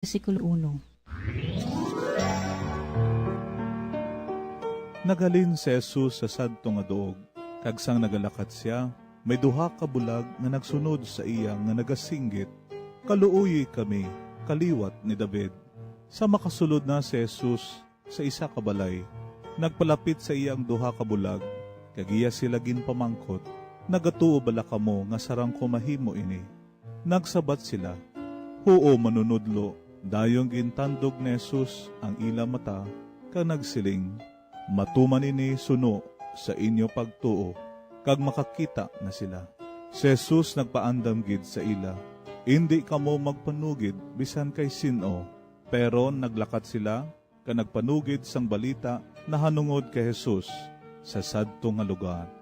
Versikulo 1. Naghalin si Jesus sa sadto nga duog, kag sang nagalakat siya, may duha ka bulag nga nagsunod sa iya nga nagasinggit, kaluoy kami, kaliwat ni David. Sa makasulod na si Jesus sa isa ka balay, nagpalapit sa iyang duha ka bulag, kag iya sila ginpamangkot, nagatuo bala kamo nga sarang ko mahimo ini. Nagsabat sila, "Huo manunudlo." Dayong gintandog ni Jesus ang ila mata, kag nagsiling, "Matuman ini suno sa inyo pagtuo, kag makakita na sila." Si Jesus nagpaandam gid sa ila, "Indi kamo magpanugid bisan kay sino." Pero naglakat sila, kag nagpanugid sang balita na hanungod kay Jesus sa sadto nga lugar.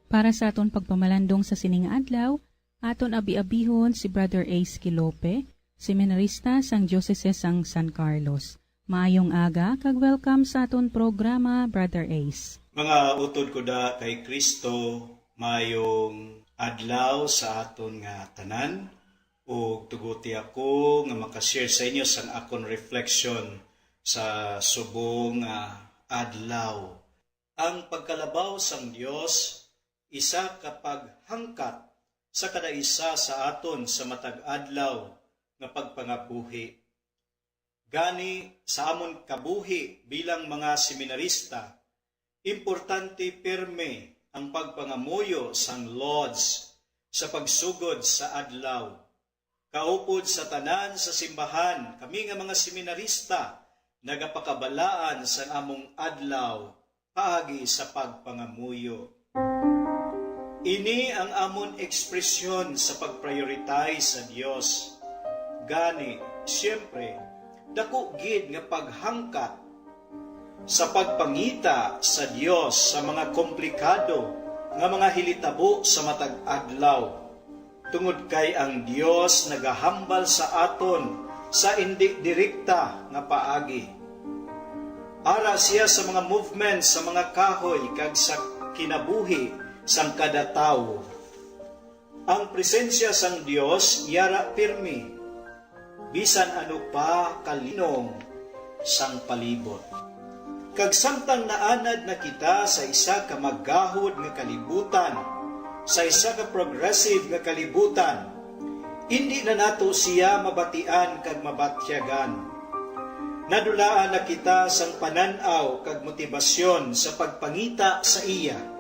Para sa aton pagpamalandong sa sining adlaw, aton abi-abihon si Brother Ace Quilope, seminarista sang Diocese sang San Carlos. Maayong aga, kag welcome sa aton programa, Brother Ace. Mga utod ko da kay Kristo, mayong adlaw sa aton nga tanan, o tuguti ako nga makashare sa inyo sang akon reflection sa subong adlaw. Ang pagkalabaw sang Dios isa kapag hangkat sa kada isa sa aton sa matag adlaw nga pagpangabuhi. Gani sa amon kabuhi bilang mga seminarista, importante pirme ang pagpangamuyo sang Lords sa pagsugod sa adlaw. Kaupod sa tanan sa simbahan, kami nga mga seminarista nagapakabalaan sa among adlaw paagi sa pagpangamuyo. Ini ang amon ekspresyon sa pag-prioritize sa Dios. Gani, siyempre, dako gid nga paghangkat sa pagpangita sa Dios sa mga komplikado nga mga hilitabo sa matag adlaw. Tungod kay ang Dios nagahambal sa aton sa indi direkta nga paagi. Ara siya sa mga movement sa mga kahoy kag sa kinabuhi sang kada tawo. Ang presensya sang Dios yara pirmi, bisan ano pa kalinong sang palibot. Kag samtang naanad na kita sa isa ka maggahod nga kalibutan, sa isa ka progressive nga kalibutan, hindi na nato siya mabatian kag mabatyagan. Nadulaan na kita sang pananaw kag motibasyon sa pagpangita sa iya.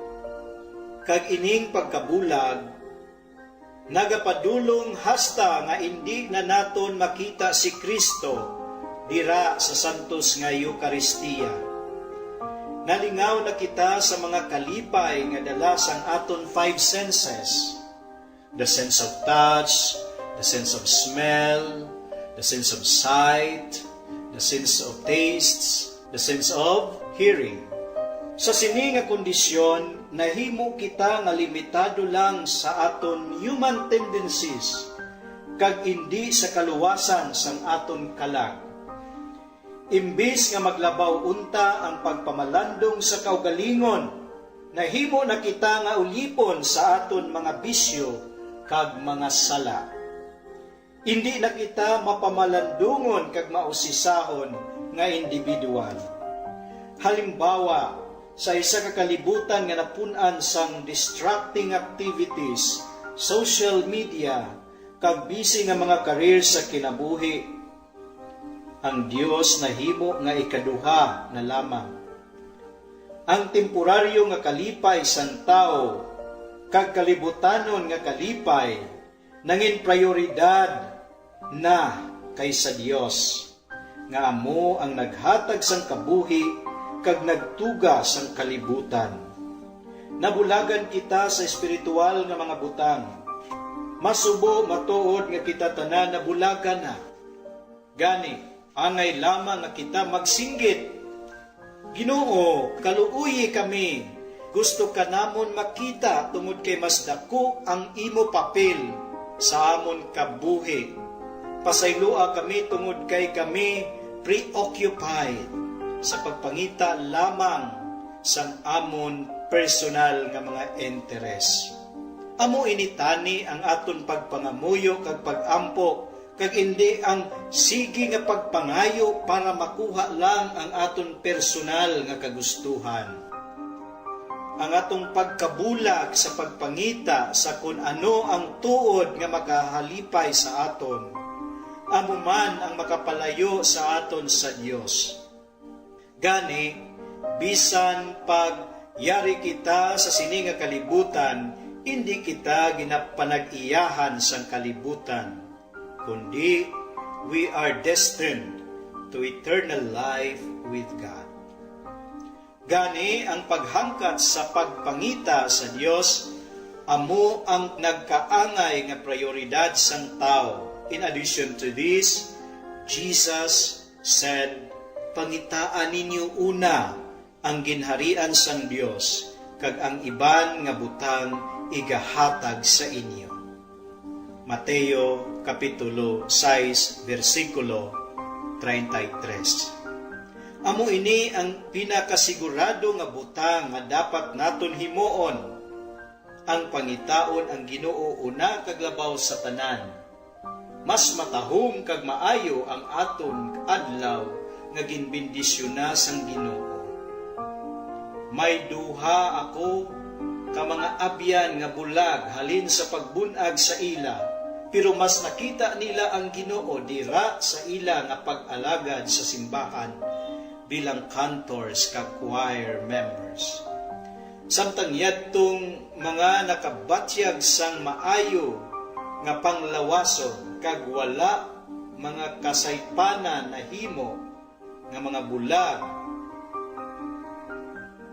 Kag ining pagkabulag, nagapadulong hasta nga hindi na naton makita si Kristo dira sa santos nga Eucharistia. Nalingaw na kita sa mga kalipay nga dala sang aton five senses. The sense of touch, the sense of smell, the sense of sight, the sense of tastes, the sense of hearing. Sa sini nga kondisyon, nahimo kita nga limitado lang sa aton human tendencies, kag hindi sa kaluwasan sang aton kalag. Imbis nga maglabaw unta ang pagpamalandong sa kaugalingon, nahimo na kita nga ulipon sa aton mga bisyo kag mga sala. Hindi na kita mapamalandungon kag mausisahon nga individual. Halimbawa, sa isa ka kalibutan nga napunan sang distracting activities, social media, kag busy nga mga career sa kinabuhi, ang Dios nahimo nga ikaduha na lamang. Ang temporaryo nga kalipay sang tao, kag kalibutanon nga kalipay, nangin prioridad na kaysa Dios, nga amo ang naghatag sang kabuhi kag nagtuga sang kalibutan. Nabulagan kita sa espiritual nga mga butang. Masubo matuod nga kita tanan nabulagan na. Gani, angay lamang nga kita magsinggit. Ginoo, kaluoy kami. Gusto ka namon makita tungod kay mas dako ang imo papel sa amon kabuhi. Pasaylua kami tungod kay kami preoccupied sa pagpangita lamang sa amon personal nga mga interes. Amo initani ang aton pagpangamuyo kag pagampo, kag hindi ang sige nga pagpangayo para makuha lang ang aton personal nga kagustuhan. Ang atong pagkabulag sa pagpangita sa kung ano ang tuod nga makahalipay sa aton, amo man ang makapalayo sa aton sa Dios. Gani, bisan pagyari kita sa sini nga kalibutan, hindi kita ginapanag-iyahan sang kalibutan, kundi we are destined to eternal life with God. Gani ang paghangkat sa pagpangita sa Dios amo ang nagkaangay nga prioridad sang tao. In addition to this, Jesus said, "Pangitaan ninyo una ang ginharian sang Dios, kag ang iban nga butang igahatag sa inyo." Mateo Kapitulo 6, versikulo 33. Amo ini ang pinakasigurado nga butang nga dapat naton himuon. Ang pangitaon ang Ginoo una kaglabaw sa tanan. Mas matahom kag maayo ang aton adlaw nga ginbendisyona sang Ginoo. May duha ako ka mga abyan nga bulag halin sa pagbunag sa ila, pero mas nakita nila ang Ginoo dira sa ila nga pag-alagad sa simbahan bilang cantors kag choir members. Samtang yadtong mga nakabatyag sang maayo nga panglawason kag wala mga kasaypanan na himo nga mga bulag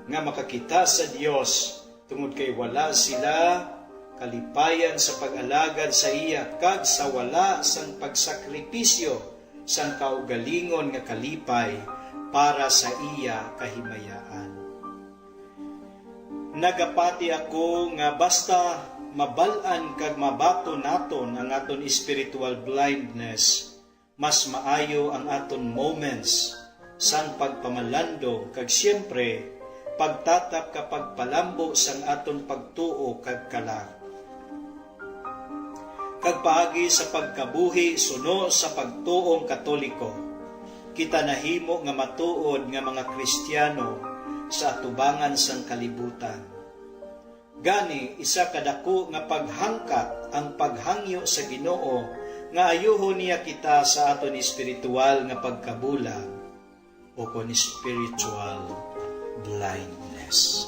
nga makakita sa Dios, tungod kay wala sila kalipayan sa pag-alagad sa iya kag sa wala sang pagsakripisyo sang kaugalingon nga kalipay para sa iya kahimayaan. Nagapati ako nga basta mabalaan kag mabato naton ang aton spiritual blindness, mas maayo ang aton moments sang pagpamalandong kag siyempre pagtatap kapag palambo sang aton pagtuo kag kalag. Kag paagi sa pagkabuhi suno sa pagtuong Katoliko, kita nahimo nga matuod nga mga Kristiyano sa atubangan sang kalibutan. Gani, isa kadako nga paghangkat ang paghangyo sa Ginoo nga ayuhon niya kita sa aton espiritual nga pagkabulag o kon spiritual blindness.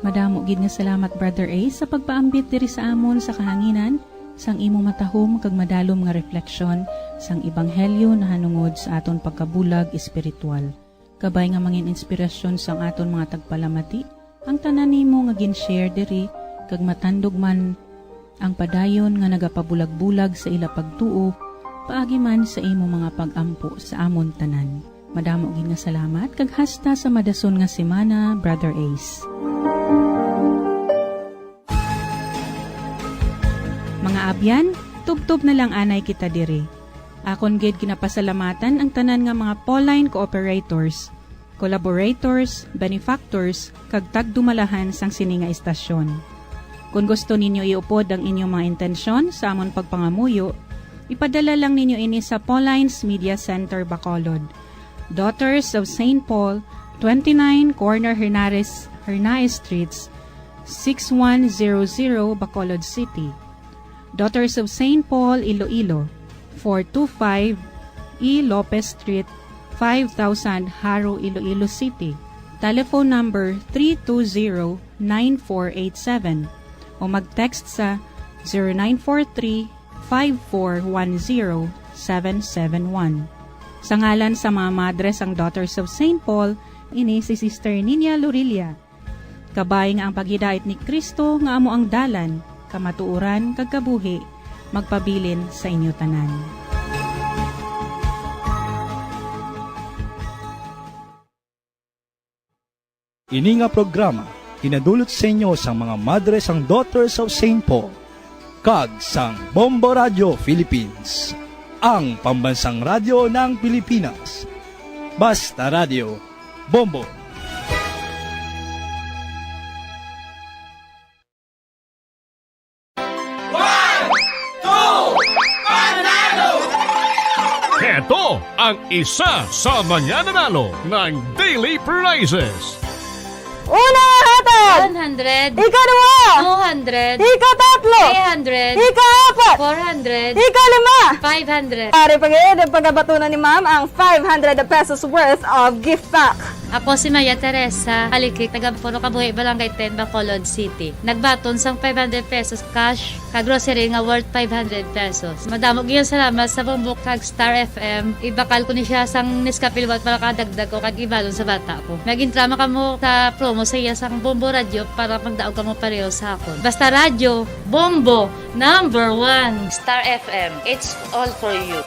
Madamo gid nga salamat Brother A sa pagpaambit diri sa amon sa kahanginan sang imo matahom kag madalom nga refleksyon sang ebanghelyo na hanungod sa aton pagkabulag espiritual. Kabay nga mangin inspirasyon sang aton mga tagpalamati, ang tanan nimo nga gin-share diri kag matandog man ang padayon nga nagapabulag-bulag sa ila pagtuo, paagi man sa imo mga pag-ampo sa amon tanan. Madamo gid nga salamat kag hasta sa madason nga semana, Brother Ace. Mga abyan, tubtob na lang anay kita diri. Akon gid ginapasalamatan ang tanan nga mga Pauline cooperators, collaborators, benefactors, kag tagdumalahan sang sini nga istasyon. Kung gusto ninyo iupod ang inyong mga intensyon sa amon pagpangamuyo, ipadala lang ninyo ini sa Pauline's Media Center, Bacolod. Daughters of St. Paul, 29 Corner Hernaez Streets, 6100 Bacolod City. Daughters of St. Paul, Iloilo, 425 E. Lopez Street, 5000 Haro, Iloilo City. Telephone number 320-9487 o mag-text sa 0943-5410-771. Sa ngalan sa mga madres ang Daughters of St. Paul, ini si Sister Nina Lurilia. Kabay nga ang paghidait ni Kristo nga amo ang dalan, kamatuuran kag kabuhi, magpabilin sa inyo tanan. Ini nga programa kinadulot sa inyo sang mga madres ang Daughters of St. Paul kag sang Bombo Radio Philippines, ang pambansang radyo ng Pilipinas. Basta Radio, Bombo. Ito ang isa sa mga nanalo ng daily prizes. Una hatag! 100, Ika-2! 200, Ika-3! 300, Ika-4! 400, Ika-5! 500. Pare pag-iidip pagkabatunan ni ma'am ang 500 pesos worth of gift pack. Ako si Maya Teresa Halikik, taga Puro Kabuhi, Barangay 10, Bacolod City. Nagbaton sang 500 pesos cash, ka-grocery nga worth 500 pesos. Madamo gyud salamat sa bumbok kag Star FM. Ibakal ko ni siya sang Nescafe Liwat para kadagdag ko kag ibalon sa bata ko. Nagintrama ka mo sa promo sa iya sang Bombo Radio para magdaog ka mo pareho sa akon. Basta radyo, Bombo, number 1. Star FM, it's all for you.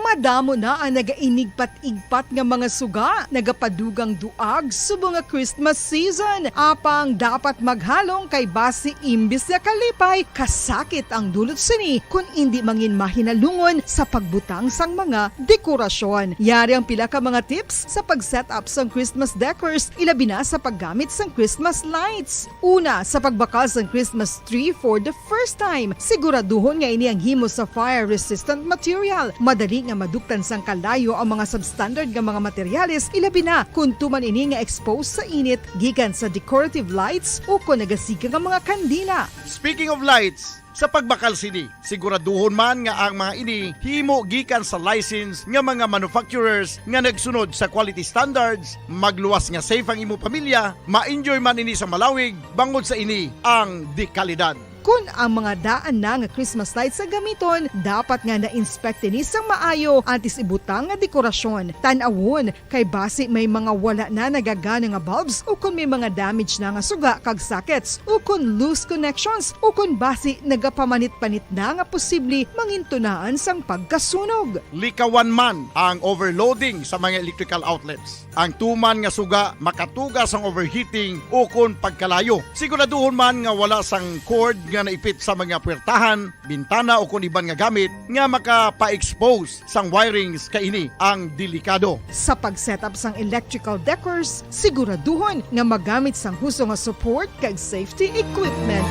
Madamo na ang nagainigpat-igpat nga mga suga, nagapadugang duag subo nga Christmas season. Apang dapat maghalong kay basi imbis na kalipay, kasakit ang dulot sini kung hindi mangin mahinalungon sa pagbutang sang mga dekorasyon. Yari ang pila ka mga tips sa pag-set up sang Christmas decors, ilabi na sa paggamit sang Christmas lights. Una, sa pagbakal sang Christmas tree for the first time, siguraduhon nga ini ang himo sa fire-resistant material. Madali nga maduktan sang kalayo ang mga substandard nga mga materyales, ilabi na kung tuman ini nga exposed sa init gikan sa decorative lights o kung nagasika nga mga kandila. Speaking of lights, sa pagbakal sini, siguraduhon man nga ang mga ini himo gikan sa license nga mga manufacturers nga nagsunod sa quality standards, magluwas nga safe ang imo pamilya, ma-enjoy man ini sa malawig, bangod sa ini ang dekalidad. Kung ang mga daan na nga Christmas lights sa gamiton, dapat nga na-inspect ni sang maayo antes ibutang nga dekorasyon. Tan-awon kay basi may mga wala na nagagana nga bulbs o kung may mga damage na nga suga kag sockets o kung loose connections o kung basi nagapamanit-panit na nga posible mangintunaan sang pagkasunog. Likawan man ang overloading sa mga electrical outlets. Ang tuman nga suga makatugas ang overheating o kung pagkalayo. Siguraduhon man nga wala sang cord nga naipit sa mga puwertahan, bintana o kung iban nga gamit nga makapa-expose sang wirings kaini ang delikado. Sa pag-setup sang electrical decors, siguraduhon nga magamit sang husto nga support kag safety equipment.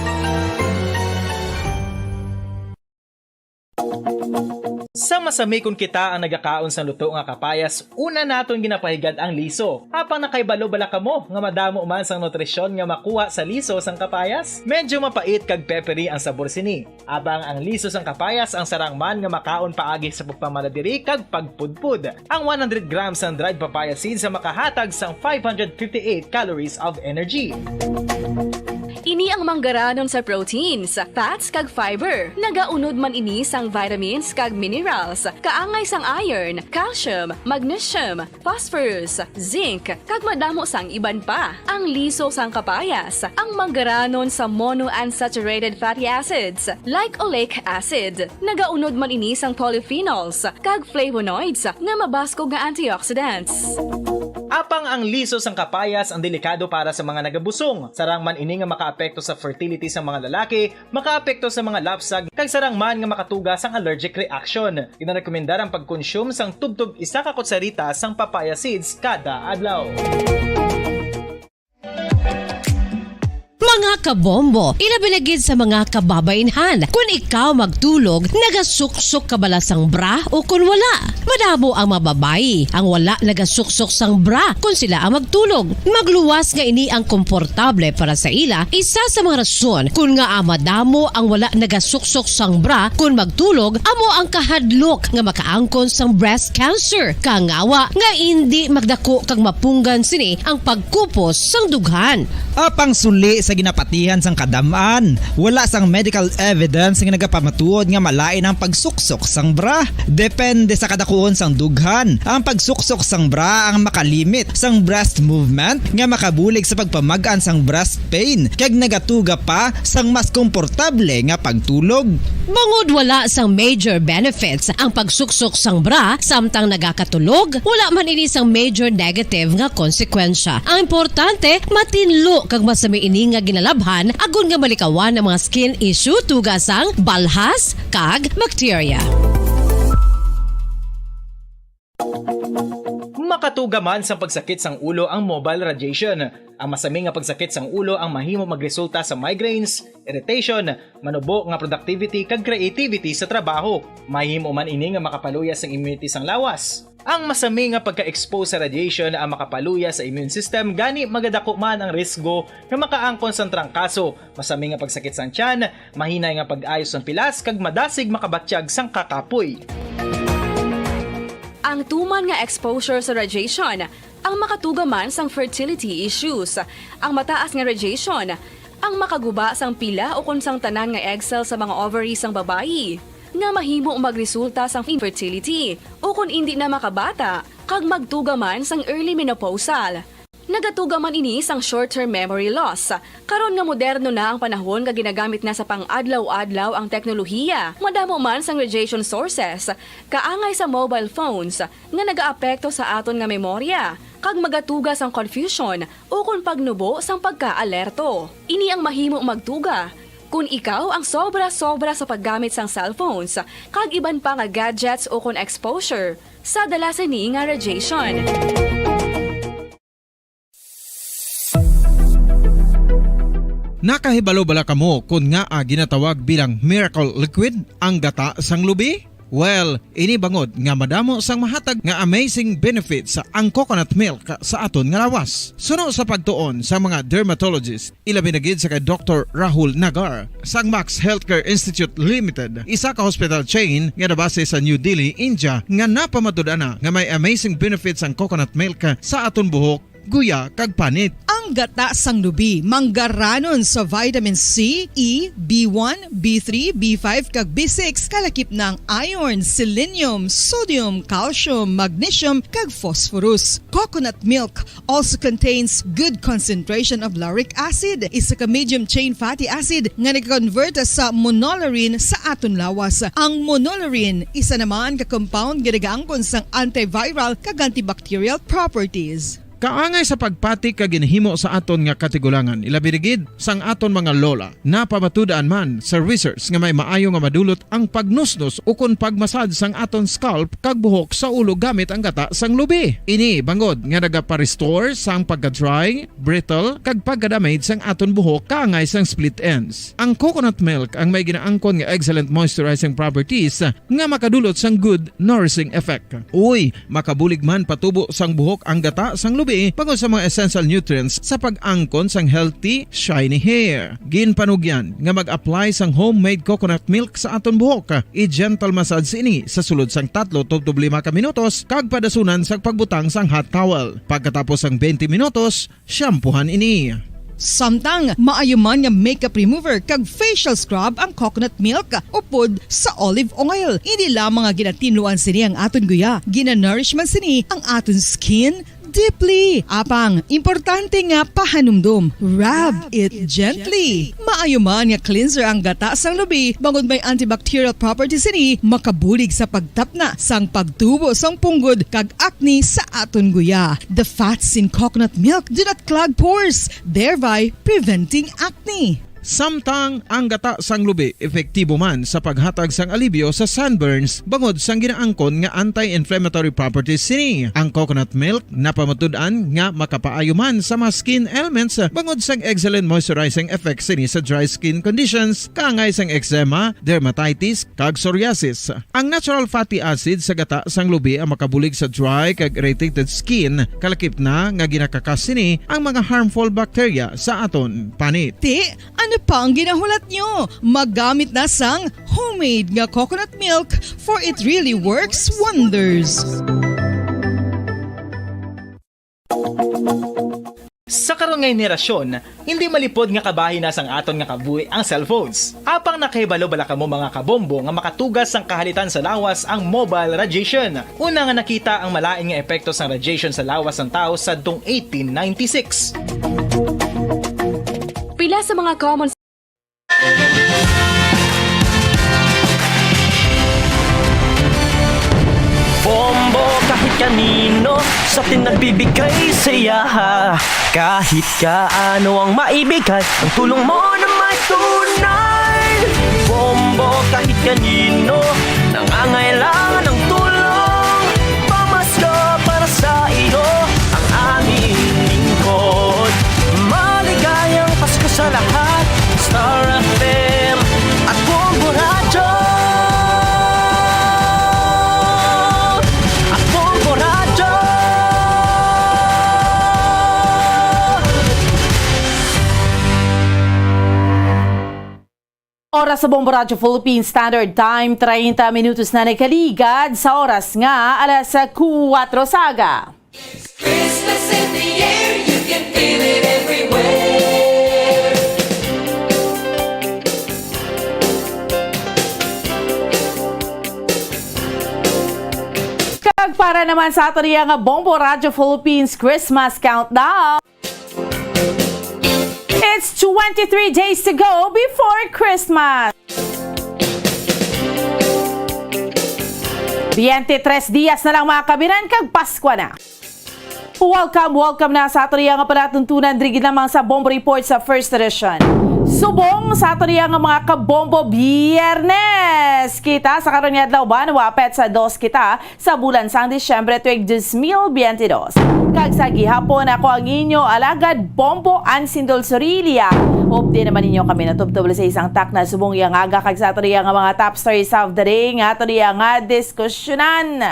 Sa masami kung kita ang nagakaon sa luto nga kapayas, una naton ginapahigad ang liso. Apang nakaibalo bala kamo nga madamo man sang nutrisyon nga makuha sa liso sang kapayas. Medyo mapait kag peppery ang sabor sini. Abang ang liso sang kapayas ang sarang man nga makaon paagi sa pagpamaladiri kag pagpudpud. Ang 100 grams ng dried papaya seeds sa makahatag sang 558 calories of energy. Ini ang manggaranon sa proteins, fats kag fiber. Nagaunod man ini sang vitamins kag minerals, kaangay sang iron, calcium, magnesium, phosphorus, zinc, kag madamo sang iban pa. Ang liso sang kapayas, ang manggaranon sa monounsaturated fatty acids like oleic acid. Nagaunod man ini sang polyphenols kag flavonoids nga mabaskog nga antioxidants. Apang ang liso sang kapayas ang delikado para sa mga nagabusong. Sarang man ini nga makaapekto sa fertility sa mga lalaki, makaapekto sa mga lapsag, kag sarang man nga makatuga sang allergic reaction. Ginarekomendar ang pagkonsume sang tubtub 1 ka kutsarita sang papaya seeds kada adlaw. Mga kabombo, ilabiligid sa mga kababainhan. Kung ikaw magtulog, nagasuksok ka bala sang bra o kung wala. Madamo ang mababayi ang wala nagasuksok sang bra kung sila ang magtulog. Magluwas nga ini ang komportable para sa ila, isa sa mga rason kung nga madamo ang wala nagasuksok sang bra kung magtulog, amo ang kahadlok nga makaangkon sang breast cancer. Kangawa nga hindi magdako kag mapunggan sini ang pagkupos sang dughan. Apang suli sa ginapatihan sang kadamaan, wala sang medical evidence nga nagapamatuod nga malain ang pagsuksok sang bra. Depende sa kadakuon sang dughan. Ang pagsuksok sang bra ang makalimit sang breast movement nga makabulig sa pagpamagaan sang breast pain kag nagatuga pa sang mas komportable nga pagtulog. Bangod wala sang major benefits ang pagsuksok sang bra samtang nagakatulog, wala man ini sang major negative nga konsekwensya. Ang importante, matinlo kag masami ini nga ginalabhan agon nga malikawan ang mga skin issue tugas ang balhas kag bacteria. makatuga man sa pagsakit sang ulo ang mobile radiation. Ang masami nga pagsakit sang ulo ang mahimo magresulta sa migraines, irritation, manubo nga productivity kag creativity sa trabaho. Mahimo man ini nga makapaluya sang immunity sang lawas. Ang masami nga pagka-expose sa radiation ang makapaluya sa immune system gani magadako man ang risgo nga makaangkon sa trangkaso, masami nga pagsakit sang tiyan, mahinay nga pag-ayos ng pilas kag madasig makabatsyag sang kakapoy. Ang tuman nga exposure sa radiation ang makatugaman sang fertility issues. Ang mataas nga radiation ang makaguba sang pila o kung sang tanan nga egg cell sa mga ovaries sang babayi nga mahimo magresulta sang infertility o kung hindi na makabata kag magtugaman sang early menopausal. Nagatugaman ini sang short-term memory loss. Karon nga moderno na ang panahon nga ginagamit na sa pang-adlaw-adlaw ang teknolohiya. Madamo man sang radiation sources, kaangay sa mobile phones nga nagaapekto sa aton nga memorya, kag magatuga sang confusion o kung pagnubo sang pagka-alerto. Ini ang mahimo magtuga kung ikaw ang sobra-sobra sa paggamit sang cellphones, kag iban pa nga gadgets o kung exposure sa dalasan ni nga radiation. Nakahibalo bala kamo kung nga ginatawag bilang miracle liquid ang gata sang lubi? Well, ini bangod nga madamo sang mahatag nga amazing benefits sa ang coconut milk sa aton nga lawas. Suno sa pagtuon sa mga dermatologist, ilabi na gid sa kay Dr. Rahul Nagar sang Max Healthcare Institute Limited, isa ka hospital chain nga nabase sa New Delhi, India, nga napamatud-ana nga may amazing benefits ang coconut milk sa aton buhok, guya kag panit. Ang gata sang lubi manggaranon sa vitamin C, E, B1, B3, B5 kag B6 kalakip ng iron, selenium, sodium, calcium, magnesium kag phosphorus. Coconut milk also contains good concentration of lauric acid, isa ka medium chain fatty acid nga nag-convert sa monolarin sa aton lawas. Ang monolarin isa naman ka compound nga nagaangkon sang antiviral kag antibacterial properties. Kaangay sa pagpati ka ginhimo sa aton nga katigulangan, ilabirigid sang aton mga lola na pamatudaan man sa research nga may maayo nga madulot ang pagnusnos o kon pagmasad sang aton scalp kag buhok sa ulo gamit ang gata sang lubi. Ini bangod nga nagapa-restore sang pagka-dry, brittle kag pagka-damage sang aton buhok kaangay sang split ends. Ang coconut milk ang may ginaangkon nga excellent moisturizing properties nga makadulot sang good nourishing effect. Uy, makabulig man patubo sang buhok ang gata sang lubi pangod sa mga essential nutrients sa pag-angkon sang healthy, shiny hair. Ginpanugyan nga mag-apply sang homemade coconut milk sa aton buhok. I-gentle massage ini sa sulod sang 3-5 ka minutos kag padasunan sa pagbutang sang hot towel. Pagkatapos sang 20 minutos, shampoohan ini. Samtang maayuman nga makeup remover kag facial scrub ang coconut milk upod sa olive oil. Hindi lamang nga ginatinluan sini ang aton guya, ginanourish man sini ang aton skin deeply. Apang, importante nga pahanumdum. Rub it gently. Maayuman nga cleanser ang gata sang lubi, bangod may antibacterial properties ini, makabulig sa pagtapna sang pagtubo sang punggod kag acne sa aton guya. The fats in coconut milk do not clog pores, thereby preventing acne. Samtang ang gata sang lubi epektibo man sa paghatag sang alibyo sa sunburns bangod sang ginaangkon nga anti-inflammatory properties sini. Ang coconut milk napamatud-an nga makapaayo man sa mga skin ailments bangod sang excellent moisturizing effect sini sa dry skin conditions kaangay sang eczema, dermatitis kag psoriasis. Ang natural fatty acid sa gata sang lubi ang makabulig sa dry kag irritated skin, kalakip na nga ginakakas sini ang mga harmful bacteria sa aton panit. Ano pa ang ginahulat nyo? Maggamit na sang homemade nga coconut milk for it really works wonders. Sa karon nga henerasyon, hindi malipod nga kabahin na sang aton nga kabuhi ang cellphones. Apang nakahibalo bala kamo mga kabombo nga makatugas sang kahalitan sa lawas ang mobile radiation. Una nga nakita ang malain nga epekto sang radiation sa lawas ng tao sa 1896. Pila sa mga common Bombo kahit kanino sa atin nagbibigay saya. Kahit kaano ang maibigay, ang tulong mo na may tunay. Bombo kahit kanino nangangailangan ng tulong, pamasko para sa iyo. Oras sa Bombo Radio Philippine Standard Time, 30 minutos na nakaligad sa oras nga, alas 4 saga. Christmas in the air, you can feel it everywhere. Kag para naman sa ato niya nga Bombo Radio Philippines Christmas Countdown. It's 23 days to go before Christmas. 23 días na lang mga kabinan kag Pasko na. Welcome na sa ato niya nga palatuntunan drigid lamang sa Bombo Report sa first edition. Subong sa ato niya nga mga kabombo Biyernes. Kita sa karon nga adlaw ba wapet sa 2 kita sa bulan sang Disyembre tuig 2022. Kag sa gihapon ako ang inyo alagad Bombo Ansindol Sorilia. Update naman ninyo kami natubtubol sa isang tak na subong yang aga kag sa ato niya nga mga top stories of the day nga ato niya nga diskusyonan.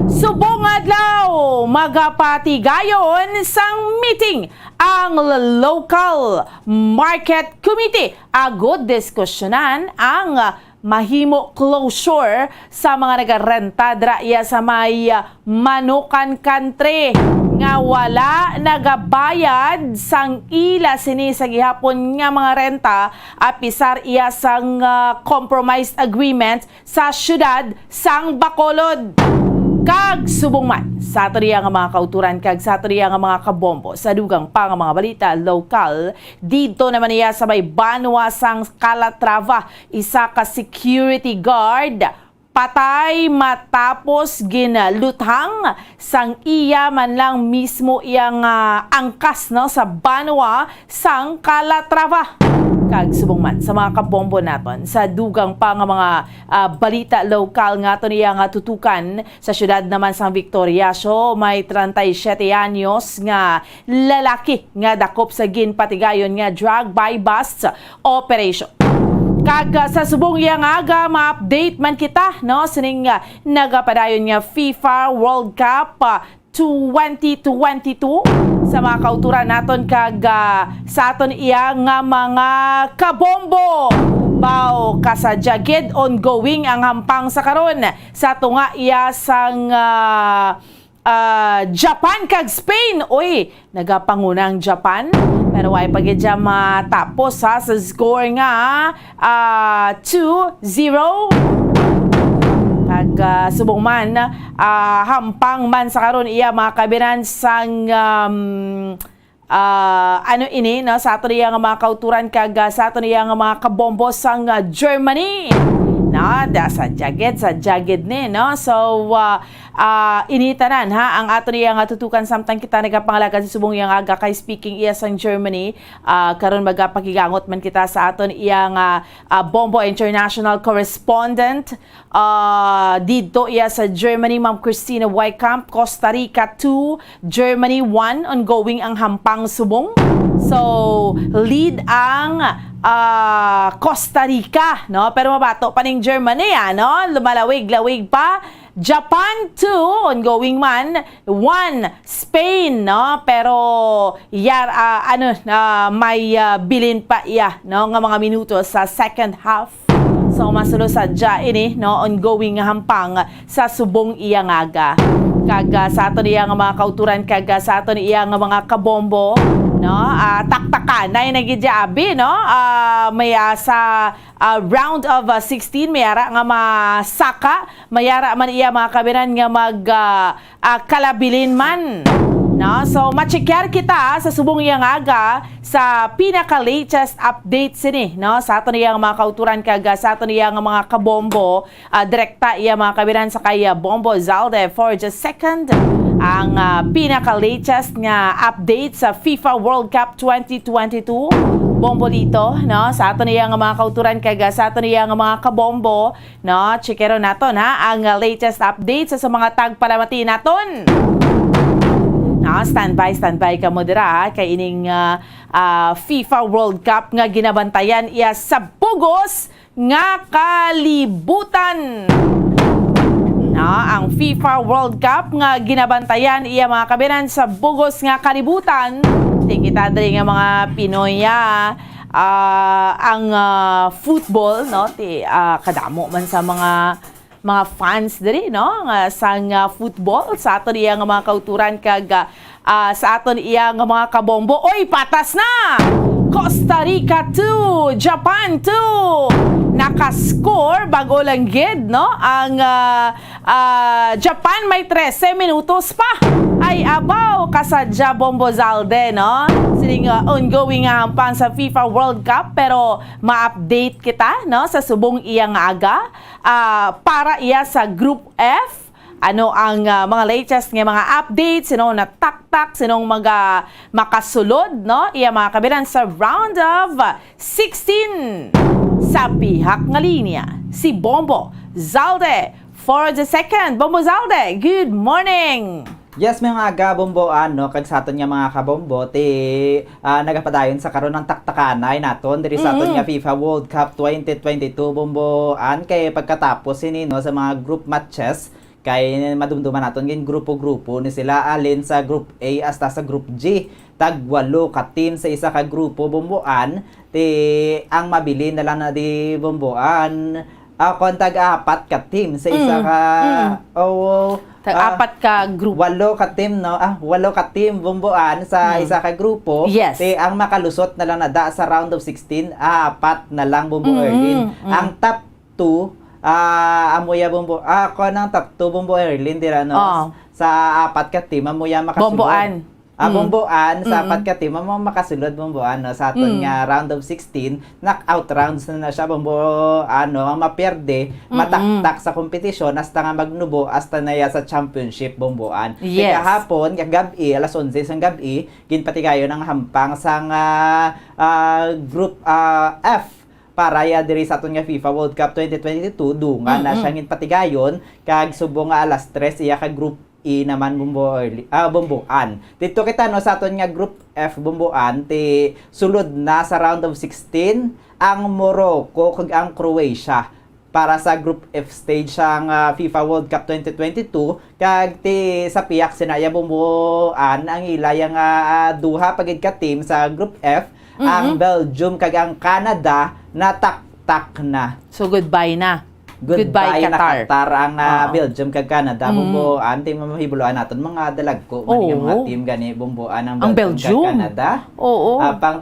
Subong adlaw magapatigayon sang meeting ang local market committee. Agod diskusyonan ang mahimo closure sa mga nagarenta dra iya sa may Manukan Country nga wala nagabayad sang ila sini sa gihapon nga mga renta apisar iya sang compromise agreement sa syudad sang Bacolod. Kag subong man sa ato niya nga mga kauturan kag sa ato niya nga mga kabombo sa dugang pa nga mga balita lokal dito naman niya sa may Banwa sang Calatrava isa ka security guard patay matapos ginaluthang sang iya man lang mismo iyang angkas no sa Banwa sang Calatrava. Kag subong man sa mga kabombo naton sa dugang pa nga mga balita lokal nga to niya nga tutukan sa syudad naman sang Victoriaso may 37 anyos nga lalaki nga dakop sa ginpatigayon nga drug by bust operation. Kag sa subong yang aga ma-update man kita no sining nagapadayon nga FIFA World Cup 2022 sa mga kauturan naton kag sa aton iya nga mga kabombo. Bao kasadyagid ongoing ang hampang sa karon sa tunga iya sang Japan kag Spain. Uy, nagapangunang Japan pero way pagidya matapos sa score nga 2-0. Kag subong man hampang man sa karon iya mga kabinan sang ano ini no sa ato niya nga mga kauturan kag sa ato niya nga mga kabombo sang Germany. No, sa jagged ni no. So initanan ha ang ato niya nga tutukan samtang kita nagapangalaga sa subong yang aga kay speaking iya sang Germany karon magapakigangot man kita sa aton iya nga Bombo International Correspondent dito iya sa Germany Ma'am Christina Wycamp. Costa Rica 2 Germany 1 ongoing ang hampang subong. So lead ang Costa Rica no pero mabato pa ning Germany no lumalawig-lawig pa. Japan 2 ongoing man 1 Spain no pero may bilin pa iya no nga mga minuto sa second half. So masulo sadya ini no ongoing nga hampang sa subong iya ngaga. Kag sa ato niya nga mga kauturan kag sa ato niya nga mga kabombo no taktakan na nagidya abi no may sa round of 16 mayara nga masaka mayara man iya mga kabinan nga mag kalabilin man no so machekyar kita sa subong yang aga sa pinaka latest update sini no sa ato niya nga mga kauturan kag sa ato niya nga mga kabombo direkta iya mga kabinan sa kaya Bombo Zalde for just second ang pinaka-latest nga update sa FIFA World Cup 2022. Bombo dito, no? Sa ato niya nga mga kauturan kag sa ato niya nga mga kabombo, no? Chekero naton ha ang latest update sa mga tagpalamati naton. No, standby ka mo dira kay ining FIFA World Cup nga ginabantayan iya sa bugos nga kalibutan. No, ang FIFA World Cup nga ginabantayan iya mga kabinan sa bugos nga kalibutan. Kita diri nga mga Pinoy ang football, no, kadamo man sa mga fans diri, no, nga sang football sa aton iya nga mga kauturan kag sa aton iya nga mga kabombo. Oy, patas na! Costa Rica 2, Japan 2. Nakascore bago lang gid, no? Ang Japan may 13 minutos pa. Ay abaw kasadya Bombo Zalde, no? Sining ongoing nga hampang sa FIFA World Cup, pero ma-update kita, no, sa subong iya nga aga para iya sa Group F. Ano ang mga latest nga mga updates, sinong nataktak, sinong makasulod, no? Iya mga kabiran sa round of 16 sa pihak nga linya. Si Bombo Zalde for the second. Bombo Zalde, good morning! Yes, mga gabomboan, no, kag sa aton nga mga kabombo, nagapadayon sa karon ng taktakanay naton diri sa aton nga FIFA World Cup 2022 bomboan, kay pagkatapos ini, no, sa mga group matches, kay madumduman naton gin grupo-grupo ni sila alin sa Group A hasta sa Group G. Tag 8 ka team sa isa ka grupo bomboan, ang mabili na lang na di bomboan. Tag 4 ka team sa isa ka apat ka grupo. 8 ka team, no? 8 ka team bomboan sa isa ka grupo. Yes. Ang makalusot na lang na da sa round of 16, 4 na lang bombo Erlin. Ang top 2 amuya bombo ako ng top 2 bombo Erlin dira, no? Sa 4 ka team amuya makasulod. Bomboan sa 4 ka team amo makasulod bomboan, no, sa aton nga round of 16 knockout rounds na siya bombo ang maperde mataktak sa kompetisyon hasta nga magnubo hasta na ya sa championship bomboan. Yes. Kahapon gabi alas 11 sang gabi ginpatigayon ang hampang sang Group F para ya diri sa aton nga FIFA World Cup 2022 dungan na siya ginpatigayon kag subong nga alas 3 iya ka Group E naman bomboan. Dito kita, no, sa aton nga Group F bomboan sulod na sa round of 16 ang Morocco kag ang Croatia para sa Group F stage sang FIFA World Cup 2022 kag sa piyak sinaya bomboan ang ilayang duha pagid ka team sa Group F. Ang Belgium kag ang Canada nataktak na. So goodbye na. Goodbye Qatar ang Belgium kag Canada bomboan team mahibuloan naton mga dalagko man nga mga team gani bomboan ang Belgium kag Canada. Pang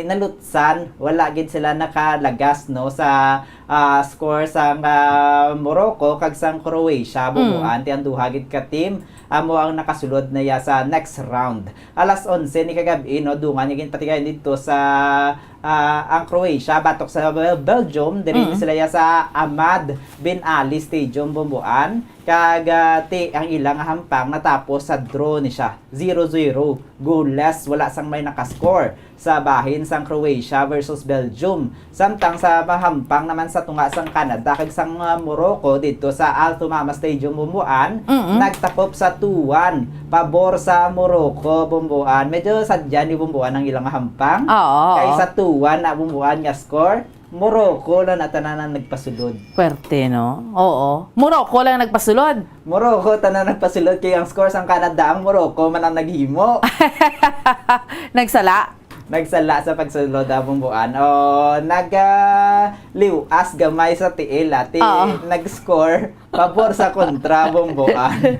nalutsan wala gid sila nakalagas, no, sa score sang Morocco kag sang Croatia bomboan ang duha gid ka team amo ang nakasulod na ya sa next round. Alas 11 ni kagabi, no, dungan gid patigayon dito sa ang Croatia batok sa Belgium diri sila ya sa Ahmad bin Ali Stadium bomboan kag ang ilang hampang natapos sa draw ni siya 0-0 goalless, wala sang may nakascore sa bahin sang Croatia versus Belgium. Samtang sa hampang naman sa tunga sang Canada kag sang Morocco dito sa Al Thumama Stadium bomboan nagtakop sa 2-1 pabor sa Morocco bomboan. Medyo sadya ni bomboan ang ilang hampang kay sa 2-1 na bomboan nga score. Morocco lang na tanan nagpasulod. Pwerte, no? Oo. Morocco lang nagpasulod. Morocco tanan nagpasulod kay ang score sang Canada ang Morocco man ang naghimo. Nagsala sa pagsulod bomboan. Liwas gamay sa tiil nag-score pabor sa kontra bomboan.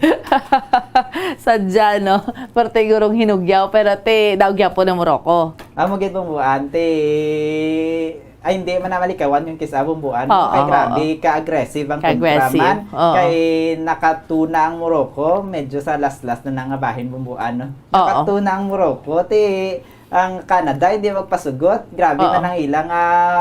Sadya, no? Parte gurong hinugyaw pero daugyaw po ng Morocco. Amo gid bomboan ay hindi man namalikawan yung kisa bomboan. Kay grabe ka-aggressive ang kontraman. Kay nakatuna ang Morocco, medyo sa last-last na nangabahin bomboan, no? Nakatuna ang Morocco, ang Canada hindi magpasugot. Grabe man ang ilang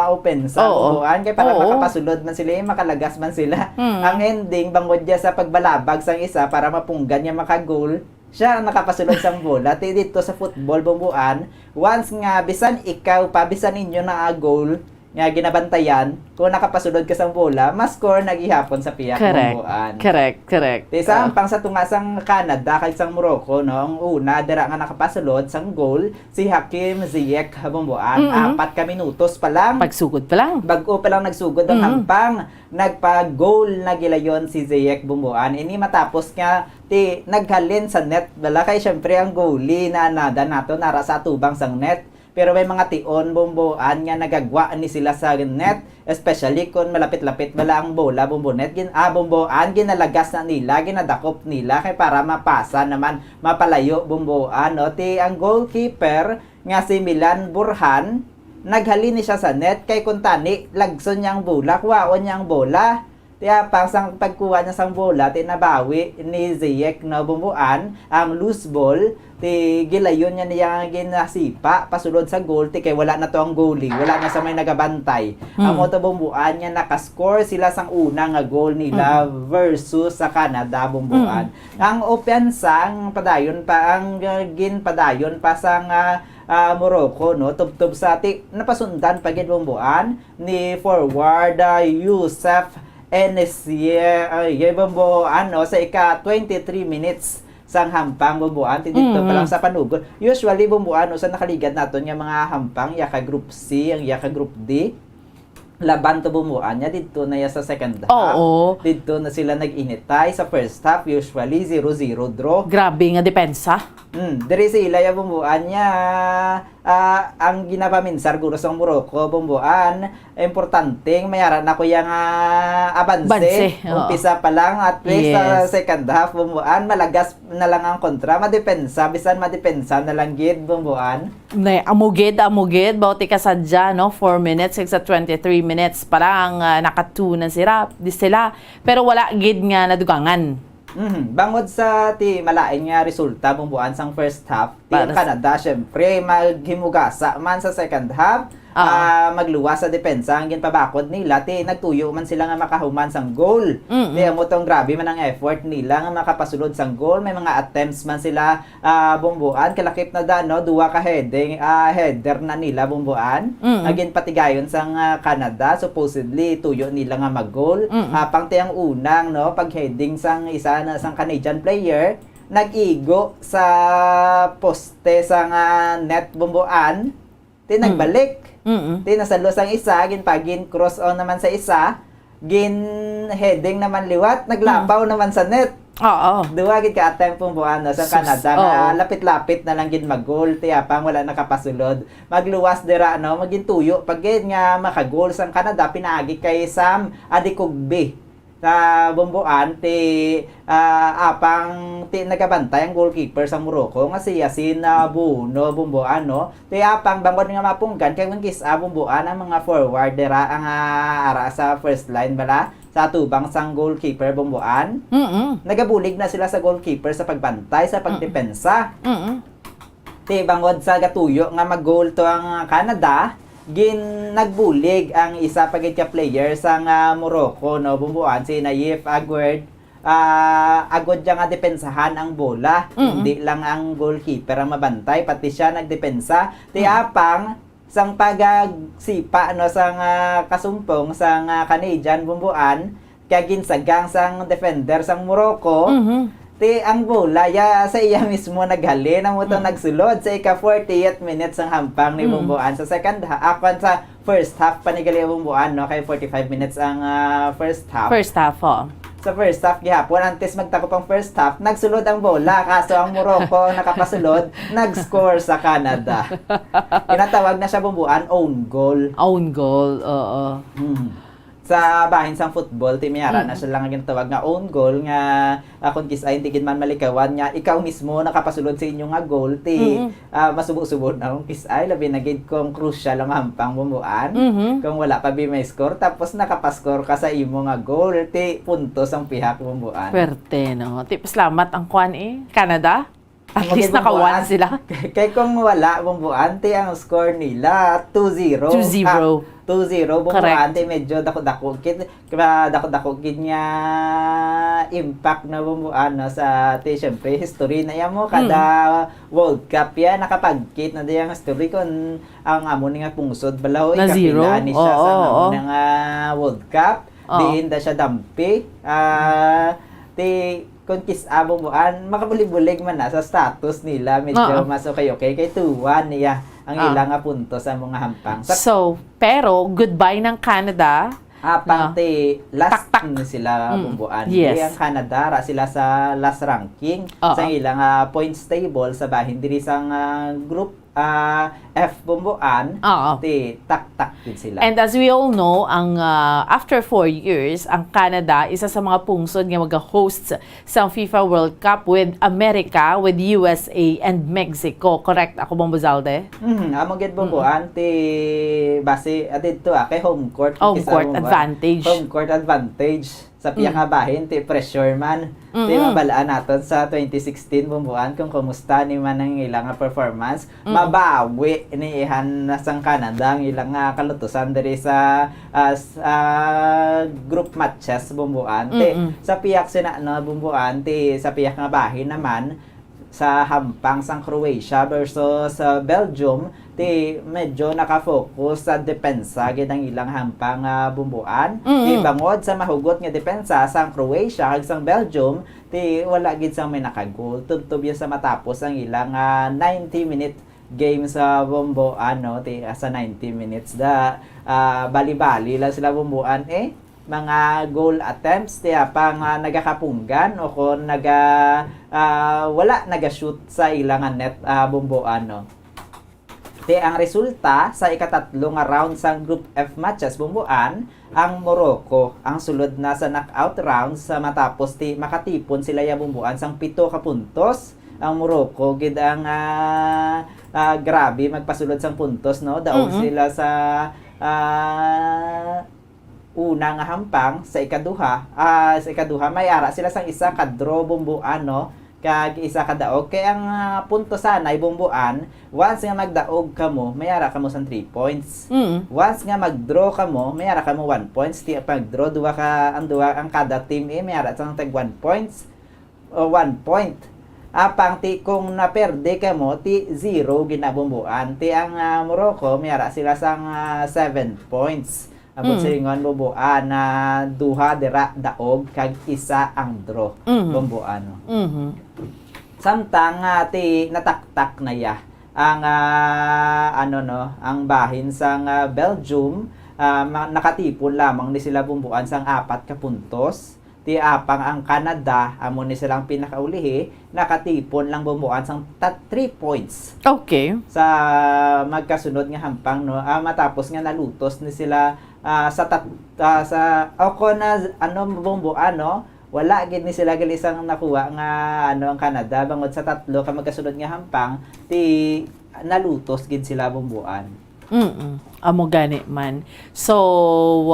opensa bomboan. Kaya para makapasulod man sila, makalagas man sila. Ang ending, bangod niya sa pagbalabag sang isa para mapunggan niya maka-goal. Siya ang nakapasulod sang bola. Dito sa football bomboan, once nga bisan ikaw pa, bisan inyo na goal, nga ginabantayan, kung nakapasulod ka sang bola, mas score nagihapon sa piyak bomboan. Correct. Sa pang sa tunga sang Canada kay sang Morocco, no, ang una dira nga nakapasulod sang goal si Hakim Ziyech bomboan. 4 ka minutos pa lang. Pagsugod pa lang. Bago pa lang nagsugod ang hampang, nagpa-goal na gilayon si Ziyech bomboan. Ini matapos nga naghalin sa net bala kay syempre ang goalie na nada nato nara sa tubang sang net. pero may mga tion bumbuan nga nagagwa ni sila sa net, especially kung malapit-lapit bala ang bola bumbunet bumbuan ginalagas na nila, ginadakop nila kay para mapasa naman mapalayo bumbuan no. Ti ang goalkeeper nga si Milan Burhan naghalin ni siya sa net kay kung tani lagson niyang bola, kuwaon niyang bola. Tiya pang sang pagkuha niya sang bola, tinabawi ni Ziyech na bumbuan ang loose ball, ti gilayon niya niya ginasipa pasulod sa goal, ti kay wala na to ang goalie, wala na sa may nagabantay. Ang moto bumbuan niya nakascore sila sang una nga goal nila versus sa Canada bumbuan. Ang opensa ang padayon pa ang ginpadayon pa sang Morocco no, tubtub sa napasundan pagid bumbuan ni forward Youssef bumbuan no, sa ika 23 minutes sang hampang bumbuan dito pa lang sa panugod. Usually bumbuan no, sa nakaligad naton nga mga hampang yaka group C ang yaka group D, laban to bumbuan niya dito na ya sa second half. Dito na sila nag-initay sa first half, usually 0-0 draw. Grabe nga depensa. Diri sila ya bumbuan niya ang ginapaminsar guro sa Morocco bumbuan, importanteng mayaran na ko yang abanse. Umpisa pa lang at least sa second half bumbuan malagas na lang ang kontra, madepensa bisan madepensa na lang gid bumbuan. Amugid bawti ka sadya no, 4 minutes sa 23 minutes pa lang naka-2 na sila pero wala gid nga nadugangan. Bangod sa ti malain nga resulta bumbuan sang first half, ti Canada syempre maghimugasa man sa second half, magluwas sa depensa ang ginpabakod nila, ti nagtuyo man sila nga makahuman sang goal. Ti amo tong grabe man ang effort nila nga makapasulod sang goal, may mga attempts man sila bumbuan kalakip na no, duwa ka header na nila bumbuan. Agin patigayon sang Canada, supposedly tuyo nila nga mag-goal. Pang ti ang unang no, pag heading sang isa na sang Canadian player, nag-igo sa poste sang net bumbuan, ti nagbalik. Ti nasalo sang isa, ginpagin cross on naman sa isa, gin heading naman liwat, naglapaw naman sa net. Duwa gid ka attempt bumbuan no, sa Canada na lapit-lapit na lang gid mag-goal, ti apang wala nakapasulod. Magluwas dira no, magintuyo pag nga maka-goal sang Canada, pinaagi kay Sam Adikugbe na bumbuan ti apang ti nagabantay ang goalkeeper sa Morocco nga si Yasin Buno bumbuan no, ti apang bangod nga mapunggan kay kis bumbuan ang mga forward dira ang ara sa first line bala sa tubang sang goalkeeper bumbuan. Nagabulig na sila sa goalkeeper sa pagbantay sa pagdepensa. Ti bangod sa gatuyo nga mag-goal to ang Canada, nagbulig ang isa pagit ka player sa Morocco no bumbuan, si Naif Aguerd. Agod nga depensahan ang bola, hindi lang ang goalkeeper ang mabantay, pati siya nagdepensa. Ti apang sang pagsipa no sang kasumpong sang Canadian bumbuan, kaya ginsagang sang defender sang Morocco. Ti ang bola sa iya mismo naghalin ang utong nagsulod sa ika 48 minutes ang hampang ni bumbuan sa second half. Sa first half panigali bumbuan no, kay 45 minutes ang first half. Sa first half gihapon antes magtakop ang first half, nagsulod ang bola kaso ang Morocco nakapasulod, nag-score sa Canada. Kinatawag na siya bumbuan own goal. Sa bahin sang football, timiyara na siya lang ang ginatawag nga own goal nga kung kisay hindi man malikawan nga ikaw mismo nakapasulod sa inyo nga goal, ti masubo-subo na kung kisay labi na gid kung crucial ang hampang bumbuan. Kung wala pa may score tapos nakapaskor ka sa imo nga goal, ti puntos ang pihak bumbuan. Swerte no. Ti salamat ang kwan Canada. At least naka-1 sila. Kaya kung wala bumbuan, ti ang score nila 2-0. 2-0 bumbuan, ti medyo dako-dako kid nga impact na bumbuan no, sa ti syempre history na yan mo kada World Cup yan nakapagkit na diyang history kun ang amo ni nga pungsod balaw ikapila ni siya sa ng World Cup. Diin da siya dampi. Ti kung bumbuan, makabulig-bulig man na sa status nila, medyo mas okay kay 2-1 niya ang ilang punto sa mga hampang. So, pero goodbye ng Canada. Pati last sila bumbuan. Ang Canada ra sila sa last ranking sa ilang points table sa bahin diri sang group F bumbuan, ti tak-tak din sila. And as we all know, ang after 4 years, ang Canada isa sa mga pungsod nga mag-host sa FIFA World Cup with America, with USA and Mexico. Correct ako bang Buzalde? Amo gid bumbuan ti base dito kay home court. Home court advantage. Home court advantage. Sa piyang bahin, ti pressure man. Ti mabalaan naton sa 2016 bumbuan kung kumusta ni man ang ilang performance. Mabawi ni ihan sang Canada ang ilang kalutusan diri sa group matches bumbuan. Ti sa piyak sinano bumbuan ti sa piyak nga bahin naman sa hampang sang Croatia versus Belgium, ti medyo nakafocus sa depensa gid ang ilang hampang bumbuan. Ti bangod sa mahugot nga depensa sang Croatia kag sang Belgium, ti wala gid sang may nakagol. Tubtub sa matapos ang ilang 90-minute game sa bumbuan, no? Ti sa 90 minutes bali-bali lang sila bumbuan mga goal attempts tiya pang nagakapunggan o kung wala naga-shoot sa ilang net bumbuan, no. Ti ang resulta sa ikatatlo nga round sa Group F matches bumbuan, ang Morocco ang sulod na sa knockout rounds sa matapos ti makatipon sila ya bumbuan sang 7 ka puntos. Ang Morocco gid ang grabe magpasulod sang puntos, no. Daog sila sa una nga hampang sa ikaduha may ara sila sang isa ka draw bumbuan, no, kag isa ka daog kay ang punto sana ay bumbuan once nga magdaog kamo may ara kamo sang 3 points. Once nga magdraw kamo may ara kamo 1 points. Ti pag-draw duwa ang kada team may ara sang tag 1 points o 1 point. Apang ti kung naperde kamo ti 0 ginabumbuan. Ti ang Morocco may ara sila sang 7 points. Abot silingon bumbuan na duha dira daog kag isa ang draw bumbuan, no. Samtang ti nataktak na ya ang ang bahin sang Belgium, nakatipon lamang ni sila bumbuan sang 4 ka puntos. Ti apang ang Canada amo ni silang pinakaulihi, nakatipon lang bumbuan sang 3 points. Okay. Sa magkasunod nga hampang, no, matapos nga nalutos ni sila bumbuan, no, wala gid ni sila isang nakuha nga ang Canada bangod sa tatlo ka magkasunod nga hampang ti nalutos gid sila bumbuan. Amo gani man. So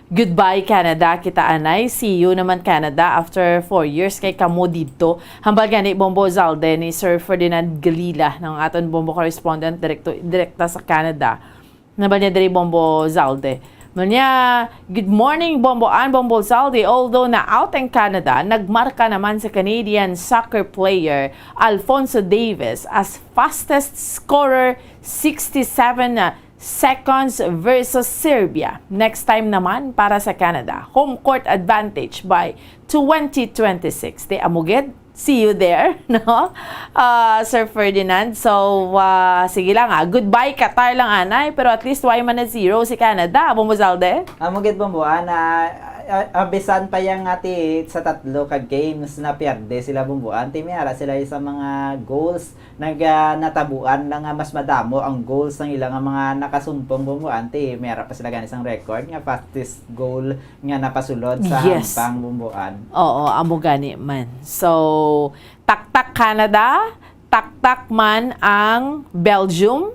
goodbye Canada kita anay. See you naman Canada after 4 years kay kamo dito. Hambal gani Bombo Zalde ni Sir Ferdinand Galila ng aton Bombo correspondent direkta sa Canada. Nabal niya diri Bombo Zalde. Manya, good morning Bomboan, Bombo Zalde. Although na out in Canada, nagmarka naman sa Canadian soccer player Alfonso Davis as fastest scorer 67 seconds versus Serbia. Next time naman para sa Canada. Home court advantage by 2026. Di amugid. See you there, no? Sir Ferdinand. So, sige lang goodbye Qatar lang anay, pero at least why man na 0 si Canada. Bombo Zalde? Amugid bumbuan abisan pa yang ati sa tatlo ka games na pierde sila bumbuan. Ti miara sila sa mga goals natabuan lang mas madamo ang goals ng ilang mga nakasumpong bumbuan. Ti miara pa sila gani sang record nga fastest goal nga napasulod sa hampang bumbuan. Oo, amo gani man. So, taktak Canada, taktak man ang Belgium.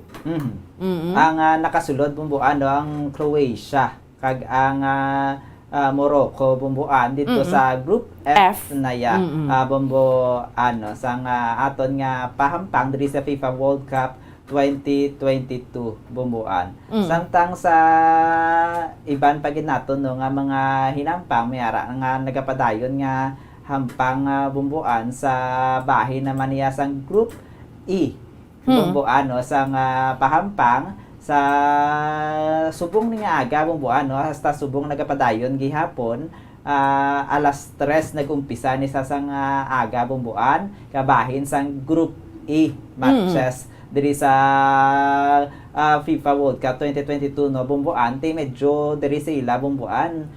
Ang nakasulod bumbuan ang Croatia kag ang Morocco bumbuan dito sa Group F na ya. Bumbo sang aton nga pahampang diri sa FIFA World Cup 2022 bumbuan. Samtang sa iban pa gid naton, no, nga mga hinampang mayara nga nagapadayon nga hampang bumbuan sa bahin naman niya sang Group E bumbuan, no, sang pahampang sa subong ni nga aga bumbuan, no, hasta subong nagapadayon gihapon alas 3 nagumpisa ni sa sang aga bumbuan kabahin sang Group E matches diri sa FIFA World Cup 2022, no, bumbuan ti medyo diri sila bumbuan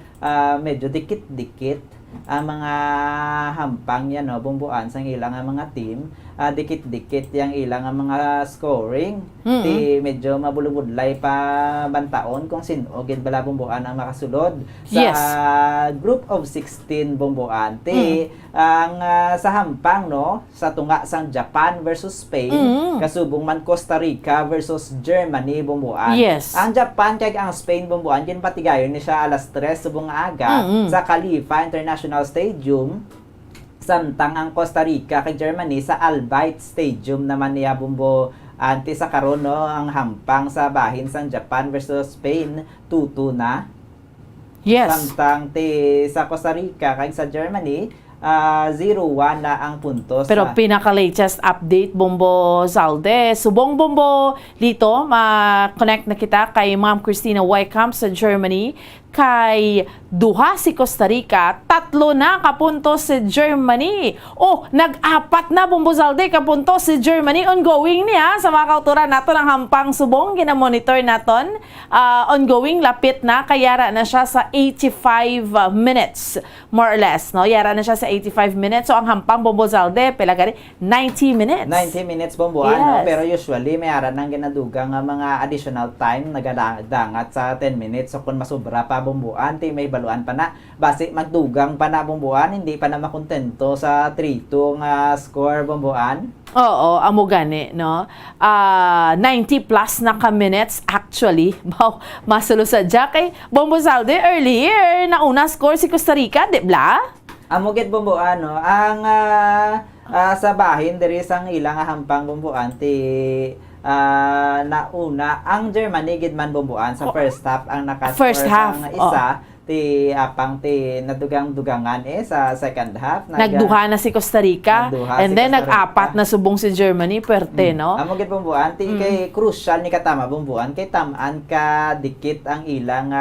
medyo dikit-dikit ang mga hampang yan no bumbuan sang ilang nga mga team dikit-dikit yang ilang nga mga scoring ti medyo mabulubudlay pa bantaon kung sino gid bala bumbuan ang makasulod sa group of 16 bumbuan ti ang sa hampang no sa tunga sang Japan versus Spain kasubong man Costa Rica versus Germany bumbuan. Ang Japan kay ang Spain bumbuan gin patigayon ni siya alas 3 subong aga sa Khalifa International Stadium. Samtang ang Costa Rica kay Germany sa Albight Stadium naman niya bumbo anti sa karon no ang hampang sa bahin sang Japan versus Spain 2-2 na. Samtang sa Costa Rica kay sa Germany 0-1 na ang puntos. Pero pinaka-latest update, Bombo Zalde. Subong Bombo Lito, ma-connect na kita kay Ma'am Christina Wycamp sa Germany. Kay duha si Costa Rica, 3 na kapuntos si Germany. Nag-4 na Bombo Zalde kapuntos si Germany. Ongoing niya sa mga kauturan nato ng hampang subong. Ginamonitor naton. Ongoing, lapit na. Kayara na siya sa 85 minutes. More or less. No? Yara na siya sa 85 minutes. So, ang hampang Bombo Zalde, pelagari, 90 minutes. 90 minutes Bomboan. No? Pero usually, may aran ng ginadugang mga additional time nagadangat sa 10 minutes. So, kung masubra pa Bomboan, may baluan pa na. Base magdugang pa na Bomboan, hindi pa na makontento sa 3-2 nga score Bomboan. Oo, amo gani, no? 90 plus na ka minutes actually. Masulo sa Jack kay Bombo Zalde earlier nauna score si Costa Rica, di ba? Amo gid Bomboan no. Ang sa bahin diri sang ilang hampang Bomboan nauna ang Germany gid man Bomboan sa first half ang naka-score sang isa apang nadugang-dugangan sa second half nagduha na si Costa Rica and then nag-apat na subong si Germany pwerte no. Amo gid Bomboan kay crucial ni katama Bomboan kay tamaan ka dikit ang ilang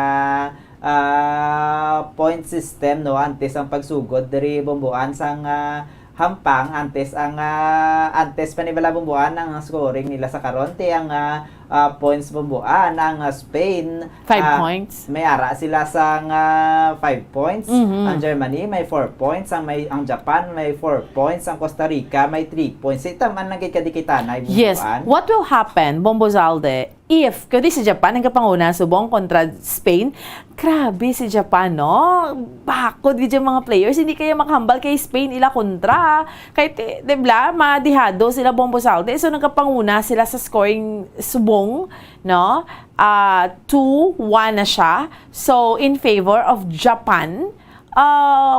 point system no antes ang pagsugod diri Bomboan sang hampang antes pa ni bala Bomboan ang scoring nila sa karon ang points Bomboan ang Spain 5 points. May ara sila sang 5 points. Ang Germany may 4 points, ang Japan may 4 points, ang Costa Rica may 3 points. Ita man nagkikadikitanay Bomboan. Yes. What will happen Bombo Zalde if kadi si Japan ang kapanguna subong kontra Spain? Grabe si Japan no. Bakod gid mga players hindi kaya makahambal kay Spain ila kontra. Kay debla madihado sila Bombo Zalde. So nagkapanguna sila sa scoring subong no. 2-1 na siya. So in favor of Japan.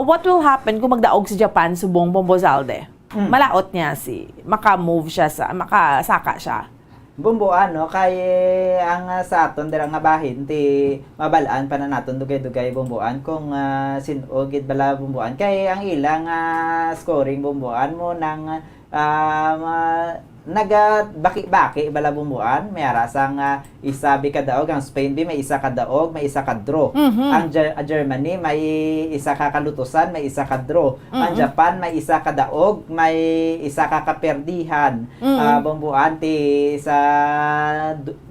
What will happen kung magdaog si Japan subong Bombo Zalde? Malaot niya maka-move siya makasaka siya. Bomboan no kay ang sa aton dira nga bahin mabalaan pa na naton dugay-dugay Bomboan kung sino gid bala Bomboan kay ang ilang scoring Bomboan mo nang nagbaki-baki bala Bomboan may ara sang isa bi kadaog ang Spain may isa kadaog may isa ka draw. Ang Germany may isa ka kalutusan may isa ka draw. Ang Japan may isa kadaog may isa ka kaperdihan. Bomboan sa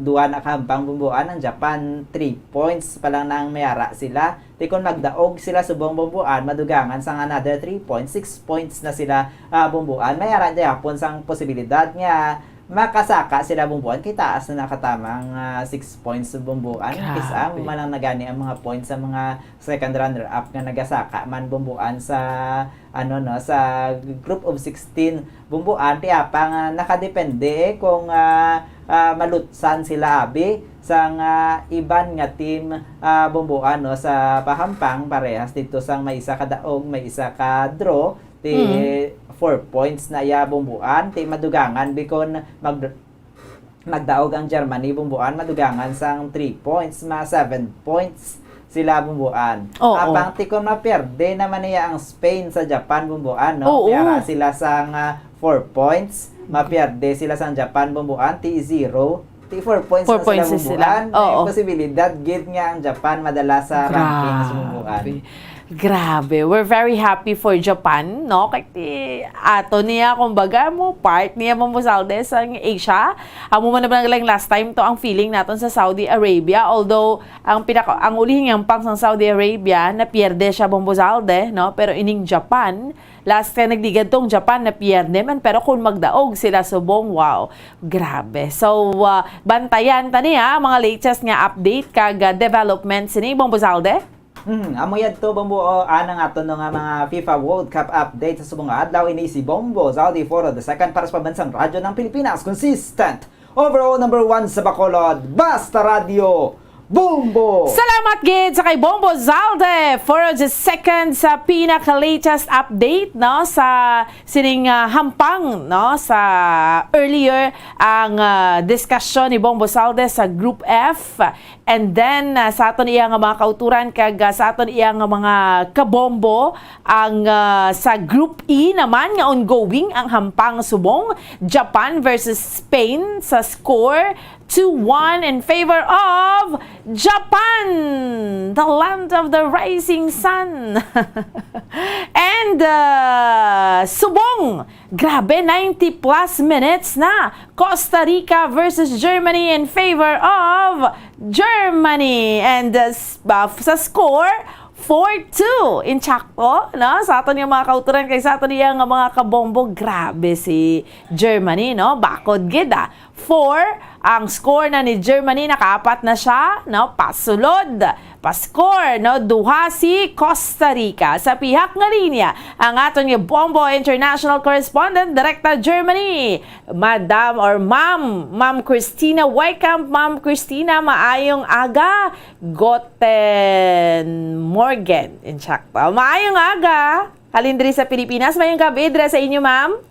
duwa na kahampang Bomboan ang Japan 3 points pa lang nang may ara sila. Kung magdaog sila subong Bomboan, madugangan sang another 3 points, 6 points na sila Bomboan. May ara Japon sang posibilidad nga makasaka sila Bomboan kay taas na nakatamang 6 points sa Bomboan. Kisa malang nagani ang mga points sa mga second runner up nga nagasaka man Bomboan sa sa group of 16 Bomboan pang nakadepende kung malutsan sila abi sang iban nga team Bomboan sa pahampang parehas dito sang may isa ka daog may isa ka draw 4 points na iya Bomboan madugangan bikon magdaog ang Germany Bomboan madugangan sang 3 points 7 points sila Bomboan. Apang tikon maperde naman niya ang Spain sa Japan Bomboan no. Kaya sila sang 4 points maperde sila sa Japan Bomboan 0 4 points na sila Bomboan. May posibilidad gid nga ang Japan madala sa rankings Bomboan. Grabe, we're very happy for Japan, no? Kaya ato niya, kumbaga mo, part niya mo Salde sa Asia. Amo man na lang last time to ang feeling natin sa Saudi Arabia. Although, ang ulihing yung pang sa Saudi Arabia, na pierde siya Salde, no? Pero ining Japan, last time nagdigad tong Japan na pierde man, pero kung magdaog sila subong, wow, grabe. So, bantayan tani mga latest nga update kag developments ni Salde. Amo yan to Bombo anang ato nga mga FIFA World Cup update sa subong adlaw ini si Bombo Zaldi for the second para sa pambansang radyo ng Pilipinas, consistent overall number 1 sa Bacolod, Basta Radio Bombo. Salamat gid sa kay Bombo Zalde for the second sa pinaka-latest update no sa sining hampang no sa earlier ang discussion ni Bombo Zalde sa Group F, and then sa aton iya nga mga kauturan kag sa aton iya nga mga kabombo ang sa Group E naman nga ongoing ang hampang subong Japan versus Spain sa score 2-1 in favor of Japan, the land of the rising sun. And subong, grabe, 90 plus minutes na. Costa Rica versus Germany in favor of Germany. And sa score, 4-2 in Chakto, no? Sa aton yung mga kauturan kay sa aton yung mga kabombo, grabe si Germany, no? Bakod gida. 4 ang score na ni Germany, nakaapat na siya, no? Pasulod, pascore, no? Duha si Costa Rica. Sa pihak nga linya, ang aton yung Bombo International Correspondent, Direkta Germany, Madam or Ma'am Christina Wycamp. Ma'am Christina, maayong aga. Goten Morgan in Chakta. Maayong aga. Halindri sa Pilipinas. Mayong gabi, dre sa inyo, ma'am.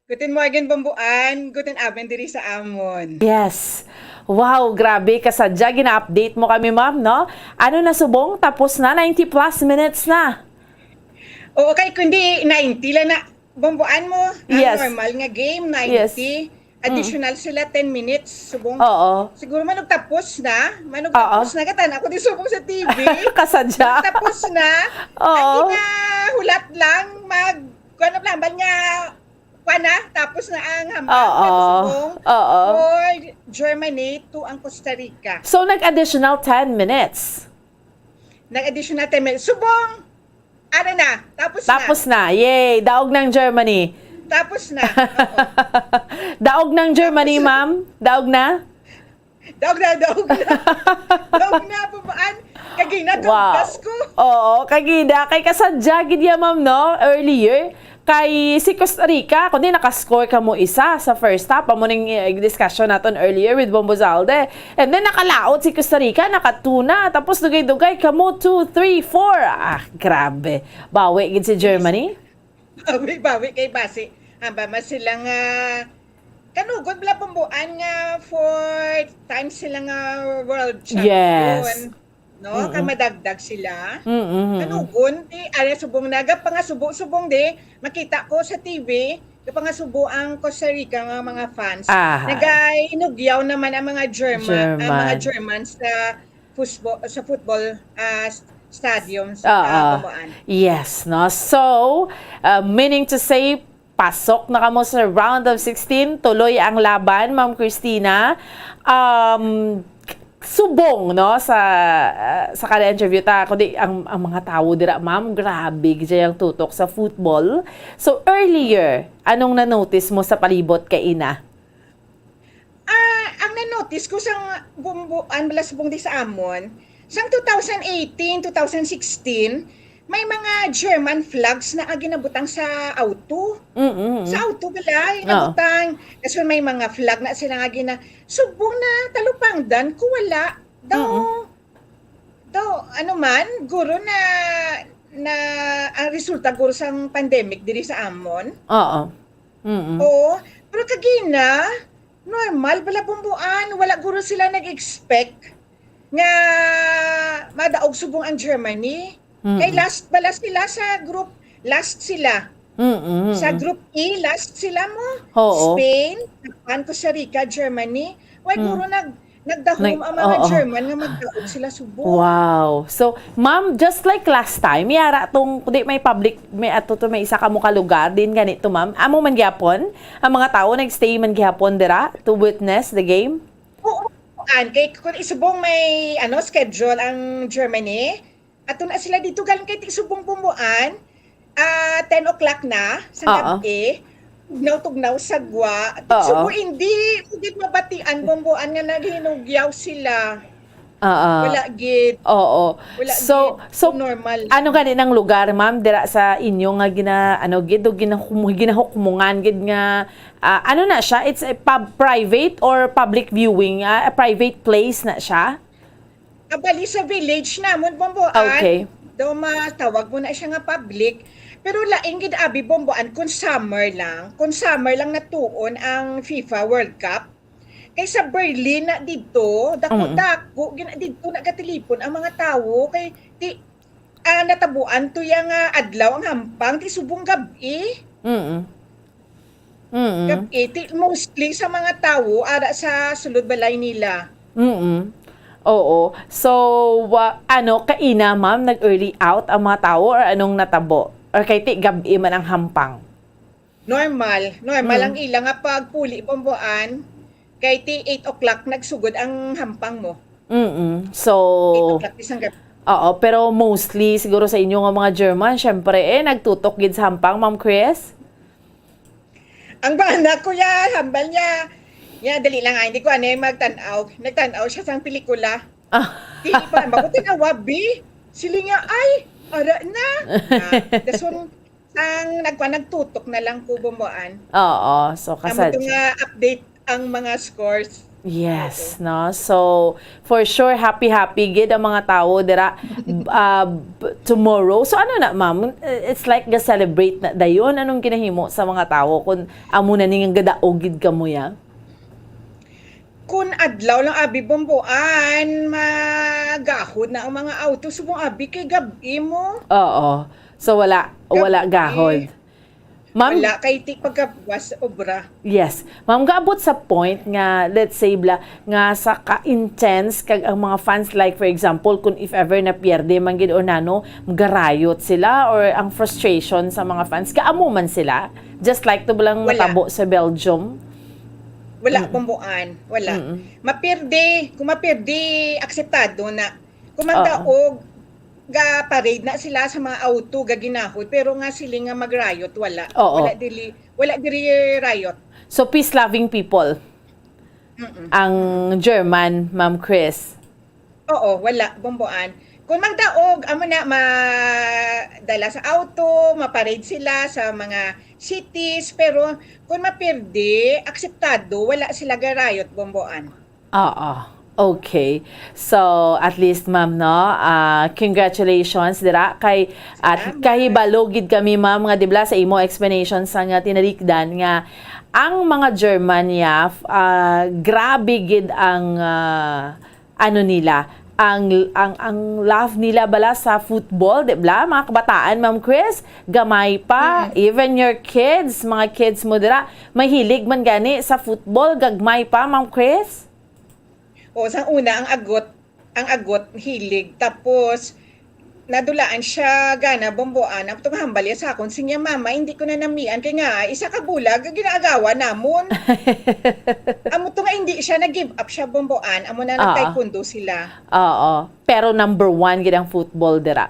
Guten Morgen, Bambuan. Guten Abend diri sa Amon. Yes. Wow, grabe. Kasadya, gina-update mo kami, ma'am, no? Ano na subong? Tapos na? 90 plus minutes na. Oo, kay kundi 90 lang na. Bambuan mo, Yes. ang normal nga game, 90. Yes. Additional sila 10 minutes. Subong. Oo. Siguro manugtapos na. Manugtapos na. Katan ako di subong sa TV. Kasadya. Manugtapos na. Oo. Ang hulat lang, kuha na lang nga, tapos na ang hambang. Subong. For Germany to ang Costa Rica. So, nag-additional 10 minutes. Nag-additional 10 minutes. Subong! Ano na? Tapos na. Yay! Daog ng Germany. Tapos na. Daog ng Germany, ma'am? Daog na? Daog na. Daog na, babaan. Kagina, tugas ko. Oo, kagina. Kay kasadya, gidya, ma'am, no? Earlier. Kay si Costa Rica, kundi nakascore ka mo isa sa first half. Pamuning discussion natin earlier with Bombo Zalde. And then nakalaot si Costa Rica, nakatuna. Tapos dugay-dugay ka mo 2, 3, 4. Ah, grabe. Bawi gid si Germany. Bawi kay base. Hamba mas silang kanugod bala pambuan nga for times silang world champion. Yes. No, kamadagdag sila. Kanugon di ari subong naga pangasubong di makita ko sa TV kapangasubo ang Costa Rica nga mga fans. Nagainugyaw naman ang mga German sa football stadium sa Pamuan. Yes, no. So, meaning to say pasok na kamo sa round of 16, tuloy ang laban, Ma'am Christina. Subong no sa kada interview ta kundi ang mga tao dira, ma'am, grabe gid ang tutok sa football. So earlier, anong na-notice mo sa palibot kay ina? Ang na-notice ko sa bumbuan bala subong di sa Amon, sang 2018, 2016, may mga German flags na ginabutang sa auto. Sa auto bala, ginabutang. Kasi may mga flag na sila nga subong na talupangdan ko wala. Daw, ano man, guro na ang resulta guro sa pandemic diri sa Amon. Oo. Oo. Pero kagina, normal bala bumbuan. Wala guro sila nag-expect nga madaog subong ang Germany. Kay last bala sila sa group, last sila. Sa group E, last sila mo. Spain, Japan, Costa Rica, Germany. Why guro Nagdahom ang mga Oo. German nga magdaog sila subong. Wow. So, ma'am, just like last time, yara tong di may public, may ato to may isa ka mo ka lugar din ganito, ma'am. Amo man gyapon, ang mga tao nagstay man gyapon dira to witness the game. Oo. Kay kung isubong may schedule ang Germany, ato na sila dito galing kay subong bumuan, 10 o'clock na sa gabi. Tugnaw sagwa. So hindi mabatian bomboan nga naghinugyaw sila. Wala gid. Oo. Wala So normal. Ano gani ng lugar, ma'am, dira sa inyo nga ginahukmungan gid nga ano na siya? It's a private or public viewing, a private place na siya? Bali sa village namon bomboan. Okay. Do matawag mo na siya nga public. Pero laing gid abi bomboan kung summer lang natuon ang FIFA World Cup. Kay sa Berlin na dito, dako gina dito nagatilipon ang mga tawo kay natabuan to yang adlaw ang hampang ti subong gabi. Gabi mostly sa mga tawo ara sa sulod balay nila. Oo. So kaina, ma'am, nag-early out ang mga tawo or anong natabo? Or kay ti gabi man ang hampang? Normal ang ilang nga pagpuli bomboan kay ti 8 o'clock nagsugod ang hampang mo. So 8 o'clock isang gabi. Oo, pero mostly siguro sa inyo nga mga German, syempre nagtutok gid sa hampang, Ma'am Chris. Ang bana ko hambal niya. Dali lang hindi ko magtanaw. Nagtanaw siya sa pelikula. Di pa makutinawa bi. Sili nga ay ara na. Dason nagtutok na lang ko bumuan. Oo, so kasad. Amo nga update ang mga scores. Yes, no. So for sure happy gid ang mga tao dira tomorrow. So ano na, ma'am? It's like ga-celebrate na dayon anong kinahimo sa mga tao kun amo na ning gadaog gid kamo ya. Kun adlaw lang abi bomboan, magahod na ang mga auto subong abi kay gabi mo. Oo. So wala gahod. Ma'am, wala kay ti pagkabuwas obra. Yes. Ma'am, gaabot sa point nga let's say nga sa ka-intense kag ang mga fans, like for example kung if ever na pierde man gid or nano, garayot sila or ang frustration sa mga fans kaamo man sila. Just like to bilang natabo sa Belgium. Wala bomboan, wala. Kung mapirde, akseptado na. Kung mandaog, parade na sila sa mga auto, gaginahod, pero nga sila nga mag-riot, wala. Wala dili riot. So, peace-loving people. Ang German, Ma'am Chris. Oo, wala, bomboan. Kung magdaog, amo na madala sa auto, maparade sila sa mga cities, pero kung mapirde, akseptado, wala sila garayot, bomboan. Oo. Okay. So, at least, ma'am, no? Congratulations, dira. Kahibalo gid kami, ma'am, nga dibla sa imo explanation sa nga tinarikdan nga ang mga German grabe gid ang nila. Ang love nila bala sa football, di ba? Mga kabataan, Ma'am Chris, gamay pa. Even your kids, mga kids mo dira, mahilig man gani sa football, gagmay pa, Ma'am Chris? O, sa una, ang agot, hilig. Tapos, nadulaan siya, gana, bomboan. Ang itong hambalya sa akon, sinya, mama, hindi ko na namian. Kaya nga, isa ka bulag, ginaagawa namon. Amo to nga, hindi siya, nag-give up siya, bomboan. Amo na nag-taekwondo sila. Oo. Pero number 1, gid ang football dira.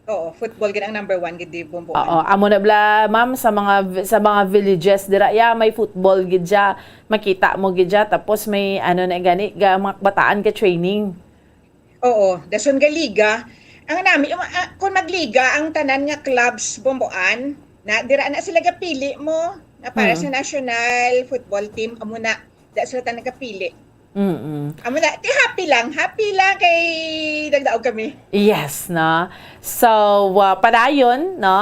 Oo, football gid ang number 1 gid di bomboan. Oo, amo na bla, ma'am, sa mga villages dira, may football gid siya. Makita mo gid siya, tapos may na gani, mga bataan ka training. Oo, dason ga liga. Ang nami, kung magliga ang tanan nga clubs bomboan, na dira na sila gapili mo na para sa national football team, amo na da sila tanan gapili. Amo na, happy lang kay dagdaog kami. Yes, no. So, padayon, no,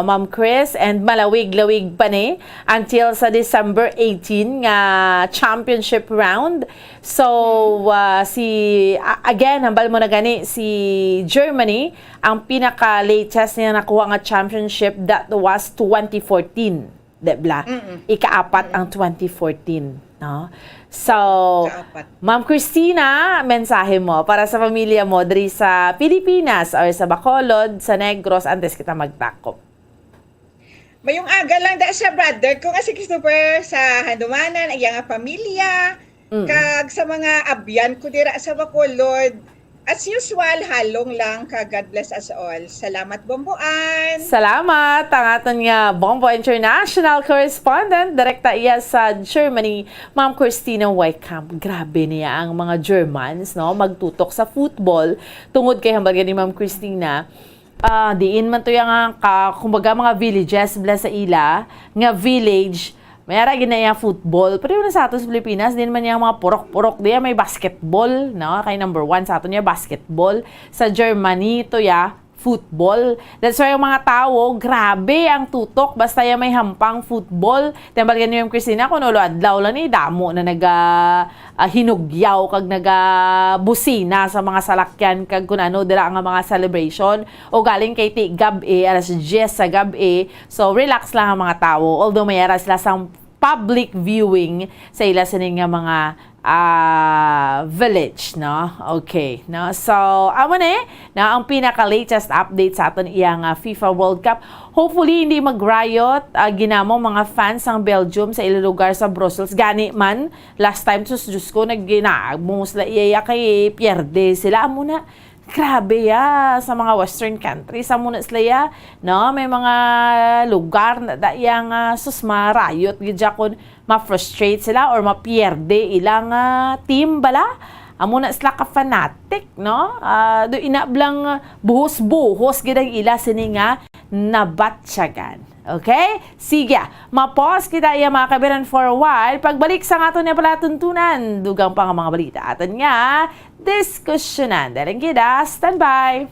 Ma'am Chris, and malawig-lawig pa ni until sa December 18 nga championship round. So, again, hambal mo na gani, si Germany, ang pinaka-latest niya nakuha nga championship, that was 2014. Debla. Ika-4 ang 2014. No? So, Ma'am Christina, mensahe mo para sa pamilya mo diri sa Pilipinas or sa Bacolod, sa Negros, antes kita magtakop. Mayong aga lang da sa brother ko kasi Christopher sa Handumanan, ay nga pamilya, kag sa mga abyan ko dira sa Bacolod. As usual, halong lang ka. God bless us all. Salamat, Bomboan. Salamat. Ang aton nga Bombo International Correspondent, direkta iya sa Germany, Ma'am Christina Wycamp. Grabe niya ang mga Germans, no? Magtutok sa football. Tungod kay hambaga ni Ma'am Christina, diin man to yung kumbaga mga villages bla sa ila, nga village, mayara ginaya football. Pero yung sa ato sa Pilipinas, din man yung mga purok-purok. Diya may basketball. No? Kaya number 1 sa ato niya, basketball. Sa Germany, ito ya, football. That's why yung mga tao, grabe ang tutok. Basta yung may hampang football. Tembal ganyan yung Christina, kung ulo adlaw lang ni damo na hinugyaw kag busina sa mga salakyan kag kung ano dira nga mga celebration o galing kay ti gabi alas 10 sa gabi. So relax lang ang mga tao, although may ara sila sa public viewing sa ila sining nga mga village, no? Okay, no? So, amo na ang pinaka-latest update sa aton iyang FIFA World Cup. Hopefully, hindi mag-riot ginamo mga fans ng Belgium sa ilang lugar sa Brussels. Gani man, last time, Diyos ko, nag-ginagmong sila iya kay pierde sila. Amo na, grabe sa mga western countries. Amo na sila ya, no? May mga lugar na dayang susmarayot, gidya kun ma-frustrate sila or mapierde ilang team bala. Amo na sila ka-fanatic, no? Do inablang buhos-buhos gidang ila sini nga nabatsyagan. Okay? Sige, ma-pause kita iya mga kabiran for a while. Pagbalik sa aton niya pala tuntunan, dugang pa nga mga balita aton nga, diskusyonan. Daling kita, standby.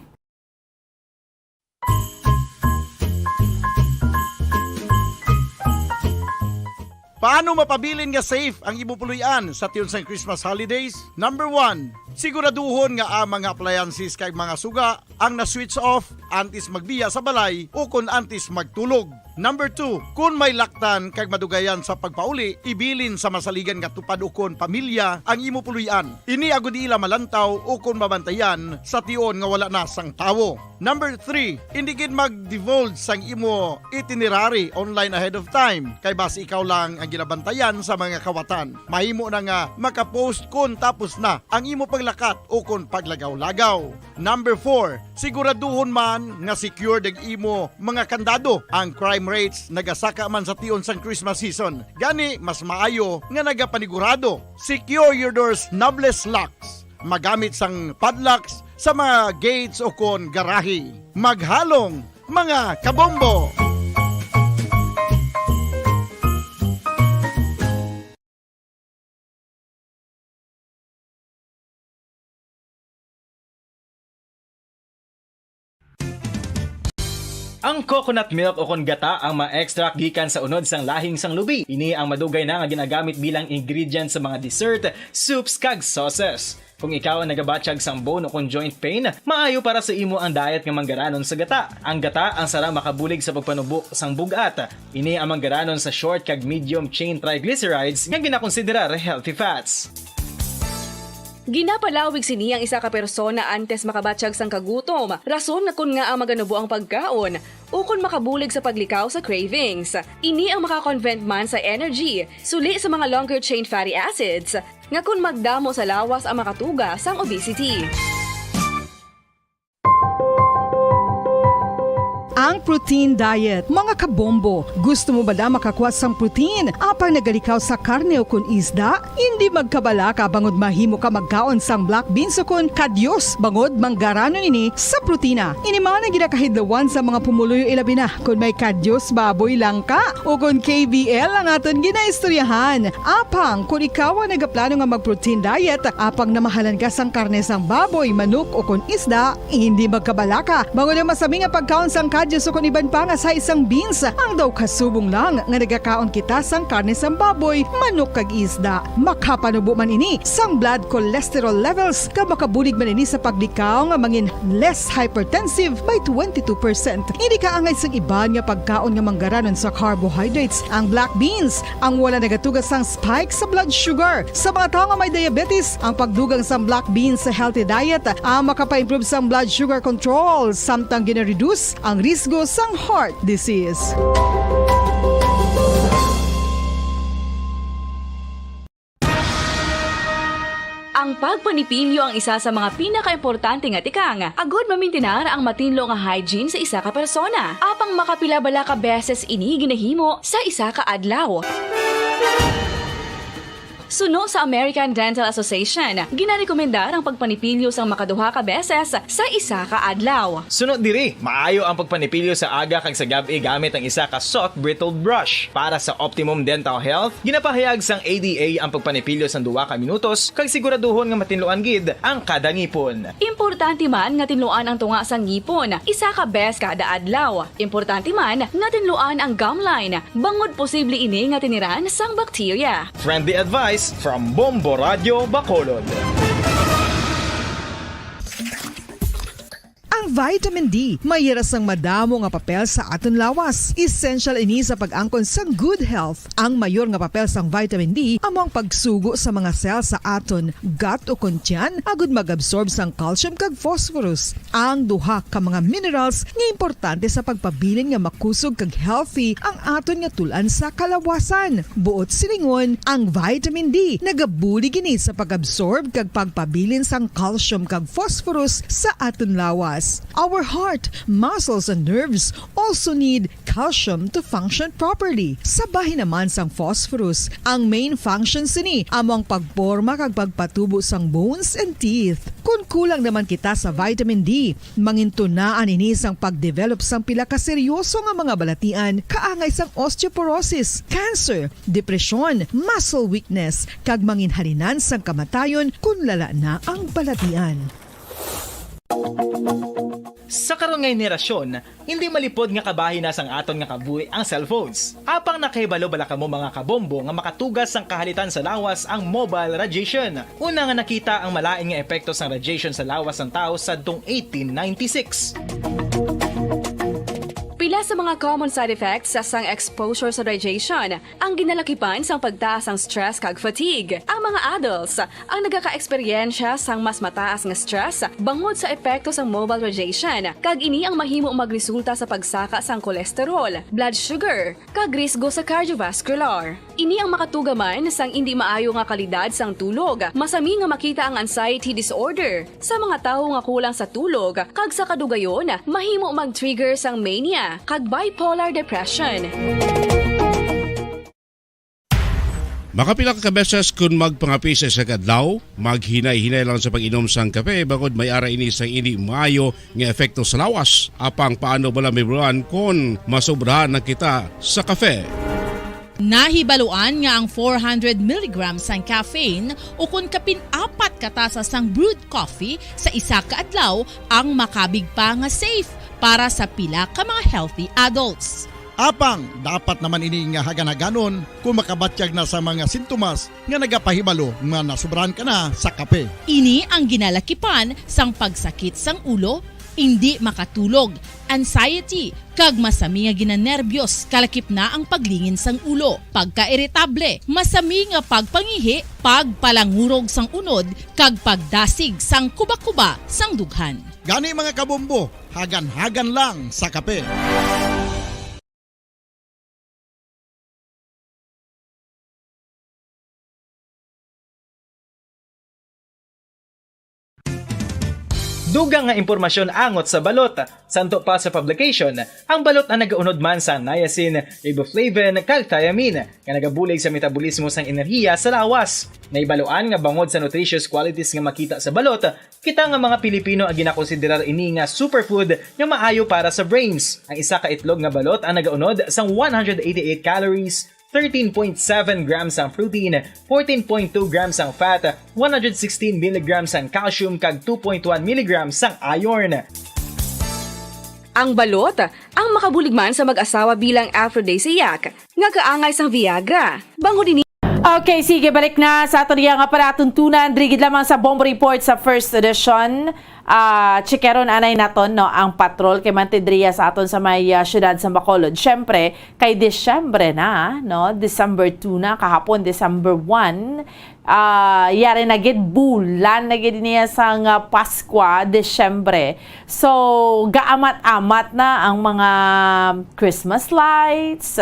Paano mapabilin nga safe ang imupuluyan sa tiyon sa Christmas holidays? Number 1, siguraduhon nga ang mga appliances kay mga suga ang na-switch off antes magbiya sa balay o kung antes magtulog. Number 2, kung may laktan kag madugayan sa pagpauli, ibilin sa masaligan nga tupad o kon pamilya ang imupuluyan. Ini agud ila malantaw o kon mabantayan sa tiyon nga wala na sang tawo. Number 3, hindi gid mag-divulge sang imo itinerary online ahead of time kay base ikaw lang ang ginabantayan sa mga kawatan. Mahimo na nga makapost kon tapos na ang imo paglakat o kon paglagaw-lagaw. Number 4, siguraduhon man nga secured ang imo mga kandado. Ang crime rates nagasaka man sa tiyon sang Christmas season. Gani mas maayo nga nagapanigurado. Secure your doors knobless locks. Magamit sang padlocks sa mga gates o kon garahe. Maghalong mga kabombo! Ang coconut milk o kon gata ang ma-extract gikan sa unod sang lahing sang lubi. Ini ang madugay na nga ginagamit bilang ingredient sa mga dessert, soups kag sauces. Kung ikaw ang nagabatsyag sang bone o kon joint pain, maayo para sa imo ang diet nga manggaranon sa gata. Ang gata ang sara makabulig sa pagpanubok sang bugat. Ini ang manggaranon sa short kag medium chain triglycerides nga ginakonsiderar healthy fats. Ginapalawig sini ang isa ka persona antes makabatsyag sang kagutom. Rason na kun nga ang maganubo ang pagkaon o kun makabulig sa paglikaw sa cravings. Ini ang makakonvent man sa energy, suli sa mga longer chain fatty acids, nga kun magdamo sa lawas ang makatuga sang obesity. Ang protein diet. Mga kabombo, gusto mo ba na makakuha sang protein? Apang nagalikaw sa karne o kun isda? Hindi magkabala ka bangod mahimo ka magkaon sang black beans o kun kadyos bangod manggarano nini sa protina. Iniman na ginakahidlawan sa mga pumuluyo ilabi na kung may kadyos baboy lang ka o kun KBL ang aton ginaistoryahan. Apang kung ikaw ang nagaplano nga mag-protein diet, apang namahalan ka sang karne sang baboy, manok o kun isda, hindi magkabala ka bangod ang masami nga pagkaon sang kadyos Diyos ko iban pa nga sa isang beans, ang daw kasubong lang nga nagakaon kita sang karne sang baboy, manok kag isda. Makapanubo man ini sang blood cholesterol levels ka makabulig man ini sa paglikaw nga mangin less hypertensive by 22%. Hindi ka angay sang iban nga pagkaon nga manggaranon sa carbohydrates. Ang black beans ang wala nagatugas sang spike sa blood sugar. Sa mga tao nga may diabetes, ang pagdugang sang black beans sa healthy diet ang makapa-improve sang blood sugar control samtang gina-reduce ang risgo sang heart disease. Ang pagpanipilyo ang isa sa mga pinaka-importante nga tikang. Agod mamintinar ang matinlo nga hygiene sa isa ka persona. Apang makapila-bala ka beses ini ginahimo sa isa ka adlaw. Suno sa American Dental Association, ginarekomendar ang pagpanipilyo sang makaduha ka beses sa isa ka adlaw. Sunod diri, maayo ang pagpanipilyo sa aga kag sa gabi gamit ang isa ka soft brittled brush. Para sa optimum dental health, ginapahayag sang ADA ang pagpanipilyo sang 2 ka minutos kag siguraduhon nga matinluan gid ang kada ngipon. Importante man nga tinluan ang tunga sang ngipon, isa ka bes kada adlaw. Importante man nga tinluan ang gum line, bangod posible ini nga tiniran sang bakterya. Friendly advice from Bombo Radio Bacolod. Ang vitamin D, mayira sang madamo nga papel sa aton lawas. Essential ini sa pag-angkon sang good health. Ang mayor nga papel sang vitamin D among pagsugo sa mga cell sa aton gut o kuntyan agud mag-absorb sang calcium kag phosphorus. Ang duha ka mga minerals nga importante sa pagpabilin nga makusog kag healthy ang aton nga tulan sa kalawasan. Buot silingon, ang vitamin D nagabuli gini sa pag-absorb kag pagpabilin sang calcium kag phosphorus sa aton lawas. Our heart, muscles, and nerves also need calcium to function properly. Sabahin naman sang phosphorus, ang main function sini among pagporma kag pagpatubo sang bones and teeth. Kung kulang naman kita sa vitamin D, mangintunaan ini sang pagdevelop sang pila ka seryoso nga mga balatian, kaangay sang osteoporosis, cancer, depresyon, muscle weakness, kag manginhalinan sang kamatayon kung lala na ang balatian. Sa karon nga henerasyon, hindi malipod nga kabahin na sang aton nga kabuhi ang cellphones. Apang nakahibalo bala kamo mga kabombo nga makatugas sang kahalitan sa lawas ang mobile radiation. Una nga nakita ang malain nga epekto sang radiation sa lawas ng tao sadtong 1896. Pila sa mga common side effects sa sang exposure sa radiation ang ginalakipan sang pagtaas ang stress kag fatigue. Ang mga adults ang nagaka-eksperyensya sang mas mataas nga stress bangod sa epekto sang mobile radiation kag ini ang mahimo magresulta sa pagsaka sang kolesterol, blood sugar, kag risgo sa cardiovascular. Ini ang makatugaman sang hindi maayo nga kalidad sang tulog, masami nga makita ang anxiety disorder sa mga tawo nga kulang sa tulog kag sa kadugayon mahimo mag-trigger sang mania kag bipolar depression. Makapila ka beses kung magpangapi sa isa kadlaw, maghinay-hinay lang sa pag-inom sang kape bagod may ara ini sang hindi maayo nga epekto sa lawas. Apang paano bala mibruan kung masobrahan na kita sa kape? Nahibaluan nga ang 400 mg sang caffeine o kung kapin-4 katasas sang brewed coffee sa isa ka adlaw ang makabig pa nga safe para sa pila ka mga healthy adults. Apang, dapat naman ini nga hagan-haganon kung makabatyag na sa mga sintomas nga nagapahibalo nga nasubrahan ka na sa kape. Ini ang ginalakipan sang pagsakit sang ulo, hindi makatulog, anxiety, kag masami nga ginanerbiyos, kalakip na ang paglingin sang ulo, pagka-irritable, masami nga pagpangihi, pagpalangurog sang unod, kag pagdasig sang kuba-kuba sang dughan. Gani mga kabombo, hagan-hagan lang sa kape. Dugang nga impormasyon angot sa balot. Santo pa sa publication, ang balot ang nagaunod man sa niacin, riboflavin, kag thiamine, nga nagabulig sa metabolismo sang enerhiya sa lawas. Naibaluan nga bangod sa nutritious qualities nga makita sa balot, kita nga mga Pilipino ang ginakonsiderar ini nga superfood nga maayo para sa brains. Ang isa ka itlog nga balot ang nagaunod sang 188 calories, 13.7 grams ang protein, 14.2 grams ang fat, 116 mg ang calcium kag 2.1 mg ang iron. Ang balot, ang makabuligman sa mag-asawa bilang aphrodisiac, nga kaangay sang Viagra. Bango din Okay, sige, balik na sa ato nga para tuntunan. Drigid lamang sa Bombo Report sa first edition. Chikeron anay naton no ang patrol kay Mantidria sa aton sa may syudad sa Bacolod. Syempre, kay Disyembre na, no? December 2 na, kahapon December 1. Yari na gid bulan na gid niya sang Pasko, Disyembre. So, gaamat-amat na ang mga Christmas lights,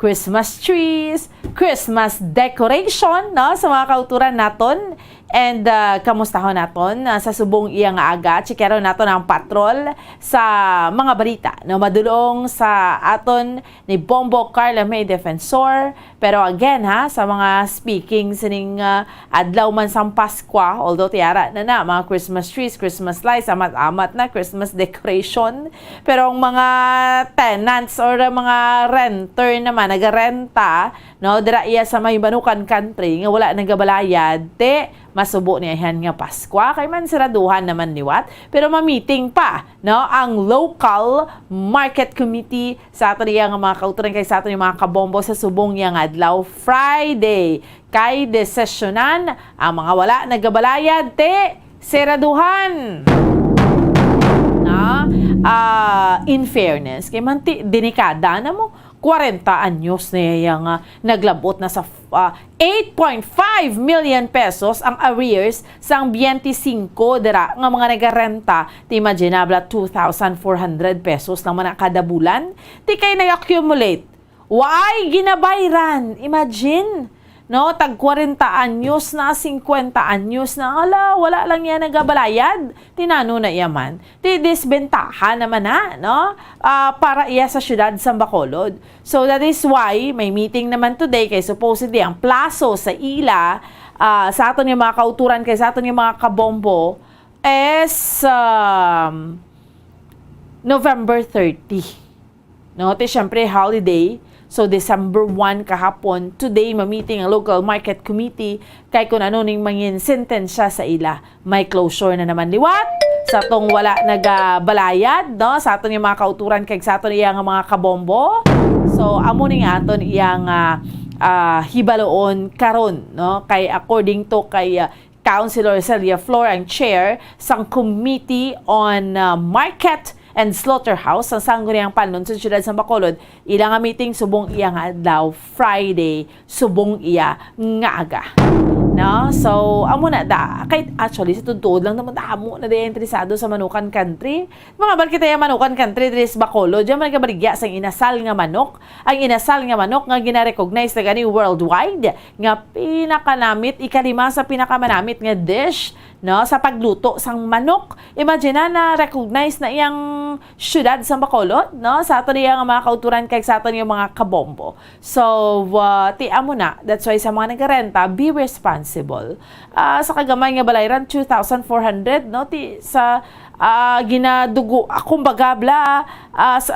Christmas trees, Christmas decoration, no, sa mga kauturan naton. And kamustahon naton sa subong iyang aga, chikero naton ang patrol sa mga balita no madulong sa aton ni Bombo Carla May Defensor. Pero again sa mga speaking sining adlaw man sang Pasko, although tiara na mga Christmas trees, Christmas lights, amat-amat na Christmas decoration. Pero ang mga tenants or mga renter naman nagarenta no dira iya sa may Banukan Country nga wala nagabalayad masubo niya yan nga Pasko kay man siraduhan naman liwat pero ma-meeting pa no ang local market committee sa ato nga mga kauturan kay sa ato mga kabombo sa subong yang adlaw Friday kay desesyonan ang mga wala nagabalayad siraduhan na in fairness kay man delikada na mo 40 anyos na yung naglabot na sa 8.5 million pesos ang arrears sang 25 dira nga mga nagarenta ti imaginable 2,400 pesos naman kada bulan ti kay nag-accumulate why ginabayran imagine no tag 40 anyos na 50 anyos na wala lang yan nagabalayad tinano na yaman ti disbentahan naman no para iya sa syudad sa Bacolod. So that is why may meeting naman today kay supposedly ang plazo sa ila sa aton yung mga kauturan kay sa aton yung mga kabombo is November 30 no ti syempre holiday. So, December 1 kahapon, today, ma-meeting ang local market committee kay kung ano ning mangin sentensya sa ila. May closure na naman liwat sa tong wala nagabalayad, no? Sa aton yung mga kauturan kay sa aton iyang mga kabombo. So, amo ning aton iyang hibaloon karon, no? Kay according to kay Councilor Celia Flor, ang chair sang Committee on Market and Slaughterhouse ang sangguniang panon sa siyudad sa Bacolod ilang meeting subong iya nga adlaw Friday subong iya nga aga no so amo na da kay actually sa tuod lang naman amo na day interesado sa Manukan Country mga barkita ya Manukan Country diri sa Bacolod diyan man kabaligya sang inasal nga manok ang inasal nga manok nga gina-recognize na gani worldwide nga pinakanamit ikalima sa pinakamanamit nga dish no sa pagluto sang manok imagine na recognize na iyang syudad sa Bacolod no sa ato niya nga mga kauturan kay sa ato niya mga kabombo so ti amo na that's why sa mga nagarenta be responsible sa kagamay nga balayran 2,400 no ti sa ginadugo kumbaga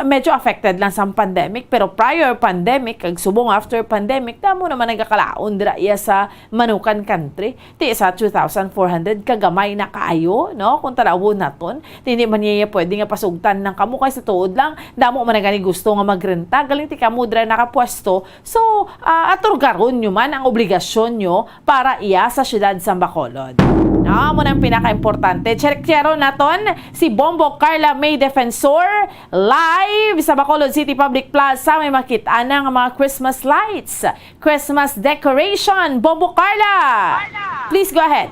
medyo affected lang sa pandemic pero prior pandemic kag subong after pandemic damo naman nagakalaon dira iya sa Manukan Country ti sa 2,400 kagamay na kaayo no kung tarawon naton hindi man niya pwede nga pasugtan ng kamo kay sa tuod lang damo man gani gusto nga magrenta galing ti kamo dira nakapwesto so aturgaron nyo man ang obligasyon nyo para iya sa syudad sa Bacolod no mo nang pinaka-importante checkero naton si Bombo Carla May Defensor live sa Bacolod City Public Plaza may makita na ng mga Christmas lights, Christmas decoration. Bombo Carla, please go ahead.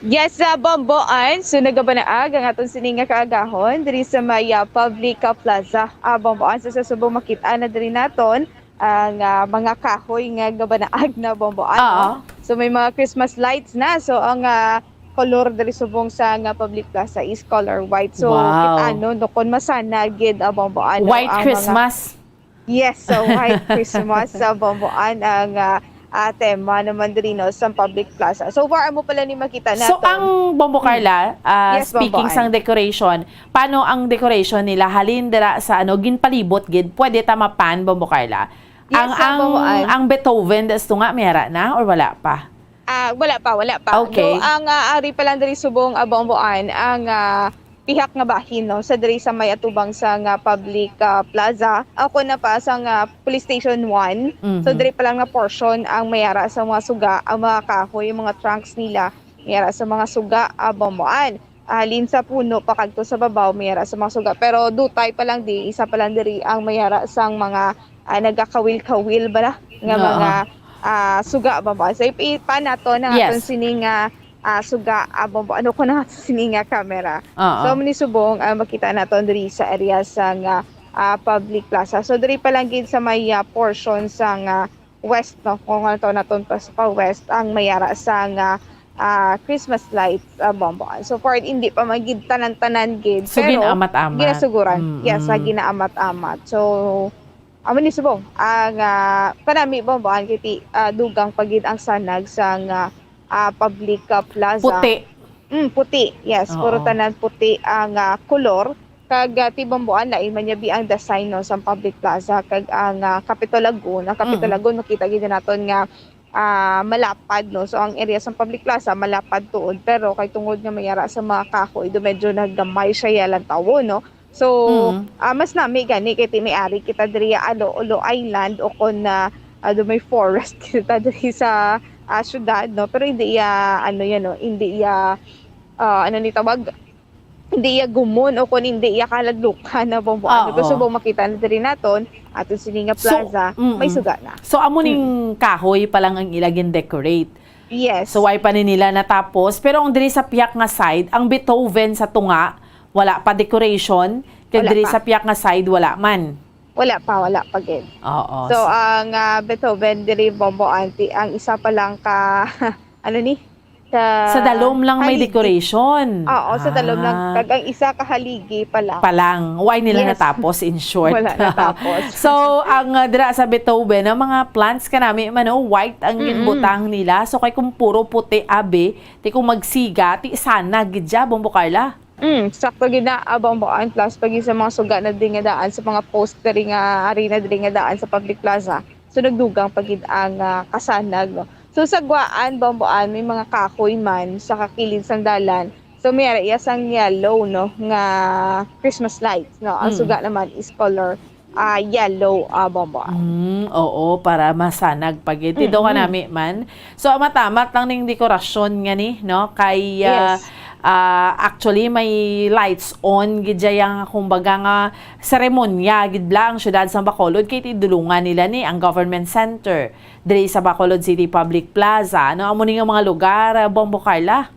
Yes, Bomboan. So, nagabanaag ang atong sininga kaagahon diri sa may Public Plaza. Bomboan, so sa subong makita na diri naton ang mga kahoy nga gabanaag na Bomboan. No? So, may mga Christmas lights na. So, ang color dali subong sa nga Public Plaza is color white. So kita kon masana gid Bomboan white Christmas. Yes, so white Christmas sa Bomboan ang tema naman diri no sa Public Plaza. So far mo pala ni makita nato. So ang Bombo Carla, yes, speaking sang decoration, paano ang decoration nila halin dira sa ginpalibot gid pwede ta mapan Bombo Carla? Yes, ang Beethoven das nga mera na or wala pa? Wala pa. Okay. No, ang ari pa lang diri subong Bomboan ang pihak nga bahin no sa diri sa may atubang sa nga public plaza. Ako na pa sa nga police station 1. So diri pa lang nga portion ang mayara sa mga suga, ang mga kahoy, yung mga trunks nila mayara sa mga suga bomboan. Halin sa puno pakadto sa babaw mayara sa mga suga. Pero dutay pa lang di isa pa lang diri ang mayara sang mga nagakawil-kawil ba nga mga suga bomboan. So ipa nato na aton sining suga bombo ano ko na sininga camera. So muni subong makita naton diri sa area sa nga public plaza. So diri pa lang gid sa may portion sa nga west no kung ano naton pa sa west ang mayara sa nga Christmas lights bombo. So for it, hindi pa magid tanan-tanan gid so, pero ginaamat-amat. Ginasuguran. Yes, ginaamat-amat. So muni subong ang panami bomboan kiti dugang pagid ang sanag sa nga public plaza. Puti. Puti. Yes, puro tanan puti ang kolor. Kag tibambuan lain man yabi ang design no sa public plaza kag ang Capitol Lagoon. Ang Capitol Lagoon makita gid naton nga malapad no. So ang area sa public plaza malapad tuod pero kay tungod nga mayara sa mga kahoy do medyo naggamay siya yalan tawo no. So mas nami gani kay tiniari kita diri Alo Island o kon do may forest kita diri sa syudad no pero hindi ano yan no hindi ano ni tawag hindi gumon o kung hindi kaladlukan na bomboan gusto mo makita na diri naton aton sininga plaza may suga na so amo ning kahoy pa lang ang ilagin decorate. Yes, so why pa ni nila natapos pero ang diri sa piyak nga side ang Beethoven sa tunga wala pa decoration kay diri sa piyak nga side wala man. Wala pa gid. Oo. So ang Beethoven diri bomboan ang isa pa lang ka ano ni sa dalom lang may decoration. Oo, sa dalom lang kag ang isa ka haligi pa lang. Why nila natapos in short? Wala natapos. So ang dira sa Beethoven ang mga plants kanami man white ang ginbutang nila. So kay kung puro puti abe, ti kung magsiga ti sana gidya bombo Carla. Sakto gid na bomboan plus pagi sa mga suga na diri nga daan sa mga poster nga arena diri nga daan sa public plaza. So nagdugang pagid ang kasanag no. So sa guaan bomboan may mga kahoy man sa kakilid sang dalan. So may area sang yellow no nga Christmas lights no. Ang suga naman is color yellow bomboan. Oo, para masanag pagid. Tido ka nami man. So matamat lang ning dekorasyon nga ni no kay actually may lights on gidya yang kumbaga nga seremonya gidla ang syudad sa Bacolod kay tidulungan nila ni ang government center diri sa Bacolod City Public Plaza no amo ni nga mga lugar bombo Carla.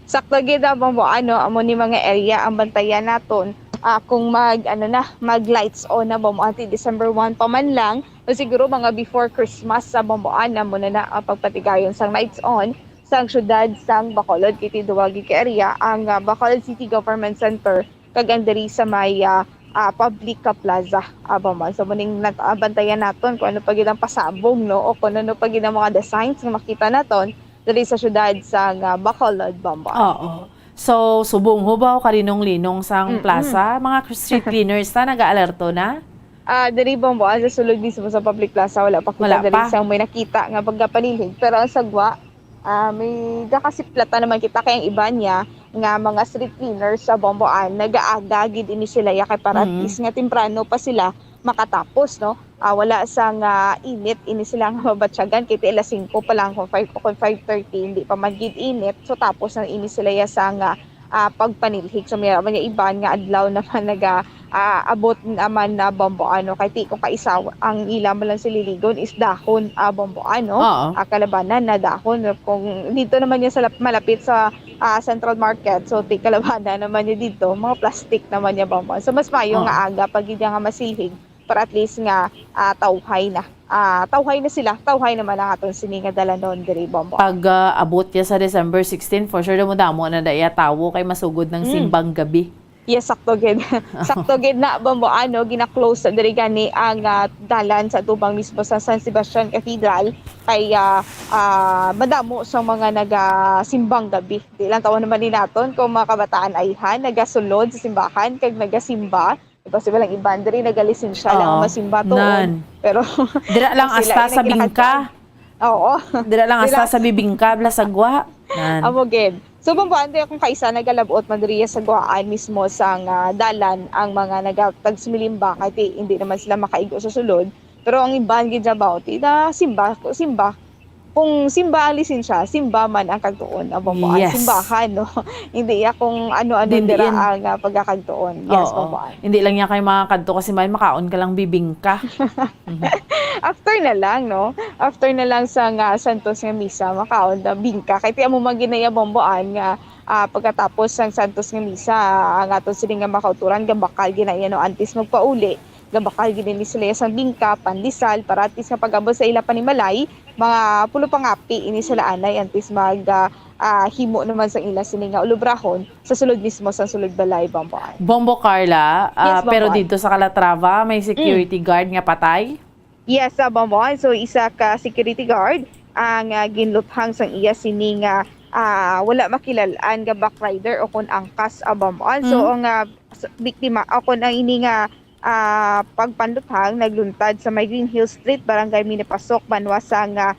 Sakto gid bombo amo ni mga area ang bantayan naton kung mag lights on na bombo anti December 1 pa man lang o siguro mga before Christmas sa bomboan na muna na pagpatigayon sang lights on sang syudad sang Bacolod kiti duwagi ka area ang Bacolod City Government Center kag diri sa may public plaza bomboan. So muning bantayan naton kung ano pa gid ang pasabong no o kung ano pa gid ang mga designs nga makita naton diri sa syudad sang Bacolod bomboan. Oo. So subong hubaw kalinong-linong sang plaza mga street cleaners na nag-aalerto na. Diri bomboan sa sulod mismo sa public plaza wala pa kita diri sang may nakita nga pagkapanilhig pero ang sagwa may dakasiplata naman kita kay ang iba niya nga mga street cleaners sa bomboan nagaaga gid ini sila ya kay para at least nga temprano pa sila makatapos no. Wala sang init ini sila nga mabatsyagan kay alas 5 pa lang kung 5:30 hindi pa man gid init so tapos na ini sila ya sang pagpanilhig so may man iban nga adlaw naman abot naman na bomboan kay ti kung kaisa ang ilam lang sililigon is dahon bomboan kalabanan na dahon kung dito naman niya sa malapit sa Central Market so ti kalabanan naman niya dito mga plastic naman niya bomboan so mas mayo nga aga pag nga masilhig para at least nga tawhay na tawhay naman ang aton sininga dalanon diri bombo. Pag abot niya sa December 16 for sure damo na daya tawo kay masugod ng simbang gabi. Yes, sakto gid. Sakto gid na bombo gina-close diri gani ang dalan sa tubang mismo sa San Sebastian Cathedral kay madamo sa mga nagasimbang gabi. Di lang tawon naman ni naton kung mga kabataan ayhan nagasulod sa simbahan kag nagasimba. Kasi walang iban diri nagalisensya lang masimba tuon. Pero dira lang hasta sa bingka. Oo. Dira lang hasta sa bibingka blasagwa. Amo gid. So bambuan tayo kung kaisa nagalabot madriya sa guhaan mismo sa dalan ang mga nagtagsumilimba kahit hindi naman sila makaigo sa sulod. Pero ang iban gid about na simba kung simba ang lisensya, simba man ang kagtuon ang bambuan. Yes. Simbahan, no? Hindi kung ano-ano dira ang pagkakagtuon. Yes, bambuan. Hindi lang yan kayo mga kanto kasi man makaon ka lang bibingka. After na lang, no? After na lang sa Santos nga misa, makaon na bingka. Kaya mo maginaya bambuan nga pagkatapos ng Santos nga misa, ang aton sila nga makauturan, gabakal ginaya no antes magpauli. Gabakal gini sila sa bingka, pandisal, para atis nga pag-abot sa ila panimalay, mga pulo pangapi ini sila anay antes himo naman sa ila sini nga ulubrahon sa sulod mismo sa sulod balay bambuan. Bombo Carla, Yes, pero bambuan. dito sa Calatrava may security guard nga patay? Yes, bambuan. So isa ka security guard ang ginluthang sang iya sini nga wala makilalaan nga backrider o kun angkas bambuan. So ang biktima o kun ang ini nga pagpanluthang nagluntad sa may Green Hill Street, Barangay Minipasok, Banwasa nga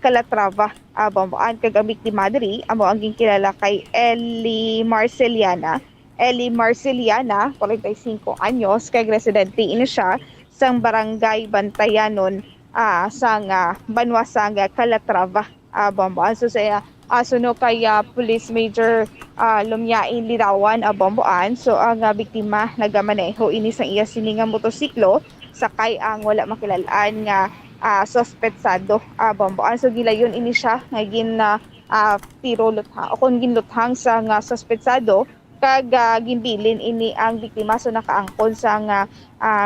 Calatrava, bambuan. Kag ang biktima diri amo ang ginkilala kay Ellie Marceliana, 45 anyos, kay residente ini siya sang Barangay Bantayanon sang Banwasa nga Calatrava, bambuan. So saya suno kay Police Major Lumyain Lirawan bambuan. So ang biktima nagamaneho ini sang iya sini nga motorsiklo sakay ang wala makilalaan nga suspetsado bambuan. So gilayon ini siya nga tiro luthang o kun ginluthang sa nga suspetsado kag ginbilin ini ang biktima. So nakaangkon sa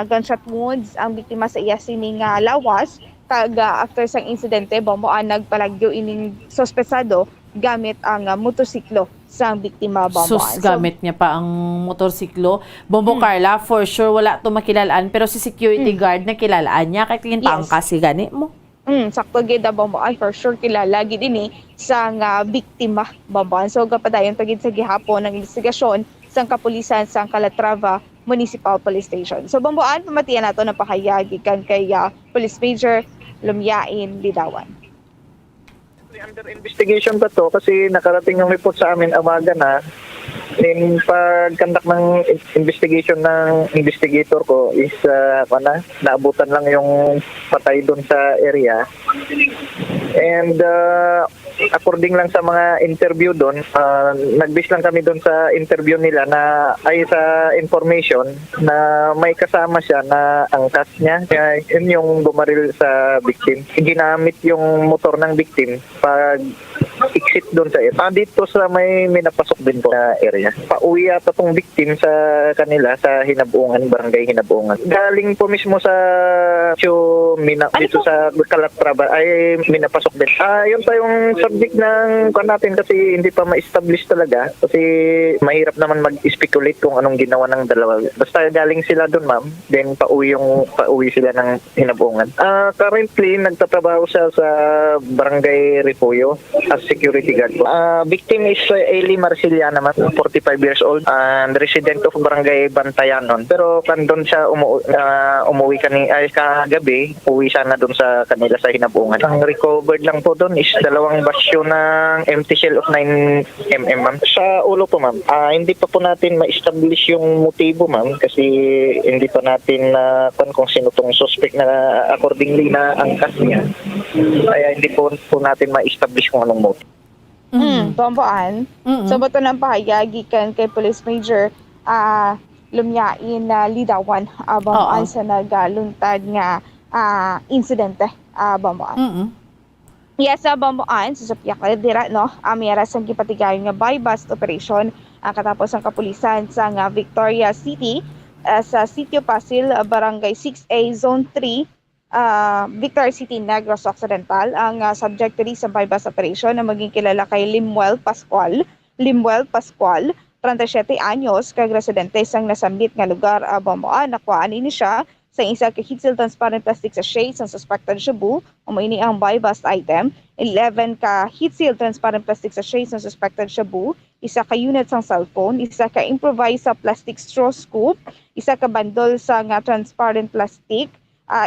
gunshot wounds ang biktima sa iya sini nga lawas. Kag after sang insidente bambuan nagpalagyo ining suspetsado gamit ang motorsiklo sang biktima bambuan. Sus, gamit niya pa ang motorsiklo. Bombo Carla, for sure wala to makilalaan pero si security guard na kilalaan niya kay tingin pangkas si gani mo. Sakto gid bambuan, for sure kilala gid ini sang biktima bambuan. So gapadayon pagid sa gihapon ng investigasyon sang kapulisan sang Calatrava Municipal Police Station. So bambuan pamatian nato na pakayag gikan kay Police Major Lumyain Lidawan. Under investigation pa to kasi nakarating yung report sa amin amaga na. In pagkandak ng investigation ng investigator ko is naabutan lang yung patay doon sa area. And according lang sa mga interview doon, nag-base lang kami doon sa interview nila na ay sa information na may kasama siya na angkas niya. Kaya yun yung bumaril sa victim. Ginamit yung motor ng victim pag exit doon sa area. Dito sa may minapasok din po sa area. Pauwi ata tong victim sa kanila sa Hinabungan, Barangay Hinabungan. Galing po mismo sa dito sa Calatrava ay minapasok din. Yun pa yung subject ng natin kasi hindi pa ma-establish talaga kasi mahirap naman mag-speculate kung anong ginawa ng dalawa. Basta galing sila doon, ma'am, then pauwi sila ng Hinabungan. Currently nagtatrabaho siya sa Barangay Repollo as security guard. Victim is Ellie Marceliana, 45 years old and resident of Barangay Bantayanon. Pero kandon siya umuwi kagabi, uwi siya na doon sa kanila sa Hinabungan. Ang recovered lang po doon is 2 basyo ng empty shell of 9mm, ma'am. Sa ulo po, ma'am. Hindi pa po natin ma-establish yung motibo, ma'am, kasi hindi pa natin kung sino tong suspect na accordingly na angkas niya. Kaya hindi po natin ma-establish kung anong motive. Bambuan. So bato ng pahayag gikan kay Police Major Lumyain Lidawan bambuan sa nagaluntad nga insidente bambuan. Yes, bambuan sa Piakal dira no. Amira sang gipatigayon nga by bust operation katapos ang kapulisan sa Victoria City sa Sitio Pasil, Barangay 6A Zone 3. Victoria City, Negros Occidental ang subject sa bypass operation na maging kilala kay Limuel Pascual, 37 anyos, kag residente sang nasambit nga lugar bambuan. Nakuhaan ini siya sa isa ka heat-seal transparent plastic sachet sang suspected shabu, umaini ang buy-bust item, 11 ka heat-seal transparent plastic sachet sang suspected shabu, isa ka unit sang cellphone, isa ka improvised sa plastic straw scoop, isa ka bandol sa transparent plastic,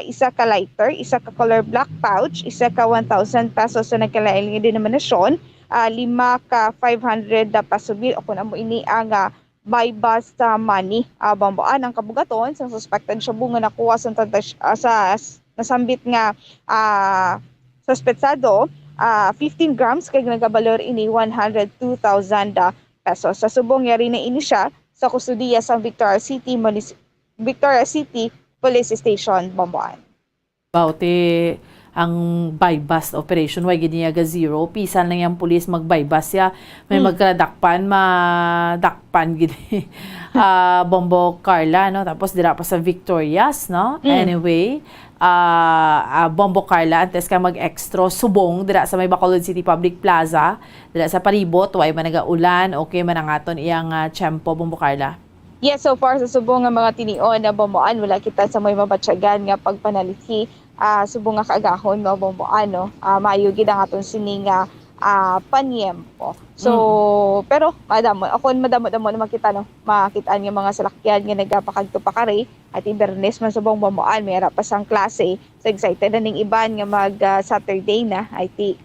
isa ka lighter, isa ka color black pouch, isa ka 1,000 pesos sa nagkalain denominasyon, 5 ka 500 na peso bill o kung mo ini ang by bus money. Bamboan ang kabugaton sa suspected siya bunga nakuha sa nasambit nga suspetsado 15 grams kay nagabalor ini 102,000 pesos. Sa subong yari na ini siya sa kustudiya sa Victoria City Police Station, Bamboan. Bauti ang buy-bus operation, why giniyaga zero, pisan lang yung pulis mag-buy-bus ya, may magkadakpan, gini, Bombo Carla, no? Tapos dira pa sa Victorias, no? Anyway, Bombo Carla, antes ka mag-extra, subong, dira sa may Bacolod City Public Plaza, dira sa Paribot, way managaulan, okay, manangaton iyang tiyempo, Bombo Carla. Yes, so far sa subong nga mga tinion na Bamboan, wala kita sa may mabatyagan nga pagpanalithi subong nga kaagahon nga Bamboan, no? Maayo gid ang aton sini nga panyempo. So, pero madamo na makita, no? Makitaan nga mga salakyan nga nagapakadto pa kare at Bernes man subong Bamboan, mayra pa sang klase. So excited na ning iban nga mag Saturday na IT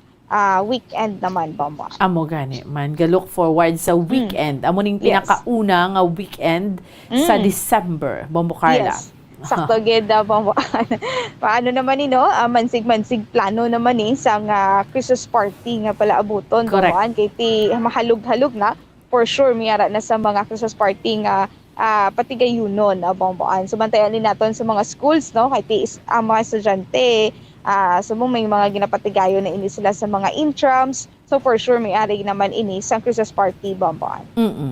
weekend naman, Bamboan. Amo gani man, look forward sa weekend. Amo ning pinakauna nga weekend sa December, Bombo Carla. Yes. Sakto gid Bamboan. Paano naman mansig plano naman sa Christmas party nga pala abuton, Bamboan, kay ti mahalog-halog na for sure miyara na sa mga Christmas party nga patigayunon, Bamboan. So bantayan din naton sa mga schools, no, kay ti mga estudyante. So may mga ginapatigayo na ini sila sa mga intrams. So for sure may ari naman ini sa Christmas party, Bamboan.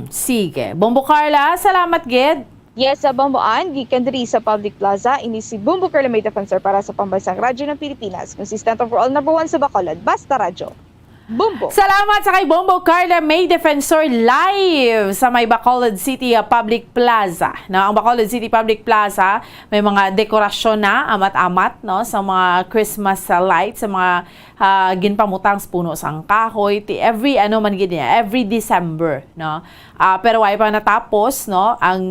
Sige. Bombo Carla, salamat gid. Yes, sa Bamboan, gikan diri sa Public Plaza, ini si Bombo Carla may defensor para sa Pambansang Radyo ng Pilipinas. Consistent overall number 1 sa Bacolod, Basta Radyo. Bombo. Salamat sa kay Bombo Carla May Defensor live sa may Bacolod City Public Plaza. No, ang Bacolod City Public Plaza may mga dekorasyon na amat-amat, no, sa mga Christmas lights, sa mga ginpamutang puno sang kahoy every every December, no. Pero why pa natapos, no, ang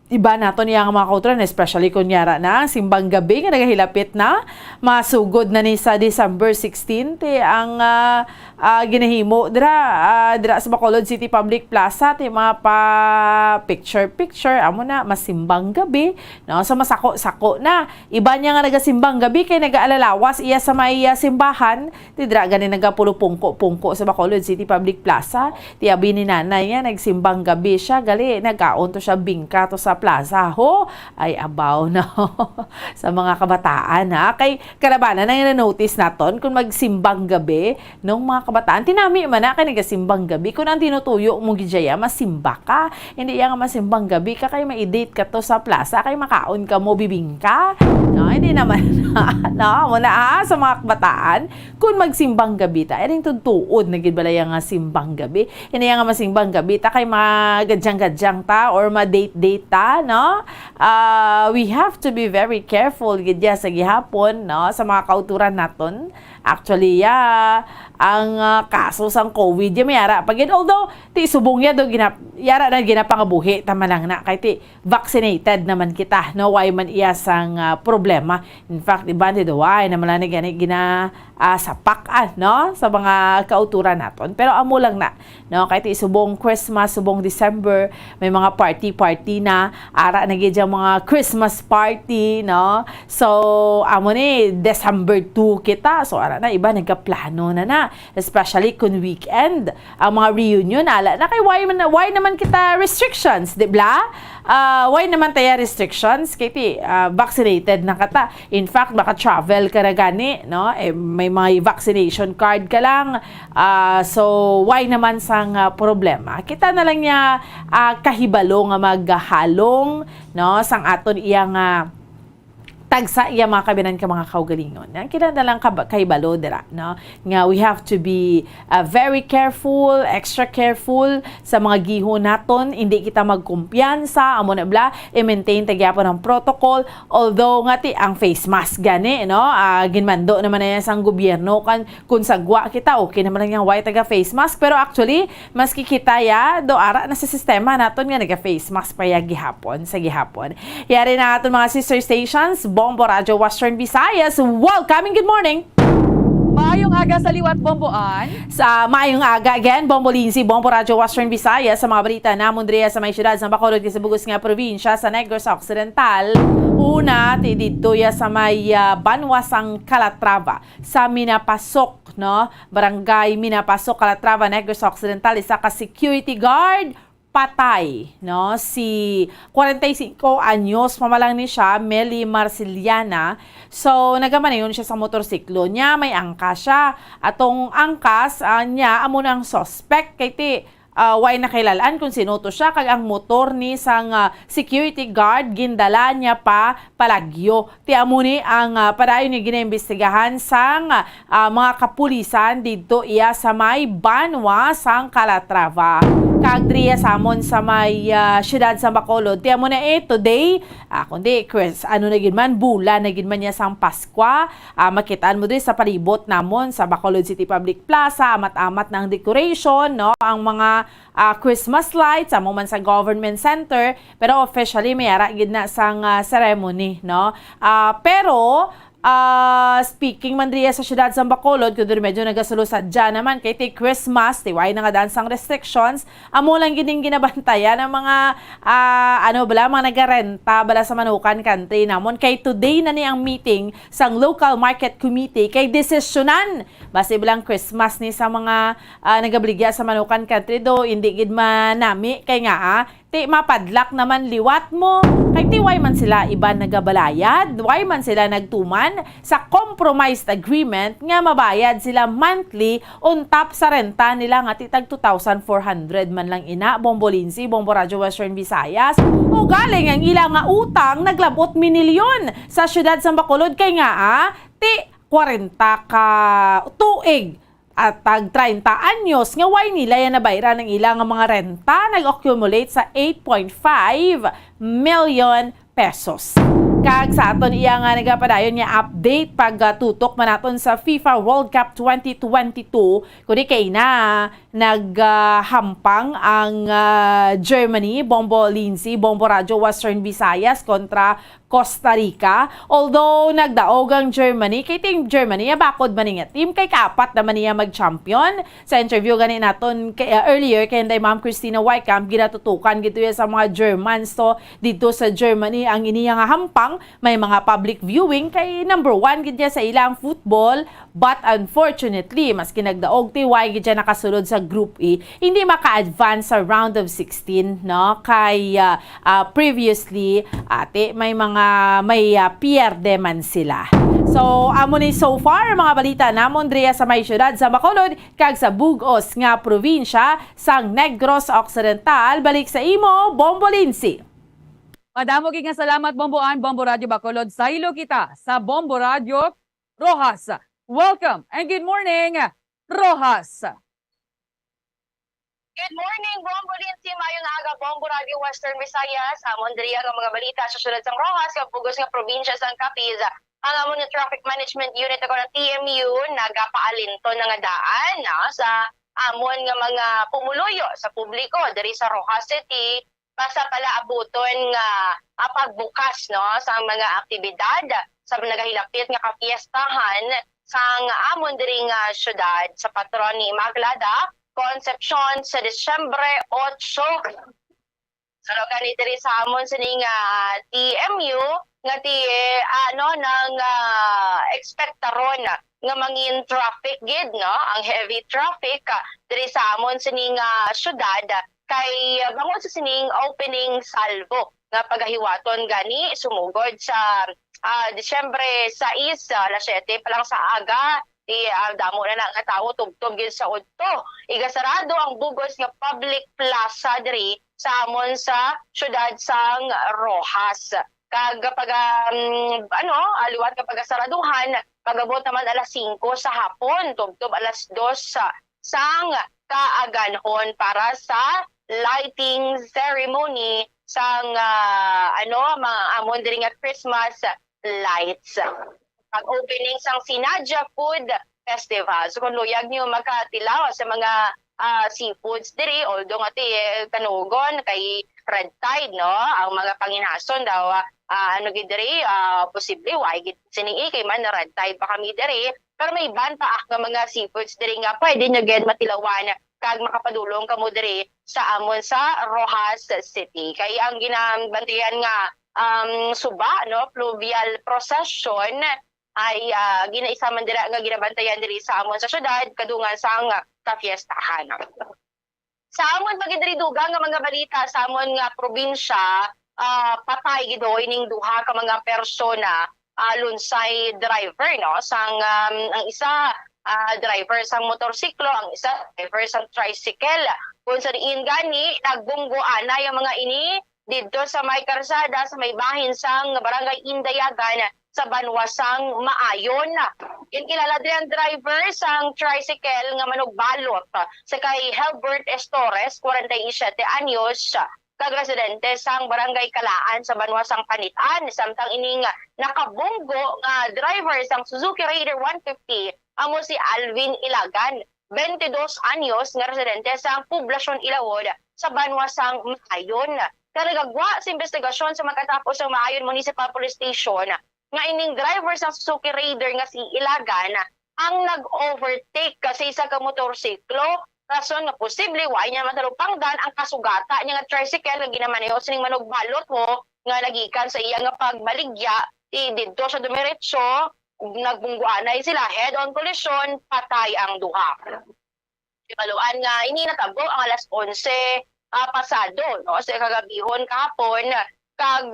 iba naton yung mga kauturan, especially kunyara na simbang gabi nga nagahilapit na masugod na ni sa December 16 ang ginahimo dira sa Bacolod City Public Plaza ti mga pa picture amo na masimbang gabi, no, so masako-sako na iba niya nga nagasimbang gabi kay nagaalalawas iya sa may simbahan ti dira gani nagapulupungko sa Bacolod City Public Plaza ti abi ni nanay niya nagsimbang gabi siya gali nagaon to siya bingka to sa plaza ho ay abaw na sa mga kabataan kay karabanan na notice naton kung magsimbang gabi nung mga kabataan tinami man na kay nagasimbang gabi kung ang tinutuyo mo gidya masimba ka hindi yang masimbang gabi ka kay ma-date ka to sa plaza kay makaon ka mo bibingka, no, hindi naman no mo na sa mga kabataan kung magsimbang gabi ta iring tutuod na gid balay nga simbang gabi hindi yang masimbang gabi ta kay magadyang-gadyang ta or ma-date ta, no? We have to be very careful gidya sa gihapon, no, sa mga kauturan naton. Actually, ang kaso sang COVID mayara pagid although ti subong ya do yara na ginapangabuhi tama lang na kay ti vaccinated naman kita, no, why man iya sang problema. In fact, iba ni do why naman na gani sapak no, sa mga kauturan naton. Pero amo lang na, no, kay ti subong Christmas, subong December, may mga party na ara na gid mga Christmas party, no. So amo ni December 2 kita. So ara na iba nagkaplano na especially kung weekend ang mga reunion ala na kay why naman kita restrictions, di ba? Why naman tayo restrictions kay vaccinated na kata. In fact baka travel ka na gani, no, may mga vaccination card ka lang, so why naman sang problema kita na lang niya kahibalo nga maghalong, no, sang aton iyang tagsa iya mga kabinan ka mga kaugalingon. Yan kinanda lang kay balo dira, no, nga we have to be very careful, extra careful sa mga gihon naton, hindi kita magkumpiyansa amo na bla i-maintain tagyapon ang protocol, although nga ti ang face mask gani, no, ginmando naman na sang gobyerno kan kun sagwa kita okay naman lang yang white taga face mask, pero actually maski kita do ara na sa sistema naton nga naga face mask pa ya gihapon sa gihapon. Yari na aton mga sister stations, Bombo Radio Western Visayas. Welcome and good morning! Maayong aga sa liwat bomboan. Sa maayong aga again, Bombo Lindsay, Bombo Radio Western Visayas, sa mga balita na mundriya sa may syudad sa Bacolod sa Bugos nga probinsya sa Negros Occidental. Una, tididtoya sa may Banwasang Calatrava sa Minapasok, no? Barangay Minapasok, Calatrava, Negros Occidental, isa ka security guard patay, no? Si 45 anyos, mamalang ni siya, Meli Marciliana. So, nagaman yun siya sa motorsiklo niya, may angkas siya. Atong angkas niya, amo ng suspect, kay ti, way nakilalaan kung sino to siya, kag ang motor ni sang security guard, gindala niya pa palagyo. Ti amo ni ang padayon ni ginaimbestigahan sang mga kapulisan dito iya sa may Banwa sang Calatrava. Kagdriya samon sa may syudad sa Bacolod. Ti amo na today, kundi Chris, ano na gid man, bula na gid man niya sang Paskwa. Makitaan mo din sa palibot namon sa Bacolod City Public Plaza, amat-amat ng decoration, no? Ang mga Christmas lights amo man sa Government Center, pero officially may ara gid na sang ceremony, no? Pero speaking man diya sa syudad sa Bacolod, kundi medyo nagasalusad dyan naman kay ti Christmas, tiway na nga dansang restrictions, amo lang gining ginabantayan ng mga mga nagarenta bala sa Manukan country namon. Kay today na ni ang meeting sang local market committee kay desisyonan base bilang Christmas ni sa mga nagabligya sa Manukan country do hindi gid manami kay nga ti mapadlak naman liwat mo kay ti why man sila iba nagabalayad, why man sila nagtuman sa compromised agreement nga mabayad sila monthly on top sa renta nila nga titag 2,400 man lang ina. Bombo Lindsay, Bombo Radio Western Visayas. O galing ang ilang nga utang naglabot minilyon sa syudad sa Bacolod kay nga ti 40 ka tuig at tag 30 anyos nga way nila yan nabayra ng ilang mga renta nag-accumulate sa 8.5 million pesos. Kag sa aton iya nga nagapadayon niya update pagtutok manaton sa FIFA World Cup 2022 kundi kay na naghampang ang Germany, Bombo Lindsay, Bombo Radio Western Visayas kontra Costa Rica. Although nagdaog ang Germany, kay team Germany bakod man nga team kay kapat naman niya mag-champion. Sa interview gani naton earlier kay Ma'am Christina Wycamp ginatutukan gito sa mga Germans to dito sa Germany ang iniya nga hampang may mga public viewing kay number 1 gid sa ilang football, but unfortunately maski nagdaog ti why gid nakasulod sa Group E hindi maka-advance sa round of 16, no? Kay previously may pierde man sila. So amo ni so far mga balita namon driya sa may syudad sa Bacolod kag sa Bugos nga probinsya sang Negros Occidental. Balik sa imo, Bombo Lindsay. Madamo nga salamat bomboan, Bombo Radio Bacolod. Sa ilo kita sa Bombo Radio Rojas. Welcome and good morning, Rojas. Good morning, Bombo Lindsay. Mayong aga, Bombo Radio Western Visayas. Amon diriya ang mga balita sa syudad sang Rojas, sa Bugos nga probinsya sang Capiz. Ang amon nga Traffic Management Unit ako ng TMU nagapaalinto na nga daan sa amon nga mga pumuluyo sa publiko diri sa Rojas City. Basta pala abuton nga pagbukas sa mga aktibidad sa nagahilapit nga kapiestahan sang amon diri nga syudad sa patron ni Immaculada Concepcion sa Disyembre 8. Sa lugar ni diri sa amon sa nga TMU nga nang ekspektaron nga mangin traffic gid ang heavy traffic diri sa amon sa nga syudad kay bangon sa sining opening salvo nga pagahiwaton gani sumugod sa Disyembre 6 alas 7 pa lang sa aga damo na nga tawo tugtog gid sa udto. Igasarado ang Bugos nga public plaza diri sa amon sa syudad sang Rojas. Kag pag aliwat kapag saraduhan pagabot naman alas 5 sa hapon tugtog alas 2 sang kaaganhon para sa lighting ceremony sang mga amon diri nga Christmas lights. Pag-opening sang Sinadja Food Festival. So kung luyag niyo magkatilaw sa mga seafoods diri, although nga ti kanugon kay red tide no ang mga panginason daw ano gid diri posible why gid sinii kay man red tide pa kami diri pero may ban pa nga mga seafoods diri nga pwede nyo gid matilawan kag makapadulong kamo diri sa amon sa Rojas City kay ang ginabantayan nga suba no fluvial procession ay ginaisa man dira nga ginabantayan diri sa amon sa syudad kadungan sang kafiestahan. Sa amon pagidiri dugang nga mga balita sa amon nga probinsya patay gidoy ning duha ka mga persona lunsay driver no sang ang isa driver sang motorsiklo ang isa driver sang tricycle kun sa diin gani nagbunggo ana yung mga ini didto sa may karsada sa may bahin sang barangay Indayagan sa Banwasang Maayon. Kilala din ang driver sang tricycle nga manugbalot sa kay Helbert Estores, 47 anyos, kag residente sang barangay Kalaan sa Banwasang Panitan. Samtang ining nakabunggo nga driver sang Suzuki Raider 150 amo si Alvin Ilagan, 22 anyos nga residente sang Poblasyon Ilawod sa Banwasang Maayon. Karagagwa sa investigasyon sa makatapos ng Maayon Municipal Police Station nga ining driver sa Suzuki Raider nga si Ilagan ang nag-overtake kasi isa ka motorsiklo rason nga posible why niya matalupangdan ang kasugata niya nga tricycle nga ginamaneho sining manugbalot mo nga nagikan sa iya nga pagbaligya didto sa dumiretso nagbungguanay sila head-on collision patay ang duha. Ipaluan nga ini natabo ang alas 11 pasado no sa kagabihon kahapon kag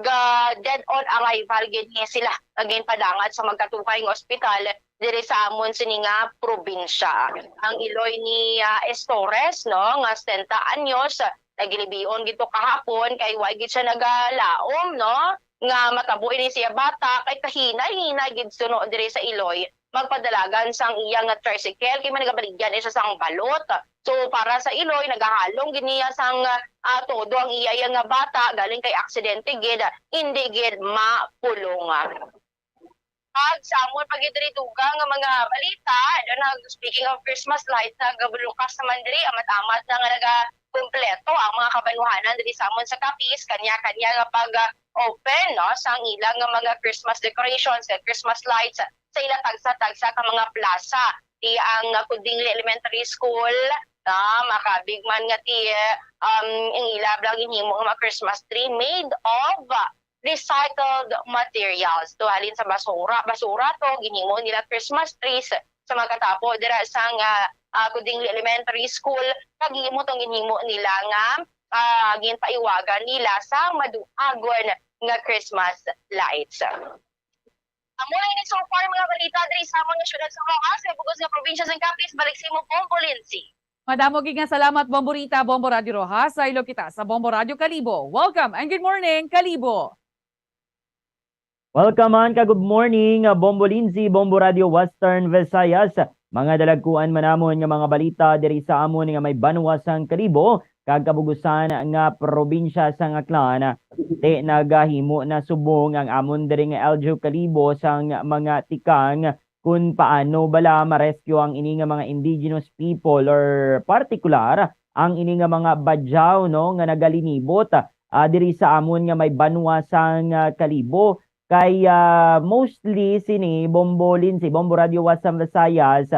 dead on arrival gid niya sila again padangat sa magkatukay ng ospital diri sa amon sininga probinsya. Ang iloy ni Estores no nga 70 anyos nagilibion gito kahapon kay wa gid siya nagalaom no nga matabo ini siya bata kay kahinay-hinay gid suno diri sa iloy magpadalagan sang iya nga tricycle kay man nagabaligyan isa sang balot. So para sa iloy nagahalong giniya sang todo ang iya nga bata galing kay aksidente gid hindi gid mapulungan. Pag sa amon pagidiri dugang nga mga balita speaking of Christmas lights nagabulukas naman diri amat-amat na nga nagakumpleto ang mga kabanuhanan diri sa amon sa Capiz kanya-kanya nga pag open no sang ilang nga mga Christmas decorations and Christmas lights sa ila tagsa-tagsa ka mga plaza ti ang Kudingli Elementary School makabigman nga ti ang ilab lang hinimo nga Christmas tree made of recycled materials. To halin sa basura to ginhimo nila Christmas trees sa magkatapo dira sang Kudingli Elementary School paghimo tong ginhimo nila nga ginpaiwagan nila sa maduagon nga Christmas lights. Mula ini so far mga balita diri sa among syudad sa Rojas sa bugos nga probinsya sa Capiz balik sa imong Bombo Lindsay. Madamo gid nga salamat Bombo Rita, Bombo Radio Rojas sa ilo kita sa Bombo Radio Kalibo. Welcome and good morning Kalibo. Welcome man ka good morning Bombo Lindsay, Bombo Radio Western Visayas. Mga dalagkuan manamon nga mga balita diri sa amon nga may Banwasang Kalibo kag kabugusan nga probinsya sa Aklan te nagahimo na subong ang amon diri nga LGU Kalibo sang mga tikang kung paano bala ma-rescue ang ini nga mga indigenous people or particular ang ini nga mga badyaw no nga nagalinibot diri sa amon nga may Banwasang Kalibo kay mostly sini Bombo Lindsay, Bombo Radio Western Visayas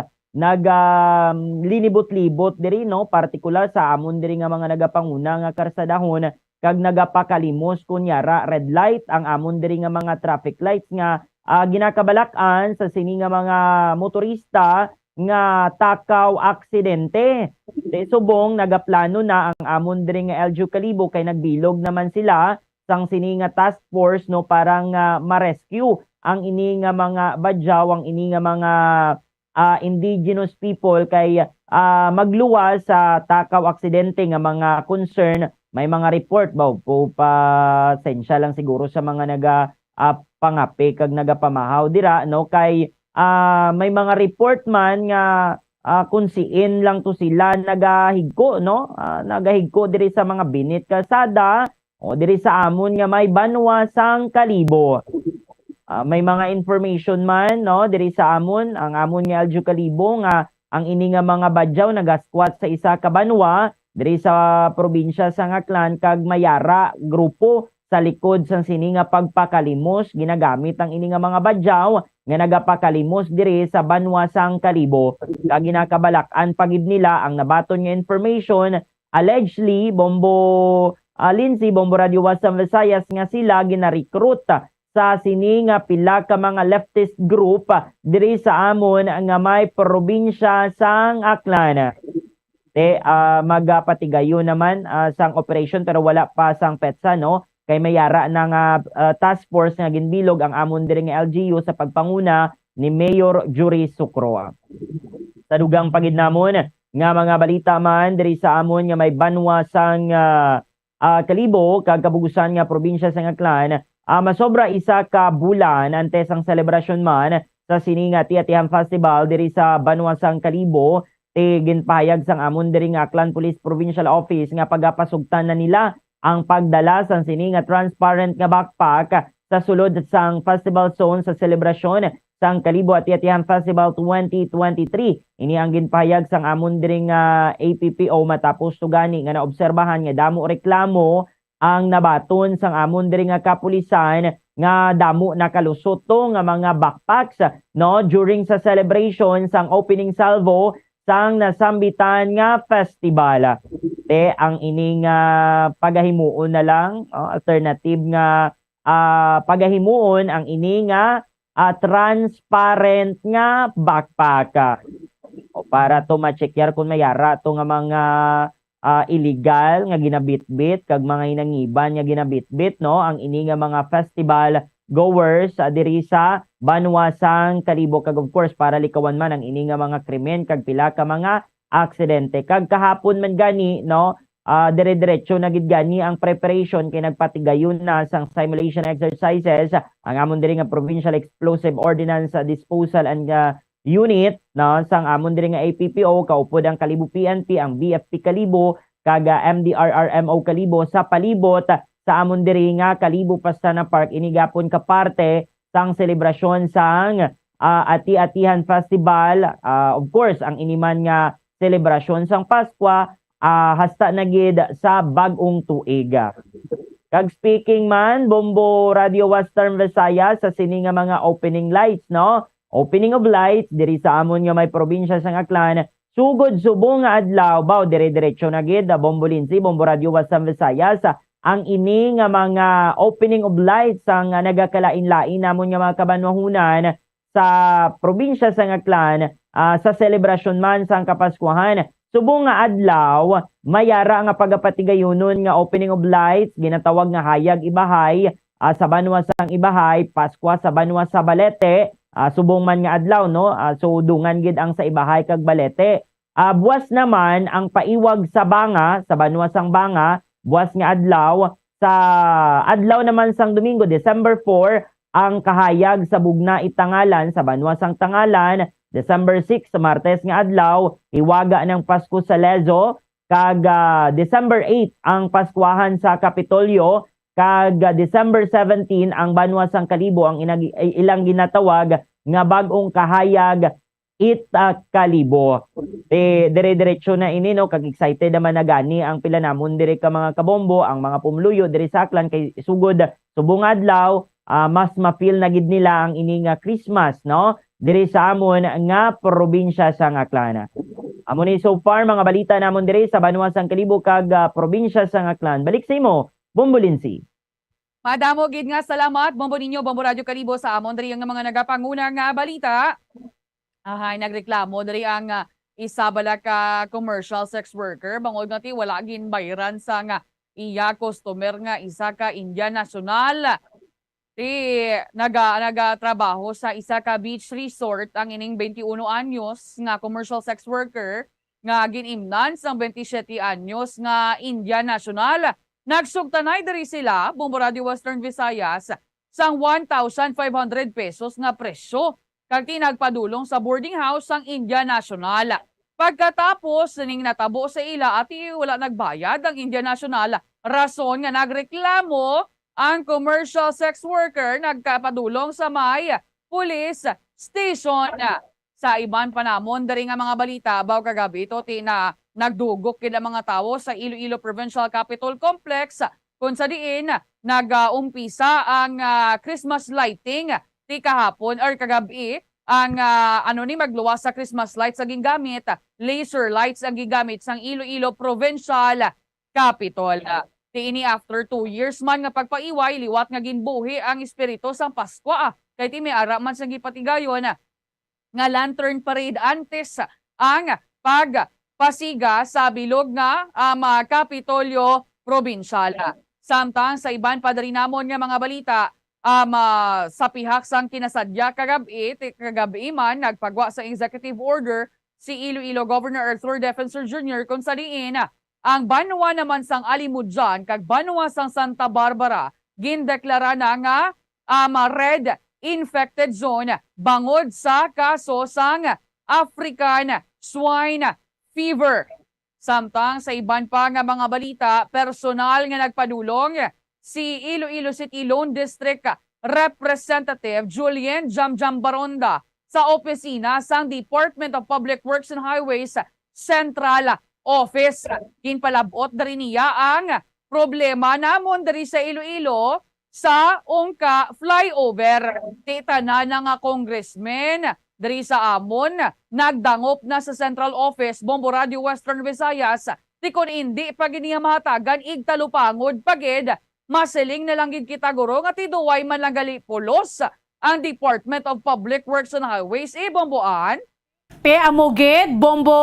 linibot-libot diri no partikular sa amon diri nga mga nagapanguna nga karsadahon kag nagapakalimos kunyara red light ang amon diri nga mga traffic lights nga ginakabalak-an sa sini nga mga motorista nga takaw aksidente. Subong nagaplano na ang amon diri nga LGU Kalibo kay nagbilog naman sila sang sini nga task force no parang ma-rescue ang ini nga mga badyaw ang ini nga mga indigenous people kay magluwas sa takaw aksidente nga mga concern may mga report ba po pasensya lang siguro sa mga pangapi kag nagapamahaw dira no kay may mga report man nga kunsiin lang to sila nagahigko no nagahigko diri sa mga binit kalsada o diri sa amon nga may Banwasang Kalibo. May mga information man no diri sa amon ang amon nga LGU Kalibo nga ang ini nga mga badyaw nagasquat sa isa ka banwa diri sa probinsya sa Aklan kag mayara grupo sa likod sang sini nga pagpakalimos ginagamit ang ini nga mga badyaw nga nagapakalimos diri sa banwa sang Kalibo kag ginakabalak-an pagid nila ang nabaton nga information allegedly Bombo Lindsay Bombo Radio Wasam Visayas nga sila gina-recruit sa sini nga pila ka mga leftist group diri sa amon nga may probinsya sang Aklan. Magpatigayon naman sang operation pero wala pa sang petsa no kay mayara ng task force nga ginbilog ang amon diri nga LGU sa pagpanguna ni Mayor Jury Sucro. Sa dugang pagid namon nga mga balita man diri sa amon nga may banwa sang Kalibo kag kabugusan nga probinsya sang Aklan. Masobra isa ka bulan antes ang selebrasyon man sa sini nga Tiatihan Festival diri sa banwa sang Kalibo ginpahayag sang amon diri nga Aklan Police Provincial Office nga pagapasugtan na nila ang pagdala sang sini nga transparent nga backpack sa sulod sang festival zone sa selebrasyon sang Kalibo at Tiatihan Festival 2023. Ini ang ginpahayag sang amon diri nga APPO matapos tugani nga naobserbahan nga damo reklamo ang nabaton sang amon diri nga kapulisan nga damo nakalusot to nga mga backpacks no during sa celebration sang opening salvo sang nasambitan nga festival. Ang ining pagahimuon na lang alternative nga pagahimuon ang ini nga transparent nga backpack. Para to ma-checkar kung mayara to nga mga illegal nga ginabitbit kag mga inangiban nga ginabitbit no ang ini nga mga festival goers diri sa banwa sang Kalibo kag of course para likawan man ang ini nga mga krimen kag pila ka mga aksidente kag kahapon man gani no dire-diretso na gid gani ang preparation kay nagpatigayon na sang simulation exercises ang amon diri nga Provincial Explosive Ordnance Disposal and Unit no sang amon diri nga APPO kaupod ang Kalibo PNP ang BFP Kalibo kag MDRRMO Kalibo sa palibot sa amon diri nga Kalibo Pastana Park inigapon ka parte sang selebrasyon sang Ati-Atihan Festival of course ang iniman nga selebrasyon sang Paskwa hasta na gid sa bag-ong tuig. Kag speaking man Bombo Radio Western Visayas sa sini nga mga opening lights no opening of lights diri sa amon nga may probinsya sang Aklan sugod subong nga adlaw baw dire-diretso na gid Bombo Lindsay Bombo Radio Western Visayas ang ini nga mga opening of lights ang nagakalain-lain namon nga mga kabanwahunan sa probinsya sang Aklan sa selebrasyon man sang Kapaskuhan. Subong nga adlaw, mayara nga pagapatigayonon nga opening of lights, ginatawag nga hayag ibahay sa banwa sang Ibahay, Paskwa sa banwa sa Balete, subong man nga adlaw no. So dungan gid ang sa Ibahay kag Balete. Buwas naman ang paiwag sa Banga, sa banwa sang Banga, buwas nga adlaw sa adlaw naman sang Domingo, December 4, ang kahayag sa Bugna Itangalan sa banwa sang Tangalan. December 6 sa Martes nga adlaw, iwaga ng Pasko sa Lezo, kag December 8 ang Paskwahan sa Kapitolyo, kag December 17 ang banwa sang Kalibo ang ilang ginatawag nga bag-ong kahayag Kalibo. Dire-diretso na ini no kag excited naman na gani ang pila namon dire ka mga kabombo, ang mga pumluyo dire sa Aklan kay sugod subong adlaw mas ma-feel na gid nila ang ini nga Christmas no diri sa amon nga probinsya sang Aklan. Amo ni so far mga balita namon diri sa banwa sang Kalibo kag probinsya sang Aklan. Balik sa imo, Bombo Lindsay. Madamo gid nga salamat Bombo ninyo Bombo Radio Kalibo sa amon diri nga mga nagapanguna nga balita. Nagreklamo diri ang isa bala ka commercial sex worker bangod nga ti wala gin bayaran sa nga iya customer nga isa ka Indian national. Nagatrabaho sa isa ka beach resort ang ining 21 anyos nga commercial sex worker nga ginimnan sang 27 anyos nga Indian national. Nagsugtanay diri sila Bombo Radio Western Visayas sang 1,500 pesos nga presyo kag nagpadulong sa boarding house sang Indian national. Pagkatapos ning natabo sa ila at wala nagbayad ang Indian national, rason nga nagreklamo ang commercial sex worker nagkapadulong sa may police station. sa iban panamon dari nga mga balita baw kagabi ito ti na nagdugok kid ang mga tawo sa Iloilo Provincial Capitol Complex kung sa diin nag-umpisa ang Christmas lighting ti kahapon or kagabi ang magluwas sa Christmas lights ang gigamit, laser lights ang gigamit sang Iloilo Provincial Capitol. Ti ini after 2 years man nga pagpaiway liwat nga ginbuhi ang espiritu sang Pasko kay ti may ara man sang gipatigayon nga lantern parade antes ang pagpasiga sa bilog nga Kapitolyo Provincial. Samtang sa iban pa dari namon nga mga balita sa pihak sang kinasadya kagabi man nagpagwa sa executive order si Iloilo Governor Arthur Defensor Jr. kung sa diin ang banwa naman sang Alimudjan kag banwa sang Santa Barbara gindeklara na nga red infected zone bangod sa kaso sang African swine fever. Samtang sa iban pa nga mga balita, personal nga nagpadulong si Iloilo City Lone District Representative Julien Jamjam Baronda sa opisina sang Department of Public Works and Highways Central Office. Ginpalabot dari niya ang problema namon dari sa Iloilo sa Ongka flyover. Tita na nga congressman dari sa amon nagdangop na sa Central Office Bombo Radio Western Visayas ti kon hindi pag iniya mahatagan igtalupangod pagid masiling na lang gid kita guro nga ti duway man lang gali pulos ang Department of Public Works and Highways Bomboan. Pe amoged Bombo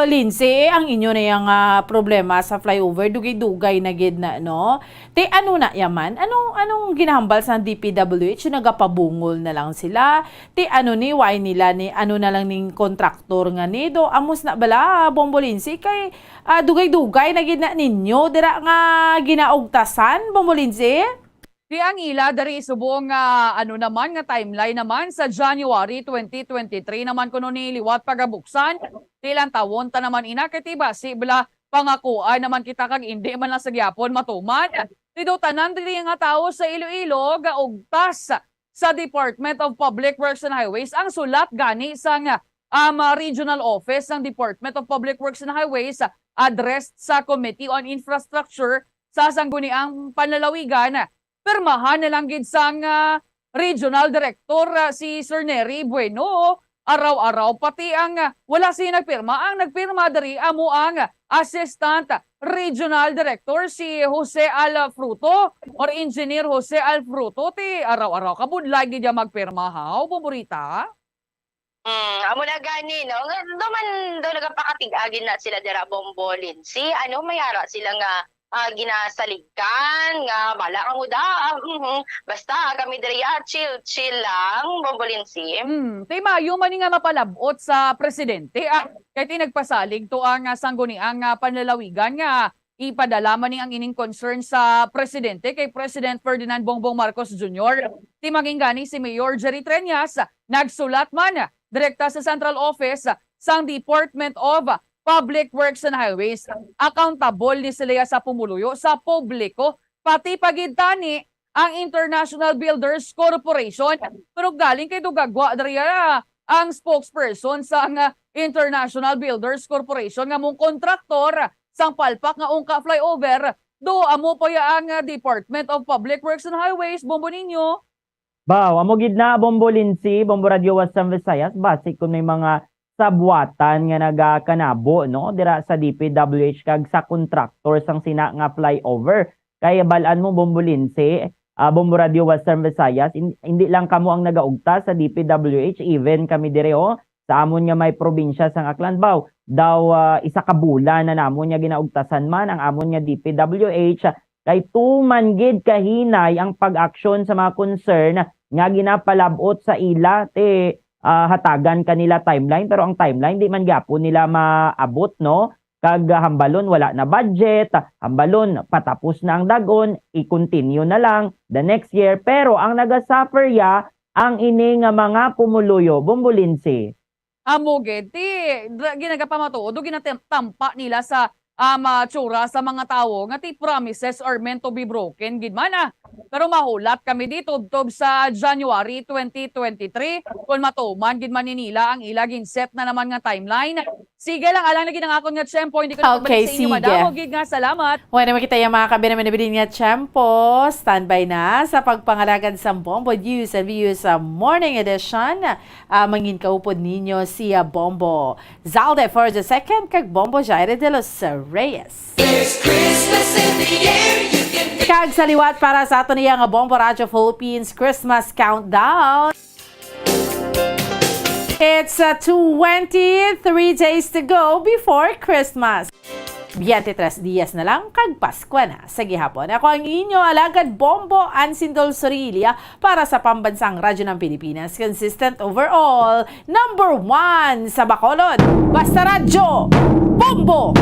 Lindsay ang inyo na yung problema sa flyover dugay-dugay na gid na no. Te ano na yaman? Anong ginahambal sa DPWH nagapabungol na lang sila. Te ano ni why nila ni ano na lang ning kontraktor nga ni do amos na bala Bombo Lindsay kay dugay-dugay na gid na ninyo dira nga ginaugtasan Bombo Lindsay. Di ang ila dari subong naman nga timeline naman sa January 2023 naman kuno ni liwat pagabuksan tilang tawon ta naman ina kay basi bala pangakuan naman kita kag hindi man lang sa gyapon matuman. Tido tanan diri nga tawo sa Iloilo gaugtas sa Department of Public Works and Highways ang sulat gani sang regional office ng Department of Public Works and Highways addressed sa Committee on Infrastructure sa sangguniang panlalawigan. Permahan na lang gid sang regional director si Sir Nery Bueno. Araw-araw pati ang wala siya nagpirma. Ang nagpirma dari amo ang assistant regional director si Jose Alfruto or engineer Jose Alfruto. Ti araw-araw kabudlay gid magpirma haw Bomborita. Amo na gani no. Duman do nagapakatig-agin na sila dira Bombo Lindsay. Mayara sila nga ginasaligan nga bala ka mo da. Basta kami diri chill lang Bombo Lindsay. Tay mayo man nga mapalabot sa presidente kay nagpasalig to ang sangguniang panlalawigan nga ipadala man ang ining concern sa presidente kay President Ferdinand Bongbong Marcos Jr. Ti maging gani si Mayor Jerry Treñas nagsulat man direkta sa Central Office sang Department of Public Works and Highways. Accountable ni sila sa pumuluyo sa publiko, pati pagintani ang International Builders Corporation. Pero galing kay Dugagwa, dariya ang spokesperson sa International Builders Corporation nga mong kontraktor sang palpak nga ungka flyover, do amo pa ang Department of Public Works and Highways, Bombo ninyo. Baw, amo gid na Bombo Lindsay, Bombo Radio Western Visayas, basic kung may mga sabuatan nga nagakanabo no dira sa DPWH kag sa contractor sang sina nga flyover. Kaya balaan mo Bombo Lindsay, Bombo Radio Western Visayas, hindi lang kamo ang nagaugta sa DPWH, even kami direo sa amon nga may probinsya sang Aklanbaw. Daw isa ka bulan na namon nga ginaugtasan man ang amon nga DPWH kay tuman gid kahinay ang pag-aksyon sa mga concern nga ginapalabot sa ila hatagan kanila timeline pero ang timeline di man gyapon nila maabot no kag hambalon wala na budget, hambalon patapos na ang dagon, i-continue na lang the next year pero ang nagasuffer ya ang ini nga mga pumuluyo Bombo Lindsay. Amo gid ti ginagapamatuod ginatampa nila sa tsura sa mga tawo nga ti promises are meant to be broken gid man ah. Pero mahulat kami dito tub sa January 2023 kung matuman gid man nila ang ilaging set na naman nga timeline. Sige lang, alang lagi ng akon nga tiyempo, hindi ko na pagbalik sa inyo, madam. Gid nga, salamat. Huwag naman kita yung mga kabinamin nga tiyempo. Standby na sa pagpangalagad sa Bombo News and Views sa Morning Edition. Mangin kaupod ninyo siya Bombo Zalde for the second kag Bombo Jaire de los Reyes. There's Christmas in the air, you can Kag saliwat para sa ato niya nga Bombo Radio Philippines Christmas Countdown. It's 23 days to go before Christmas. 23 días na lang kag Pasko na sa gihapon. Ako ang inyo alagad Bombo Ansindol Sorilia para sa pambansang radyo ng Pilipinas. Consistent overall, number 1 sa Bacolod. Basta Radyo, Bombo!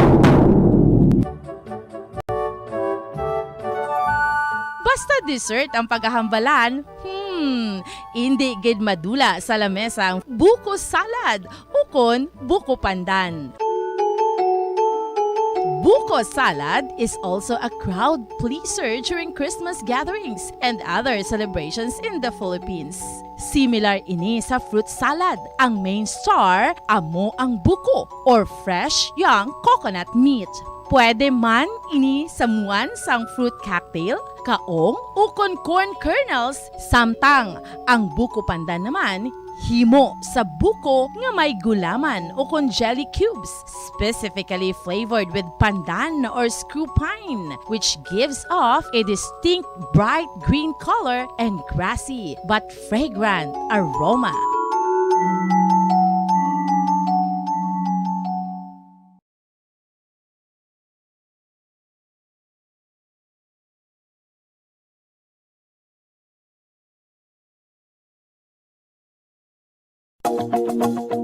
Basta dessert ang paghahambalan, hindi gid madula sa lamesa ang buko salad ukon buko pandan. Buko salad is also a crowd pleaser during Christmas gatherings and other celebrations in the Philippines. Similar ini sa fruit salad. Ang main star, amo ang buko or fresh young coconut meat. Pwede man ini samuan sang fruit cocktail, kaong ukon corn kernels, samtang ang buko pandan naman himo sa buko nga may gulaman ukon jelly cubes, specifically flavored with pandan or screw pine, which gives off a distinct bright green color and grassy but fragrant aroma.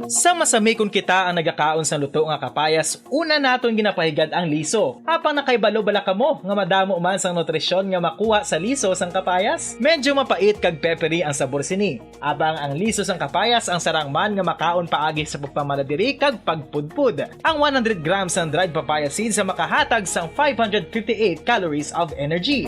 Sa masamikon kita ang nagakaon sa luto nga kapayas, una naton ginapahigad ang liso. Apang nakaibalo bala kamo nga madamo man sang nutrisyon nga makuha sa liso sang kapayas. Medyo mapait kag peppery ang sabor sini. Abang ang liso sang kapayas ang sarang man nga makaon paagi sa pagpamaladiri kag pagpudpud. Ang 100 grams ng dried papaya seeds sa makahatag sang 558 calories of energy.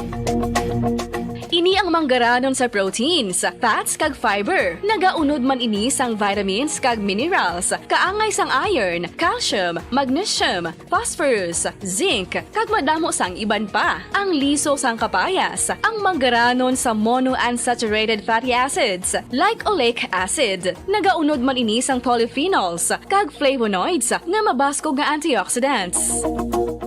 Ini ang manggaranon sa proteins, fats kag fiber. Nagaunod man ini sang vitamins kag minerals, kaangay sang iron, calcium, magnesium, phosphorus, zinc, kag madamo sang iban pa. Ang liso sang kapayas, ang manggaranon sa monounsaturated fatty acids like oleic acid. Nagaunod man ini sang polyphenols kag flavonoids nga mabaskog nga antioxidants.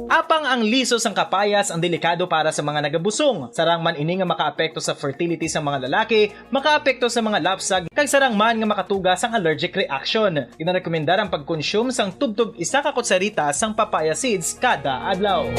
Apang ang liso sang kapayas ang delikado para sa mga nagabusong. Sarang man ini nga makaapekto sa fertility sa mga lalaki, makaapekto sa mga lapsag, kag sarang man nga makatuga sang allergic reaction. Ginarekomendar ang pagkonsume sang tubtub 1 ka kutsarita sang papaya seeds kada adlaw.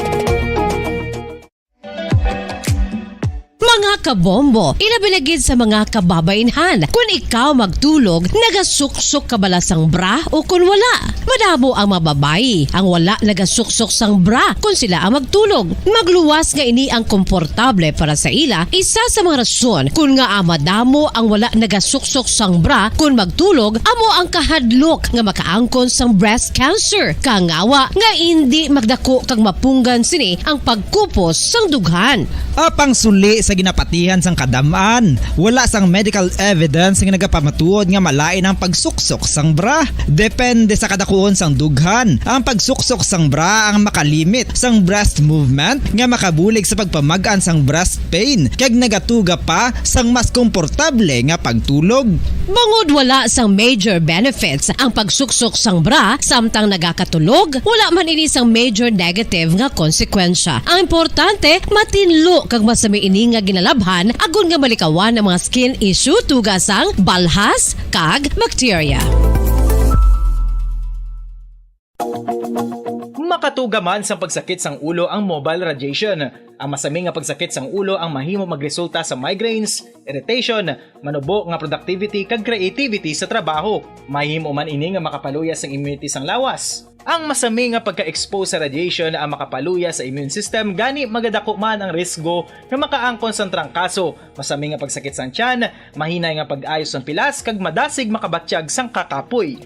Mga kabombo, ilabilagid sa mga kababainhan. Kung ikaw magtulog, nagasuksok ka bala sang bra o kung wala. Madamo ang mababayi ang wala nagasuksok sang bra kung sila ang magtulog. Magluwas nga ini ang komportable para sa ila. Isa sa mga rason kung nga madamo ang wala nagasuksok sang bra kung magtulog, amo ang kahadlok nga makaangkon sang breast cancer. Kangawa nga hindi magdako kag mapunggan sini ang pagkupos sang dughan. Apang suli sa ginapatihan sang kadamaan, wala sang medical evidence nga nagapamatuod nga malain ang pagsuksok sang bra. Depende sa kadakuon sang dughan. Ang pagsuksok sang bra ang makalimit sang breast movement nga makabulig sa pagpamagaan sang breast pain kag nagatuga pa sang mas komportable nga pagtulog. Bangod wala sang major benefits ang pagsuksok sang bra samtang nagakatulog, wala man ini sang major negative nga konsekwensya. Ang importante, matinlo kag masami ini nga ginalabhan agon nga malikawan ang mga skin issue tugasang balhas kag bacteria. Makatuga man sa pagsakit sang ulo ang mobile radiation. Ang masami nga pagsakit sang ulo ang mahimo magresulta sa migraines, irritation, manubo nga productivity kag creativity sa trabaho. Mahimo man ini nga makapaluya sang immunity sang lawas. Ang masami nga pagka-expose sa radiation ang makapaluya sa immune system, gani magadako man ang risgo nga makaangkon sang trangkaso, masami nga pagsakit sang tiyan, mahinay nga pag-ayos sang pilas kag madasig makabatsyag sang kakapoy.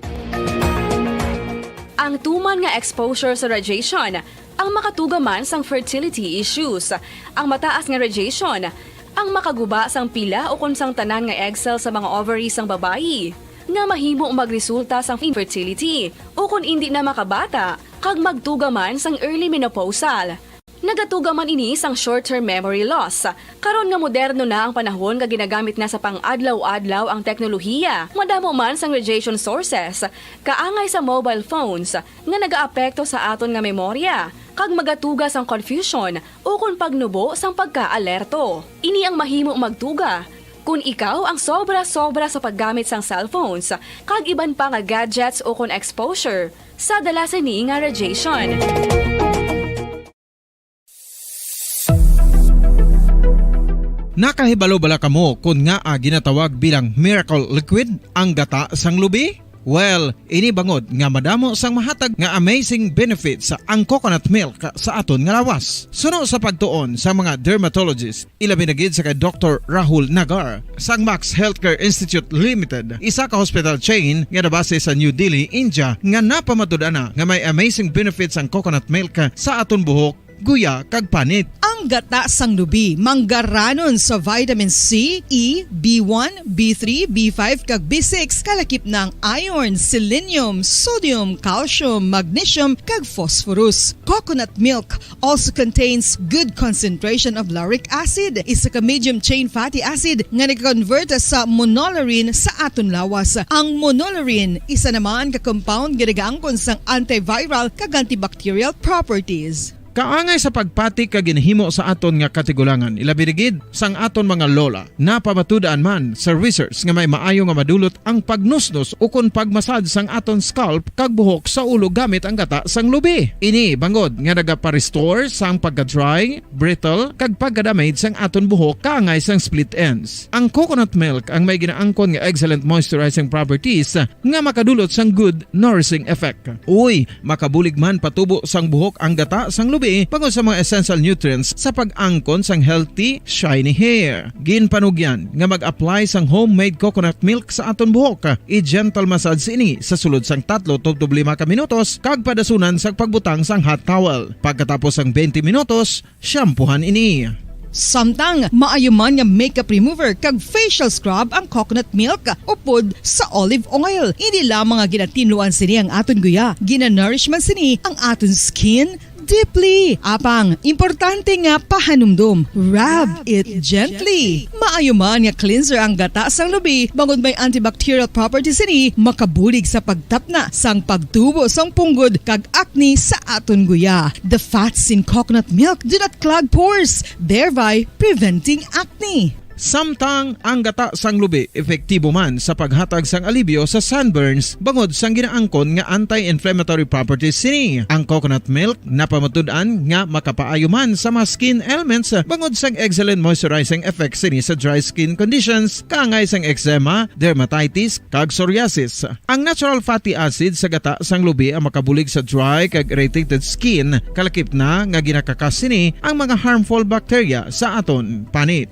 Ang tuman nga exposure sa radiation ang makatugaman sang fertility issues, ang mataas nga radiation, ang makaguba sang pila o kung sang tanan nga egg cell sa mga ovaries sang babayi, nga mahimo magresulta sang infertility o kung hindi na makabata, kag magtugaman sang early menopausal. Nagatugaman ini sang short-term memory loss. Karon nga moderno na ang panahon nga ginagamit na sa pang-adlaw-adlaw ang teknolohiya. Madamo man sang radiation sources, kaangay sa mobile phones nga nagaapekto sa aton nga memorya, kag magatuga sang confusion o kung pagnubo sang pagka-alerto. Ini ang mahimo magtuga kung ikaw ang sobra-sobra sa paggamit sang cellphones, kag iban pa nga gadgets o kung exposure sa dalasan ni nga radiation. Nakahibalo bala kamo kung nga ginatawag bilang miracle liquid ang gata sang lubi? Well, ini bangod nga madamo sang mahatag nga amazing benefit sa ang coconut milk sa aton nga lawas. Suno sa pagtuon sa mga dermatologist, ilabi na gid sa kay Dr. Rahul Nagar sang Max Healthcare Institute Limited, isa ka hospital chain nga nabase sa New Delhi, India, nga napamatud-ana nga may amazing benefits ang coconut milk sa aton buhok, guya kag panit. Ang gata sang lubi manggaranon sa vitamin C, E, B1, B3, B5 kag B6 kalakip ng iron, selenium, sodium, calcium, magnesium kag phosphorus. Coconut milk also contains good concentration of lauric acid, isa ka medium chain fatty acid nga nag-convert sa monolarin sa aton lawas. Ang monolarin isa naman ka compound nga nagaangkon sang antiviral kag antibacterial properties. Kaangay sa pagpati ka ginhimo sa aton nga katigulangan, ilabirigid sang aton mga lola, napamatudan man sa research nga may maayo nga madulot ang pagnusnos o kon pagmasad sang aton scalp kag buhok sa ulo gamit ang gata sang lubi. Ini bangod nga nagapa-restore sang pagka-dry, brittle kag pagka-damage sang aton buhok kaangay sang split ends. Ang coconut milk ang may ginaangkon nga excellent moisturizing properties nga makadulot sang good nourishing effect. Uy, makabulig man patubo sang buhok ang gata sang lubi pagod sa mga essential nutrients sa pag-angkon sang healthy, shiny hair. Ginpanugyan nga mag-apply sang homemade coconut milk sa aton buhok. I-gentle massage ini sa sulod sang 3 to 5 ka minutos kag padasunan sang pagbutang sang hot towel. Pagkatapos sang 20 minutos, shampoohan ini. Samtang maayo man nga makeup remover kag facial scrub ang coconut milk upod sa olive oil. Hindi lamang nga ginatinluan sini ang aton guya, ginanourish man sini ang aton skin deeply. Apang, importante nga pahanumdum. Rub it gently. Maayo man nga cleanser ang gata sang lubi, bangod may antibacterial properties ini, makabulig sa pagtapna sang pagtubo sang punggod kag acne sa aton guya. The fats in coconut milk do not clog pores, thereby preventing acne. Samtang ang gata sang lubi epektibo man sa paghatag sang alibyo sa sunburns bangod sang ginaangkon nga anti-inflammatory properties sini. Ang coconut milk napamatud-an nga makapaayo man sa mga skin ailments bangod sang excellent moisturizing effect sini sa dry skin conditions kaangay sang eczema, dermatitis kag psoriasis. Ang natural fatty acid sa gata sang lubi ang makabulig sa dry kag irritated skin, kalakip na nga ginakakas sini ang mga harmful bacteria sa aton panit.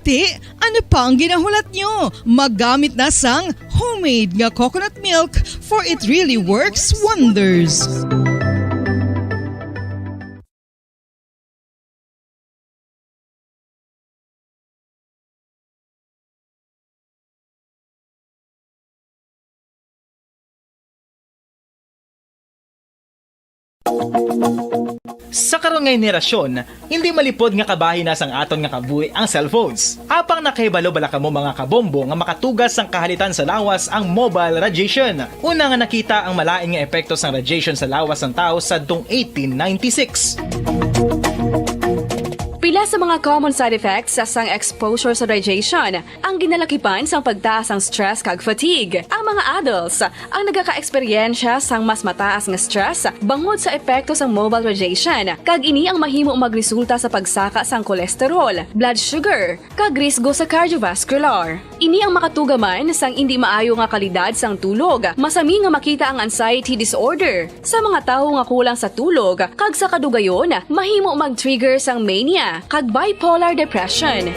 Ano pa ang ginahulat nyo? Maggamit na sang homemade nga coconut milk for it really works wonders. Sa karon nga henerasyon, hindi malipod nga kabahin na sang aton nga kabuhi ang cellphones. Apang nakahibalo bala kamo mga kabombo nga makatugas sang kahalitan sa lawas ang mobile radiation. Una nga nakita ang malain nga epekto sang radiation sa lawas ng tao sa 1896. Pila sa mga common side effects sa sang exposure sa radiation ang ginalakipan sang pagtaas ang stress kag fatigue. Ang mga adults ang nagaka-eksperyensya sang mas mataas nga stress bangod sa epekto sang mobile radiation kag ini ang mahimo magresulta sa pagsaka sang kolesterol, blood sugar kag risgo sa cardiovascular. Ini ang makatugaman sang hindi maayo nga kalidad sang tulog, masami nga makita ang anxiety disorder sa mga tawo nga kulang sa tulog kag sa kadugayon mahimo mag-trigger sang mania kag bipolar depression.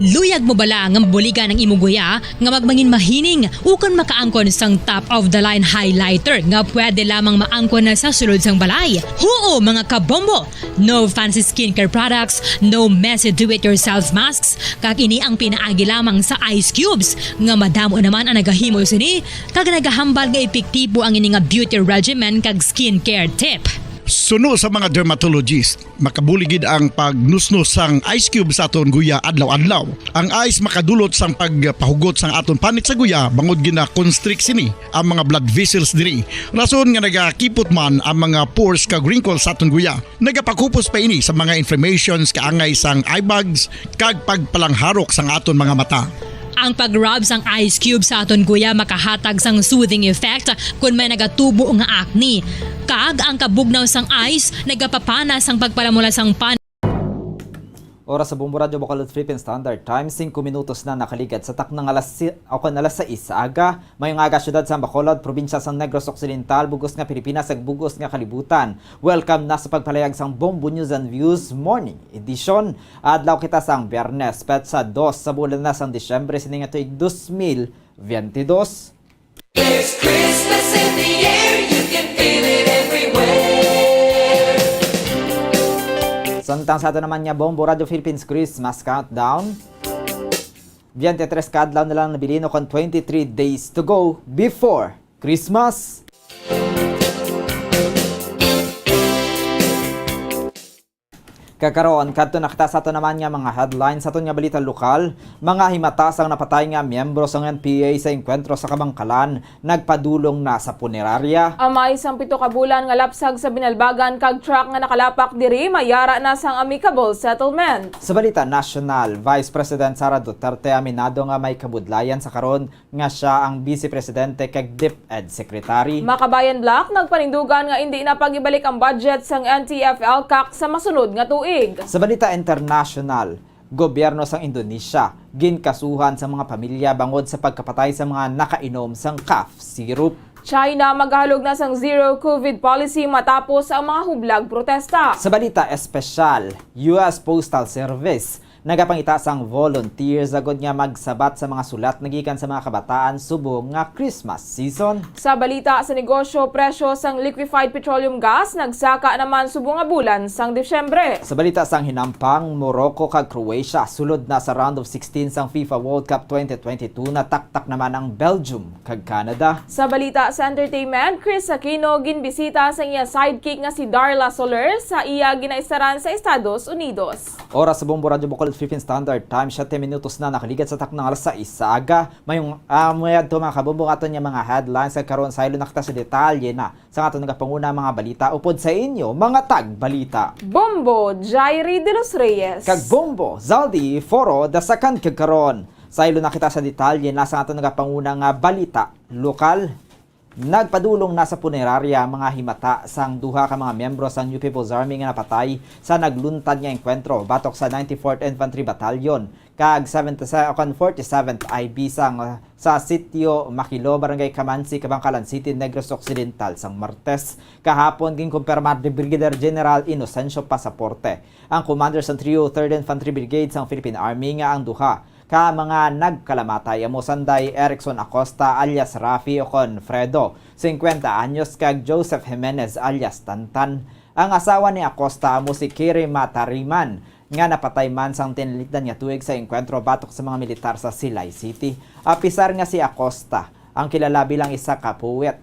Luyag mo bala nga buligan ng imong guya nga magmangin mahining ukon makaangkon sang top of the line highlighter nga pwede lamang maangkon na sa sulod sang balay. Huo mga kabombo, no fancy skincare products, no messy do-it-yourself masks, kag ini ang pinaagi lamang sa ice cubes nga madamo naman ang nagahimo sini kag nagahambal nga epektibo ang ini nga beauty regimen kag skincare tip. Suno sa mga dermatologist, makabuligid ang pagnusnos sang ice cube sa aton guya adlaw-adlaw. Ang ice makadulot sang pagpahugot sang aton panit sa guya bangod gina-constrict sini ang mga blood vessels diri. Rason nga nagakipot man ang mga pores kag wrinkles sa aton guya. Nagapakupos pa ini sa mga inflammations kaangay sang eye bags kag pagpalangharok sang aton mga mata. Ang pag-rub sang ice cube sa aton guya makahatag sang soothing effect kung may nagatubo nga acne. Kaag ang kabugnaw sang ice nagapapana sang pagpalamula sang pan. Oras sa Bombo Radio Bacolod Philippine Standard Time, 5 minutos na nakaligad sa taknang alas 6 sa aga. Mayong aga syudad sa Bacolod, probinsya sa Negros Occidental, bugos nga Pilipinas ag bugos nga kalibutan. Welcome na sa pagpalayag sang Bombo News and Views Morning Edition. Adlaw kita sang Biyernes, petsa 2 sa bulan na sang Disyembre sininga tuig 2022. There's Christmas in the air, you can feel it everywhere. Samtang sa ato naman nga Bombo Radio Philippines Christmas Countdown. 23 kadlaw na lang nabilino kon 23 days to go before Christmas. Kakaroon kadto nakita sa ato naman nga mga headlines sa aton nga balita lokal, mga himatasang napatay nga miyembro sa NPA sa engkwentro sa Kabangkalan nagpadulong na sa punerarya. Amay sang 7 ka bulan nga lapsag sa binalbagan kag truck nga nakalapak diri mayara na sang amicable settlement. Sa balita national, Vice President Sara Duterte aminado nga may kabudlayan sa karon nga siya ang Vice Presidente kag DepEd Secretary. Makabayan Black nagpanindugan nga hindi na pagibalik ang budget sang NTF-ELCAC sa masunod nga tuig. Sa balita international, gobyerno sang Indonesia ginkasuhan sa mga pamilya bangod sa pagkapatay sa mga nakainom sang cough syrup. China maghalog na sang zero COVID policy matapos ang mga hublag protesta. Sa balita espesyal, US Postal Service nagapangita sang volunteers agad nga magsabat sa mga sulat nagikan sa mga kabataan subong nga Christmas season. Sa balita sa negosyo, presyo sang liquefied petroleum gas nagsaka naman subong nga bulan sang Disyembre. Sa balita sang hinampang, Morocco kag Croatia sulod na sa round of 16 sang FIFA World Cup 2022 na taktak naman ang Belgium kag Canada. Sa balita sa entertainment, Chris Aquino ginbisita sa iya sidekick nga si Darla Soler sa iya ginaistaran sa Estados Unidos. Oras sa Bombo Radio Bacolod Philippine Standard Time, 7 minutos na nakaligad sa taknang alas 6 sa aga. Mayong mayad to mga kabumbong aton nga mga headlines sa karon sa ilo nakita sa detalye na sa aton nagapanguna mga balita upod sa inyo mga tag-balita. Bombo Jairi de los Reyes kag Bombo Zaldi Foro da second kag karon sa ilo nakita sa detalye na sa aton nagapanguna nga balita lokal. Nagpadulong na sa punerarya mga himata sang duha ka mga miyembro sang New People's Army nga napatay sa nagluntad nga engkwentro batok sa 94th Infantry Battalion kag 47th IB sang sa sitio Makilo, Barangay Kamansi, Kabangkalan City, Negros Occidental sang Martes. Kahapon ginkumpirmar ni Brigadier General Inocencio Pasaporte, ang commander sa trio 3rd Infantry Brigade sang Philippine Army nga ang duha ka mga nagkalamatay amo sanday Erickson Acosta alias Rafi Ocon Fredo, 50 anyos kag Joseph Jimenez alias Tantan. Ang asawa ni Acosta amo si Kiri Matariman nga napatay man sang tinlitan nga tuig sa engkwentro batok sa mga militar sa Silay City. Apisar nga si Acosta ang kilala bilang isa ka poet,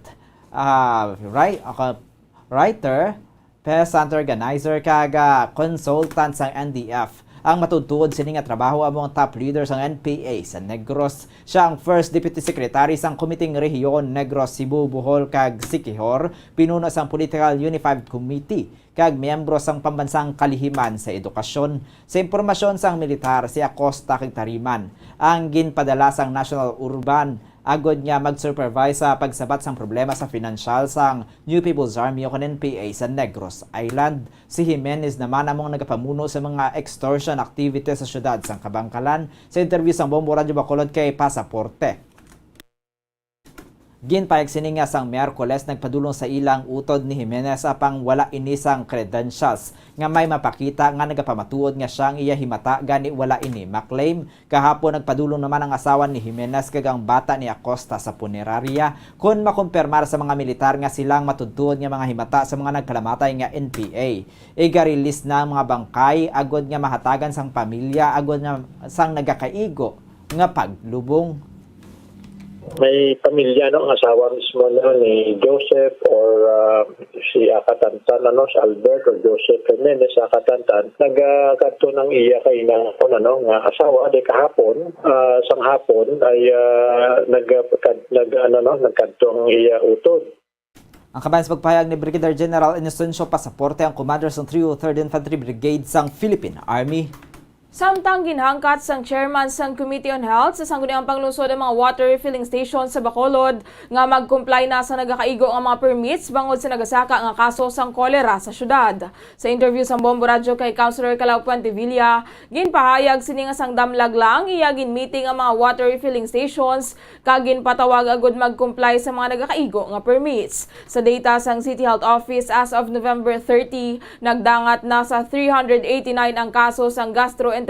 writer, peasant organizer kag consultant sa NDF. Ang matudtuod sini nga trabaho among top leader sang NPA sa Negros. Siya ang first deputy secretary sang Komiting Rehiyon Negros, Cebu, Bohol kag Siquijor, pinuno sang Political Unified Committee kag miyembro sang Pambansang Kalihiman sa Edukasyon. Sa impormasyon sang militar, si Acosta kag Tariman ang ginpadala sang National Urban agod niya mag-supervise sa pagsabat sang problema sa financial sang New People's Army o NPA sa Negros Island. Si Jimenez naman among nagapamuno sa mga extortion activities sa syudad sang Kabangkalan. Sa interview sang Bombo Radio Bacolod kay Pasaporte, Ginpayag sini nga sang Miyerkules nagpadulong sa ilang utod ni Jimenez apang wala inisang credentials nga may mapakita nga nagapamatuod nga siyang iya himata gani wala ini maklaim. Kahapon nagpadulong naman ang asawa ni Jimenez kag ang bata ni Acosta sa punerarya kun makumpirmar sa mga militar nga silang matudtuod nga mga himata sa mga nagkalamatay nga NPA. Iga-release na ang mga bangkay agod nga mahatagan sang pamilya agod nga sang nagakaigo nga paglubong. May pamilya ang asawa mismo ni Joseph or si Akatantan si Albert or Joseph Jimenez Akatantan nagkadto ng iya kay nga asawa di kahapon sang hapon ay nagkadto ang iya utod. Ang kabayan sa pagpahayag ni Brigadier General Inocencio Pasaporte ang commander ng 303rd Infantry Brigade sang Philippine Army. Samtang ginhangkat sang chairman sang Committee on Health sa sangguniang panglungsod ng mga water refilling station sa Bacolod nga mag-comply na sa nagakaigo ang mga permits bangod sa nagasaka nga kaso sang kolera sa syudad. Sa interview sa Bombo Radio kay Councilor Calao Puentevilla, ginpahayag sini nga sang damlag lang iya ginmeeting ang mga water refilling stations kag ginpatawag agud mag-comply sa mga nagakaigo nga permits. Sa data sang City Health Office as of November 30, nagdangat na sa 389 ang kaso sang gastroenteritis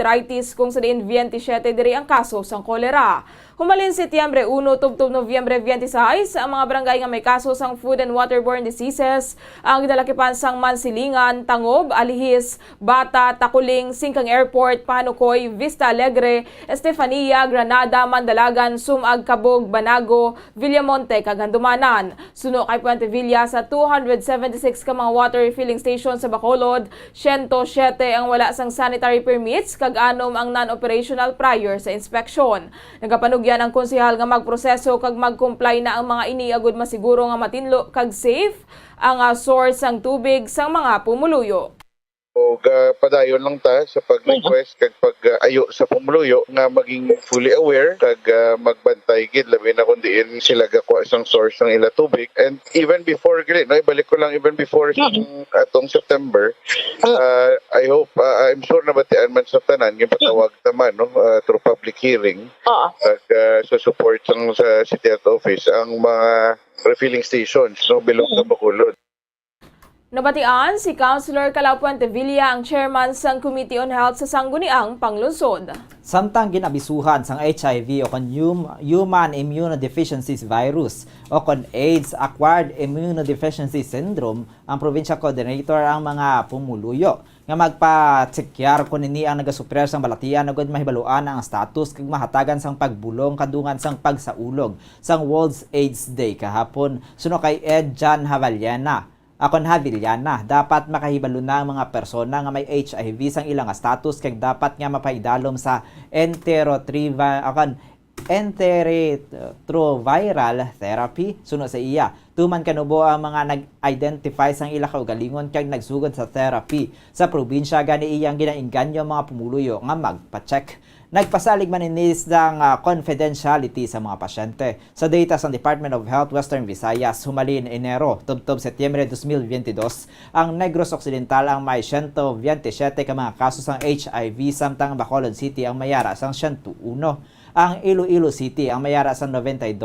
kung sa diin 27 diri ang kaso sang kolera. Humalin Setyembre 1 tubtob Nobyembre 26 ang mga barangay nga may kaso sang food and waterborne diseases ang gidalakipan sang Mansilingan, Tangob, Alihis, Bata, Takuling, Singkang Airport, Panukoy, Vista Alegre, Estefania, Granada, Mandalagan, Sumag, Cabog, Banago, Villamonte, Kagandumanan. Suno kay Puentevilla sa 276 ka mga water refilling station sa Bacolod, 107 ang wala sang sanitary permits kag anom ang non-operational prior sa inspeksyon. Nagapanugyan ang konsehal nga magproseso kag mag-comply na ang mga ini agud masiguro nga matinlo kag safe ang source sang tubig sang mga pumuluyo. Padayon lang ta sa pag-request kag pag-ayo sa pumuluyo nga maging fully aware kag magbantay gid labi na kun diin sila gakuha sang source ng ila tubig. And even before gid no ibalik ko lang even before atong September, I hope I'm sure na batian man sa tanan yung patawag naman through public hearing kag sa support sang sa City Health Office ang mga refilling stations bilog sa Bacolod. Nabatian si Councilor Calao Puentevilla ang chairman sang Committee on Health sa sangguniang panglungsod. Samtang ginabisuhan sang HIV o kon Human Immunodeficiency Virus o kon AIDS Acquired Immunodeficiency Syndrome, ang Provincial Coordinator ang mga pumuluyo nga magpa-tsekyar kung ini ang nagasuprer sang balatian agad mahibaluan ang status kag mahatagan sang pagbulong kadungan sang pagsaulog sang World's AIDS Day kahapon. Suno kay Ed John Havillana, dapat makahibalo na ang mga persona nga may HIV sang ilang status kag dapat nga mapaidalom sa antiretroviral therapy. Suno sa iya, tuman kanubo ang mga nag-identify sang ila kaugalingon kag nagsugod sa therapy sa probinsya gani iyang ginainganyo mga pumuluyo nga magpa-check. Nagpasalig man inis ng confidentiality sa mga pasyente. Sa data sa Department of Health Western Visayas, humalin Enero, tubtob Setyembre 2022, ang Negros Occidental ang may 127 ka mga kasos ng HIV, samtang Bacolod City ang mayara sang 101. Ang Iloilo City ang mayara sang 92,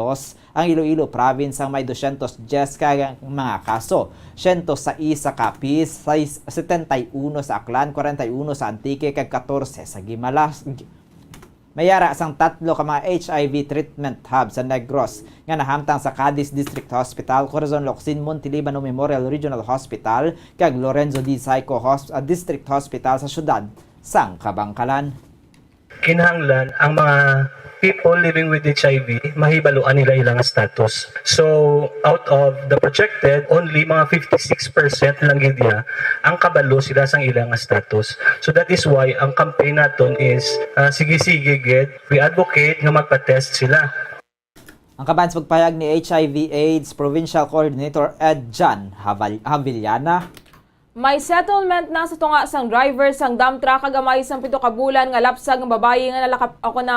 ang Iloilo Province ang may 210 ka mga kaso, 106 sa Capiz, 71 sa Aklan, 41 sa Antique, kag 14 sa Guimalas. Mayara sang 3 ka mga HIV treatment hub sa Negros nga nahamtang sa Cadiz District Hospital, Corazon Locsin, Montelibano Memorial Regional Hospital, kag Lorenzo D. Saico District Hospital sa syudad sang Kabangkalan. Kinahanglan ang mga people living with HIV, mahibaluan nila ilang status. So, out of the projected, only mga 56% lang gid ang kabalo sila sang ilang status. So that is why ang campaign naton is sige-sige gid, we advocate nga magpa-test sila. Ang kaban sa pagpayag ni HIV AIDS Provincial Coordinator Ed John Havillana, may settlement na sa tunga sang driver sang dump truck kagamay sang 7 ka bulan nga lapsag ng babayi nga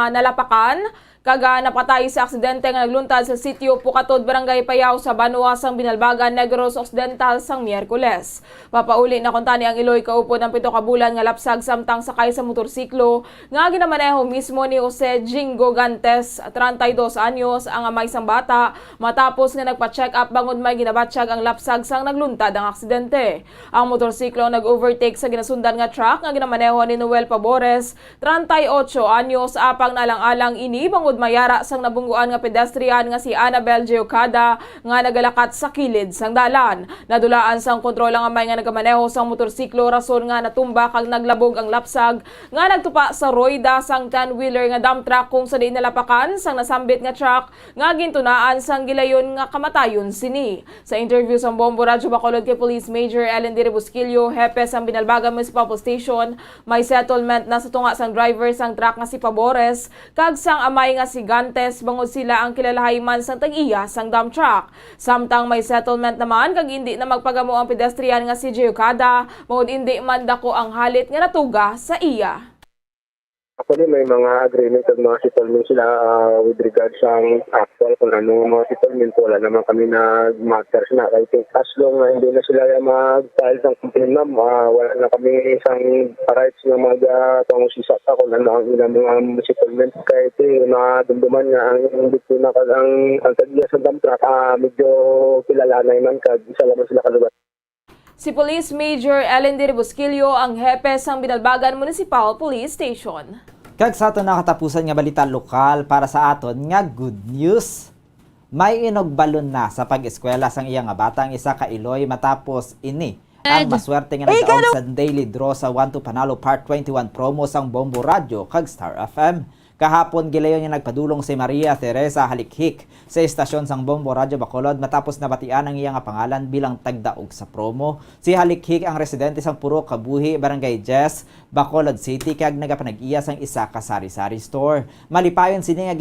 nalapakan Kaga napatay sa aksidente nga nagluntad sa sitio Pukatod, Barangay Payaw sa Banua sang Binalbagan, Negros Occidental sang Miyerkules. Papauli na kuntani ang Iloy kaupod ng 7 ka bulan nga lapsag samtang sakay sa motorsiklo nga ginamaneho mismo ni Jose Jingo Gantes, 32 anyos, ang amay sang bata matapos nga nagpa-check up bangod may ginabatsyag ang lapsag sang nagluntad ang aksidente. Ang motorsiklo nag-overtake sa ginasundan nga truck nga ginamaneho ni Noel Pabores, 38 anyos, apang nalang-alang ini bangod mayara sang nabungguan nga pedestrian nga si Annabel Geocada nga nagalakat sa kilid sang dalan. Nadulaan sang kontrol ang amay nga nagamaneho sang motorsiklo rason nga natumba kag naglabog ang lapsag nga nagtupa sa roida sang 10-wheeler nga dump truck kung sa diin nalapakan sang nasambit nga truck nga gintunaan sang gilayon nga kamatayon sini. Sa interview sang Bombo Radyo Bacolod kay Police Major Ellen D. Rebusquillo, hepe sang Binalbagan Municipal Station, may settlement na sa tunga sang driver sang truck nga si Pabores kag sang amay nga si Gantes bangod sila ang kilalahayman sang tag-iya sang dump truck. Samtang may settlement naman kag hindi na magpagamo ang pedestrian nga si Geocada bangod hindi man dako ang halit nga natuga sa iya. Actually, may mga agreement at mga settlement sila with regards sa actual kung ano mga settlement. Wala naman kami na matters na. I think as long na hindi na sila mag-file ng complaint, wala na kami isang rights na mag-pangusisata kung ano ang ilang mga settlement. Kahit nadumduman nga ang biktima kag ang tagya sa dump truck, medyo kilala na naman kag isa naman sila kalubat. Si Police Major Ellen D. Rebusquillo ang hepe sang Binalbagan Municipal Police Station. Kag sa aton nakatapusan nga balita lokal para sa aton nga good news. May inogbalon na sa pag-eskwela sang iya nga batang isa ka Iloy matapos ini ang maswerte nga nagdaog sa daily draw sa 1 to Panalo Part 21 promo sang Bombo Radio kag Star FM. Kahapon gilayon nga nagpadulong si Maria Teresa Halikhik sa estasyon sang Bombo Radyo Bacolod matapos nabatian ang iya nga pangalan bilang tagdaog sa promo. Si Halikhik ang residente sang Puro Kabuhi, Barangay Jess, Bacolod City kag nagapanag-iya sang isa ka sari-sari store. Malipayon sini nga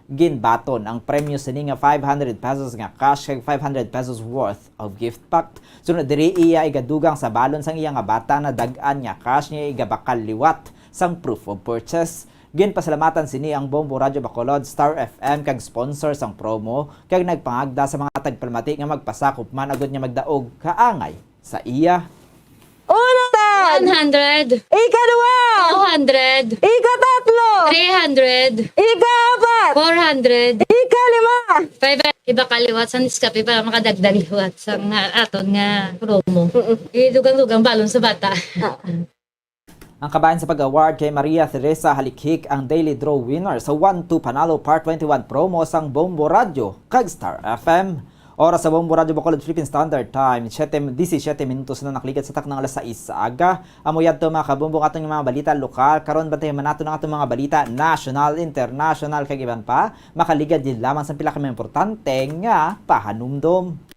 ginbaton ang premyo sini nga 500 pesos nga cash kag 500 pesos worth of gift pack. Sunod diri iya igadugang sa balon sang iya nga bata na dag-an nga cash niya igabakal liwat sang proof of purchase. Ginpasalamatan sini ang Bombo Radyo Bacolod, Star FM kag sponsor sang promo kag nagpangagda sa mga tagpalmati nga magpasakop man agud nga magdaog kaangay sa iya. 100 Ika-2 200 Ika-3 300 Ika-4 400 Ika-5 500 iba kaliwat sa niskapi para makadagdag liwat sa aton nga promo. Idugang-dugang balon sa bata. Ang kabayan sa pag-award kay Maria Teresa Halikhik ang daily draw winner sa 1 to Panalo Part 21 promo sang Bombo Radio kag Star FM. Oras sa Bombo Radio Bacolod Philippine Standard Time, 17 minutos na naklikat sa taknang alas 6 sa aga. Amuyad to mga kabumbong atong mga balita lokal. Karon bantayan man nato ng atong mga balita national, international kag iban pa. Makaligad din lamang sa pila ka importante nga pahanumdom.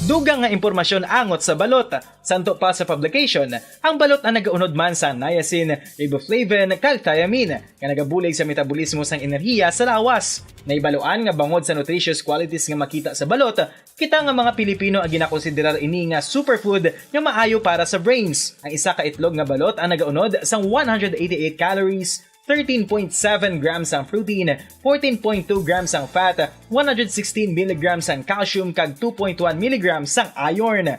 Dugang nga impormasyon angot sa balot. Santo pa sa publication, ang balot ang nagaunod man sa niacin, riboflavin, kag thiamine, nga nagabulig sa metabolismo sang enerhiya sa lawas. Naibaloan nga bangod sa nutritious qualities nga makita sa balot, kita nga mga Pilipino ang ginakonsiderar ini nga superfood nga maayo para sa brains. Ang isa ka itlog nga balot ang nagaunod sang 188 calories, 13.7 grams ang protein, 14.2 grams ang fat, 116 mg ang calcium kag 2.1 mg ang iron.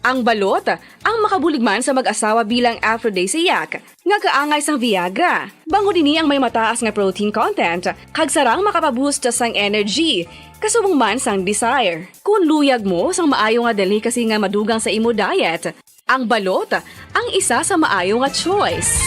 Ang balot, ang makabuligman sa mag-asawa bilang aphrodisiac, nga kaangay sang Viagra. Bango din ang may mataas nga protein content, kag sarang makapaboost sang energy, kasubong man sang desire. Kung luyag mo sang maayo nga delicacy nga madugang sa imo diet, ang balot, ang isa sa maayo nga choice.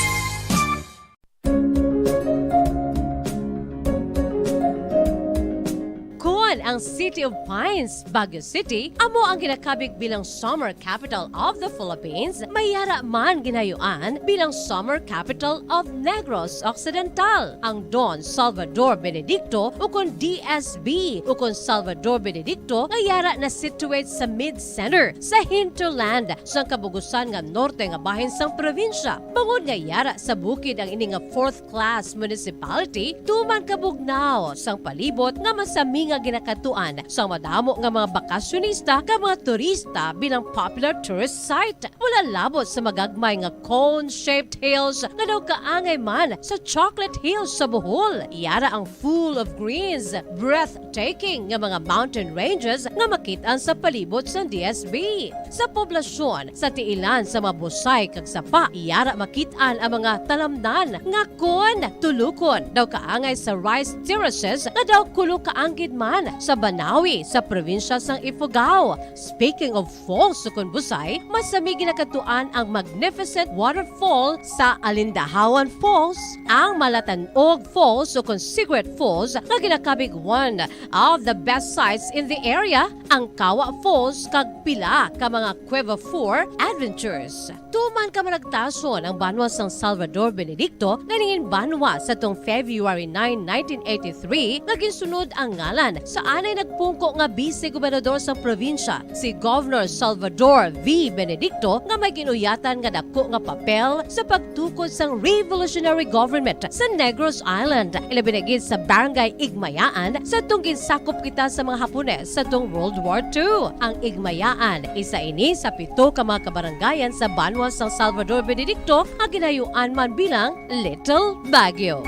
Ang City of Pines, Baguio City, amo ang ginakabig bilang Summer Capital of the Philippines, mayara man ginayuan bilang Summer Capital of Negros Occidental. Ang Don Salvador Benedicto ukon DSB ukon Salvador Benedicto ngayara na situate sa mid-center sa hinterland sa kabugusan nga norte nga bahin sang probinsya. Bangod ngayara sa bukid ang ini nga 4th class municipality, tuman kabugnaw sang palibot nga masami nga ginakatuan sa madamo nga mga bakasyonista ka mga turista bilang popular tourist site. Wala lamang nag-abot sa magagmay nga cone-shaped hills nga daw kaangay man sa Chocolate Hills sa Bohol. Iyara ang full of greens, breathtaking nga mga mountain ranges nga makitaan sa palibot sa DSB. Sa poblasyon, sa tiilan sa mabusay kag sapa, iyara makitaan ang mga talamdan nga kon tulukon daw kaangay sa rice terraces nga daw kulo kaanggid man sa Banawi sa probinsya sang Ifugao. Speaking of falls sa Busay, masami ginakatuan ang magnificent waterfall sa Alindahawan Falls, ang Malatanog Falls o Secret Falls na ginakabig one of the best sites in the area, ang Kawa Falls kag pila ka mga Cueva 4 adventures. Tuman ka managtason ang banwa sang Salvador Benedicto na ningin banwa sa tong February 9, 1983 nga ginsunod ang ngalan sa anay nagpungko nga vice-gobernador sa probinsya, si Governor Salvador V. Benedicto nga may ginuyatan nga dako nga papel sa pagtukod sang revolutionary government sa Negros Island. Ilabinagid sa Barangay Igmayaan sa tong ginsakop kita sa mga Hapones sa tong World War II. Ang Igmayaan, isa ini sa 7 ka mga kabarangayan sa banwa sang Salvador Benedicto nga ginayuan man bilang Little Baguio.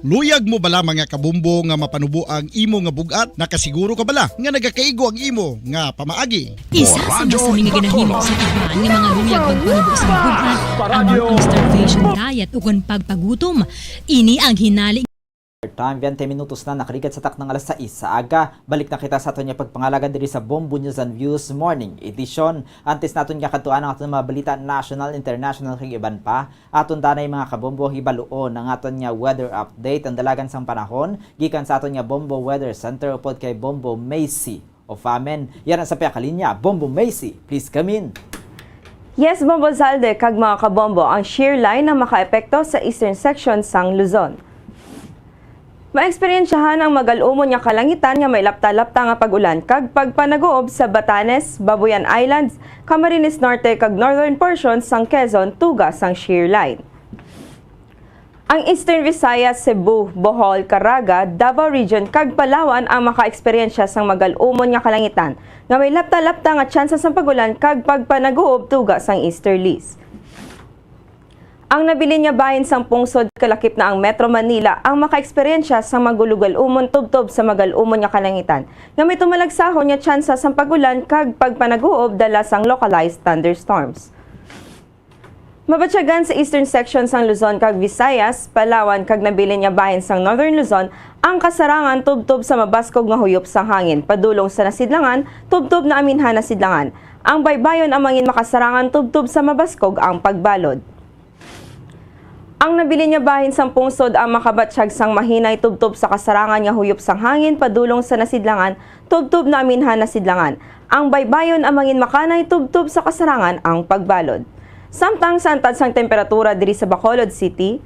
Luyag mo bala mga kabumbo nga mapanubo ang imo nga bugat? Nakasiguro ka bala nga nagakaigo ang imo nga pamaagi? Isa sa masaming ginahimo sa iban ng mga luyag pagpanubo sa bugat ang starvation diet ug pagpagutom. Ini ang hinali Time, 20 minutos na nakalikat sa taknang alas 6 sa aga. Balik na kita sa aton niya pagpangalagan diri sa Bombo News and Views Morning Edition. Antes naton nga katuan ang aton mga balita national, international kag iban pa. Aton danay mga kabombo hibaluon ang aton nga weather update ang dalagan sang panahon gikan sa aton nga Bombo Weather Center upod kay Bombo Macy of Amen. Yan ang sa kalinya, Bombo Macy. Please come in. Yes, Bombo Zalde, kag mga kabombo, ang shear line na makaepekto sa eastern section sang Luzon. Maeksperiensyahan ang magalumon nga kalangitan nga may lapta-lapta nga pag-ulan kag pagpanagoob sa Batanes, Babuyan Islands, Camarines Norte kag northern portions sang Quezon tugas sang shear line. Ang Eastern Visayas, Cebu, Bohol, Caraga, Davao Region kag Palawan ang makaeksperyensya sang magalumon nga kalangitan nga may lapta-lapta nga tsansa sang pag-ulan kag pagpanagoob tugas sang easterlies. Ang nabili niya bahin sang pungsod kalakip na ang Metro Manila ang makaeksperyensya sa magulugal-umon tubtob sa magal-umon nga kalangitan nga may tumalagsahon nga tsansa sang pagulan kag pagpanaguob dala sang localized thunderstorms. Mabatyagan sa eastern section sang Luzon kag Visayas, Palawan kag nabili niya bahin sang Northern Luzon ang kasarangan tubtob sa mabaskog nga huyop sang hangin padulong sa nasidlangan tubtob na aminhan na sidlangan. Ang baybayon ang mangin makasarangan tubtob sa mabaskog ang pagbalod. Ang nabili niya bahin sang pungsod ang makabatsyag sang mahinay tubtob sa kasarangan nga huyop sang hangin padulong sa nasidlangan tubtob na aminhan na sidlangan. Ang baybayon ang mangin makanay tubtob sa kasarangan ang pagbalod. Samtang sa antad sang temperatura diri sa Bacolod City,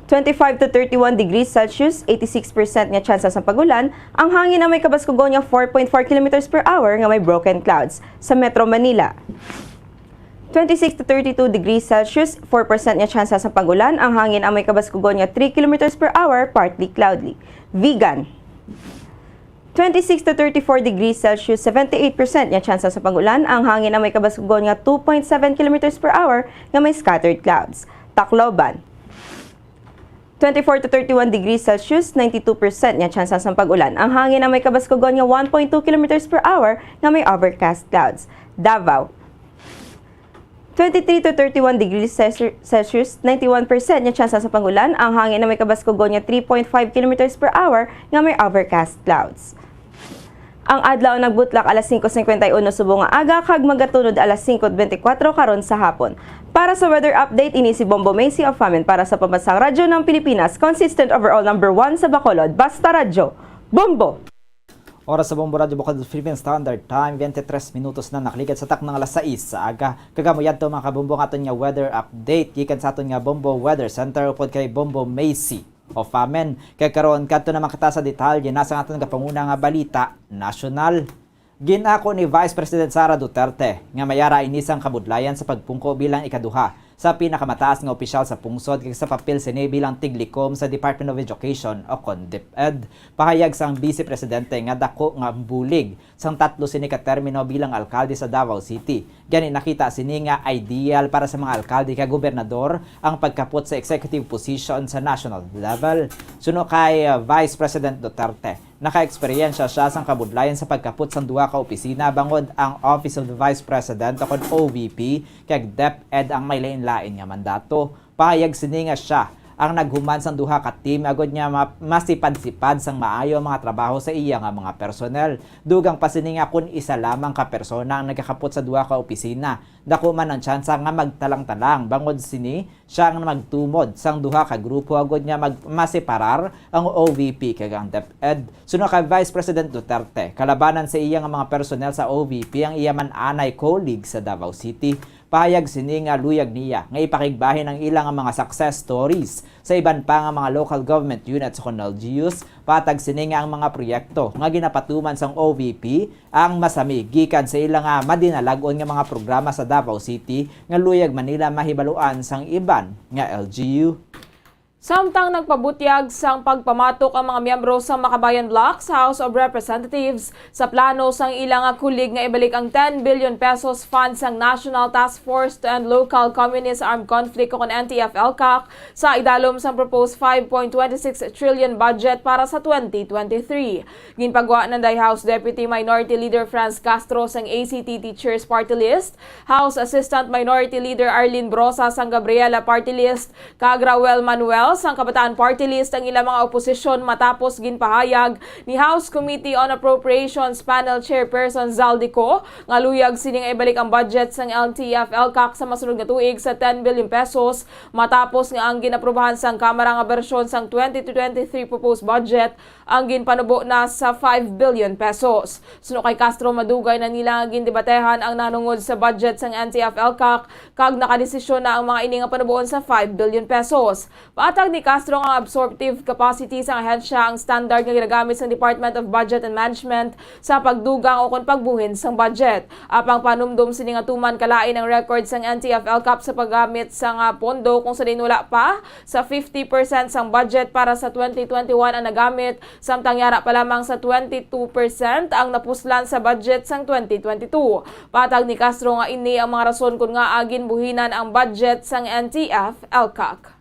25 to 31 degrees Celsius, 86% nga tsansa sa pagulan, ang hangin na may kabaskugon nga 4.4 km per hour nga may broken clouds sa Metro Manila. 26 to 32 degrees Celsius, 4% nga tsansa sa pagulan, ang hangin ang may kabaskugon nga 3 km per hour, partly cloudy. Vigan, 26 to 34 degrees Celsius, 78% nga tsansa sa pagulan, ang hangin ang may kabaskugon nga 2.7 km per hour nga may scattered clouds. Tacloban, 24 to 31 degrees Celsius, 92% nga tsansa sa pagulan, ang hangin ang may kabaskugon nga 1.2 km per hour nga may overcast clouds. Davao, 23 to 31 degrees Celsius, 91% nga tsansa sa pagulan, ang hangin na may kabaskugon nga 3.5 km per hour nga may overcast clouds. Ang adlaw nagbutlak alas 5:51 subong nga aga kag magatunod alas 5:24 karon sa hapon. Para sa weather update, ini si Bombo Macy of Amen para sa Pambansang Radyo ng Pilipinas, consistent overall number 1 sa Bacolod, Basta Radyo, Bombo! Oras sa Bombo Radio Bacolod Philippine Standard Time, 23 minutos na nakalikat sa taknang alas 6 sa aga. Kagamoyad to mga kabombo nga aton nga weather update gikan sa aton nga Bombo Weather Center upod kay Bombo Macy of Amen. Kay karon kadto na makita sa detalye nasa aton nga panguna nga balita nasyonal. Ginako ni Vice President Sara Duterte nga mayara inisang kabudlayan sa pagpungko bilang ikaduha sa pinakamataas nga opisyal sa pungsod kag sa papel sini bilang tiglikom sa Department of Education o kon DepEd. Pahayag sang Vice Presidente nga dako nga bulig sang 3 sini ka termino bilang alkalde sa Davao City. Gani nakita sini nga ideal para sa mga alkalde kag gobernador ang pagkapot sa executive position sa national level. Suno kay Vice President Duterte, naka-eksperyensya siya sang kabudlayan sa pagkapot sang duha ka opisina bangod ang Office of the Vice President o kon OVP kag DepEd ang may lain-lain nga mandato. Pahayag sini nga siya ang naghuman sang duha ka team agod niya masipad-sipad sang maayo ang mga trabaho sa iya nga mga personnel. Dugang pa sini nga kun isa lamang ka persona ang nagakapot sa duha ka opisina, dako man ang tsansa nga magtalang-talang bangod sini siya ang magtumod sang duha ka grupo agod niya masiparar ang OVP kag ang DepEd. Suno kay Vice President Duterte, kalabanan sa iya nga mga personnel sa OVP ang iya man anay colleague sa Davao City. Pahayag sini nga luyag niya nga ipakigbahin ang ilang mga success stories sa iban pa nga mga local government units o LGUs. Patag sini nga ang mga proyekto nga ginapatuman sang OVP ang masami gikan sa ilang madinalagon nga mga programa sa Davao City nga luyag Manila mahibaluan sang iban nga LGU. Samtang nagpabutyag sang pagpamatok ang mga miyembro sa Makabayan Bloc sa House of Representatives sa plano sang ilang kulig nga ibalik ang 10 billion pesos fund sang National Task Force and Local Communist Armed Conflict o NTF-ELCAC sa idalom sang proposed 5.26 trillion budget para sa 2023. Ginpagawa ng House Deputy Minority Leader Franz Castro sang ACT Teachers Party List, House Assistant Minority Leader Arlene Brosa sang Gabriela Party List, kag Raul Manuel sang Kabataan Party List ang ilang mga oposisyon matapos ginpahayag ni House Committee on Appropriations Panel Chairperson Zaldico nga luyag sining ibalik ang budget sang NTF-ELCAC sa masunod nga tuig sa 10 billion pesos matapos nga ang ginaprubahan sang Kamara nga bersyon sang 2023 proposed budget ang ginpanubo na sa 5 billion pesos. Suno kay Castro, madugay na nila nga gindebatehan ang nanungod sa budget sang NTF-ELCAC kag nakadesisyon na ang mga ini nga panubuon sa 5 billion pesos. Patag ni Castro ang absorptive capacity sa ahensya ang standard nga ginagamit sa Department of Budget and Management sa pagdugang o kon pagbuhin sang budget. Apang panumdum sini nga tuman kalain ang record sang NTF-ELCAC sa paggamit sang pondo kung sa dinula pa sa 50% sang budget para sa 2021 ang nagamit, samtang yara pa lamang sa 22% ang napuslan sa budget sang 2022. Patag ni Castro nga ini ang mga rason kung nga agin buhinan ang budget sang NTF-ELCAC.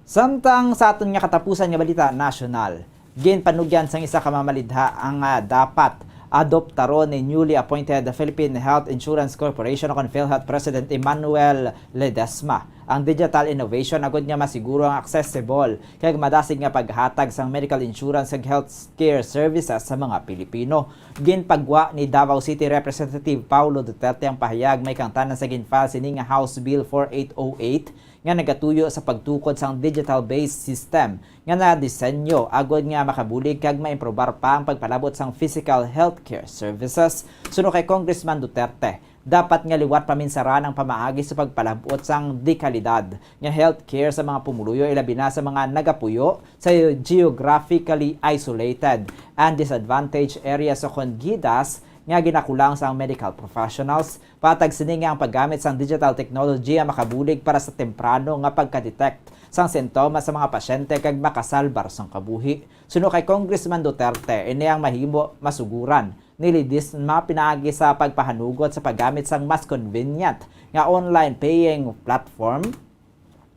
Samtang sa aton nga katapusan nga balita nasyonal, ginpanugyan sang isa ka mamalidha ang dapat adoptaron ni newly appointed Philippine Health Insurance Corporation o PhilHealth President Emmanuel Ledesma. Ang digital innovation agad nga masiguro ang accessible kag madasig nga paghatag sang medical insurance ug healthcare services sa mga Pilipino. Ginpagwa ni Davao City Representative Paulo Duterte ang pahayag may kangtanan sa ginfile sini nga House Bill 4808 nga nagatuyo sa pagtukod sang digital-based system nga na-disenyo agad nga makabulig kag maimprobar pa ang pagpalabot sang physical healthcare services. Suno kay Congressman Duterte, dapat nga liwat paminsaran ang pamaagi sa pagpalabot sang dekalidad nga healthcare sa mga pumuluyo ilabi na sa mga nagapuyo sa geographically isolated and disadvantaged areas o kongidas nga ginakulang sa medical professionals. Patag sini nga ang paggamit sang digital technology ang makabulig para sa temprano nga pagka-detect sang sintomas sa mga pasyente kag makasalbar sang kabuhi. Suno kay Congressman Duterte, ini ang mahimo masuguran nilidis pinaagi sa pagpahanugot sa paggamit sang mas convenient nga online paying platform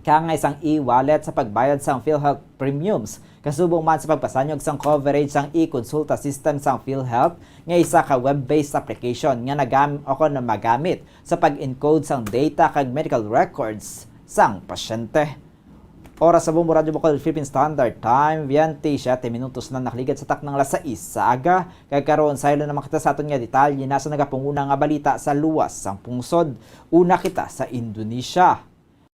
kang isang e-wallet sa pagbayad sang PhilHealth premiums. Kasubong man sa pagpasanyog sang coverage sang e-consulta system sang PhilHealth nga isa ka web-based application nga magamit sa pag-encode sang data kag medical records sang pasyente. Oras sa Bombo Radio Bukol Philippine Standard Time, 27 minutos na nakaligat sa taknang alas 6 sa aga. Kaya karoon sa ilo na makita sa aton nga detalye nasa nagapunguna nga balita sa luwas sang pungsod. Una kita sa Indonesia.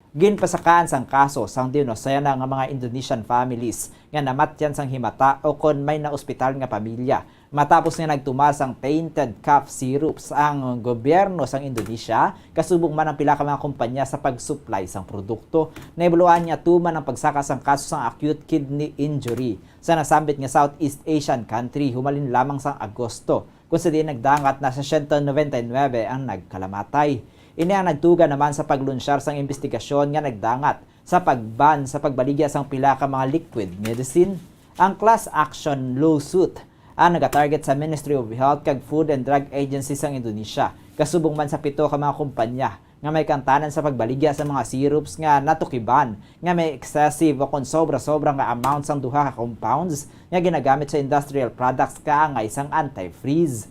Ginpasakaan sang kaso sang dinosena nga mga Indonesian families nga namatyan sang himata o kon may na ospital nga pamilya. Matapos nga nagtumas ang tainted cough syrups ang gobyerno sang Indonesia, kasubong man ang pila ka mga kumpanya sa pag-supply sang produkto. Naibuluan niya tuman ang pagsaka sang kaso sang acute kidney injury sa nasambit nga Southeast Asian country humalin lamang sang Agosto, kung sa di nagdangat na sa 199 ang nagkalamatay. Ini ang nagtuga naman sa paglunsyar sang investigasyon nga nagdangat sa pagban sa pagbaligya sang pila ka mga liquid medicine. Ang class action lawsuit ang nagatarget sa Ministry of Health kag Food and Drug Agency sang Indonesia. Kasubong man sa 7 ka mga kumpanya nga may kantanan sa pagbaligya sa mga syrups nga natukiban nga may excessive o kon sobra-sobra nga amount sang duha ka compounds nga ginagamit sa industrial products kaangay sang antifreeze.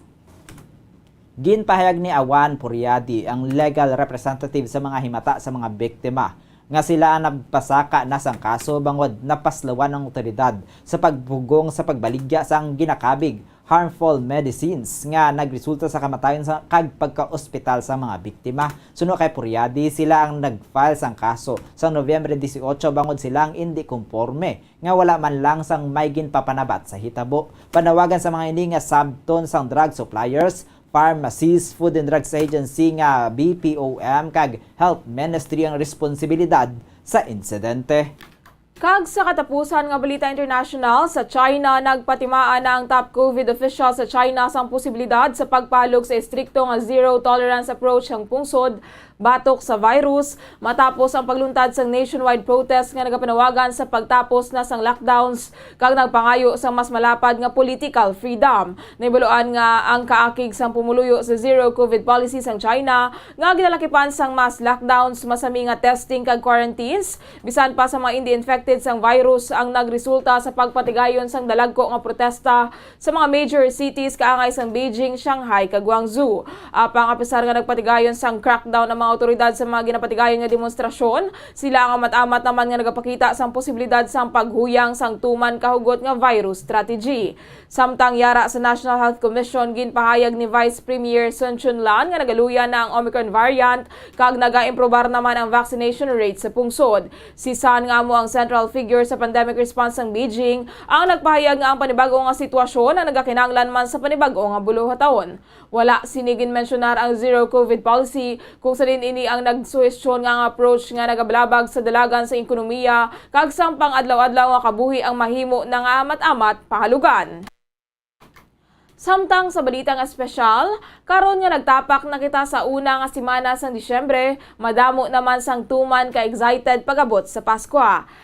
Ginpahayag ni Awan Puriadi, ang legal representative sa mga himata sa mga biktima, nga sila ang nagpasaka na sang kaso bangod napaslawan ng otoridad sa pagbugong sa pagbaligya sang ginakabig harmful medicines nga nagresulta sa kamatayon sa kag pagka-ospital sa mga biktima. Suno kay Puriadi, sila ang nag-file sang kaso sa Nobyembre 18 bangod silang hindi konforme nga wala man lang sang may ginpapanabat sa hitabo. Panawagan sa mga ini nga sabton sang drug suppliers, pharmacies, Food and Drugs Agency nga BPOM kag Health Ministry ang responsibilidad sa insidente. Kag sa katapusan nga balita international, sa China nagpatimaan na ang top COVID official sa China sang posibilidad sa pagpalog sa istrikto nga zero tolerance approach ang pungsod batok sa virus matapos ang pagluntad sang nationwide protest nga nagapanawagan sa pagtapos na sang lockdowns kag nagpangayo sa mas malapad nga political freedom. Naibaluan nga ang kaakig sang pumuluyo sa zero COVID policy sang China nga ginalakipan sang mass lockdowns, masami nga testing kag quarantines bisan pa sa mga hindi infected sang virus ang nagresulta sa pagpatigayon sang dalagko nga protesta sa mga major cities kaangay sang Beijing, Shanghai kag Guangzhou. Apang apisar nga nagpatigayon sang crackdown ng mga otoridad sa mga ginapatigayon nga demonstrasyon, sila ang amat-amat naman nga nagapakita sang posibilidad sang paghuyang sang tuman kahugot nga virus strategy. Samtang yara sa National Health Commission, ginpahayag ni Vice Premier Sun Chunlan nga nagaluyan na ang Omicron variant kag naga-improbar naman ang vaccination rate sa pungsod. Si Sun nga mo ang central figure sa pandemic response ng Beijing ang nagpahayag nga ang panibago nga sitwasyon ang nagakinanglan man sa panibago nga bulo taon. Wala sinigin mensionar ang zero COVID policy kung sa ini ang nagsuhestyon nga ang approach nga nagablabag sa dalagan sa ekonomiya kag sampang adlaw-adlaw nga kabuhi ang mahimo na nga amat-amat pahalugan. Samtang sa balitang espesyal, karon nga nagtapak na kita sa una nga semana sa Disyembre, madamo naman sang tuman ka excited pagabot sa Pasko.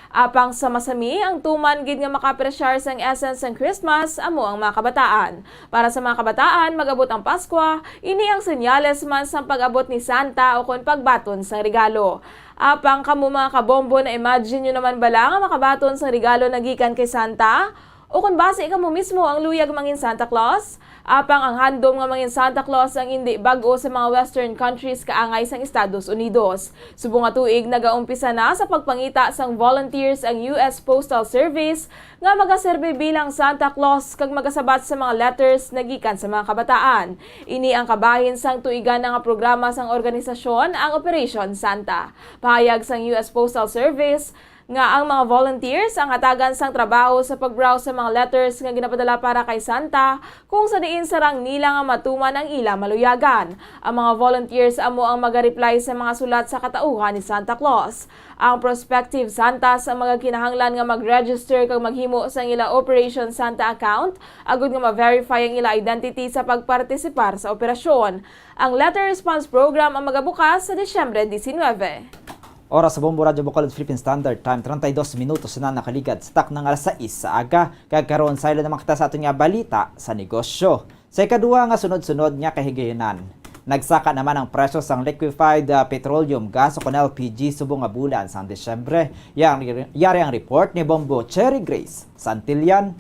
Apang sa masami, ang tuman gid nga makapresyar sang essence ng Christmas amo ang mga kabataan. Para sa mga kabataan, magabot ang Pasko, ini ang senyales man sang pag-abot ni Santa o kon pagbaton sang regalo. Apang kamo mga kabombo, na imagine nyo naman bala nga makabaton sang regalo nagikan kay Santa? O kung base ka mo mismo ang luyag mangin Santa Claus? Apang ang handom nga mangin Santa Claus ang hindi bag-o sa mga western countries kaangay sang Estados Unidos. Subong nga tuig nagaumpisa na sa pagpangita sang volunteers ang US Postal Service nga magaserbe bilang Santa Claus kag magasabat sa mga letters nagikan sa mga kabataan. Ini ang kabahin sang tuigan nga programa sang organisasyon ang Operation Santa. Pahayag sang US Postal Service nga ang mga volunteers ang hatagan sang trabaho sa pag-browse sa mga letters nga ginapadala para kay Santa kung sa diin sarang nila nga matuman ang ila maluyagan. Ang mga volunteers amo ang maga-reply sa mga sulat sa katauhan ni Santa Claus. Ang prospective Santas ang mga kinahanglan nga mag-register kag maghimo sa ila Operation Santa account agud nga ma-verify ang ila identity sa pagpartisipar sa operasyon. Ang letter response program ang magabukas sa Disyembre 19. Oras sa Bombo Radyo Bacolod Philippine Standard Time, 32 minutos na nakaligad sa tak ng alas 6 sa aga. Kagkaroon sa ilo naman kita sa ato nga balita sa negosyo. Sa ikadua nga sunod-sunod nga kahigayonan. Nagsaka naman ang presyo sang liquefied petroleum gas o kon LPG subong nga bulan sa Disyembre. Yari ang report ni Bombo Cherry Grace Santillan.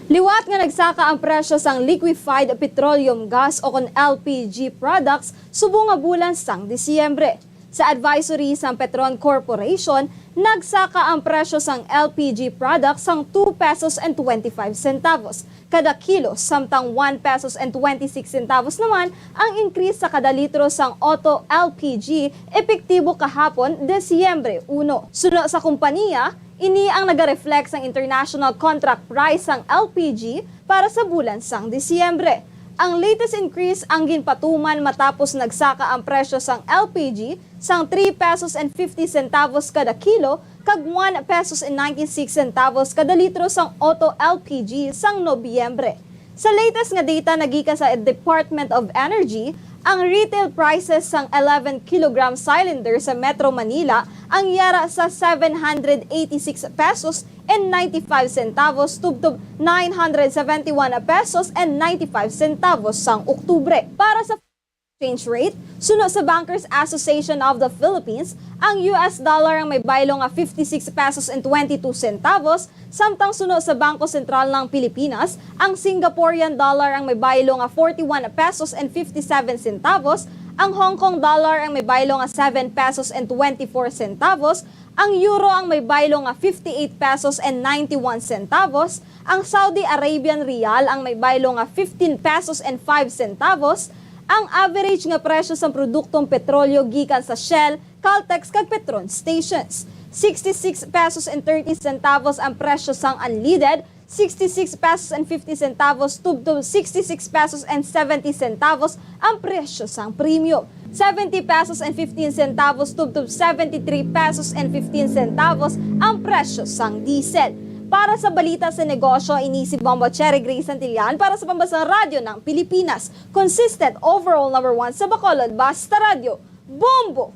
Liwat nga nagsaka ang presyo sang liquefied petroleum gas o kon LPG products subong nga bulan sang Disyembre. Sa advisory sang Petron Corporation, nagsaka ang presyo sang LPG products sang 2 pesos and 25 centavos kada kilo, samtang 1 pesos and 26 centavos naman ang increase sa kada litro sang auto LPG epektibo kahapon Disyembre 1. Suno sa kompanya, ini ang naga-reflect sang international contract price sang LPG para sa bulan sang Disyembre. Ang latest increase ang ginpatuman matapos nagsaka ang presyo sang LPG sang 3 pesos and 50 centavos kada kilo kag 1 pesos and 96 centavos kada litro sang auto LPG sang Nobyembre. Sa latest nga data nagikan sa Department of Energy, Ang retail prices ng 11 kg cylinder sa Metro Manila ang yara sa 786 pesos and 95 centavos tubtob 971 pesos and 95 centavos sang Oktubre. Para sa exchange rate, sunod sa Bankers Association of the Philippines, ang US dollar ang may baylo nga 56 pesos and 22 centavos, samtang sunod sa Bangko Sentral ng Pilipinas, ang Singaporean dollar ang may baylo nga 41 pesos and 57 centavos, ang Hong Kong dollar ang may baylo nga 7 pesos and 24 centavos, ang euro ang may baylo nga 58 pesos and 91 centavos, ang Saudi Arabian rial ang may baylo nga 15 pesos and 5 centavos, ang average nga presyo sa produktong petrolyo gikan sa Shell, Caltex kag Petron stations. 66 pesos and 30 centavos ang presyo sang unleaded, 66 pesos and 50 centavos tubtob 66 pesos and 70 centavos ang presyo sang premium. 70 pesos and 15 centavos tubtob 73 pesos and 15 centavos ang presyo sang diesel. Para sa balita sa negosyo, inisip Bombo Cherry Grace Santillan para sa Pambasang Radyo ng Pilipinas. Consistent overall number 1 sa Bacolod, Basta Radio, Bombo!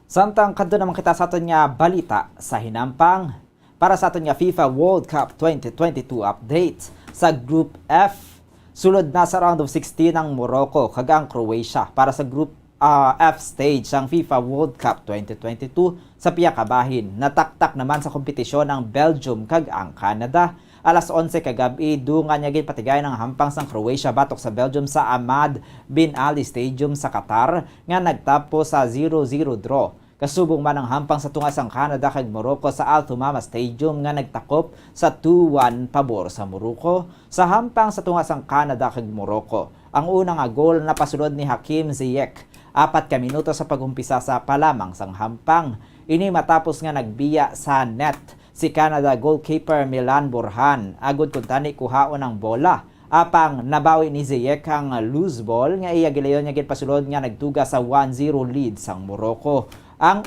Samtang kadto naman kita sa aton nga balita sa hinampang para sa aton nga FIFA World Cup 2022 update sa Group F. Sulod na sa round of 16 ang Morocco kag ang Croatia para sa Group F stage ang FIFA World Cup 2022 sa piyakabahin. Nataktak naman sa kompetisyon ang Belgium kag ang Canada. Alas 11 kagabi, dungan niya patigay ng hampang sang Croatia batok sa Belgium sa Ahmad Bin Ali Stadium sa Qatar nga nagtapos sa 0-0 draw. Kasubong man ang hampang sa tunga sang Canada kag Morocco sa Al Thumama Stadium nga nagtakop sa 2-1 pabor sa Morocco. Sa hampang sa tunga sang Canada kag Morocco, ang unang goal na pasulod ni Hakim Ziyech 4 ka minuto sa pagumpisa sa palamang sang hampang. Ini matapos nga nagbiya sa net si Canada goalkeeper Milan Borjan. Agod kuntani kuhaon ang bola. Apang nabawi ni Ziyech ang loose ball nga iya gilayon nga pasulod nga nagtuga sa 1-0 lead sang Morocco. Ang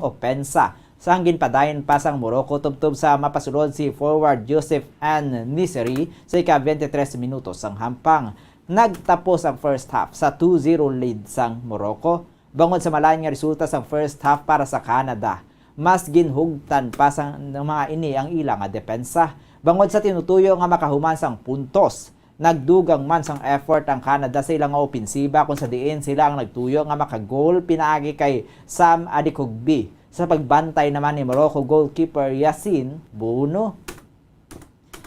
opensa sang ginpadayon pa sang Morocco tubtob sa mapasulod si forward Joseph An-Nisri sa ika-23 minutos sang hampang. Nagtapos ang first half sa 2-0 lead sang Morocco. Bangod sa malain nga resulta sang first half para sa Canada, mas ginhugtan pa sang mga ini ang ilang nga depensa. Bangod sa tinutuyo nga makahuman sang puntos, nagdugang man sang effort ang Canada sa ilang nga opensiba kung sa diin sila ang nagtuyo nga makagol pinaagi kay Sam Adikugbi. Sa pagbantay naman ni Morocco goalkeeper Yassin Bounou.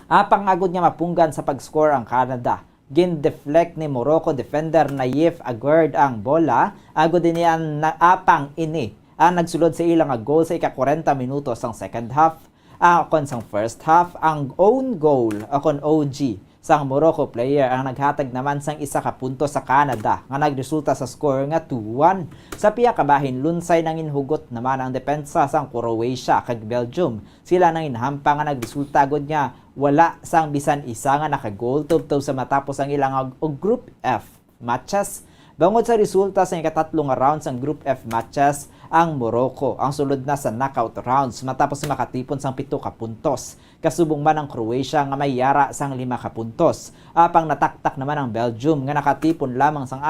Apang agod nga mapunggan sa pag-score ang Canada. Gin-deflect ni Morocco defender Nayef Aguerd ang bola. Agod din niyan na apang ini ang nagsulod sa ilang goal sa ika-40 minutos sang second half. Akon sang first half, ang own goal akon OG sang Morocco player ang naghatag naman sang isa ka punto sa Canada nga nagresulta sa score nga 2-1. Sa piyakabahin, lunsay nang inhugot naman ang depensa sang Croatia kag Belgium. Sila nang inhampa nga nagresulta agad nga wala sang bisan isa nga nakagol tubtob sa matapos ang ilang Group F matches. Bangod sa resulta sa ikatatlong round sang Group F matches, ang Morocco ang sulod na sa knockout rounds matapos makatipon sang 7 ka puntos. Kasubong man ang Croatia nga may yara sang 5 ka puntos. Apang nataktak naman ang Belgium nga nakatipon lamang sang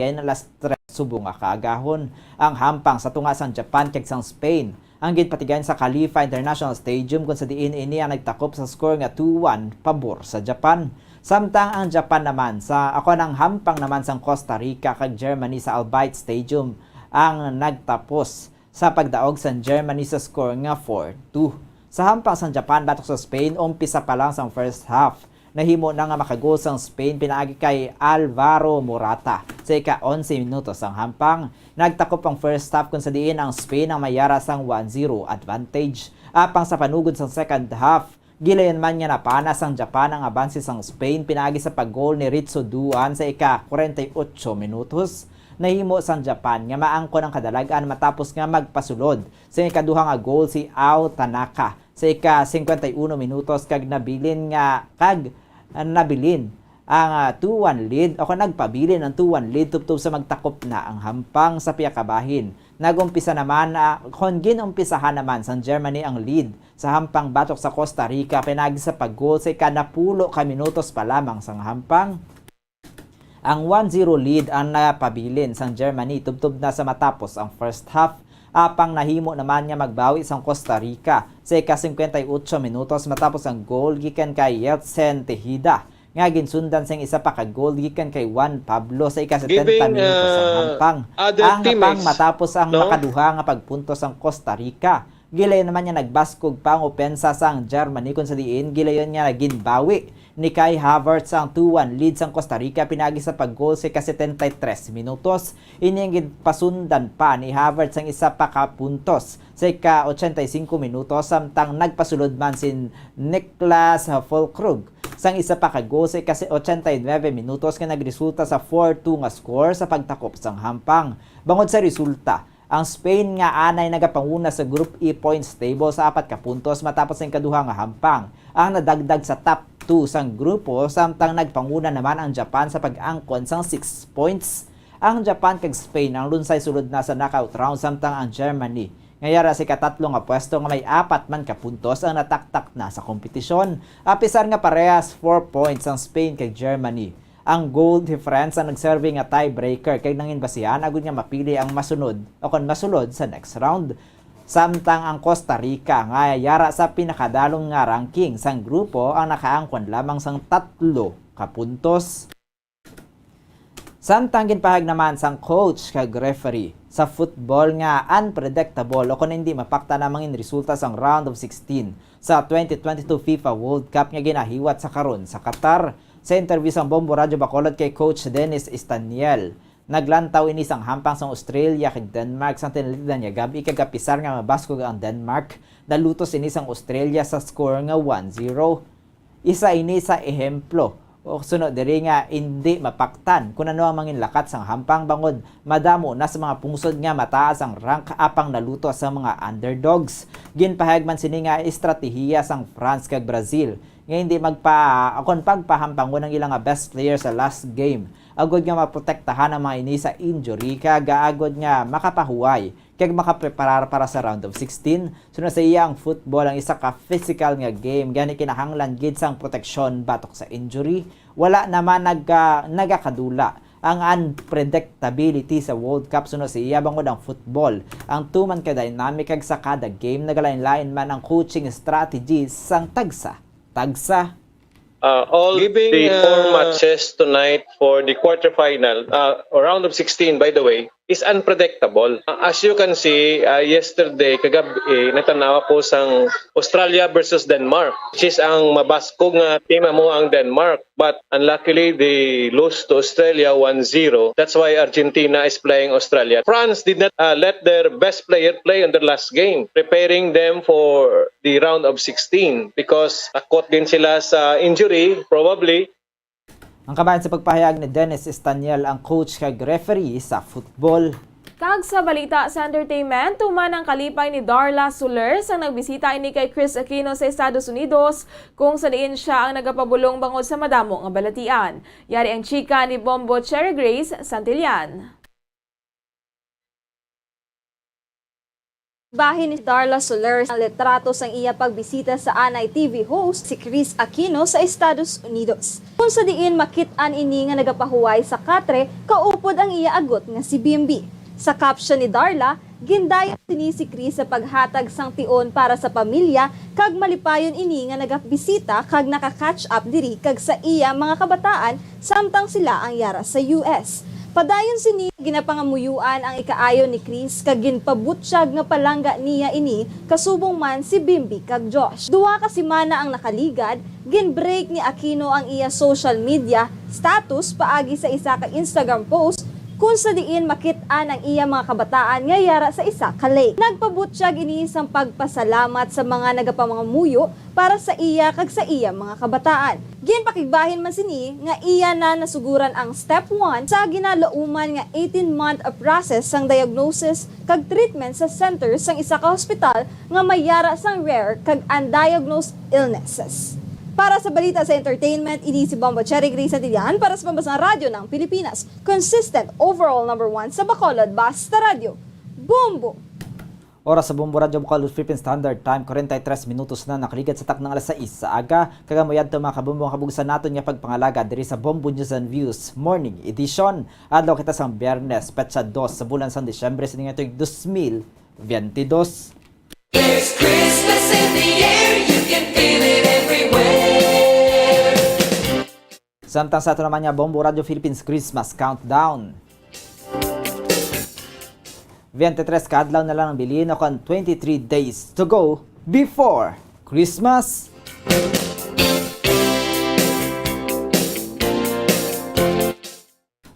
alas 3 subong nga kaagahon ang hampang sa tunga sang Japan kag sang Spain. Ang ginpatigayon sa Khalifa International Stadium kung sa diin ini ang nagtakop sa score nga 2-1 pabor sa Japan. Samtang ang Japan naman sa ng hampang naman sang Costa Rica kag Germany sa Albight Stadium ang nagtapos sa pagdaog sa Germany sa score nga 4-2. Sa hampang sang Japan batok sa Spain, umpisa pa lang sang first half. Nahimo na nga makagol sang Spain pinaagi kay Alvaro Morata sa ika-11 minutos ang hampang. Nagtakop ang first half kung sa diin ang Spain ang mayara sang 1-0 advantage. Apang sa panugod sang second half, gilayon man nga napanas ang Japan ang abansi sang Spain pinaagi sa pag-goal ni Ritsu Duan sa ika-48 minutos. nahimo sang Japan nga maangkon ang kadalagan matapos nga magpasulod. Sa ikaduha nga goal si Ao Tanaka sa ika-51 minutos kag nabilin ang 2-1 lead o nagpabilin ang 2-1 lead tubtob sa magtakop na ang hampang sa piyakabahin. Nagumpisa naman kung ginumpisahan naman sa Germany ang lead sa hampang batok sa Costa Rica pinagi sa pag-goal sa ikanapulo ka minutos pa lamang sa hampang. Ang 1-0 lead ang napabilin sa Germany tubtob na sa matapos ang first half. Apang nahimo naman nga magbawi sa Costa Rica sa ika-58 minutos matapos ang goal gikan kay Yeltsin Tejeda nga ginsundan sa isa pa ka goal gikan kay Juan Pablo sa ika-70 minutos sa hampang. Ang hampang matapos ang makaduha nga pagpuntos ang Costa Rica. Gilay naman niya nagbaskog pa ang opensa sang Germany kung sa diin gilayon niya ginbawi ni Kai Havertz ang 2-1 lead sang Costa Rica pinagi sa pag-goal sa ika-73 minutos. Ining pasundan pa ni Havertz ang isa pa ka puntos sa ika-85 minutos samtang nagpasulod man si Niklas Füllkrug sang isa pa ka goal sa ika-89 minutos nga nagresulta sa 4-2 nga score sa pagtakop sang hampang. Bangod sa resulta, ang Spain nga anay nagapanguna sa Group E points table sa 4 ka puntos matapos ang kaduha nga hampang. Ang nadagdag sa top 2 sang grupo samtang nagpanguna naman ang Japan sa pag-angkon sang 6 points. Ang Japan kag Spain ang lunsay sulod na sa knockout round samtang ang Germany ngayara sa ikatatlo nga pwesto nga may 4 man ka puntos ang nataktak na sa kompetisyon. Apisar nga parehas 4 points ang Spain kag Germany. Ang goal difference ang nagserve nga tiebreaker kay nangin basihan agud nga mapili ang masunod o kon masulod sa next round. Samtang ang Costa Rica nga yara sa pinakadalong nga ranking sang grupo ang nakaangkon lamang sang 3 ka puntos. Samtang ginpahag naman sang coach kag referee sa football nga unpredictable o kung hindi mapakta namang in resulta sang round of 16 sa 2022 FIFA World Cup nga ginahiwat sa karon sa Qatar. Sa interview sang Bombo Radyo Bacolod kay Coach Dennis Estaniel, naglantaw ini sang hampang sang Australia kag Denmark sang tinalidan niya gabi kag kapisar nga mabaskog ang Denmark. Nalutos ini sang Australia sa score nga 1-0. Isa ini sa ehemplo o sunod diri nga hindi mapaktan kung ano ang mangin lakat sang hampang bangod madamo na sa mga pungsod nga mataas ang rank apang naluto sa mga underdogs. Ginpahayag man sini nga estratehiya sang France kag Brazil nga hindi akon pagpahampang ng ilang best player sa last game agod nga maprotektahan ang mga ini sa injury kag agod nga makapahuway kag makapreparar para sa round of 16. Sunod sa iya ang football ang isa ka physical nga game gani kinahanglan gid sang proteksyon batok sa injury. Wala naman nagakadula ang unpredictability sa World Cup. Sunod sa iya bangod ang football ang tuman ka dynamic kag sa kada game nagalain-lain man ang coaching strategy sang tagsa. All the 4 matches tonight for the quarterfinal, round of 16 by the way, is unpredictable. As you can see, yesterday, kagabi, natanawa ko sang Australia versus Denmark, which is ang mabaskog nga team mo ang Denmark. But unluckily, they lose to Australia 1-0. That's why Argentina is playing Australia. France did not let their best player play on their last game, preparing them for the round of 16 because takot din sila sa injury, probably. Ang kabayan sa pagpahayag ni Dennis Estaniel ang coach kag referee sa football. Kag sa balita sa entertainment, tuman ang kalipay ni Darla Soler sang nagbisita ini kay Chris Aquino sa Estados Unidos kung sa diin siya ang nagapabulong bangod sa madamo nga balatian. Yari ang chika ni Bombo Cherry Grace Santillan. Bahin ni Darla Soler ang litrato sang iya pagbisita sa Anay TV host si Chris Aquino sa Estados Unidos. Kung sa diin makit-an ini nga nagapahuway sa katre, kaupod ang iya agot nga si Bimbi. Sa caption ni Darla, gindayon sini si Chris sa paghatag sang tion para sa pamilya kag malipayon ini nga nagabisita kag naka-catch up diri kag sa iya mga kabataan samtang sila ang yara sa US. Padayon sini ginapangamuyuan ang ikaayon ni Chris kag ginpabutsyag nga palangga niya ini kasubong man si Bimbi kag Josh. Duha ka semana ang nakaligad, ginbreak ni Aquino ang iya social media status paagi sa isa ka Instagram post kung sa diin makitaan ang iya mga kabataan nga yara sa isa ka lake. Nagpabutyag ini isang pagpasalamat sa mga nagapamangamuyo para sa iya kag sa iya mga kabataan. Ginpakigbahin man sini nga iya na nasuguran ang step 1 sa ginalauman nga 18-month process sang diagnosis kag treatment sa centers sang isa ka hospital nga mayara sang rare kag undiagnosed illnesses. Para sa balita sa entertainment, ini si Bombo Cherry Grace Santillan para sa Pambasang Radyo ng Pilipinas. Consistent overall #1 sa Bacolod, Basta Radio. Bombo! Oras sa Bombo Radio Bacolod Philippine Standard Time, 43 minutos na nakaligat sa taknang alas 6 sa aga. Kagamayad to mga kabombo kabugusan naton nga pagpangalaga diri sa Bombo News and Views Morning Edition. Adlaw kita sang Biyernes, petsa 2 sa bulan sang Disyembre sa nga 2022. There's Christmas in the air, you can feel it everywhere. Samtang sa ito naman niya, Bombo Radio Philippines Christmas Countdown. 23 kadlaw na lang ang bilhin o 23 days to go before Christmas.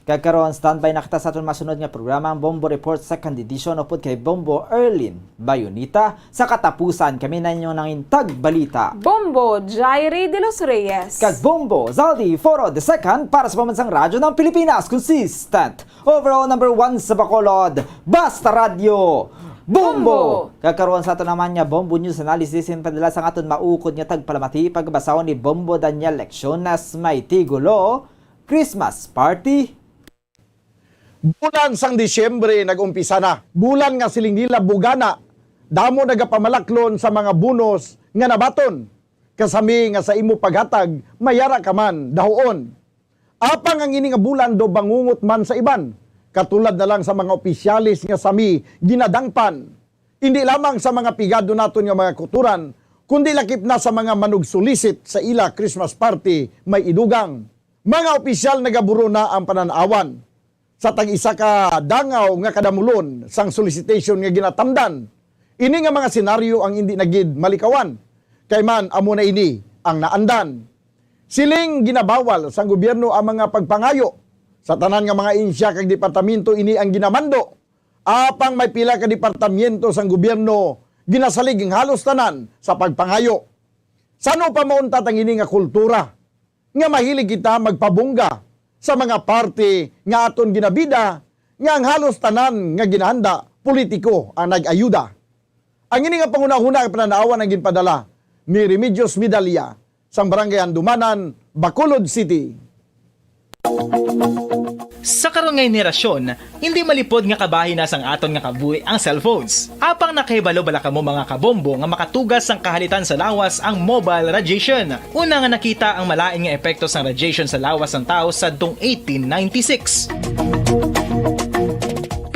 Kagkaroon, standby na kita sa aton masunod nga programa ang Bombo Report Second Edition upod kay Bombo Erlin Bayonita. Sa katapusan, kami na inyo ng intag balita. Bombo Jairi de los Reyes. Kag Bombo Zaldi Foro II para sa Pambansang Radyo ng Pilipinas. Consistent overall #1 sa Bacolod, Basta Radio. Bombo! Kagkaroon sa aton naman niya Bombo News Analysis in padala sa aton maukod nga tagpalamati pagbasaw ni Bombo Daniel Lecciones may tigulo Christmas Party. Bulan sang Disyembre nag-umpisa na. Bulan nga siling nila bugana. Damo nagapamalaklon sa mga bonus nga nabaton. Kasami nga sa imo paghatag, mayara ka man, dahoon. Apang ang ini nga bulan do bangungot man sa iban. Katulad na lang sa mga opisyalis nga sami ginadangpan. Hindi lamang sa mga pigado naton nga mga kuturan, kundi lakip na sa mga manugsulisit sa ila Christmas party may idugang. Mga opisyal nagaburo na ang pananawan. Sa tag-isa ka dangaw nga kadamulon sang solicitation nga ginatamdan. Ini nga mga senaryo ang hindi nagid malikawan. Kay man amo na ini ang naandan. Siling ginabawal sang gobyerno ang mga pagpangayo. Sa tanan nga mga insya kag departamento ini ang ginamando. Apang may pila ka departamento sang gobyerno ginasalig ang halos tanan sa pagpangayo. Sano pa maunta tang ini nga kultura nga mahilig kita magpabungga sa mga party nga aton ginabida nga ang halos tanan nga ginahanda politiko ang nag-ayuda. Ang ini nga panguna-una pananawan ang ginpadala ni Remedios Medalla sang Barangay Andumanan, Bacolod City. Sa karong nga henerasyon, hindi malipod nga kabahin na sang aton nga kabuhi ang cellphones. Apang nakahibalo bala kamo mga kabombo nga makatugas sang kahalitan sa lawas ang mobile radiation. Una nga nakita ang malain nga epekto sang radiation sa lawas ng tao sadtong 1896.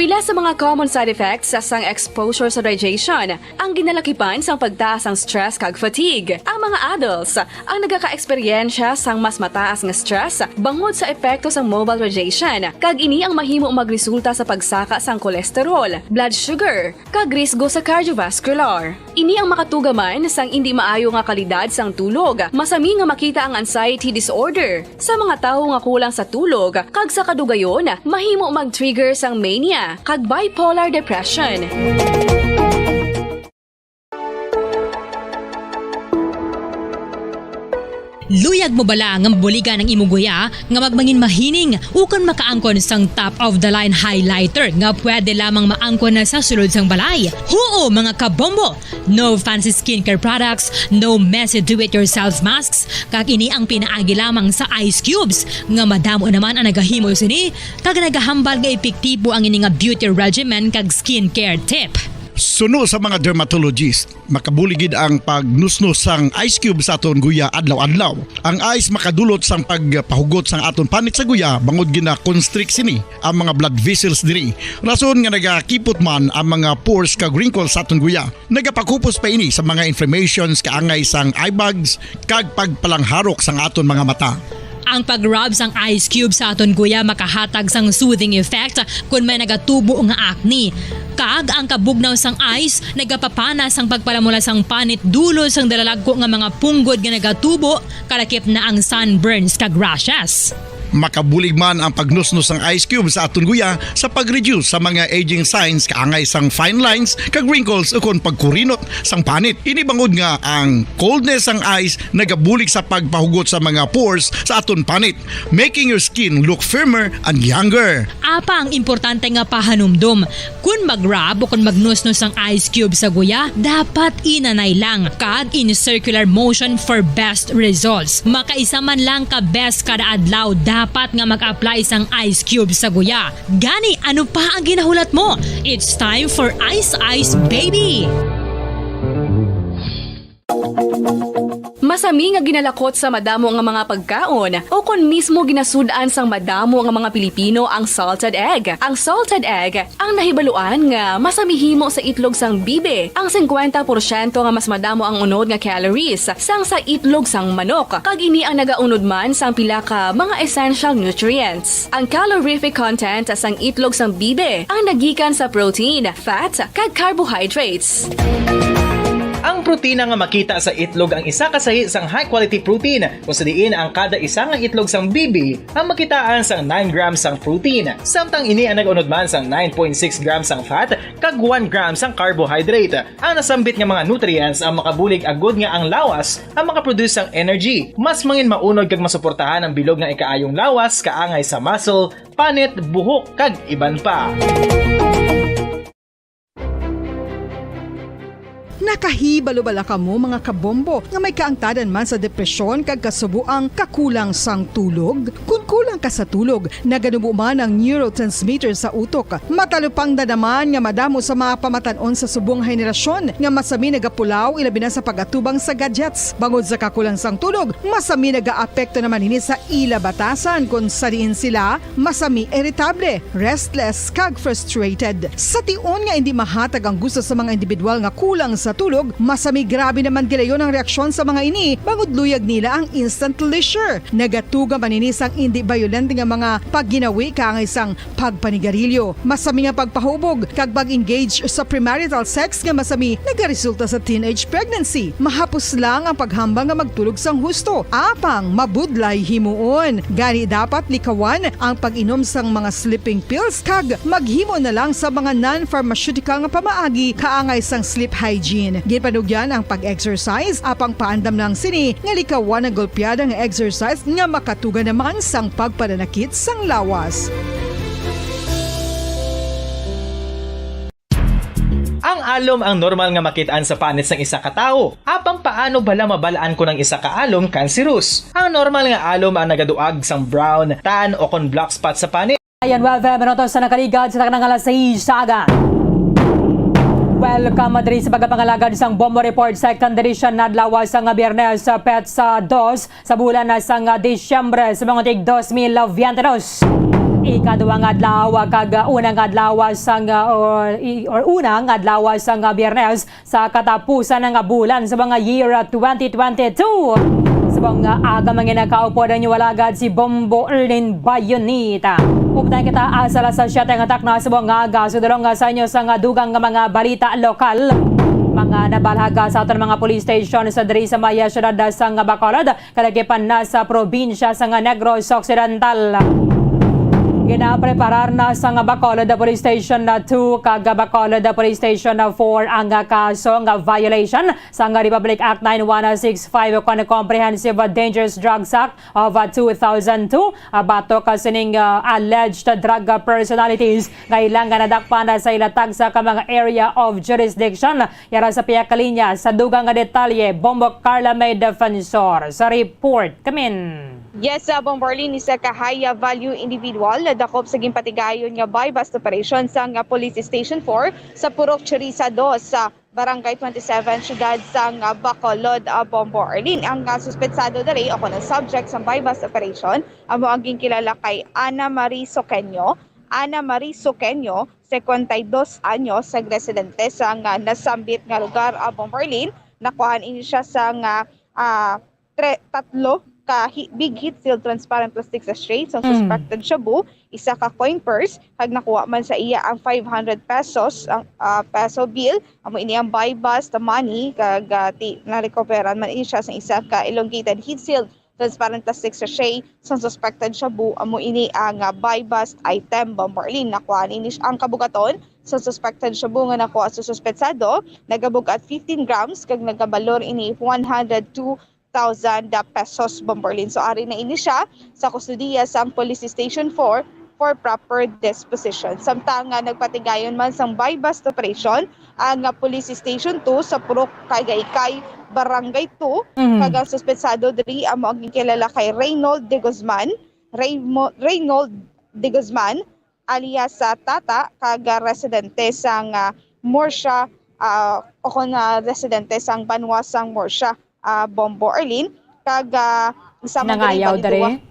Pila sa mga common side effects sa sang exposure sa radiation ang ginalakipan sang pagtaas ang stress kag fatigue. Ang mga adults ang nagaka-eksperyensya sang mas mataas nga stress bangod sa epekto sang mobile radiation kag ini ang mahimo magresulta sa pagsaka sang kolesterol, blood sugar kag risgo sa cardiovascular. Ini ang makatugaman sang hindi maayo nga kalidad sang tulog. Masami nga makita ang anxiety disorder sa mga tawo nga kulang sa tulog kag sa kadugayon mahimo mag-trigger sang mania kag bipolar depression. Luyag mo bala nga buliga ng imuguya nga magmangin mahining ukan makaangkon sang top of the line highlighter nga pwede lamang maangkon na sa sulod sang balay. Huo mga kabombo! No fancy skincare products, no messy do-it-yourself masks, kag ini ang pinaagi lamang sa ice cubes nga madamo naman ang nagahimo sini kag nagahambal nga epektibo ang ini nga beauty regimen kag skincare tip. Suno sa mga dermatologist, makabuligid ang pagnusnos sang ice cube sa aton guya adlaw-adlaw. Ang ice makadulot sang pagpahugot sang aton panit sa guya bangod gina-constrict sini ang mga blood vessels diri. Rason nga nagakipot man ang mga pores kag wrinkles sa aton guya. Nagapakupos pa ini sa mga inflammations kaangay sang eye bags kag pagpalangharok sang aton mga mata. Ang pag-rub sang ice cube sa aton guya makahatag sang soothing effect kung may nagatubo nga acne. Kag ang kabugnaw sang ice nagapapanas ang pagpalamula sang panit dulo sang dalalagko nga mga punggod nga nagatubo kalakip na ang sunburns kag rashes. Makabulig man ang pagnusnos ng ice cube sa aton guya sa pag-reduce sa mga aging signs kaangay sang fine lines kag wrinkles ukon pagkurinot sang panit. Inibangod nga ang coldness sang ice nagabulig sa pagpahugot sa mga pores sa aton panit, making your skin look firmer and younger. Apa ang importante nga pahanumdum. Kung mag-rub o kung magnusnos ang ice cube sa guya, dapat inanay lang kag in circular motion for best results. Makaisa man lang ka best kada adlaw, dapat nga mag-apply sang ice cube sa guya. Gani, ano pa ang ginahulat mo? It's time for Ice Ice Baby! Masami nga ginalakot sa madamo nga mga pagkaon o kon mismo ginasudaan sang madamo nga mga Pilipino ang salted egg. Ang salted egg ang nahibaluan nga masamihimo sa itlog sang bibe. Ang 50% nga mas madamo ang unod nga calories sang sa itlog sang manok. Kag ini ang nagaunod man sang pila ka mga essential nutrients. Ang calorific content sang itlog sang bibe ang nagikan sa protein, fat, kag carbohydrates. Ang protina nga makita sa itlog ang isa kasahi sang high quality protein kung sa diin ang kada isa nga itlog sang bibi ang makitaan sang 9 grams sang protein. Samtang ini ang nag-unod man sang 9.6 grams sang fat kag 1 gram sang carbohydrate. Ang nasambit nga mga nutrients ang makabulig agud nga ang lawas ang makaproduce sang energy. Mas mangin maunod kag masuportahan ang bilog nga ikaayong lawas kaangay sa muscle, panit, buhok kag iban pa. Nakahibalo-bala ka mo mga kabombo nga may kaangtadan man sa depresyon kag kasubuang kakulang sang tulog. Kung kulang ka sa tulog, naganubo man ang neurotransmitter sa utok. Matalupang dadaman nga madamo sa mga pamatanon sa subong henerasyon nga masami nagapulaw ilabi na sa pagatubang sa gadgets. Bangod sa kakulang sang tulog, masami nagaapekto naman ini sa ila batasan kung sariin sila masami irritable, restless kag frustrated. Sa tion nga hindi mahatag ang gusto sa mga individual nga kulang sa tulog, masami grabe naman gilayon ang reaksyon sa mga ini bangod luyag nila ang instant leisure. Nagatuga man ini sang hindi violent nga mga pagginawi kaangay sang pagpanigarilyo. Masami nga pagpahubog kag pag-engage sa premarital sex nga masami nagaresulta sa teenage pregnancy. Mahapos lang ang paghambang nga magtulog sang husto. Apang mabudlay himuon. Gani dapat likawan ang pag-inom sang mga sleeping pills kag maghimo na lang sa mga non-pharmaceutical nga pamaagi kaangay sang sleep hygiene. Ginpanugyan ang pag-exercise apang paandam lang sini nga likawan ang golpeada nga exercise nga makatuga naman sang pagpananakit sang lawas. Ang alom ang normal nga makitaan sa panit sang isa ka tawo. Apang paano bala mabalaan ko ng isa ka alom cancerous? Ang normal nga alom ang nagaduag sang brown, tan o kon black spot sa panit. Ayan, welcome meron sa nakaligad sa tanang alas 6 sa aga. Welcome Madrid sa pagkapangalagad sang Bombo Report Second Edition nadlaw sang Biyernes sa Pets 2 sa bulan na sang Disyembre sa mga tig 2022. Ikaduhang adlaw kag unang adlaw sang unang adlaw sang Biyernes sa katapusan ng bulan sa mga year 2022. Sa mga aga mga nakaupo na niyo walagad si Bombo Erlin Bayonita. Updahan kita asala sa siya tayong atak na sa mga aga. Sudulong sa inyo sa dugang mga balita lokal. Mga nabalhaga sa aton mga police station sa diri sa Maya Syudad sa Bacolod. Kalagipan na sa probinsya sa Negros Occidental. Ginapreparar na sa Bacolod Police Station 2 kag Bacolod Police Station 4 ang kaso nga violation sa Republic Act 9165 kon Comprehensive Dangerous Drugs Act of 2002 batok kasining alleged drug personalities nga ilang nadakpan na sa ilatag sa mga area of jurisdiction. Yara sa piya kalinya sa dugang nga detalye Bombo Carla May Defensor sa report. Kamin. Yes, Bomborlin, isa ka high value individual na dakop sa gimpatigayon nga buy-bust operation sa nga Police Station 4 sa Purok Choriza 2 sa Barangay 27, Syudad sa Bacolod, Bomborlin. Ang suspetsado dali o ng subject sa buy-bust operation amo ang kilala kay Ana Marie Soqueño. Ana Marie Soqueño, 52 anyos, sa residente sa nasambit nga lugar, Bomborlin. Nakuhaan ini siya sa tatlo big hit seal transparent plastic sachet sa suspected shabu, isa ka coin purse, kag nakuha man sa iya ang 500 pesos ang peso bill, amo ini ang buy bust money kag na-recoveran man ini siya sa isa ka elongated heat sealed transparent plastic sachet sa suspected shabu amo ini ang buy bust item Bombarlin. Nakuha ni ang kabugaton sa suspected shabu nga nakuha sa suspetsado, nagabugat 15 grams kag nagabalor ini 102,000 pesos Bombarlin. So ari na ini siya sa kustudiya sa Police Station 4 for proper disposition. Samtang nagpatigayon man sang buy bust operation ang Police Station 2 sa Purok Kagaykay, Barangay 2, kag ang suspetsado diri amo ang kilala kay Reynold de Guzman, alias sa Tata, kag residente sang Morsha o kon residente sang Banwasang Morsha, Bombo Arlene, kag isang Nangayaw dari.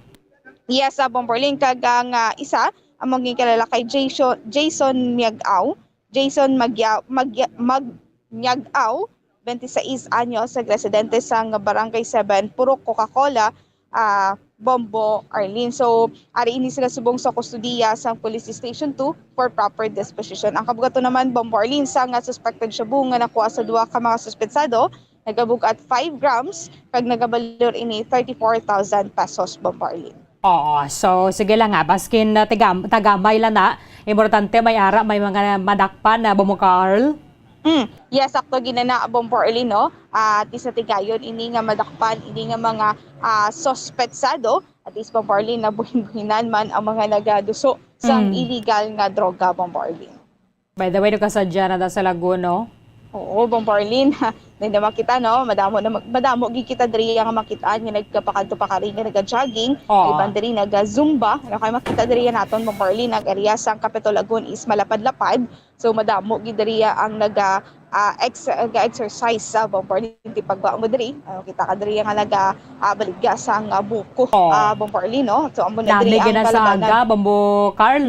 Yes, sa Bomberlin kag ang isa among kilala kay Jason Magyao. Jason Magyao, 26 anyos, sa residente sang Barangay 7, Purok Coca-Cola, Bombo Arlene. So, ari ini sila subong sa kustudiya sa Police Station 2 for proper disposition. Ang kabugato naman Bombo Arlene sang suspected shabu nga nakuha sa duha ka mga suspetsado, nagabugat 5 grams kag nagabalor ini 34,000 pesos Bombo Arlene. Oo, so sige lang nga, baskin tagamay lang na, importante may ara, may mga madakpan na bumukal. Yes, sakto ginana Bombo Arlene, no? At isa tigayon, ini nga madakpan, ini nga mga sospetsado, at is Bombo Arlene na buhin-buhinan man ang mga nagaduso sa illegal nga droga Bombo Arlene. By the way, nakasadya na sa Laguna, no? Oo, Bombo Arlene, na makita, no? Madamo gikita diri nga makitaan nga nagkapakadto pa kari nga nagajogging, ay bandiri nagazumba, ano kay makita diri naton Bombo Arlene, nag-area sang Capitolagon is malapad-lapad. So madamo gid diri ang exercise sa Bombo Arlene di pagba mo diri. Kita ka diri nga baligya sang buko Bombo Arlene, no? So amo na diri ang kalaganan. Bombo Carl.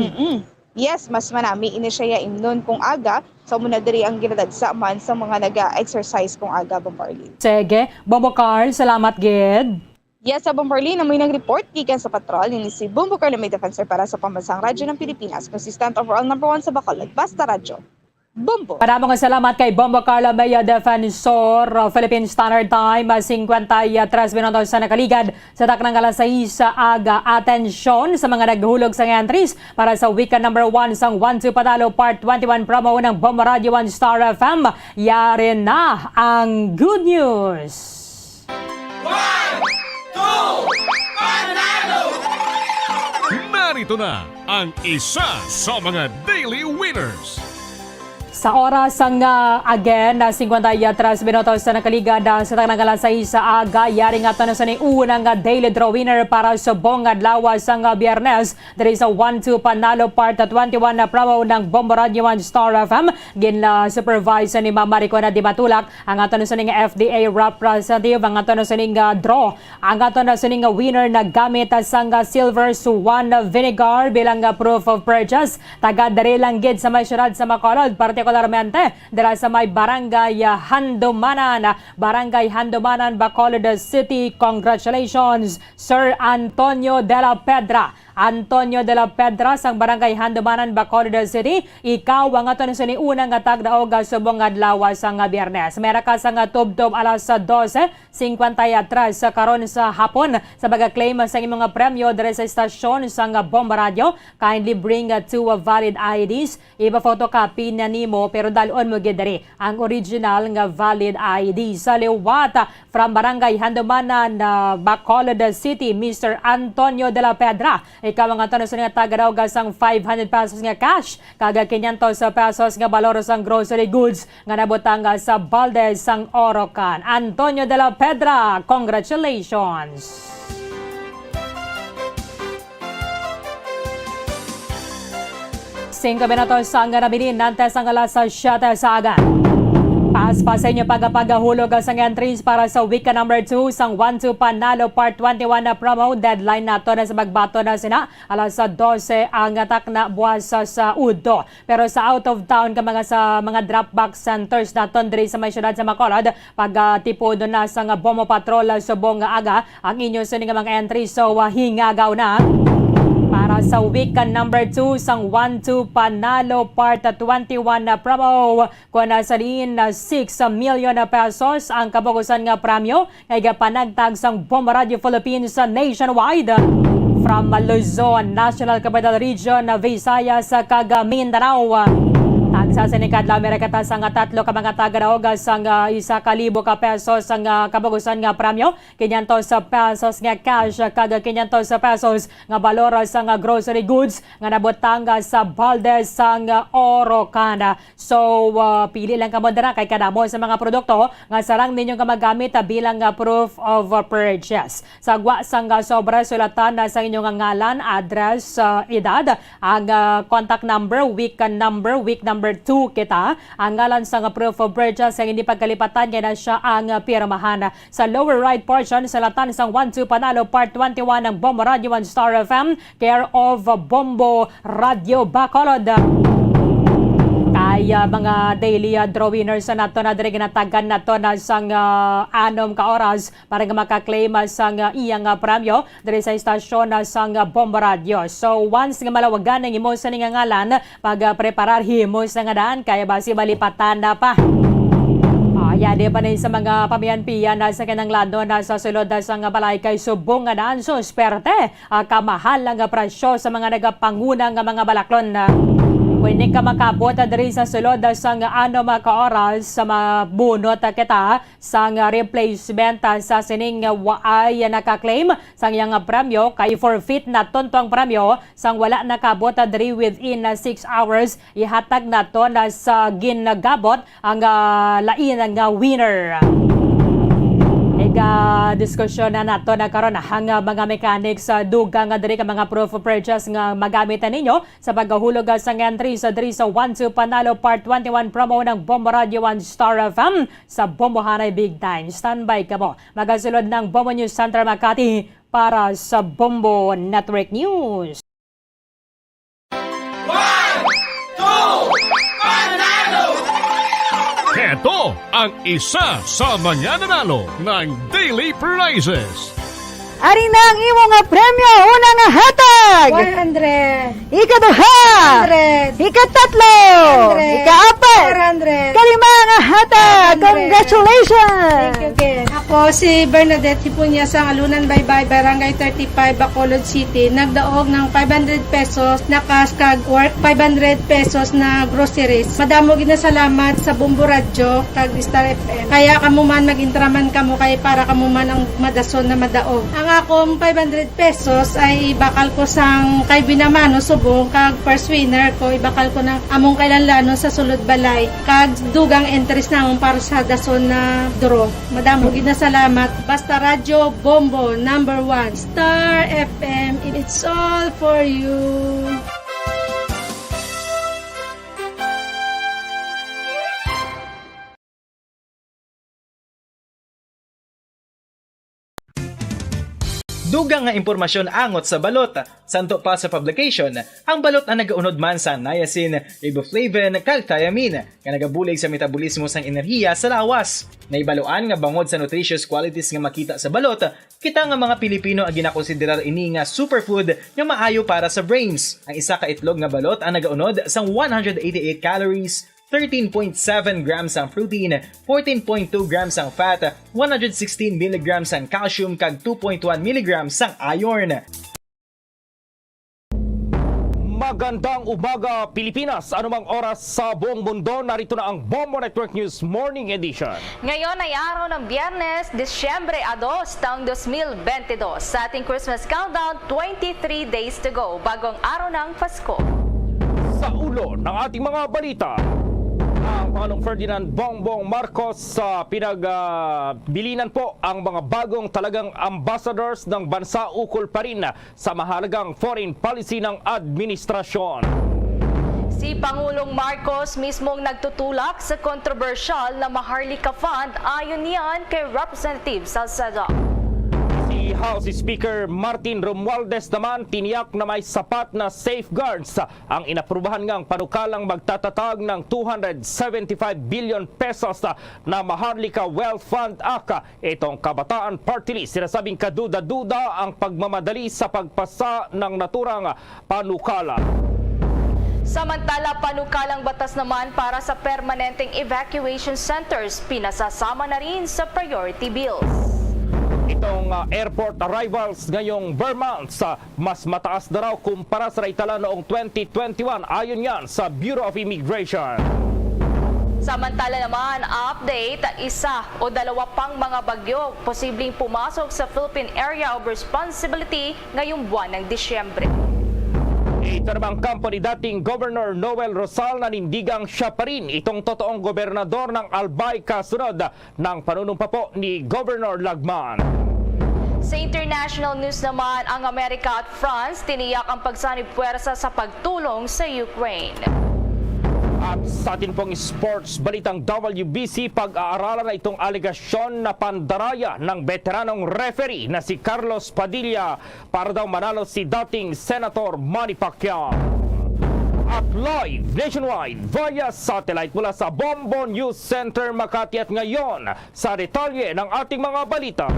Yes, mas manami ini siya imnon kung aga. So muna diri ang ginadagsa man sa mga naga-exercise kung aga Bombo Arlene. Sige, Bombo Carl, salamat gid. Yes, sa Bombo Arlene, amoy nag-report gikan sa patrol ni si Bombo Carl, may defensor para sa pambansang radyo ng Pilipinas, consistent overall number 1 sa Bacolod, Basta Radyo. Bombo. Maraming salamat kay Bombo Carlo Maya Defensor, Philippine Standard Time, 53 minutos sa nakaligad sa taknang alas 6 sa aga. Atensyon sa mga naghulog sa entries para sa weekend number 1 sang 1-2 Panalo Part 21 promo ng Bombo Radio 1 Star FM. Yari na ang good news. 1, 2, Panalo! Narito na ang isa sa mga daily winners. Sa oras ang again na 53 minutos sa nakaligad sa taknang alas 6 sa aga, yari nga tanong sa ni unang daily draw winner para sa buong adlaw sang Biyernes diri sa 1-2 Panalo Part 21 na promo ng Bombo Radio 1 Star FM. Gin-supervise ni Mama Ricona Di Matulak ang aton sa ning FDA representative, ang aton sa ning draw, ang aton sa ning winner na gamit sang Silver Swan Vinegar bilang proof of purchase. Taga diri lang gid sa may syudad sa Bacolod, particularmente dira sa may Barangay Handomanan, Bacolod City. Congratulations, Sir Antonio de la Pedra. Antonio de la Pedra sang Barangay Handomanan, Bacolod City. Ikaw ang aton sa ni unang tagdaog sa buong adlaw sang Biyernes. Mera ka sang tubtob alas 12:53 sa karon sa hapon sa pag-claim sa imong premyo diri sa istasyon sang Bombo Radio. Kindly bring 2 valid IDs. Ipa-photocopy na nimo pero dalon mo gid diri ang original nga valid ID. Sa liwat from Barangay Handomanan, Bacolod City, Mr. Antonio de la Pedra. Ikaw ang aton sa nga tagaraw sang 500 pesos nga cash, kaga 500 pesos nga balor sang grocery goods nga nabutang sa balde sang Orocan. Antonio de la Pedra, congratulations! Singka minutos sang nabinin nantes ang alas 7 sa aga. Paspas sa inyo pagapagahulog sa entries para sa week number 2 sang 1-2 Panalo Part 21 na promo. Deadline nato na sa magbato na sina alas 12 ang atak na buwas sa Udo. Pero sa out of town ka sa mga drop box centers naton diri sa may syudad sa Bacolod, pagtipodo na sa Bombo Patrol sa buong aga ang inyo sa mga entries. So hingagaw na Para sa week number 2 sang 1-2 Panalo Part 21 na promo kung nasalin na 6 million na pesos ang kabugusan nga premyo kay panagtag sang Bombo Radio Philippines nationwide. From Luzon, National Capital Region, Visayas, kag Mindanao. Tagsasanikad lang Amerikata sang 3 ka mga taga-naoga sang 1,000 ka pesos ang kabugusan nga premyo, 500 pesos nga cash kag 500 pesos nga balor sang grocery goods nga nabutang sa balde sang Orocan. So pili lang kamo dira kay kadamo sa mga produkto nga sarang ninyong magamit bilang proof of purchase. Sagwa sang sobra sulatan sa inyong ngalan, address, edad, ang contact number, week number 2 kita, ang ngalan sa proof of purchase ang hindi pagkalipatan niya na siya ang pirmahan. Sa lower right portion, sa latan sang 1-2 Panalo Part 21 ng Bombo Radio 1 Star FM, care of Bombo Radio Bacolod. Kaya mga daily draw winners na nato na diri ginatagan nato na sang 6 ka oras para nga makaklaim sang iyang premyo diri sa istasyon sang Bombo Radio. So once nga malawagan ang imo sa ngalan, pag-preparar himo sa nga daan kaya basi malipatan na pa. Yan pa na sa mga pamiyan-piyan na sa kanang lado na sa sulod sa nga balay kay subong nga daan susperte kamahal nga presyo sa mga nagapangunang nga mga balaklon. Pwede ka makabot diri sa sulod sa 6 ka oras sa mabunot kita sa replacement sa sining waay nakaklaim sa iyang premyo kay forfeit na tontong premyo sang wala nakabot diri within 6 hours ihatag na to na sa ginagabot ang lain nga winner. Diskusyon na nato na karon ang mga mechanics sa dugang diri ka mga proof of purchase nga magamit ninyo sa paghulog sa entry sa diri sa 1-2 Panalo Part 21 promo ng Bombo Radio 1 Star FM sa Bombo Hanay Big Time. Standby ka mo. Magasulod ng Bombo News Center Makati para sa Bombo Network News. 1, 2, Panalo! Ito ang isa sa mga nanalo ng Daily Prizes. Ari na ang imo nga premyo, una nga hatag 100, ikaduha 100, ikatatlo 100, ikaapat 400, kalima nga hatag. 100. Congratulations. Thank you again. Ako si Bernadette Hipunya sa Alunan Baybay, Barangay 35, Bacolod City. Nagdaog ng 500 pesos na cash kag work 500 pesos na groceries. Madamo ginasalamat sa Bombo Radio kag Star FM. Kaya kamo man magintraman kamo kay para kamo man ang madason na madaog. Ang akong 500 pesos ay ibakal ko sang kay Binamano subong kag first winner ko ibakal ko ng among kailanlanon sa sulod balay kag dugang entries na para sa dason na draw. Madamo ginasalamat. Basta Radio Bombo number 1 Star FM, it's all for you. Dugang nga impormasyon angot sa balot. Santo pa sa publication, ang balot ang nagaunod man sa niacin, riboflavin, kag thiamine, nga nagabulig sa metabolismo sang enerhiya sa lawas. Naibaluan nga bangod sa nutritious qualities nga makita sa balot, kita nga mga Pilipino ang ginakonsiderar ini nga superfood nga maayo para sa brains. Ang isa ka itlog nga balot ang nagaunod sang 188 calories, 13.7 grams ang protein, 14.2 grams ang fat, 116 mg ang calcium kag 2.1 mg ang iron. Magandang umaga Pilipinas! Anumang oras sa buong mundo, narito na ang Bombo Network News Morning Edition. Ngayon ay araw ng Biyernes, Disyembre 2, taong 2022. Sa ating Christmas countdown, 23 days to go, bagong araw ng Pasko. Sa ulo ng ating mga balita, ang Pangulong Ferdinand Bongbong Marcos pinagbilinan po ang mga bagong talagang ambassadors ng bansa ukol pa rin sa mahalagang foreign policy ng administrasyon. Si Pangulong Marcos mismong nagtutulak sa kontrobersyal na Maharlika Fund ayon niyan kay Representative Salcedo. Si House Speaker Martin Romualdez naman tiniyak na may sapat na safeguards ang inaprubahan ngang panukalang magtatatag ng 275 billion pesos na Maharlika Wealth Fund Act. Itong Kabataan Party List sinasabing kaduda-duda ang pagmamadali sa pagpasa ng naturang panukala. Samantala, panukalang batas naman para sa permanenteng evacuation centers, pinasasama na rin sa priority bills. Itong airport arrivals ngayong Vermont mas mataas na raw kumpara sa naitala noong 2021 ayon yan sa Bureau of Immigration. Samantala naman, update, isa o dalawa pang mga bagyo posibleng pumasok sa Philippine Area of Responsibility ngayong buwan ng Disyembre. Ito namang kampo ni dating Governor Noel Rosal, nanindigang siya pa rin itong totoong gobernador ng Albay kasunod ng panunumpa po ni Governor Lagman. Sa international news naman, ang Amerika at France tiniyak ang pagsanib puwersa sa pagtulong sa Ukraine. At sa atin pong sports balitang WBC, pag-aaralan na itong alegasyon na pandaraya ng veteranong referee na si Carlos Padilla para daw manalo si dating Senator Manny Pacquiao. At live nationwide via satellite mula sa Bombo News Center Makati at ngayon sa detalye ng ating mga balita.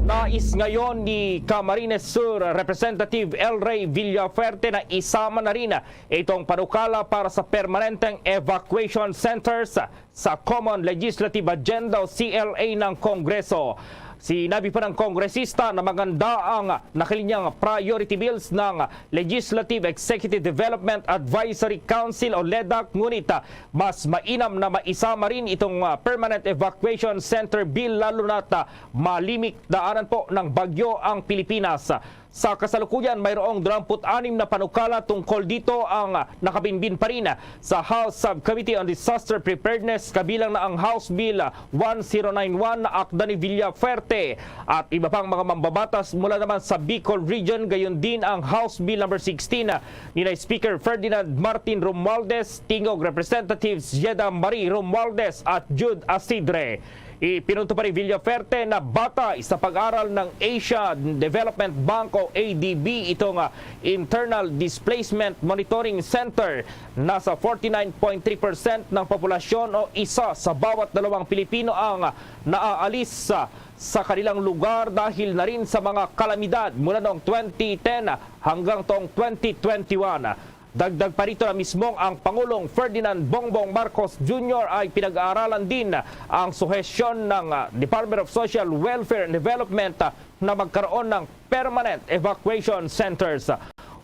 Nais ngayon ni Camarines Sur Representative El Rey Villaferte na isama na rin itong panukala para sa permanenteng evacuation centers sa Common Legislative Agenda o CLA ng Kongreso. Sinabi pa ng kongresista na maganda ang nakalinyang priority bills ng Legislative Executive Development Advisory Council o LEDAC, ngunit mas mainam na maisama rin itong Permanent Evacuation Center Bill lalo na't malimit daanan po ng bagyo ang Pilipinas. Sa kasalukuyan, mayroong 26 na panukala tungkol dito ang nakabinbin pa rin sa House Subcommittee on Disaster Preparedness, kabilang na ang House Bill 1091 na akda ni Villaferte at iba pang mga mambabatas mula naman sa Bicol Region. Gayon din ang House Bill number 16 ni Speaker Ferdinand Martin Romualdez, Tingog Representatives Yeda Marie Romualdez at Jude Asidre. Ipinunto pa rin Villaferte na batay sa pag-aral ng Asia Development Bank o ADB itong Internal Displacement Monitoring Center. Nasa 49.3% ng populasyon o isa sa bawat dalawang Pilipino ang naaalis sa kanilang lugar dahil na rin sa mga kalamidad mula noong 2010 hanggang toong 2021. Dagdag pa rito na mismong ang Pangulong Ferdinand Bongbong Marcos Jr. ay pinag-aaralan din ang suhestyon ng Department of Social Welfare and Development na magkaroon ng permanent evacuation centers.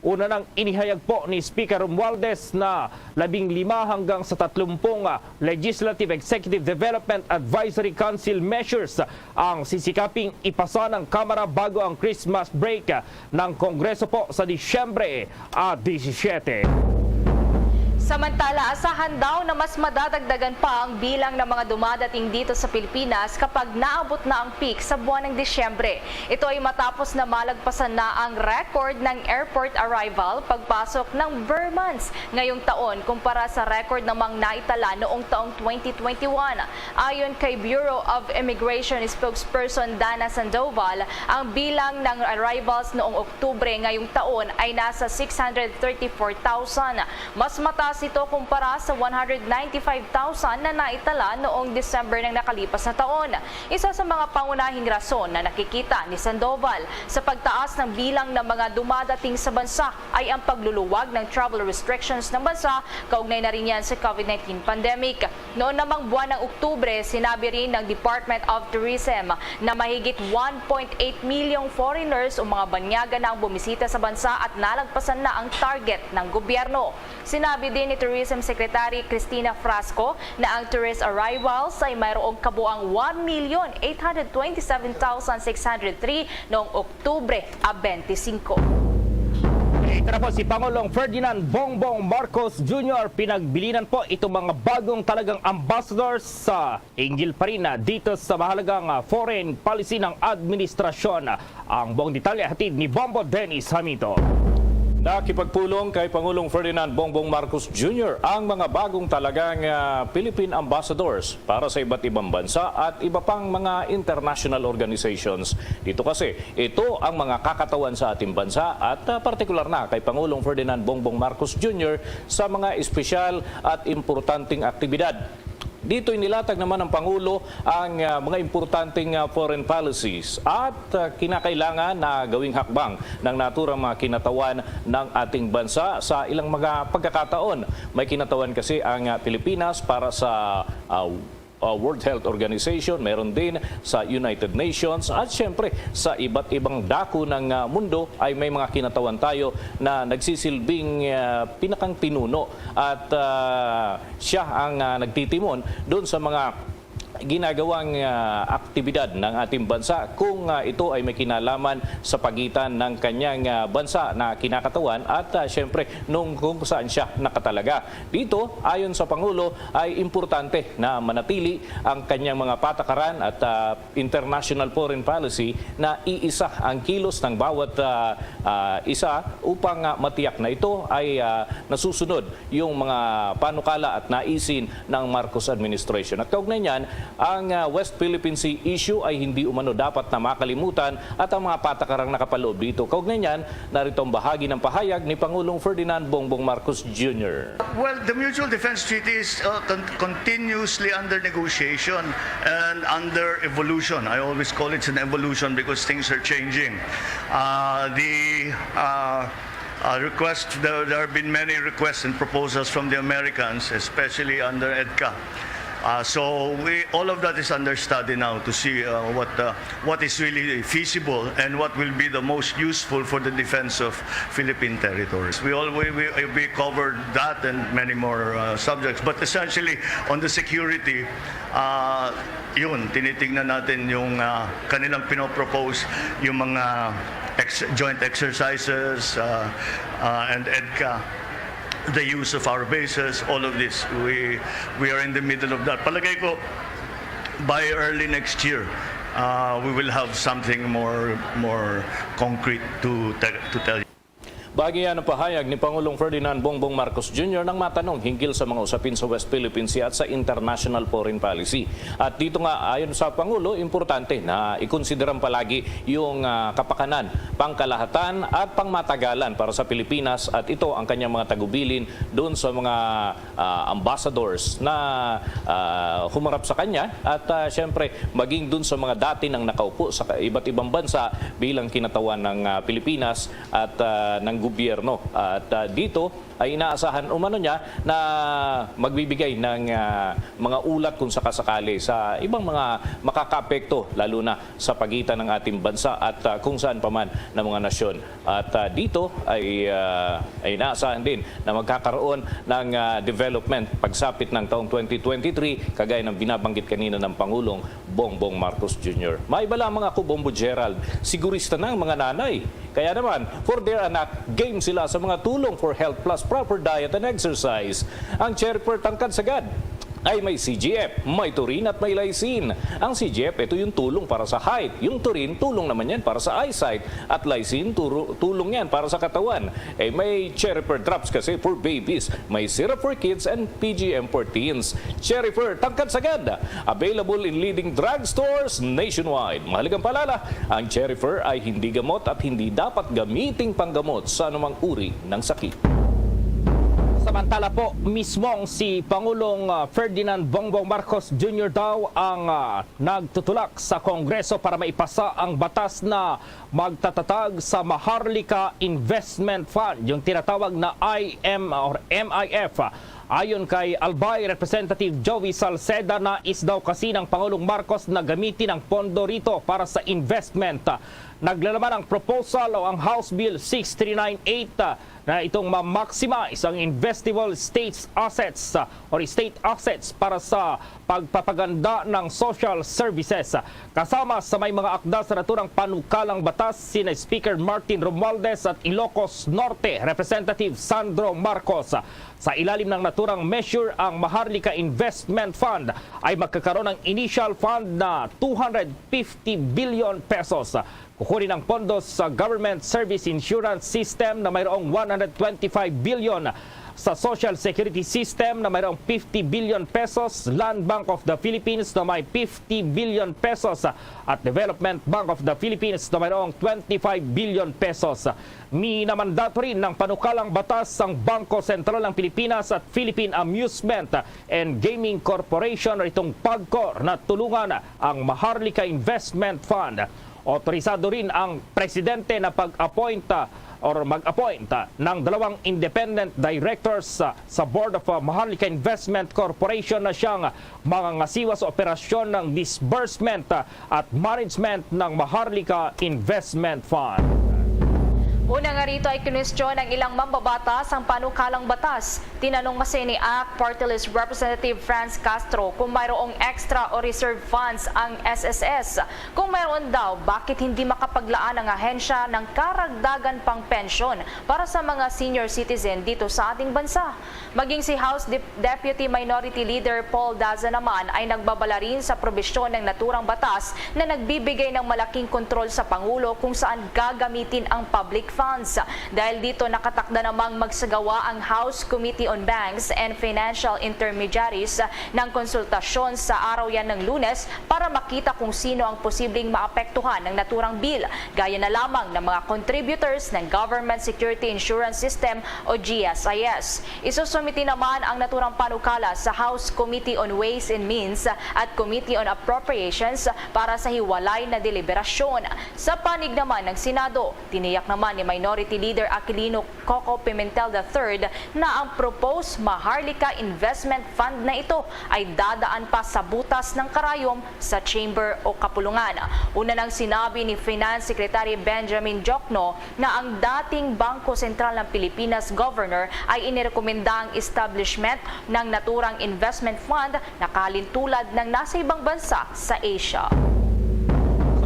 Una nang inihayag po ni Speaker Romualdez na 15 hanggang sa 30 Legislative Executive Development Advisory Council measures ang sisikaping ipasa ng Kamara bago ang Christmas break ng Kongreso po sa Disyembre 17. Samantala, asahan daw na mas madadagdagan pa ang bilang ng mga dumadating dito sa Pilipinas kapag naabot na ang peak sa buwan ng Disyembre. Ito ay matapos na malagpasan na ang record ng airport arrival pagpasok ng Vermonts ngayong taon kumpara sa record namang naitala noong taong 2021. Ayon kay Bureau of Immigration spokesperson Dana Sandoval, ang bilang ng arrivals noong Oktubre ngayong taon ay nasa 634,000. Mas mataas ito kumpara sa 195,000 na naitala noong December ng nakalipas na taon. Isa sa mga pangunahing rason na nakikita ni Sandoval sa pagtaas ng bilang ng mga dumadating sa bansa ay ang pagluluwag ng travel restrictions ng bansa, kaugnay na rin yan sa COVID-19 pandemic. Noon namang buwan ng Oktubre, sinabi rin ng Department of Tourism na mahigit 1.8 milyong foreigners o mga banyaga na ang bumisita sa bansa at nalagpasan na ang target ng gobyerno. Sinabi din ni Tourism Secretary Cristina Frasco na ang tourist arrivals ay mayroong kabuang 1,827,603 noong Oktubre 25. Ito na po si Pangulong Ferdinand Bongbong Marcos Jr. Pinagbilinan po itong mga bagong talagang ambassadors sa inggil pa rin dito sa mahalagang foreign policy ng administrasyon. Ang buong detalye hatid ni Bombo Dennis Hamito. Nakipagpulong kay Pangulong Ferdinand Bongbong Marcos Jr. ang mga bagong talagang Philippine Ambassadors para sa iba't ibang bansa at iba pang mga international organizations. Dito kasi, ito ang mga kakatawan sa ating bansa at partikular na kay Pangulong Ferdinand Bongbong Marcos Jr. sa mga espesyal at importanteng aktibidad. Dito inilatag naman ng Pangulo ang mga importanteng foreign policies at kinakailangan na gawing hakbang ng naturang mga kinatawan ng ating bansa sa ilang mga pagkakataon. May kinatawan kasi ang Pilipinas para sa World Health Organization, meron din sa United Nations at syempre sa iba't ibang dako ng mundo ay may mga kinatawan tayo na nagsisilbing pinakang pinuno at siya ang nagtitimon doon sa mga ginagawang aktibidad ng ating bansa kung ito ay may kinalaman sa pagitan ng kanyang bansa na kinakatawan at syempre kung saan siya nakatalaga. Dito, ayon sa Pangulo, ay importante na manatili ang kanyang mga patakaran at international foreign policy na iisa ang kilos ng bawat isa upang matiyak na ito ay nasusunod yung mga panukala at naisin ng Marcos administration. At kaugnay niyan, ang West Philippine Sea issue ay hindi umano dapat na makalimutan at ang mga patakarang nakapaloob dito. Kaugnay niyan, narito ang bahagi ng pahayag ni Pangulong Ferdinand Bongbong Marcos Jr. Well, the Mutual Defense Treaty is continuously under negotiation and under evolution. I always call it an evolution because things are changing. There have been many requests and proposals from the Americans, especially under EDCA. So all of that is under study now to see what is really feasible and what will be the most useful for the defense of Philippine territories. We covered that and many more subjects, but essentially on the security, tinitingnan natin yung kanilang pinopropose, yung mga joint exercises and EDCA. The use of our bases, all of this, we are in the middle of that. Palagay ko, by early next year, we will have something more concrete to tell you. Bahagi yan ang pahayag ni Pangulong Ferdinand Bongbong Marcos Jr. nang matanong hinggil sa mga usapin sa West Philippine Sea at sa international foreign policy. At dito nga, ayon sa Pangulo, importante na ikonsideran palagi yung kapakanan, pangkalahatan at pangmatagalan para sa Pilipinas at ito ang kanyang mga tagubilin doon sa mga ambassadors na humarap sa kanya at syempre maging doon sa mga dati nang nakaupo sa iba't ibang bansa bilang kinatawan ng Pilipinas at ng gobyerno. At dito ay inaasahan umano niya na magbibigay ng mga ulat kung sakasakali sa ibang mga makakaapekto lalo na sa pagitan ng ating bansa at kung saan paman ng mga nasyon. At dito ay inaasahan din na magkakaroon ng development pagsapit ng taong 2023 kagaya ng binabanggit kanina ng Pangulong Bongbong Marcos Jr. Maiba lamang ako, Bombo Gerald, sigurista ng mga nanay. Kaya naman, for their anak, game sila sa mga tulong for health plus proper diet and exercise. Ang Cherry-Pur Tangkad Sagad ay may CGF, may Turin at may Lysine. Ang CGF, ito yung tulong para sa height. Yung Turin, tulong naman yan para sa eyesight. At Lysine, tulong yan para sa katawan. May Cherry-Pur Drops kasi for babies. May syrup for kids and PGM for teens. Cherry-Pur Tangkad Sagad, available in leading drugstores nationwide. Mahalagang paalala, ang Cherry-Pur ay hindi gamot at hindi dapat gamiting panggamot sa anumang uri ng sakit. Samantala po, mismong si Pangulong Ferdinand Bongbong Marcos Jr. daw ang nagtutulak sa Kongreso para maipasa ang batas na magtatatag sa Maharlika Investment Fund, yung tinatawag na MIF. Ayon kay Albay Representative Joey Salceda, nais daw kasi ng Pangulong Marcos na gamitin ang pondo rito para sa investment. Naglalaman ang proposal o ang House Bill 6398 na itong ma-maximize ang investable state assets or state assets para sa pagpapaganda ng social services. Kasama sa may mga akda sa naturang panukalang batas sina Speaker Martin Romualdez at Ilocos Norte Representative Sandro Marcos. Sa ilalim ng naturang measure, ang Maharlika Investment Fund ay magkakaroon ng initial fund na 250 billion pesos. kukunin ang pondo sa Government Service Insurance System na mayroong 125 billion, sa Social Security System na mayroong 50 billion pesos, Land Bank of the Philippines na may 50 billion pesos at Development Bank of the Philippines na mayroong 25 billion pesos. Minamandato rin ng panukalang batas ang Bangko Sentral ng Pilipinas at Philippine Amusement and Gaming Corporation o itong PAGCOR na tulungan ang Maharlika Investment Fund. Otorisado rin ang presidente na mag-appoint ng 2 independent directors sa Board of Maharlika Investment Corporation na siyang mangangasiwa sa operasyon ng disbursement at management ng Maharlika Investment Fund. Una nga rito ay kinwestiyon ng ilang mambabatas ang panukalang batas. Tinanong kasi ni ACT Party List Representative Franz Castro kung mayroong extra o reserve funds ang SSS. Kung mayroon daw, bakit hindi makapaglaan ang ahensya ng karagdagan pang pensyon para sa mga senior citizen dito sa ating bansa? Maging si House Deputy Minority Leader Paul Daza naman ay nagbabala rin sa probisyon ng naturang batas na nagbibigay ng malaking kontrol sa Pangulo kung saan gagamitin ang public funds. Dahil dito nakatakda namang magsagawa ang House Committee on Banks and Financial Intermediaries ng konsultasyon sa araw yan ng Lunes para makita kung sino ang posibleng maapektuhan ng naturang bill, gaya na lamang ng mga contributors ng Government Security Insurance System o GSIS. Isusumiti naman ang naturang panukala sa House Committee on Ways and Means at Committee on Appropriations para sa hiwalay na deliberasyon. Sa panig naman ng Senado, tiniyak naman ni Minority Leader Aquilino Coco Pimentel III na ang proposed Maharlika Investment Fund na ito ay dadaan pa sa butas ng karayom sa chamber o kapulungan. Una nang sinabi ni Finance Secretary Benjamin Jokno na ang dating Bangko Sentral ng Pilipinas Governor ay inirekomenda ang establishment ng naturang investment fund na kalintulad ng nasa ibang bansa sa Asia.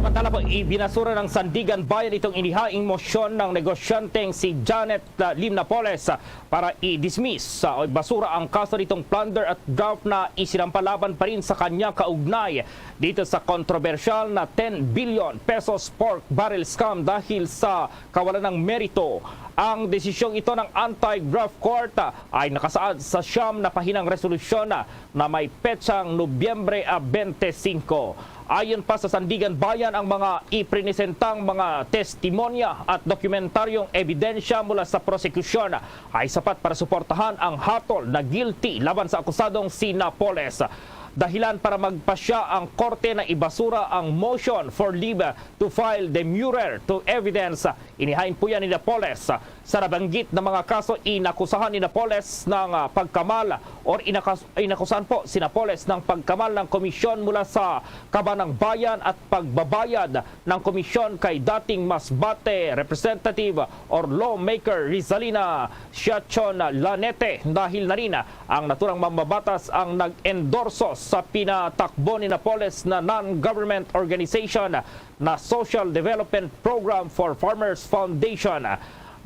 Samantala po, ibinasura ng Sandigan Bayan itong inihaing motion ng negosyanteng si Janet Lim Napoles para i-dismiss o basura ang kaso nitong plunder at graft na isinampalaban pa rin sa kanyang kaugnay dito sa kontrobersyal na 10 billion pesos pork barrel scam dahil sa kawalan ng merito. Ang desisyong ito ng Anti-Graft Court ay nakasaad sa siyam na pahinang resolusyon na may petsang Nobyembre 25. Ayon pa sa Sandigan Bayan, ang mga iprinisentang mga testimonya at dokumentaryong ebidensya mula sa prosekusyon ay sapat para suportahan ang hatol na guilty laban sa akusadong si Napoles. Dahilan para magpasya ang korte na ibasura ang motion for leave to file demurrer to evidence. Inihain po yan ni Napoles. Sa nabanggit na mga kaso, inakusahan ni Napoles ng pagkamal or inakusahan po si Napoles ng pagkamal ng komisyon mula sa Kabanang Bayan at pagbabayad ng komisyon kay dating Masbate Representative or Lawmaker Rizalina Siachon Lanete. Dahil na rin ang naturang mambabatas ang nag-endorso sa pinatakbo ni Napoles na non-government organization na Social Development Program for Farmers Foundation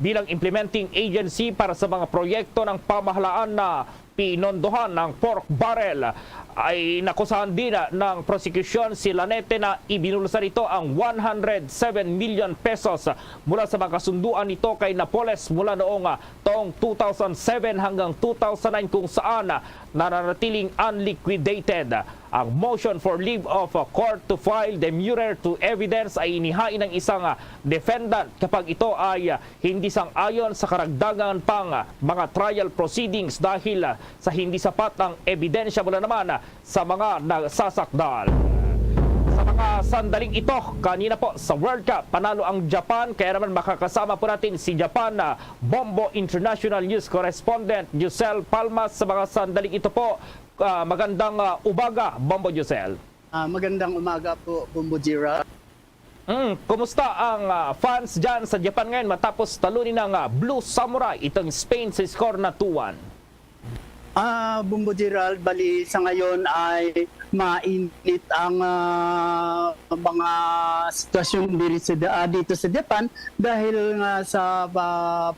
bilang implementing agency para sa mga proyekto ng pamahalaan na pinondohan ng pork barrel. Ay nakusahan din ng prosecution si Lanete na ibinulsa rito ang 107 million pesos mula sa mga kasunduan nito kay Napoles mula noong taong 2007 hanggang 2009 kung saan nananatiling unliquidated. Ang motion for leave of court to file demurrer to evidence ay inihain ng isang defendant kapag ito ay hindi sang-ayon sa karagdagan pang mga trial proceedings dahil sa hindi sapat ang ebidensya mula naman sa mga nagsasakdal. Sa mga sandaling ito, kanina po sa World Cup, panalo ang Japan, kaya naman makakasama po natin si Japan na Bombo International News Correspondent Jusel Palmas sa mga sandaling ito po. Magandang umaga, Bombo Jusel. Magandang umaga po, Bombo Jira. Kumusta ang fans dyan sa Japan ngayon matapos talunin ng Blue Samurai itong Spain sa score na 2-1? Bombo Gerald, bali sa ngayon ay mainit ang mga sitwasyon dito sa Japan dahil nga sa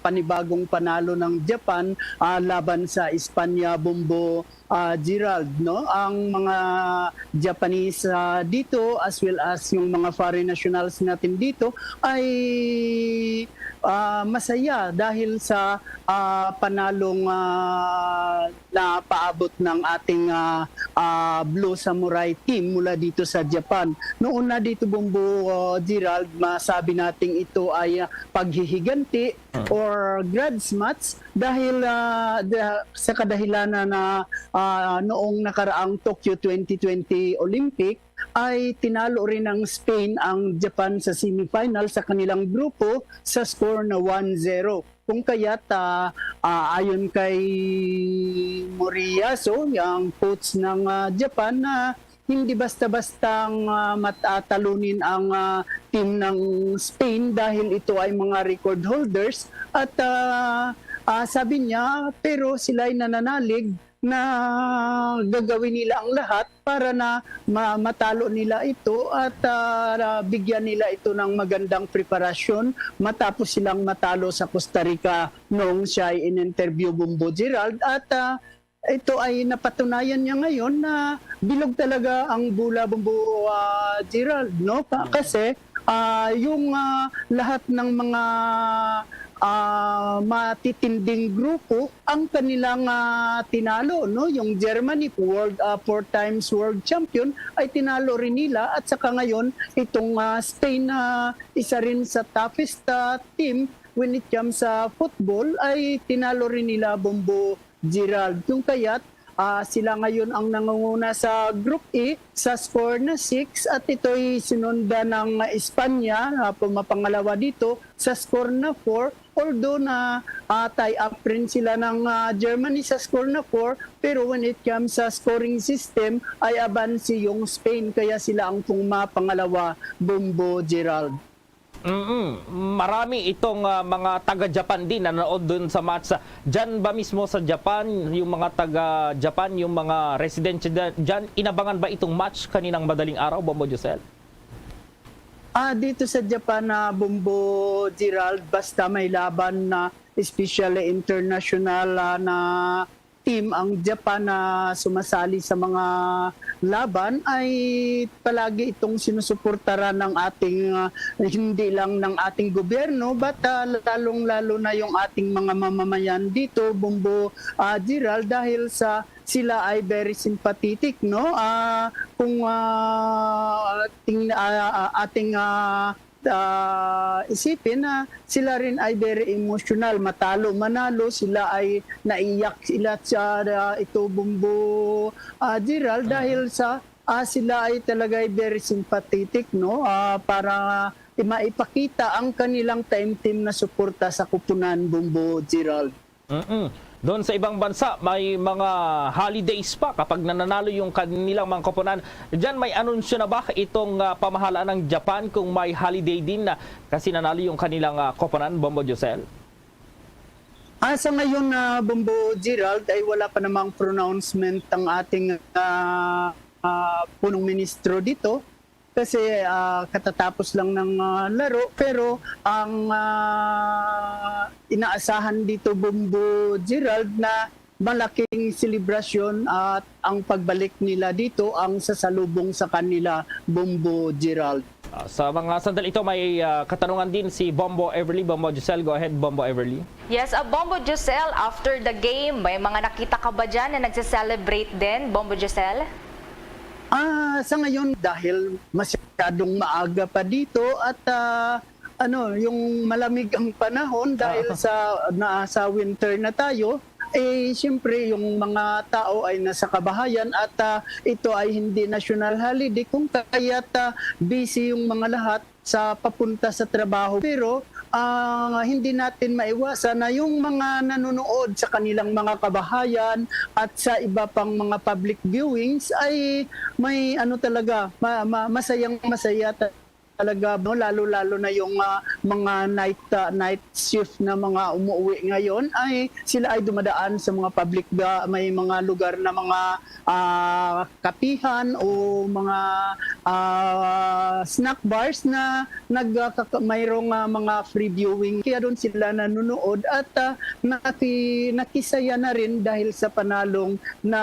panibagong panalo ng Japan laban sa Espanya, Bombo Gerald, no? Ang mga Japanese dito as well as yung mga foreign nationals natin dito ay masaya dahil sa panalong na paabot ng ating Blue Samurai team mula dito sa Japan. Noon na dito, Bombo Gerald, masabi nating ito ay paghihiganti or grudge match dahil sa kadahilanan na noong nakaraang Tokyo 2020 Olympic ay tinalo rin ng Spain ang Japan sa semifinal sa kanilang grupo sa score na 1-0. Kung kaya't ayon kay Moriyasu, yung coach ng Japan, na hindi basta-bastang matatalunin ang team ng Spain dahil ito ay mga record holders at sabi niya, pero sila ay nananalig na gagawin nila ang lahat para na matalo nila ito at bigyan nila ito ng magandang preparasyon matapos silang matalo sa Costa Rica noong siya ay in-interview, Bombo Gerald, at ito ay napatunayan niya ngayon na bilog talaga ang bula, Bombo Gerald, no? Kasi yung lahat ng mga matitinding grupo ang kanilang tinalo, no? Yung Germany, four times world champion, ay tinalo rin nila, at saka ngayon itong Spain na isa rin sa toughest team when it comes sa football ay tinalo rin nila, Bombo Gerald. Yung kaya't sila ngayon ang nangunguna sa Group E sa score na 6 at ito'y sinundan ng Espanya, pumapangalawa dito sa score na 4. Although na tie up rin sila ng Germany sa score na 4, pero when it comes sa scoring system ay abansi yung Spain, kaya sila ang pumapangalawa, Bombo Gerald. Marami itong mga taga-Japan din na nanood dun sa match. Diyan ba mismo sa Japan, yung mga taga-Japan, yung mga residente dyan, inabangan ba itong match kaninang madaling araw, Bombo Josel? Dito sa Japan na Bombo Gerald, basta may laban na especially international na team ang Japan na sumasali sa mga laban, ay palagi itong sinusuportaran ng ating hindi lang ng ating gobyerno but lalong-lalo na yung ating mga mamamayan dito, Bombo Gerald, dahil sa sila ay very sympathetic, no? Kung ating isipin na sila rin ay very emotional, matalo manalo sila ay naiyak sila sa ito, Bombo Gerald, dahil sa sila ay talaga ay very sympathetic, no? Para maipakita ang kanilang team na suporta sa kupunan, Bombo Gerald. Doon sa ibang bansa, may mga holidays pa kapag nananalo yung kanilang mga koponan. Diyan may anunsyo na ba itong pamahalaan ng Japan kung may holiday din na kasi nanalo yung kanilang koponan, Bombo Josel? Sa ngayon, Bombo Gerald, ay wala pa namang pronouncement ang ating punong ministro dito. Kasi katatapos lang ng laro, pero ang inaasahan dito, Bombo Gerald, na malaking selebrasyon at ang pagbalik nila dito ang sasalubong sa kanila, Bombo Gerald. Sa mga sandali ito, may katanungan din si Bombo Everly. Bombo Josel, go ahead, Bombo Everly. Yes, Bombo Josel, after the game, may mga nakita ka ba dyan na nagse-celebrate din, Bombo Josel? Sa ngayon, dahil masyadong maaga pa dito at yung malamig ang panahon dahil sa winter na tayo, siyempre yung mga tao ay nasa kabahayan at ito ay hindi national holiday, kung kaya't busy yung mga lahat sa papunta sa trabaho. Pero hindi natin maiwasan na yung mga nanonood sa kanilang mga kabahayan at sa iba pang mga public viewings ay may talaga masayang masaya talaga, no, lalo-lalo na yung mga night shift na mga umuwi ngayon, ay sila ay dumadaan sa mga public may mga lugar na mga kapihan o mga snack bars na mayroong mga free viewing. Kaya doon sila nanonood at nakisaya na rin dahil sa panalong na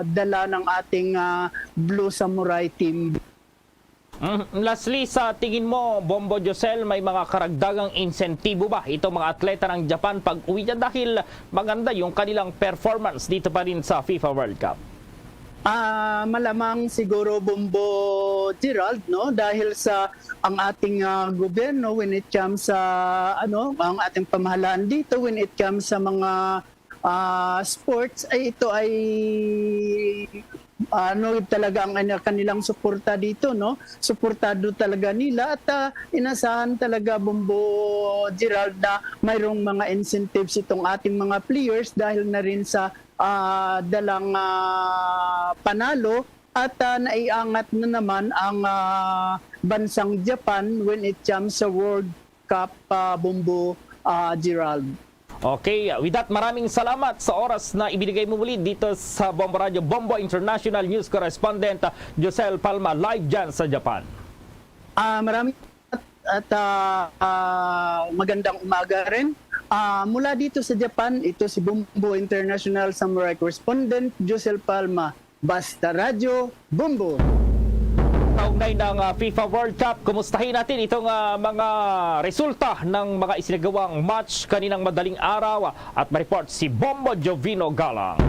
dala ng ating Blue Samurai team. Lastly, sa tingin mo, Bombo Josel, may mga karagdagang insentibo ba itong mga atleta ng Japan pag uwi niya dahil maganda yung kanilang performance dito pa rin sa FIFA World Cup? Malamang siguro, Bombo Gerald, no, dahil sa ang ating gobyerno when it comes sa ang ating pamahalaan dito when it comes sa mga sports, ay ito ay talaga ang kanilang suporta dito, no? Suportado talaga nila at inasahan talaga, Bombo Gerald, na mayroong mga incentives itong ating mga players dahil na rin sa dalang panalo at naiangat na naman ang bansang Japan when it comes sa World Cup, Bombo Gerald. Okay, with that, maraming salamat sa oras na ibinigay mo muli dito sa Bombo Radio. Bombo International News Correspondent Josel Palma, live dyan sa Japan. Maraming at magandang umaga rin. Mula dito sa Japan, ito si Bombo International Samurai Correspondent Josel Palma. Basta Radio, Bombo! Kaugnay ng FIFA World Cup, kumustahin natin itong mga resulta ng mga isinagawang match kaninang madaling araw at ma-report si Bombo Jovino Galang.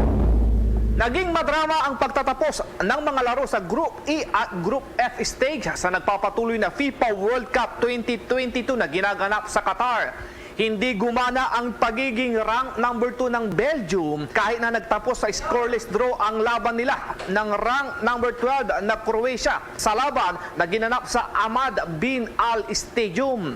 Naging madrama ang pagtatapos ng mga laro sa Group E at Group F stage sa nagpapatuloy na FIFA World Cup 2022 na ginaganap sa Qatar. Hindi gumana ang pagiging rank number 2 ng Belgium kahit na nagtapos sa scoreless draw ang laban nila ng rank number 12 na Croatia sa laban na ginanap sa Ahmad bin Al Stadium.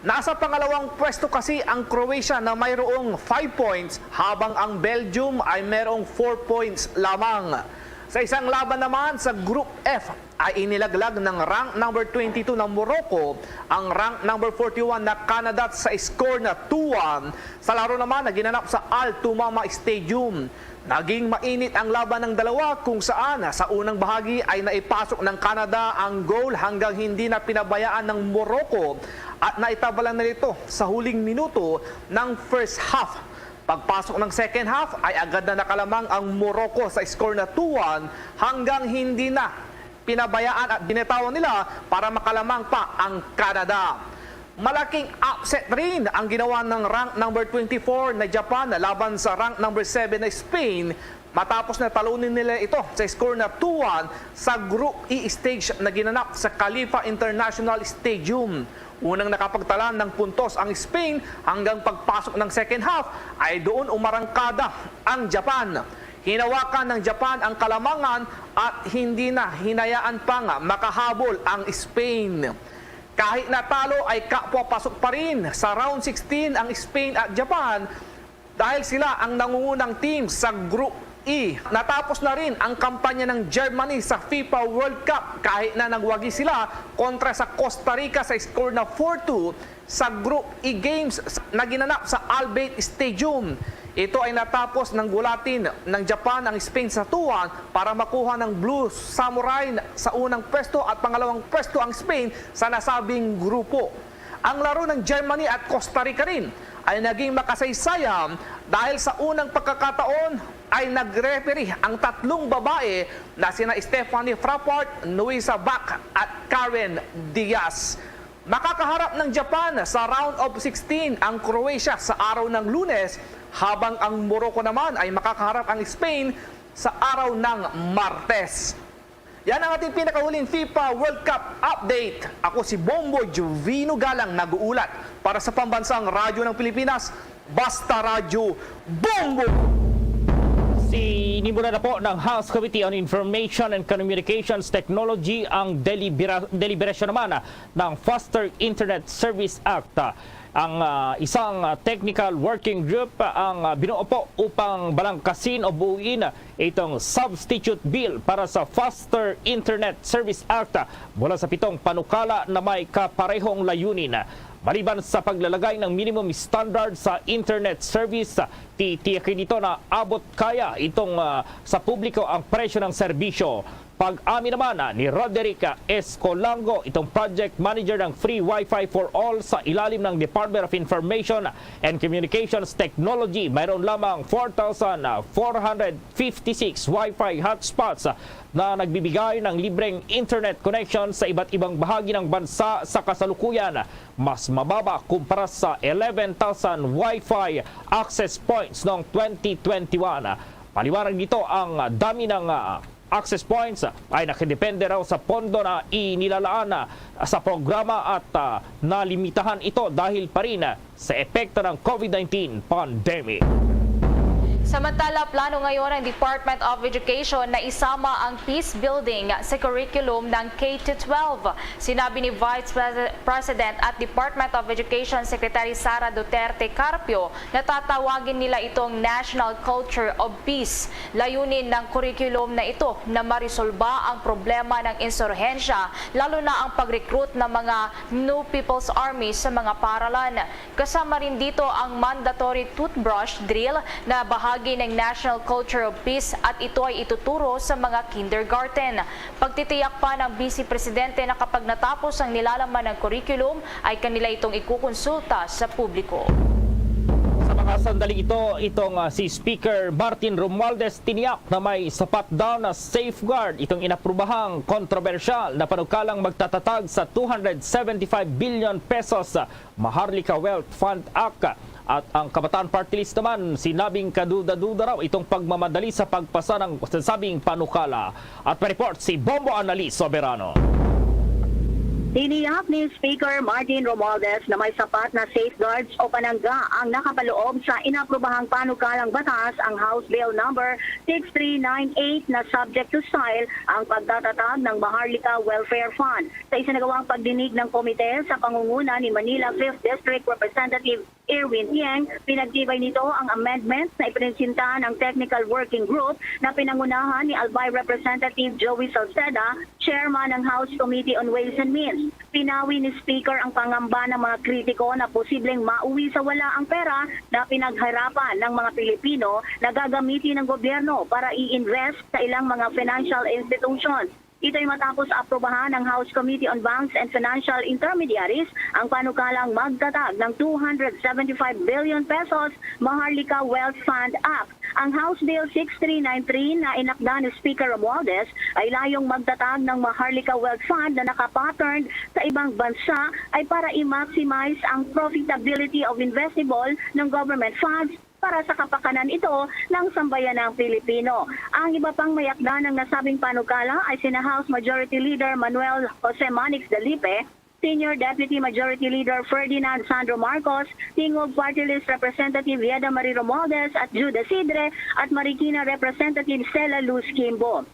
Nasa pangalawang pwesto kasi ang Croatia na mayroong 5 points habang ang Belgium ay mayroong 4 points lamang. Sa isang laban naman sa Group F ay inilaglag ng rank number 22 ng Morocco ang rank number 41 na Canada sa score na 2-1 sa laro naman na ginanap sa Al Tumama Stadium. Naging mainit ang laban ng dalawa kung saan sa unang bahagi ay naipasok ng Canada ang goal hanggang hindi na pinabayaan ng Morocco at naitabalan na nito sa huling minuto ng first half. Pagpasok ng second half ay agad na nakalamang ang Morocco sa score na 2-1 hanggang hindi na pinabayaan at binitawan nila para makalamang pa ang Canada. Malaking upset rin ang ginawa ng rank number 24 na Japan laban sa rank number 7 na Spain matapos na talunin nila ito sa score na 2-1 sa Group E stage na ginanap sa Khalifa International Stadium. Unang nakapagtala ng puntos ang Spain hanggang pagpasok ng second half ay doon umarangkada ang Japan. Hinawakan ng Japan ang kalamangan at hindi na hinayaan pang makahabol ang Spain. Kahit natalo ay kapwa-pasok pa rin sa round 16 ang Spain at Japan dahil sila ang nangungunang team sa Group E. Natapos na rin ang kampanya ng Germany sa FIFA World Cup kahit na nagwagi sila kontra sa Costa Rica sa score na 4-2 sa Group E Games na ginanap sa Al Bayt Stadium. Ito ay natapos ng gulatin ng Japan ang Spain sa 2-1 para makuha ng Blue Samurai sa unang pwesto at pangalawang pwesto ang Spain sa nasabing grupo. Ang laro ng Germany at Costa Rica rin ay naging makasaysayan dahil sa unang pagkakataon ay nag-referee ang tatlong babae na sina Stephanie Frappart, Nuisa Bak at Karen Diaz. Makakaharap ng Japan sa round of 16 ang Croatia sa araw ng Lunes habang ang Morocco naman ay makakaharap ang Spain sa araw ng Martes. Yan ang ating pinakahuling FIFA World Cup update. Ako si Bombo Jovino Galang nag-uulat para sa Pambansang Radyo ng Pilipinas, Basta Radio Bombo! Sinimula na po ng House Committee on Information and Communications Technology ang deliberasyon naman ng Faster Internet Service Act. ang isang technical working group ang binuo po upang balangkasin o buuin itong substitute bill para sa Faster Internet Service Act mula sa 7 panukala na may kaparehong layunin. Maliban sa paglalagay ng minimum standard sa internet service, titiyakin dito na abot kaya itong sa publiko ang presyo ng serbisyo. Pag-amin naman ni Roderick Escolango, itong project manager ng Free Wi-Fi for All sa ilalim ng Department of Information and Communications Technology, mayroon lamang 4,456 Wi-Fi hotspots na nagbibigay ng libreng internet connection sa iba't ibang bahagi ng bansa sa kasalukuyan. Mas mababa kumpara sa 11,000 Wi-Fi access points noong 2021. Paliwanag dito ang dami ng access points ay nakidepende raw sa pondo na inilalaan sa programa at nalimitahan ito dahil pa rin sa epekto ng COVID-19 pandemic. Samantala, plano ngayon ng Department of Education na isama ang peace building sa curriculum ng K-12. Sinabi ni Vice President at Department of Education Secretary Sara Duterte Carpio na tatawagin nila itong National Culture of Peace. Layunin ng curriculum na ito na marisolba ang problema ng insurhensya, lalo na ang pag-recruit ng mga New People's Army sa mga paaralan. Kasama rin dito ang mandatory toothbrush drill na bahagi ng National Culture of Peace at ito ay ituturo sa mga kindergarten. Pagtitiyak pa ng Vice Presidente na kapag natapos ang nilalaman ng curriculum ay kanila itong ikukonsulta sa publiko. Sa mga sandali itong si Speaker Martin Romualdez tiniyak na may sapat daw na safeguard itong inaprubahang kontrobersyal na panukalang magtatatag sa 275 billion pesos Maharlika Wealth Fund Act. At ang Kabataan Party List naman, sinabing kaduda-duda raw itong pagmamadali sa pagpasa ng sabing panukala. At pa-report si Bombo Annalise Soberano. Tiniyak ni Speaker Martin Romualdez na may sapat na safeguards o panangga ang nakapaloob sa inaprobahang panukalang batas ang House Bill number 6398 na subject to style ang pagtatatag ng Maharlika Welfare Fund. Sa isinagawang pagdinig ng komite sa pangunguna ni Manila 5th District Representative Erwin Tieng, pinagtibay nito ang amendments na ipresinta ng Technical Working Group na pinangunahan ni Albay Representative Joey Salceda, Chairman ng House Committee on Ways and Means. Pinawi ni Speaker ang pangamba ng mga kritiko na posibleng mauwi sa wala ang pera na pinaghirapan ng mga Pilipino na gagamitin ng gobyerno para i-invest sa ilang mga financial institutions. Ito'y matapos aprobahan ng House Committee on Banks and Financial Intermediaries ang panukalang magtatag ng 275 billion pesos Maharlika Wealth Fund Act. Ang House Bill 6393 na inakda ni Speaker Romualdez ay layong magtatag ng Maharlika Wealth Fund na nakapattern sa ibang bansa ay para i-maximize ang profitability of investable ng government funds para sa kapakanan ito ng sambayanang Pilipino. Ang iba pang mayakda ng nasabing panukala ay sina House Majority Leader Manuel Jose Manix Dalipe, Senior Deputy Majority Leader Ferdinand Sandro Marcos, Tingog Party List Representative Yeda Marie Romualdez at Judas Sidre at Marikina Representative Stella Luz Kimbo.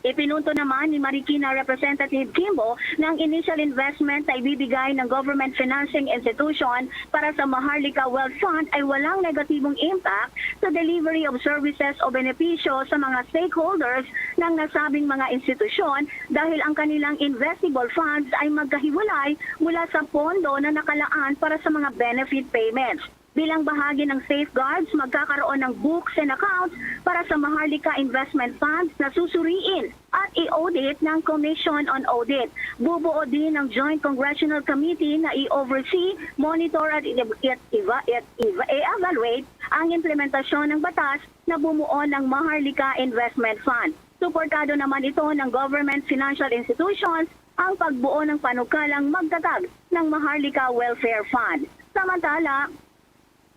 Ipinunto naman ni Marikina Representative Kimbo ng initial investment na ibibigay ng government financing institution para sa Maharlika Wealth Fund ay walang negatibong impact sa delivery of services o benepisyo sa mga stakeholders ng nasabing mga institusyon dahil ang kanilang investable funds ay magkahiwalay mula sa pondo na nakalaan para sa mga benefit payments. Bilang bahagi ng safeguards, magkakaroon ng books and accounts para sa Maharlika Investment Funds na susuriin at i-audit ng Commission on Audit. Bubuo din ng Joint Congressional Committee na i-oversee, monitor at i-evaluate ang implementasyon ng batas na bumuo ng Maharlika Investment Fund. Suportado naman ito ng government financial institutions ang pagbuo ng panukalang magtatag ng Maharlika Welfare Fund. Samantala,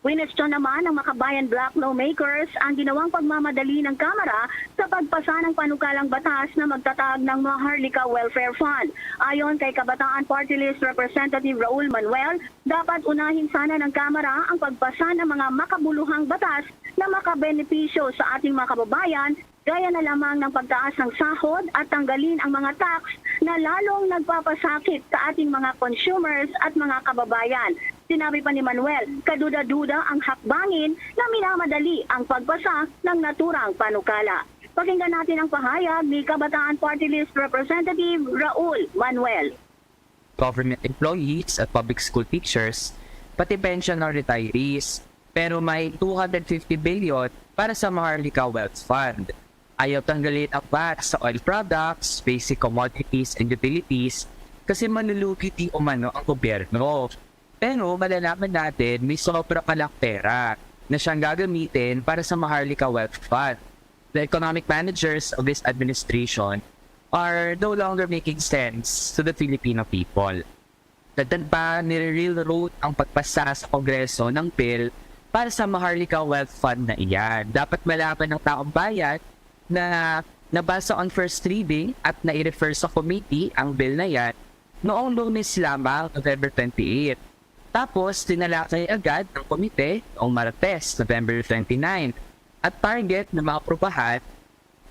winestyon naman ng Makabayan Black Lawmakers ang ginawang pagmamadali ng Kamara sa pagpasa ng panukalang batas na magtatag ng Maharlika Welfare Fund. Ayon kay Kabataan Party List Representative Raul Manuel, dapat unahin sana ng Kamara ang pagpasa ng mga makabuluhang batas na makabenepisyo sa ating mga kababayan, gaya na lamang ng pagtaas ng sahod at tanggalin ang mga tax na lalong nagpapasakit sa ating mga consumers at mga kababayan. Sinabi pa ni Manuel, kaduda-duda ang hakbangin na minamadali ang pagpasa ng naturang panukala. Pakinggan natin ang pahayag ni Kabataan Party List Representative Raul Manuel. Government employees at public school teachers, pati pension or retirees, pero may 250 billion para sa Maharlika Wealth Fund. Ayaw tanggalin ang VAT sa oil products, basic commodities and utilities kasi manlulugi di umano ang gobyerno. Pero malalaman natin may sobra palang pera na siyang gagamitin para sa Maharlika Wealth Fund. The economic managers of this administration are no longer making sense to the Filipino people. Dagdag pa, nire-railroad ang pagpasa sa Kongreso ng bill para sa Maharlika Wealth Fund na iyan. Dapat malaman ng taong bayan na nabasa on first reading at nai-refer sa committee ang bill na yan noong Lunes lamang, November 28. Tapos, tinalakay agad ng komite noong Martes, November 29. At target na maaprubahan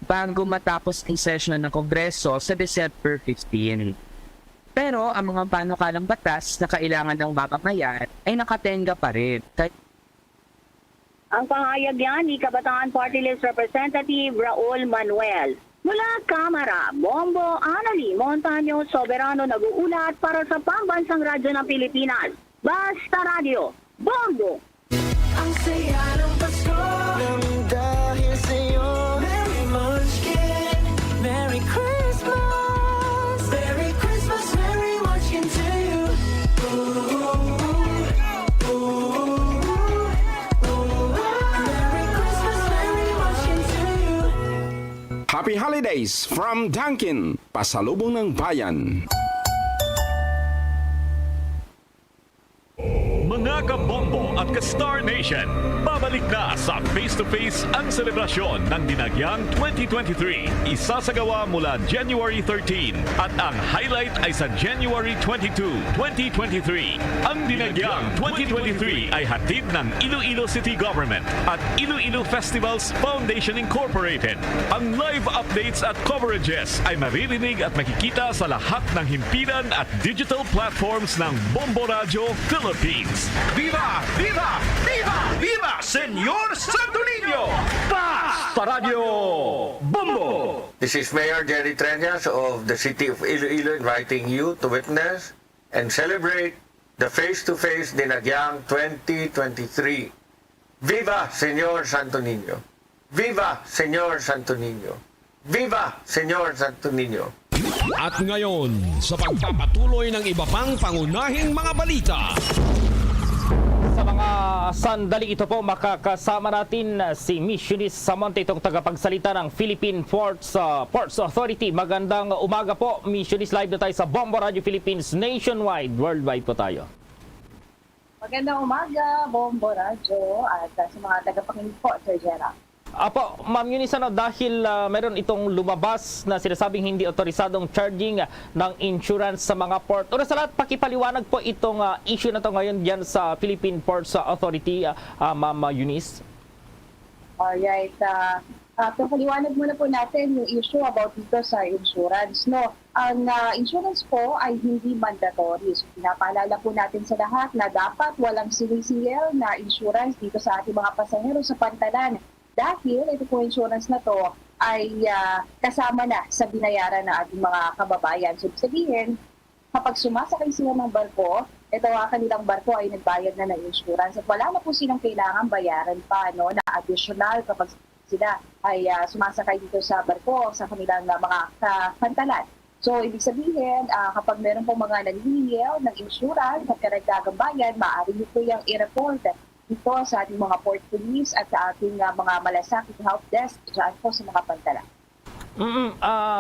bago matapos ang session ng Kongreso sa December 15. Pero ang mga panukalang batas na kailangan ng mamamayan ay nakatenga pa rin. Ang pahayag yan ni Kabataan Party List Representative Raul Manuel. Mula Kamara, Bombo Anali Montaño Soberano nag-uulat para sa Pambansang Radyo ng Pilipinas. Basta Radio, Bombo! Ang saya ng Pasko nang dahil sa'yo. Merry Munchkin, Merry Christmas. Merry Christmas, Merry Munchkin to you. Merry Christmas, Merry Munchkin to you. Happy Holidays from Dunkin, pasalubong ng bayan. Mga kabombo at ka-Star Nation, babalik na sa face-to-face ang selebrasyon ng Dinagyang 2023. Isasagawa mula January 13 at ang highlight ay sa January 22, 2023. Ang Dinagyang 2023 ay hatid ng Iloilo City Government at Iloilo Festivals Foundation Incorporated. Ang live updates at coverages ay maririnig at makikita sa lahat ng himpilan at digital platforms ng Bombo Radio Philippines. Viva! Viva! Viva! Viva! Senyor Santo Niño! Basta Radio Bombo! This is Mayor Jerry Treñas of the City of Iloilo inviting you to witness and celebrate the face-to-face Dinagyang 2023. Viva Senyor Santo Niño! Viva Senyor Santo Niño! Viva Senyor Santo Niño! At ngayon, sa pagpapatuloy ng iba pang pangunahing mga balita. Sa mga sandali ito po, makakasama natin si Miss Eunice Samonte, itong tagapagsalita ng Philippine Ports Authority. Magandang umaga po, Miss Eunice. Live na tayo sa Bombo Radio Philippines nationwide, worldwide po tayo. Magandang umaga, Bombo Radio, at sa mga tagapakinig po, Sir Gerald. Apo, Ma'am Eunice, dahil meron itong lumabas na sinasabing hindi otorisadong charging ng insurance sa mga port. Una sa lahat, pakipaliwanag po itong issue na to ngayon dyan sa Philippine Ports Authority, Ma'am Eunice. Alright, paliwanag muna po natin yung issue about dito sa insurance. No, ang insurance po ay hindi mandatory. So, pinapaalala po natin sa lahat na dapat walang sinisingil na insurance dito sa ating mga pasahero sa pantalan. Dahil ito po insurance na to ay kasama na sa binayaran ng ating mga kababayan. So, sabihin, kapag sumasakay sila ng barko, ito kanilang barko ay nagbayad na ng insurance. At wala na po silang kailangan bayaran pa na additional kapag sila ay sumasakay dito sa barko sa kanilang mga kapantalan. So, ibig sabihin, kapag meron po mga naniningil ng insurance at karagdagang bayad, maaari nyo po yung i-report dito sa ating mga port police at sa ating mga malasakit help desk dyan po sa mga pantala.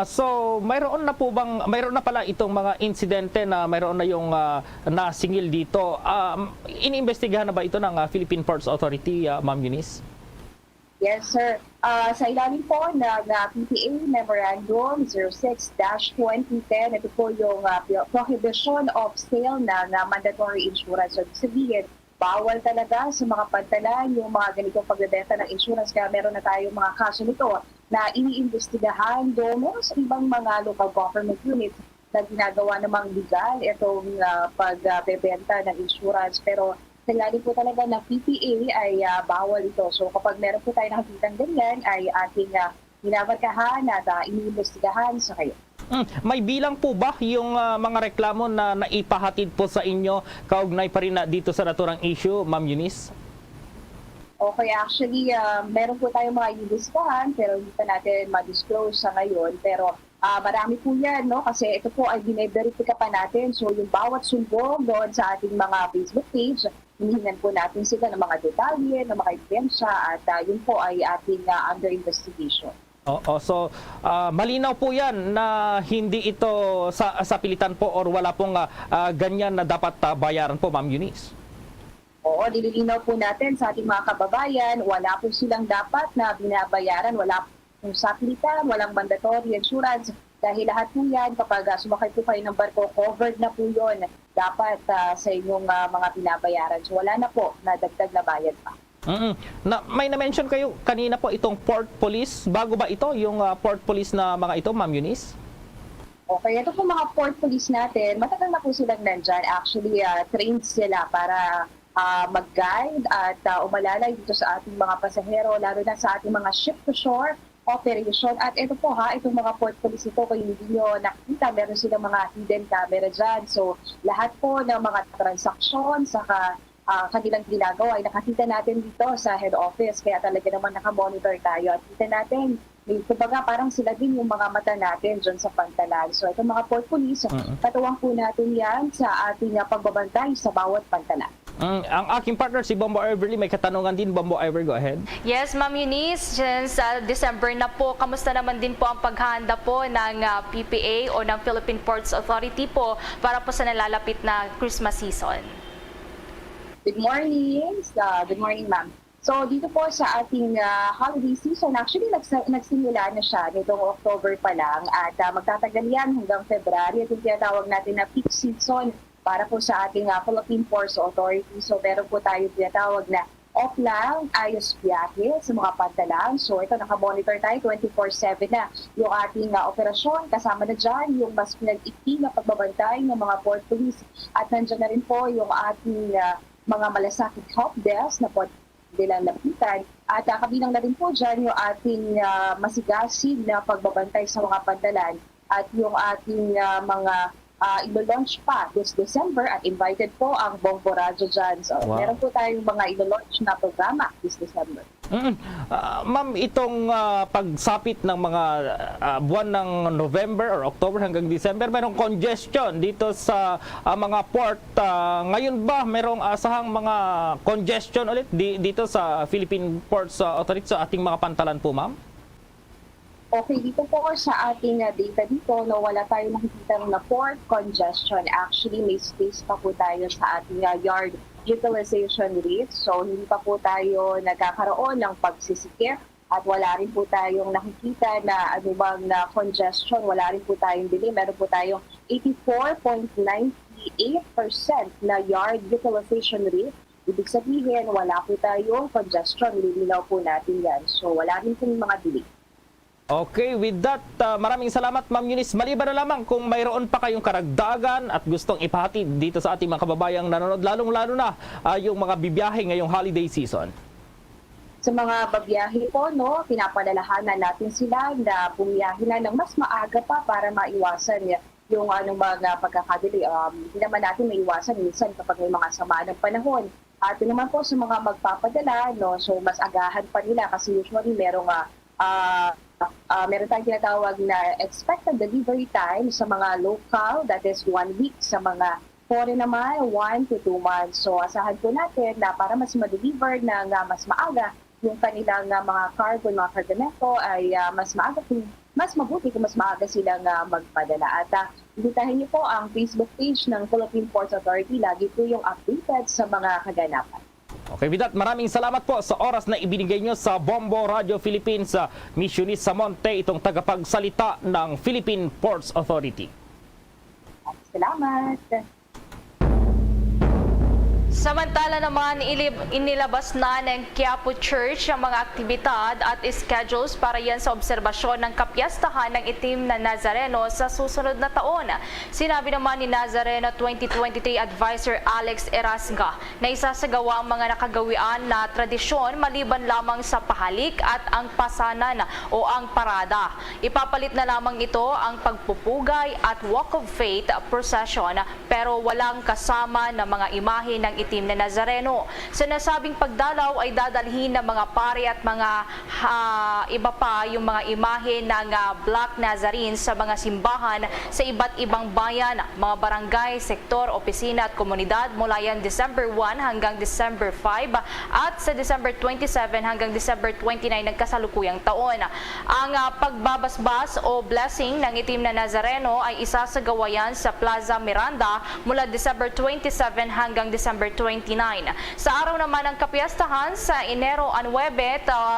So, mayroon na pala itong mga insidente na mayroon na yung nasingil dito. Iniimbestigahan na ba ito ng Philippine Ports Authority, Ma'am Eunice? Yes, sir. Sa ilalim po ng PPA Memorandum 06-2010, ito po yung prohibition of sale ng mandatory insurance. So, sabihin, bawal talaga sa mga pantalan yung mga ganitong pagbebenta ng insurance. Kaya meron na tayong mga kaso nito na iniimbestigahan doon sa ibang mga local government units na ginagawa namang legal itong pagbebenta ng insurance. Pero nangyari po talaga na PPA ay bawal ito. So kapag meron po tayo nakikitang ganyan ay ating binabarkahan at iniimbestigahan sa kayo. May bilang po ba yung mga reklamo na naipahatid po sa inyo kaugnay pa rin na dito sa naturang issue, Ma'am Eunice? Okay, actually, meron po tayong mga iimbestigahan pero hindi pa natin ma-disclose sa ngayon. Pero marami po yan, no? Kasi ito po ay bine-verify pa natin. So yung bawat sumbong doon sa ating mga Facebook page, hinihingan po natin sila ng mga detalye, ng mga ebidensya at yun po ay ating under investigation. Oo, so malinaw po yan na hindi ito sa pilitan po or wala pong ganyan na dapat bayaran po, Ma'am Eunice. Oo, nililinaw po natin sa ating mga kababayan, wala po silang dapat na binabayaran, wala pong sapilitan, walang mandatory insurance. Dahil lahat po yan, kapag sumakay po kayo ng barko, covered na po yun dapat sa inyong mga binabayaran. So wala na po na dagdag na bayad pa. May na-mention kayo kanina po itong port police. Bago ba ito, yung port police na mga ito, Ma'am Eunice? Okay, ito po mga port police natin, matagal na po silang nandyan. Actually, trained sila para mag-guide at umalalay dito sa ating mga pasahero, lalo na sa ating mga ship-to-shore operation. At ito po itong mga port police ito, kung hindi nyo nakikita, meron silang mga hidden camera dyan. So, lahat po ng mga transaksyon, saka kanilang ginagawa ay nakakita natin dito sa head office. Kaya talaga naman nakamonitor tayo. At kita natin, kumbaga parang sila din yung mga mata natin dyan sa pantalan. So, itong mga port police, katuwang po natin yan sa ating pagbabantay sa bawat pantalan. Ang aking partner, si Bombo Everly, may katanungan din. Bombo Ever, go ahead. Yes, Ma'am Eunice, since December na po, kamusta naman din po ang paghahanda po ng PPA o ng Philippine Ports Authority po para po sa nalalapit na Christmas season? Good morning. Good morning, ma'am. So, dito po sa ating holiday season, actually nagsimula na siya nitong October pa lang at magtatagal yan hanggang February. At yung tinatawag natin na peak season para po sa ating Philippine Ports Authority. So, meron po tayo tinatawag na off-lang, ayos biyahe sa mga pantalan. So, ito nakamonitor tayo 24/7 na yung ating operasyon. Kasama na dyan yung mas pinag-ipi na pagbabantay ng mga port police. At nandiyan na rin po yung ating mga malasakit help desk na po nilang lapitan. At kabilang na rin po dyan yung ating masigasig na pagbabantay sa mga pantalan at yung ating mga ilo-launch pa this December at invited po ang Bombo Radyo dyan. So, meron po tayong mga ilo-launch na programa this December. Ma'am, itong pagsapit ng mga buwan ng November or October hanggang December, mayroong congestion dito sa mga port. Ngayon ba mayroong asahang mga congestion ulit dito sa Philippine Ports Authority sa ating mga pantalan po, ma'am? Okay, dito po sa ating data dito, no, wala tayong nakikita na port congestion. Actually, may space pa po tayo sa ating yard utilization rate. So, hindi pa po tayo nagkakaroon ng pagsisikip at wala rin po tayong nakikita na anumang na congestion. Wala rin po tayong delay. Meron po tayong 84.98% na yard utilization rate. Ibig sabihin, wala po tayong congestion. Lilinaw po natin yan. So, wala rin po mga delay. Okay, with that, maraming salamat, Ma'am Eunice. Maliban na lamang kung mayroon pa kayong karagdagan at gustong ipahatid dito sa ating mga kababayang nanonood, lalong-lalo na yung mga bibiyahe ngayong holiday season. Sa mga babiyahe po, no, pinapalalahanan natin sila na bumiyahe na ng mas maaga pa para maiwasan yung mga pagkakadili. Hindi naman natin maiwasan minsan kapag may mga sama ng panahon. At naman po sa mga magpapadala, no, so mas agahan pa nila kasi usually meron tayong tinatawag na expected delivery time sa mga local, that is 1 week. Sa mga foreign naman, 1 to 2 months. So asahan po natin na para mas ma-deliver na mas maaga yung kanilang mga cargo, mga kargamento ay mas mabuti kung mas maaga silang magpadala. At ibitahin niyo po ang Facebook page ng Philippine Ports Authority. Lagi po yung updated sa mga kaganapan. Okay, with that, maraming salamat po sa oras na ibinigay nyo sa Bombo Radio Philippines, Miss Eunice Samonte, itong tagapagsalita ng Philippine Ports Authority. Salamat. Samantala naman, inilabas na ng Quiapo Church ang mga aktibidad at schedules para yan sa obserbasyon ng kapiyastahan ng Itim na Nazareno sa susunod na taon. Sinabi naman ni Nazareno 2023 Advisor Alex Erasga na isasagawa ang mga nakagawian na tradisyon maliban lamang sa pahalik at ang pasanan o ang parada. Ipapalit na lamang ito ang pagpupugay at Walk of Faith procession pero walang kasama na mga imahe ng Itim na Nazareno. Sa nasabing pagdalaw ay dadalhin ng mga pari at mga iba pa yung mga imahe ng Black Nazarenes sa mga simbahan sa iba't ibang bayan, mga barangay, sektor, opisina at komunidad mula yan December 1 hanggang December 5 at sa December 27 hanggang December 29 ng kasalukuyang taon. Ang pagbabasbas o blessing ng Itim na Nazareno ay isasagawa yan sa Plaza Miranda mula December 27 hanggang December 29. Sa araw naman ng kapiyastahan sa Enero 9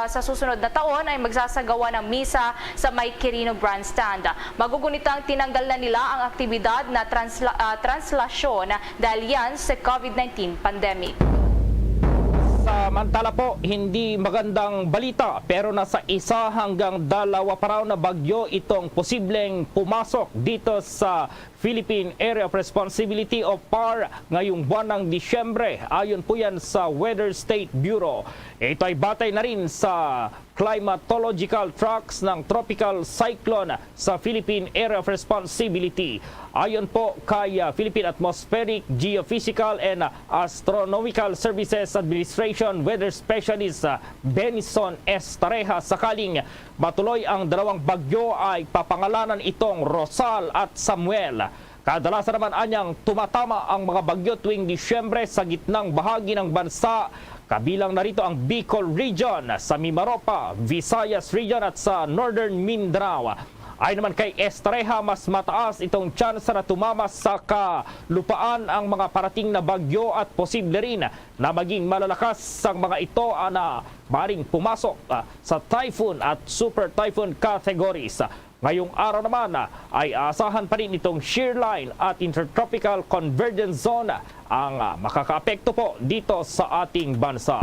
sa susunod na taon ay magsasagawa ng misa sa May Quirino Grandstand. Magugunitang tinanggal na nila ang aktibidad na translasyon dahil yan sa COVID-19 pandemic. Samantala po, hindi magandang balita pero nasa 1 hanggang 2 pa raw na bagyo itong posibleng pumasok dito sa Philippine Area of Responsibility o PAR ngayong buwan ng Disyembre. Ayon po yan sa Weather State Bureau. Ito ay batay na rin sa climatological tracks ng tropical cyclone sa Philippine Area of Responsibility. Ayon po kay Philippine Atmospheric, Geophysical and Astronomical Services Administration Weather Specialist Benison S. Tareja, sakaling matuloy ang dalawang bagyo ay papangalanan itong Rosal at Samuel. Kadalasan naman anyang tumatama ang mga bagyo tuwing Disyembre sa gitnang bahagi ng bansa. Kabilang narito ang Bicol Region, sa Mimaropa, Visayas Region at sa Northern Mindanao. Ayon naman kay Estrella, mas mataas itong tsansa na tumama sa kalupaan ang mga parating na bagyo at posible rin na maging malalakas ang mga ito na maring pumasok sa typhoon at super typhoon categories. Ngayong araw naman ay asahan pa rin itong shear line at intertropical convergence zone ang makakaapekto po dito sa ating bansa.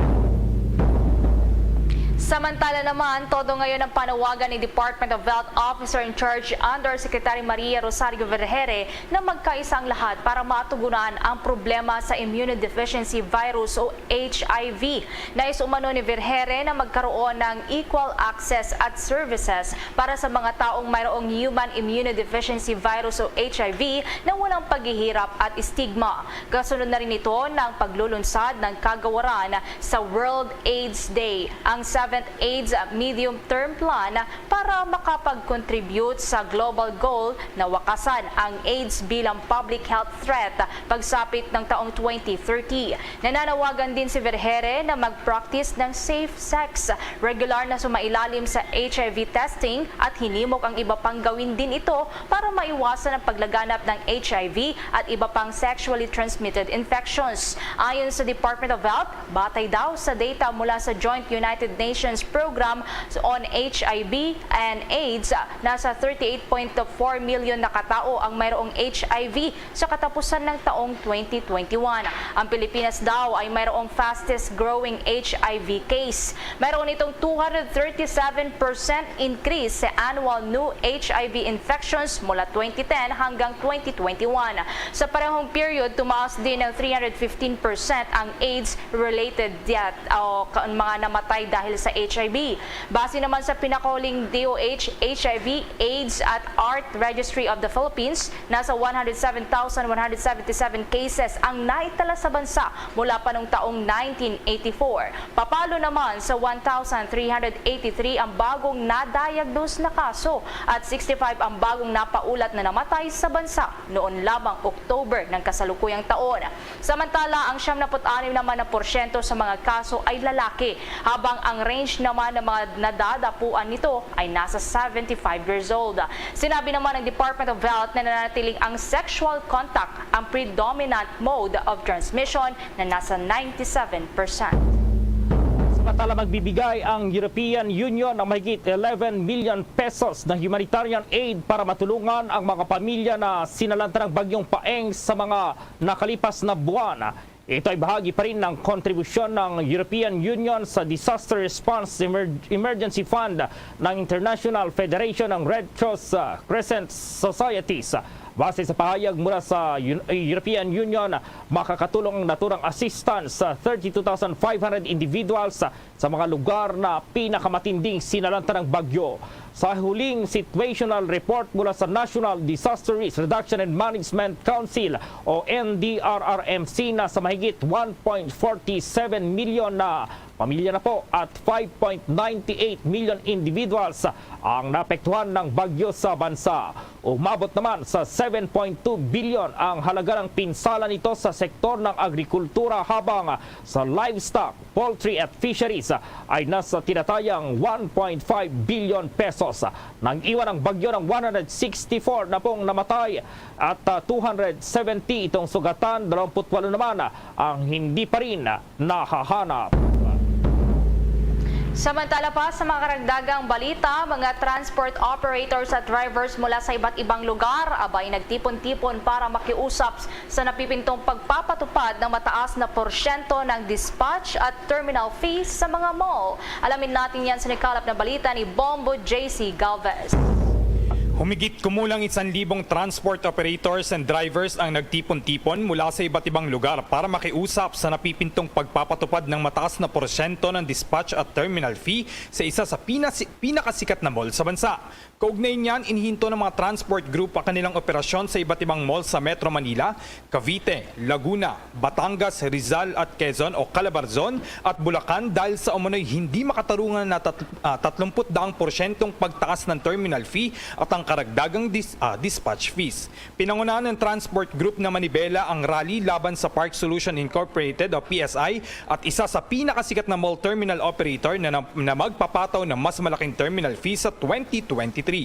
Samantala naman, todo ngayon ang panawagan ni Department of Health Officer in Charge Undersecretary Maria Rosario Vergere na magkaisang lahat para matugunan ang problema sa immunodeficiency virus o HIV. Nais umano ni Vergere na magkaroon ng equal access at services para sa mga taong mayroong human immunodeficiency virus o HIV na walang paghihirap at stigma. Kasunod na rin ito ng paglulunsad ng kagawaran sa World AIDS Day, ang 7th AIDS Medium-Term Plan para makapag-contribute sa global goal na wakasan ang AIDS bilang public health threat pagsapit ng taong 2030. Nananawagan din si Vergere na mag-practice ng safe sex, regular na sumailalim sa HIV testing at hinimok ang iba pang gawin din ito para maiwasan ang paglaganap ng HIV at iba pang sexually transmitted infections. Ayon sa Department of Health, batay daw sa data mula sa Joint United Nations Program on HIV and AIDS, nasa 38.4 million na katao ang mayroong HIV sa katapusan ng taong 2021. Ang Pilipinas daw ay mayroong fastest growing HIV case. Mayroon itong 237% increase sa annual new HIV infections mula 2010 hanggang 2021. Sa parehong period, tumaas din ng 315% ang AIDS-related death o mga namatay dahil sa HIV. Base naman sa pinakuling DOH HIV, AIDS at ART Registry of the Philippines, nasa 107,177 cases ang naitala sa bansa mula pa noong taong 1984. Papalo naman sa 1,383 ang bagong na-diagnose na kaso at 65 ang bagong napaulat na namatay sa bansa noon lamang October ng kasalukuyang taon. Samantala, ang 76 naman na porsyento sa mga kaso ay lalaki, habang ang range naman ng mga nadadapuan nito ay nasa 75 years old. Sinabi naman ng Department of Health na nananatiling ang sexual contact ang predominant mode of transmission na nasa 97%. Samantala, magbibigay ang European Union ng mahigit 11 million pesos na humanitarian aid para matulungan ang mga pamilya na sinalanta ng bagyong Paeng sa mga nakalipas na buwan. Ito ay bahagi pa rin ng kontribusyon ng European Union sa Disaster Response Emergency Fund ng International Federation ng Red Cross Crescent Societies. Base sa pahayag mula sa European Union, makakatulong ang naturang assistance sa 32,500 individuals sa mga lugar na pinakamatinding sinalanta ng bagyo. Sa huling situational report mula sa National Disaster Risk Reduction and Management Council o NDRRMC na sa mahigit 1.47 million na pamilya na po at 5.98 million individuals ang naapektuhan ng bagyo sa bansa. Umabot naman sa 7.2 billion ang halaga ng pinsala nito sa sektor ng agrikultura habang sa livestock, poultry at fisheries ay nasa tinatayang 1.5 billion pesos. Nang iwan ang bagyo ng 164 na pong namatay at 270 itong sugatan, 28 naman ang hindi pa rin nahahanap. Samantala pa sa mga karagdagang balita, mga transport operators at drivers mula sa iba't ibang lugar abay nagtipon-tipon para makiusap sa napipintong pagpapatupad ng mataas na porsyento ng dispatch at terminal fees sa mga mall. Alamin natin yan sa nakalap na balita ni Bombo JC Galvez. Humigit kumulang 1,000 transport operators and drivers ang nagtipon-tipon mula sa iba't ibang lugar para makiusap sa napipintong pagpapatupad ng mataas na porsyento ng dispatch at terminal fee sa isa sa pinakasikat na mall sa bansa. Kaugnay niyan, inihinto ng mga transport group ang kanilang operasyon sa iba't ibang mall sa Metro Manila, Cavite, Laguna, Batangas, Rizal at Quezon o Calabarzon at Bulacan dahil sa umunoy hindi makatarungan na 30% pagtaas ng terminal fee at ang karagdagang dispatch fees. Pinangunahan ng transport group na Manibela ang rally laban sa Park Solution Incorporated o PSI at isa sa pinakasikat na mall terminal operator na magpapataw ng mas malaking terminal fee sa 2023.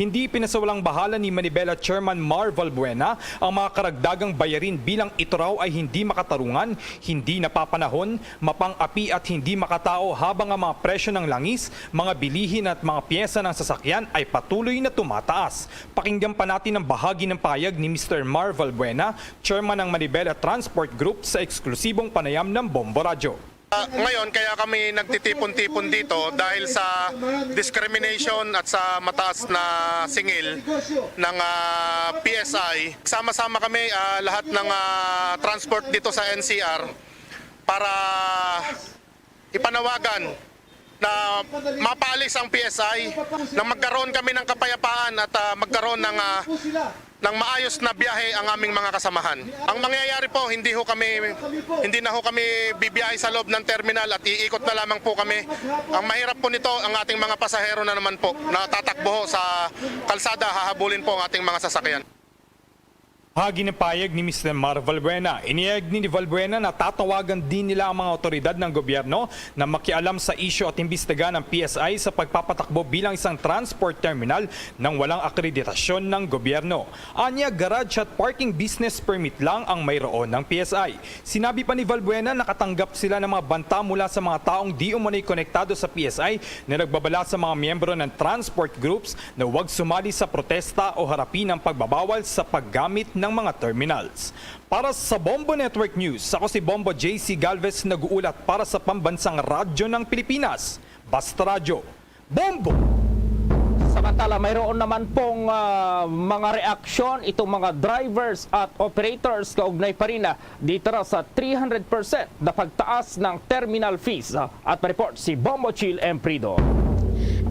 Hindi pinasawalang bahala ni Manibela Chairman Mar Valbuena ang mga karagdagang bayarin bilang ito raw ay hindi makatarungan, hindi napapanahon, mapang-api at hindi makatao habang ang mga presyo ng langis, mga bilihin at mga piyesa ng sasakyan ay patuloy na tumataas. Pakinggan pa natin ang bahagi ng payag ni Mr. Mar Valbuena, Chairman ng Manibela Transport Group sa eksklusibong panayam ng Bombo Radio. Ngayon, kaya kami nagtitipon-tipon dito dahil sa discrimination at sa mataas na singil ng PSI. Sama-sama kami lahat ng transport dito sa NCR para ipanawagan na mapalis ang PSI, na magkaroon kami ng kapayapaan at magkaroon ng maayos na biyahe ang aming mga kasamahan. Ang mangyayari po, hindi na ho kami bibiyahe sa loob ng terminal at iikot na lamang po kami. Ang mahirap po nito, ang ating mga pasahero na naman po na tatakbo sa kalsada, hahabulin po ang ating mga sasakyan. Hagi ng payag ni Mr. Mar Valbuena. Iniyag ni Valbuena na tatawagan din nila ang mga otoridad ng gobyerno na makialam sa isyu at imbestiga ng PSI sa pagpapatakbo bilang isang transport terminal nang walang akreditasyon ng gobyerno. Anya, garage at parking business permit lang ang mayroon ng PSI. Sinabi pa ni Valbuena na nakatanggap sila ng mga banta mula sa mga taong di umunay konektado sa PSI na nagbabala sa mga miyembro ng transport groups na huwag sumali sa protesta o harapin ang pagbabawal sa paggamit ng mga terminals. Para sa Bombo Network News, ako si Bombo JC Galvez, nag-uulat para sa pambansang radyo ng Pilipinas. Basta Radyo, Bombo! Samantala, mayroon naman pong mga reaksyon itong mga drivers at operators kaugnay pa rin dito sa 300% na pagtaas ng terminal fees. At ma-report si Bombo Chill Emprido.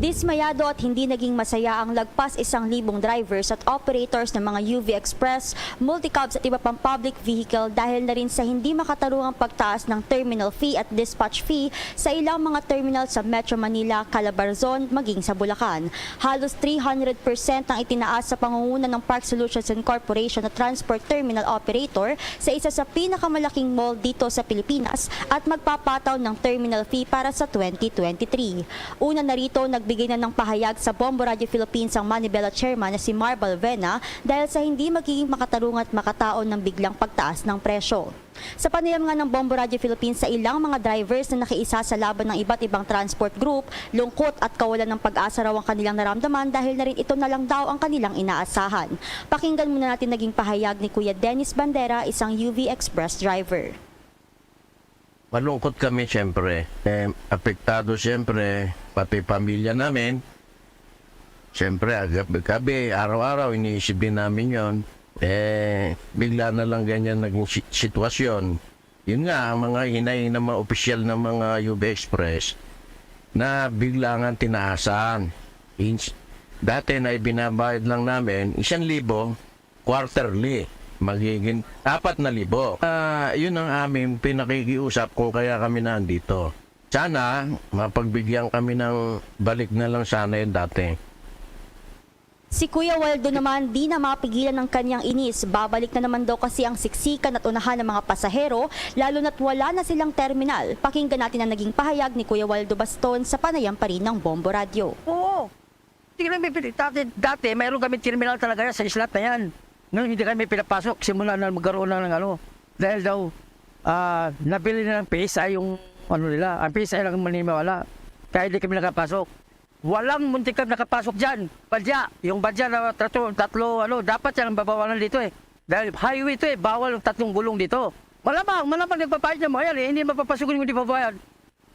Dismayado at hindi naging masaya ang lagpas 1,000 drivers at operators ng mga UV Express, multicabs at iba pang public vehicle dahil na rin sa hindi makatarungang pagtaas ng terminal fee at dispatch fee sa ilang mga terminal sa Metro Manila, Calabarzon, maging sa Bulacan. Halos 300% ang itinaas sa pangunguna ng Park Solutions Incorporation na transport terminal operator sa isa sa pinakamalaking mall dito sa Pilipinas at magpapataw ng terminal fee para sa 2023. Una na rito, nagbigay na ng pahayag sa Bombo Radio Philippines ang Manibela Chairman na si Mar Valbuena dahil sa hindi magiging makatarungan at makataon ng biglang pagtaas ng presyo. Sa panayam nga ng Bombo Radio Philippines sa ilang mga drivers na nakiisa sa laban ng iba't ibang transport group, lungkot at kawalan ng pag-asa raw ang kanilang naramdaman dahil na rin ito na lang daw ang kanilang inaasahan. Pakinggan muna natin naging pahayag ni Kuya Dennis Bandera, isang UV Express driver. malungkot kami siyempre. Apektado siyempre, pati pamilya namin. Siyempre, gabi, araw-araw, iniisip din namin yon. Bigla na lang ganyan naging sitwasyon. Yun nga, ang mga hinaing ng mga opisyal ng mga UV Express na bigla nga tinaasan. Dati na ibinabayad lang namin 1,000 quarterly. Magiging 4,000. Yun ang aming pinakikiusap kung kaya kami nandito. Sana mapagbigyan kami ng balik na lang sana yung dati. Si Kuya Waldo naman di na mapigilan ng kanyang inis. Babalik na naman daw kasi ang siksikan at unahan ng mga pasahero, lalo na't wala na silang terminal. Pakinggan natin ang naging pahayag ni Kuya Waldo Baston sa panayam pa rin ng Bombo Radio. Oo. Dati mayroon kami terminal talaga sa islat na yan. Ngayon hindi kami pinapasok, simula na magkaroon na ng ano. Dahil daw, nabili na ng PSI yung ano nila. Ang PSI lang manimawala. Kaya hindi kami nakapasok. Walang muntikang nakapasok dyan. Badya. Yung badya na tatlo, dapat yan ang babawalan dito eh. Dahil highway ito eh, bawal yung 3 gulong dito. Malamang nagpapayad ng mga yan eh, hindi mapapasukin yung hindi babayad.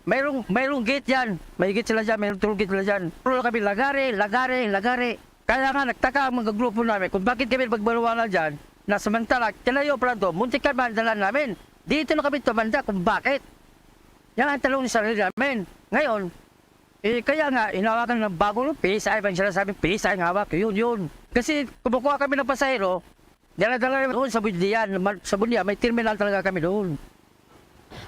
Mayroong gate yan. May gate sila dyan, mayroong toll gate sila dyan. Pero kami lagare. Kaya nga nagtaka ang mga grupo namin kung bakit kami magbaluwanan dyan na samantala, tinayo pranto, muntikan mandalan namin. Dito na kami tumanda kung bakit. Yan ang talong ni sarili namin. Ngayon, kaya nga, inawakan ng bagong PSI, bang sila sabi, PSI ang hawak, yun. Kasi kumukuha kami ng pasahero, dala-dala doon sa Bundian. Sa Bundian, may terminal talaga kami doon.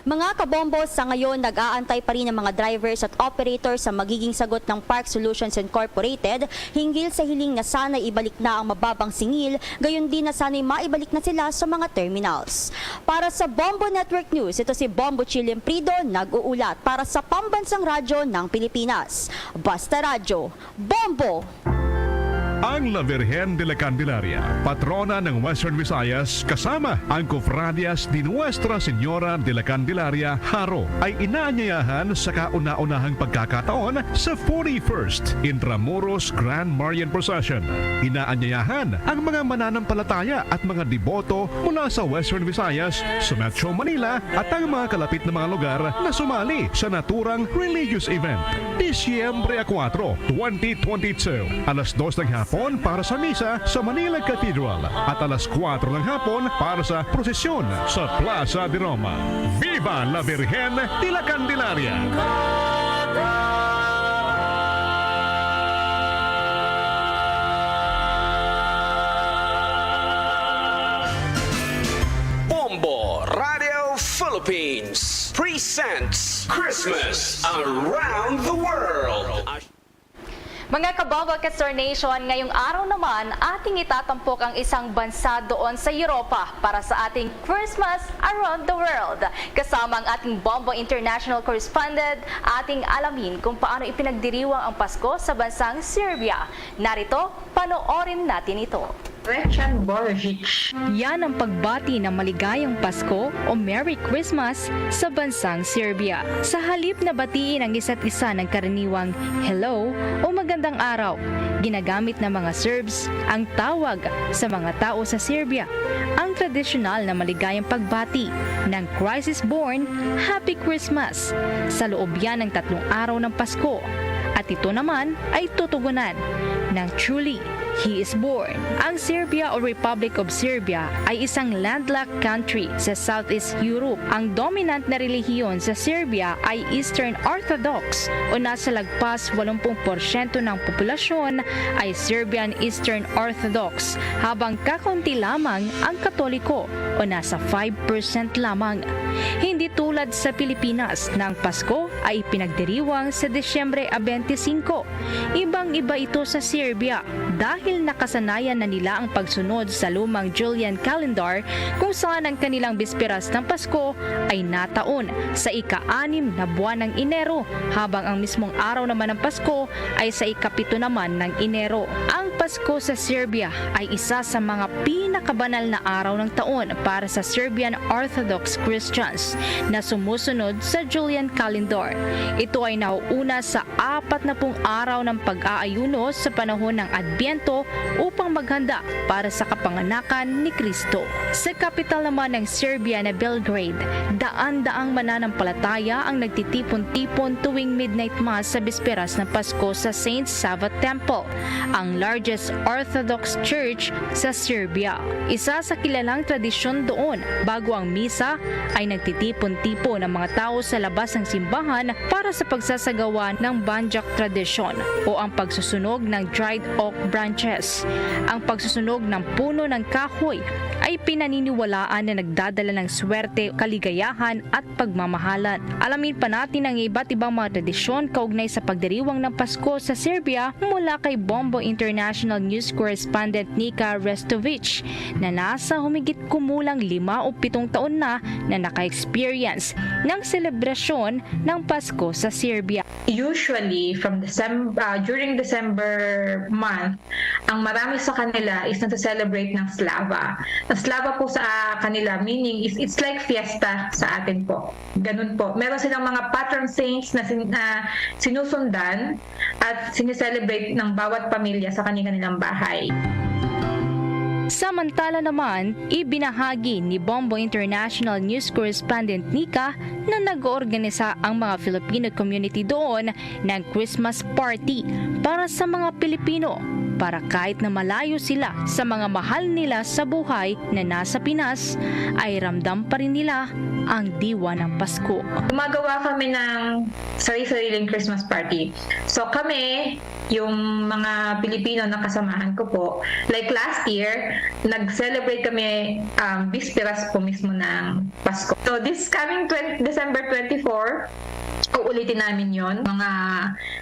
Mga kabombo, sa ngayon nag-aantay pa rin ang mga drivers at operators sa magiging sagot ng Park Solutions Incorporated hinggil sa hiling na sana ibalik na ang mababang singil, gayon din na sana'y maibalik na sila sa mga terminals. Para sa Bombo Network News, ito si Bombo Chilem Prido, nag-uulat para sa Pambansang Radyo ng Pilipinas. Basta Radyo, Bombo! Ang La Virgen de la Candelaria, patrona ng Western Visayas, kasama ang Cofradias de Nuestra Señora de la Candelaria, Haro, ay inaanyayahan sa kauna-unahang pagkakataon sa 41st Intramuros Grand Marian Procession. Inaanyayahan ang mga mananampalataya at mga deboto mula sa Western Visayas, sa Metro Manila at ang mga kalapit na mga lugar na sumali sa naturang religious event. Disyembre 4, 2022, alas 2 ng hapon para sa misa sa Manila Cathedral at alas 4 ng hapon para sa prosesyon sa Plaza de Roma. Viva la Virgen de la Candelaria! Bombo Radio Philippines presents Christmas Around the World. Mga kabombo at Kastor Nation, ngayong araw naman ating itatampok ang isang bansa doon sa Europa para sa ating Christmas Around the World. Kasama ang ating Bombo International Correspondent, ating alamin kung paano ipinagdiriwang ang Pasko sa bansang Serbia. Narito, panoorin natin ito. Yan ang pagbati ng maligayang Pasko o Merry Christmas sa bansang Serbia. Sa halip na batiin ang isa't isa ng karaniwang hello o magandang araw, ginagamit ng mga Serbs ang tawag sa mga tao sa Serbia, ang tradisyonal na maligayang pagbati ng Christ is born, Happy Christmas. Sa loob yan ng 3 araw ng Pasko. At ito naman ay tutugunan ng truly He is born. Ang Serbia o Republic of Serbia ay isang landlocked country sa Southeast Europe. Ang dominant na relihiyon sa Serbia ay Eastern Orthodox o nasa lagpas 80% ng populasyon ay Serbian Eastern Orthodox, habang kakaunti lamang ang Katoliko o nasa 5% lamang. Hindi tulad sa Pilipinas na ang Pasko ay pinagdiriwang sa Disyembre 25. Ibang-iba ito sa Serbia dahil nakasanayan na nila ang pagsunod sa lumang Julian calendar kung saan ang kanilang bisperas ng Pasko ay nataon sa ika-6 na buwan ng Enero, habang ang mismong araw naman ng Pasko ay sa ika-7 naman ng Enero. Ang Pasko sa Serbia ay isa sa mga pinakabanal na araw ng taon para sa Serbian Orthodox Christians na sumusunod sa Julian calendar. Ito ay nauuna sa 40 araw ng pag-aayuno sa panahon ng Adbyento nagmimisyento upang maghanda para sa kapanganakan ni Kristo. Sa kapital naman ng Serbia na Belgrade, daan-daang mananampalataya ang nagtitipon-tipon tuwing midnight mass sa bisperas ng Pasko sa Saint Sava Temple, ang largest Orthodox church sa Serbia. Isa sa kilalang tradisyon doon, bago ang misa ay nagtitipon-tipon ang mga tao sa labas ng simbahan para sa pagsasagawa ng banjak tradisyon o ang pagsusunog ng dried oak branches. Ang pagsusunog ng puno ng kahoy ay pinaniniwalaan na nagdadala ng swerte, kaligayahan at pagmamahalan. Alamin pa natin ang iba't ibang mga tradisyon kaugnay sa pagdiriwang ng Pasko sa Serbia mula kay Bombo International News Correspondent Nika Restovic na nasa humigit kumulang 5 o 7 taon na naka-experience ng selebrasyon ng Pasko sa Serbia. Usually from during December month, ang marami sa kanila is nasa-celebrate ng Slava. Ang Slava po sa kanila, meaning it's like fiesta sa atin po. Ganun po. Meron silang mga patron saints na sinusundan at sineselebrate ng bawat pamilya sa kanilang bahay. Samantala naman, ibinahagi ni Bombo International News Correspondent Nika na nag-oorganisa ang mga Filipino community doon ng Christmas party para sa mga Pilipino, para kahit na malayo sila sa mga mahal nila sa buhay na nasa Pinas, ay ramdam pa rin nila ang diwa ng Pasko. Gumagawa kami ng sarili-sariling Christmas party. So kami, yung mga Pilipino na kasamahan ko po, like last year, nag-celebrate kami bisperas po mismo ng Pasko. So this coming December 24, uulitin namin yon. Mga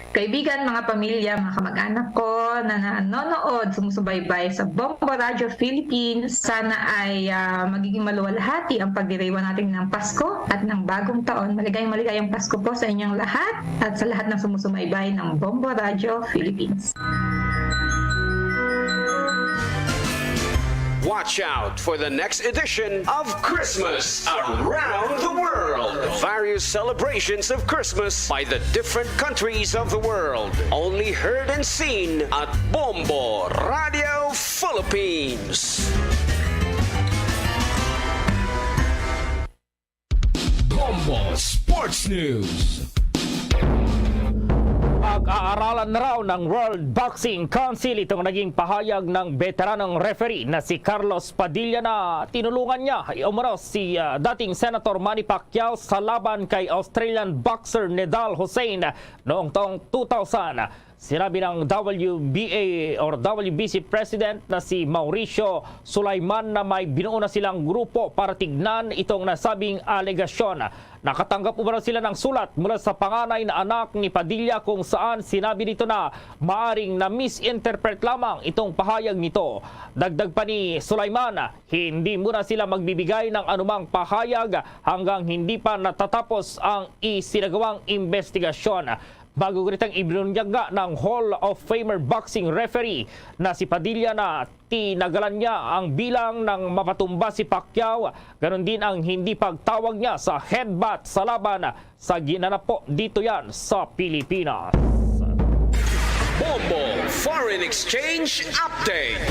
kaibigan, mga pamilya, mga kamag-anak ko na nanonood, sumusubaybay sa Bombo Radio Philippines. Sana ay magiging maluwalhati ang pagdiriwang natin ng Pasko at ng bagong taon. Maligayang Pasko po sa inyong lahat at sa lahat ng sumusubaybay ng Bombo Radio Philippines. Watch out for the next edition of Christmas Around the World. Various celebrations of Christmas by the different countries of the world. Only heard and seen at Bombo Radio Philippines. Bombo Sports News. Pag-aaralan na raw ng World Boxing Council itong naging pahayag ng veteranong referee na si Carlos Padilla na tinulungan niya umano si dating Senator Manny Pacquiao sa laban kay Australian boxer Nedal Hussein noong taong 2000. Sinabi ng WBA or WBC President na si Mauricio Sulaiman na may binuo na silang grupo para tignan itong nasabing alegasyon. Nakatanggap umano sila ng sulat mula sa panganay na anak ni Padilla kung saan sinabi nito na maaring na misinterpret lamang itong pahayag nito. Dagdag pa ni Sulaiman, hindi muna sila magbibigay ng anumang pahayag hanggang hindi pa natatapos ang isinagawang investigasyon. Bago ganitang ibinunyag ng Hall of Famer boxing referee na si Padilla na tinagalan niya ang bilang ng mapatumba si Pacquiao. Ganon din ang hindi pagtawag niya sa headbutt sa laban sa ginanap po dito yan sa Pilipinas. Bombo Foreign Exchange Update.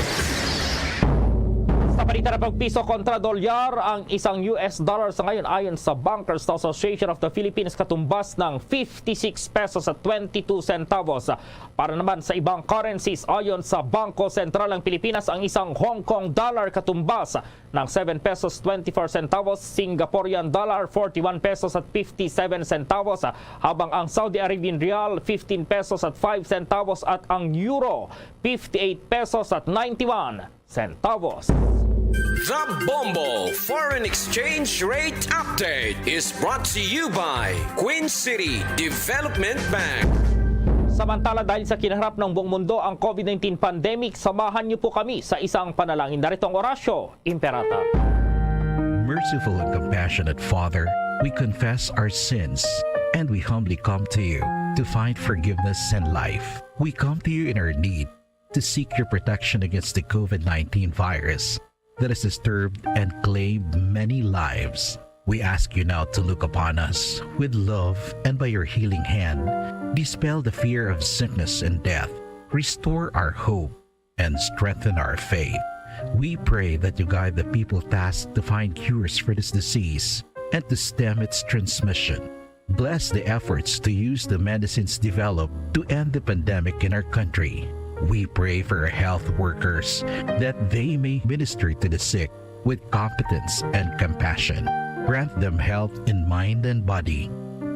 Sa balita ng pagpiso kontra dolyar, ang isang US dollar sa ngayon ayon sa Bankers Association of the Philippines katumbas ng 56 pesos at 22 centavos. Para naman sa ibang currencies, ayon sa Bangko Sentral ng Pilipinas, ang isang Hong Kong dollar katumbas ng 7 pesos 24 centavos, Singaporean dollar 41 pesos at 57 centavos, habang ang Saudi Arabian rial 15 pesos at 5 centavos at ang euro 58 pesos at 91 centavos. The Bombo Foreign Exchange Rate Update is brought to you by Queen City Development Bank. Samantala, dahil sa kinaharap ng buong mundo ang COVID-19 pandemic, samahan niyo po kami sa isang panalangin. Narito ang Orasyo Imperata. Merciful and compassionate Father, we confess our sins and we humbly come to you to find forgiveness and life. We come to you in our need to seek your protection against the COVID-19 virus that has disturbed and claimed many lives. We ask you now to look upon us with love and by your healing hand, dispel the fear of sickness and death, restore our hope, and strengthen our faith. We pray that you guide the people tasked to find cures for this disease and to stem its transmission. Bless the efforts to use the medicines developed to end the pandemic in our country. We pray for our health workers that they may minister to the sick with competence and compassion. Grant them health in mind and body,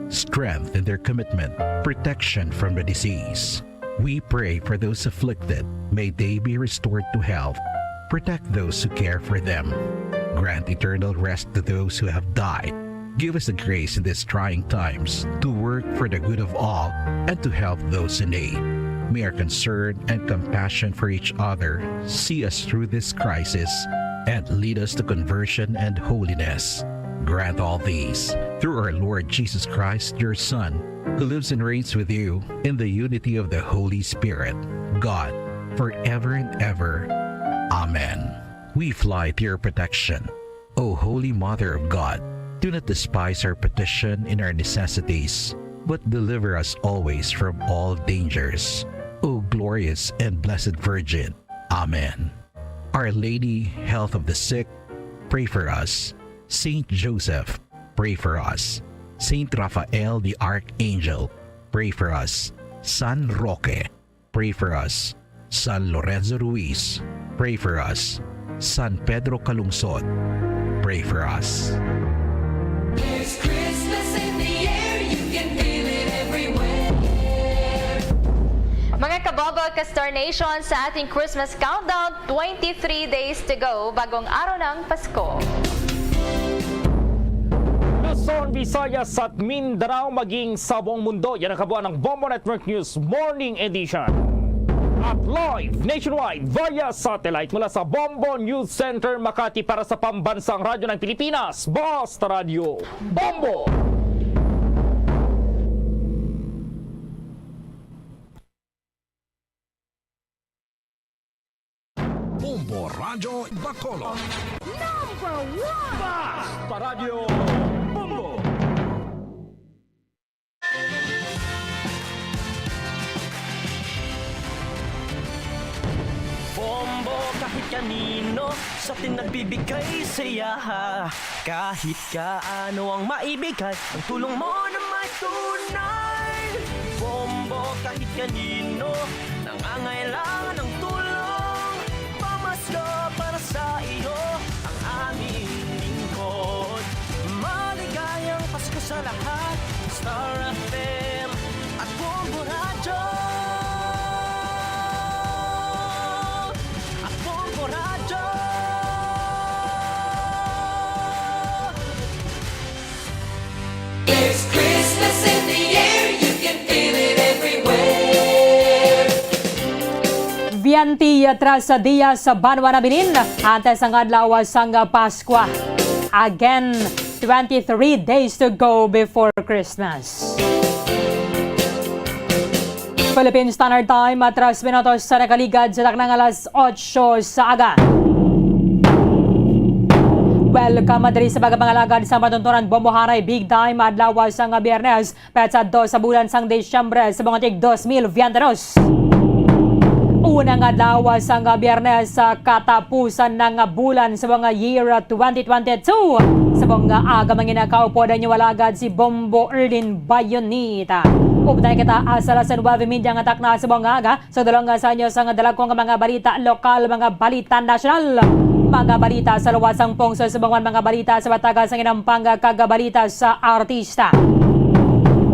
strength in their commitment, protection from the disease. We pray for those afflicted. May they be restored to health. Protect those who care for them. Grant eternal rest to those who have died. Give us the grace in these trying times to work for the good of all and to help those in need. May our concern and compassion for each other see us through this crisis and lead us to conversion and holiness. Grant all these through our Lord Jesus Christ, your Son, who lives and reigns with you in the unity of the Holy Spirit, God, forever and ever. Amen. We fly to your protection. O Holy Mother of God, do not despise our petition in our necessities, but deliver us always from all dangers. O glorious and blessed Virgin. Amen. Our Lady, health of the sick, pray for us. Saint Joseph, pray for us. Saint Raphael the Archangel, pray for us. San Roque, pray for us. San Lorenzo Ruiz, pray for us. San Pedro Calungsod, pray for us. There's Christmas in the air, you can feel it everywhere. Mga kabobo at ka-Star Nation, sa ating Christmas countdown, 23 days to go, bagong araw ng Pasko. Luzon, Visayas at Mindanao maging sa buong mundo. Yan ang kabuuan ng Bombo Network News Morning Edition. At live nationwide via satellite mula sa Bombo News Center, Makati para sa Pambansang Radyo ng Pilipinas, Basta Radio Bombo! Bombo Radio Bacolod. Number 1! Basta Radio Bombo! Bombo kahit kanino sa atin nagbibigay saya. Kahit kaano ang maibigay, ang tulong mo na may tunay. Bombo kahit kanino nangangailangan ng tulong. Pamasko para sa iyo ang aming lingkod. Maligayang Pasko sa lahat, Star FM at Bombo Radio. There's Christmas in the air, you can feel it everywhere. Vianti atras sa dia sa Banwa Nabilin, antes ang adlaw sang Pasko. Again, 23 days to go before Christmas. Philippine Standard Time, atras minutos sa nakaligad sa taknang alas 8 sa aga. Welcome diri sa bagang alagad sa matuntunan Bomboharay Big Time adlaw sang Biyernes petsa 2 sa bulan sang Disyembre sa bungatig 2022. Unang adlaw sang Biyernes sa katapusan ng bulan sa mga year 2022. Sa mga aga mga nakaupo na niyo walagad si Bombo Erlin Bayonita. Update kita asala sa 9 media nga takna sa mga aga sa dalawang sa inyo sang dalagkong mga balita lokal, mga balita nasyonal. Mga balita sa luwasang pungso sa mga balita sa batagas ng inampang kagabalita sa artista.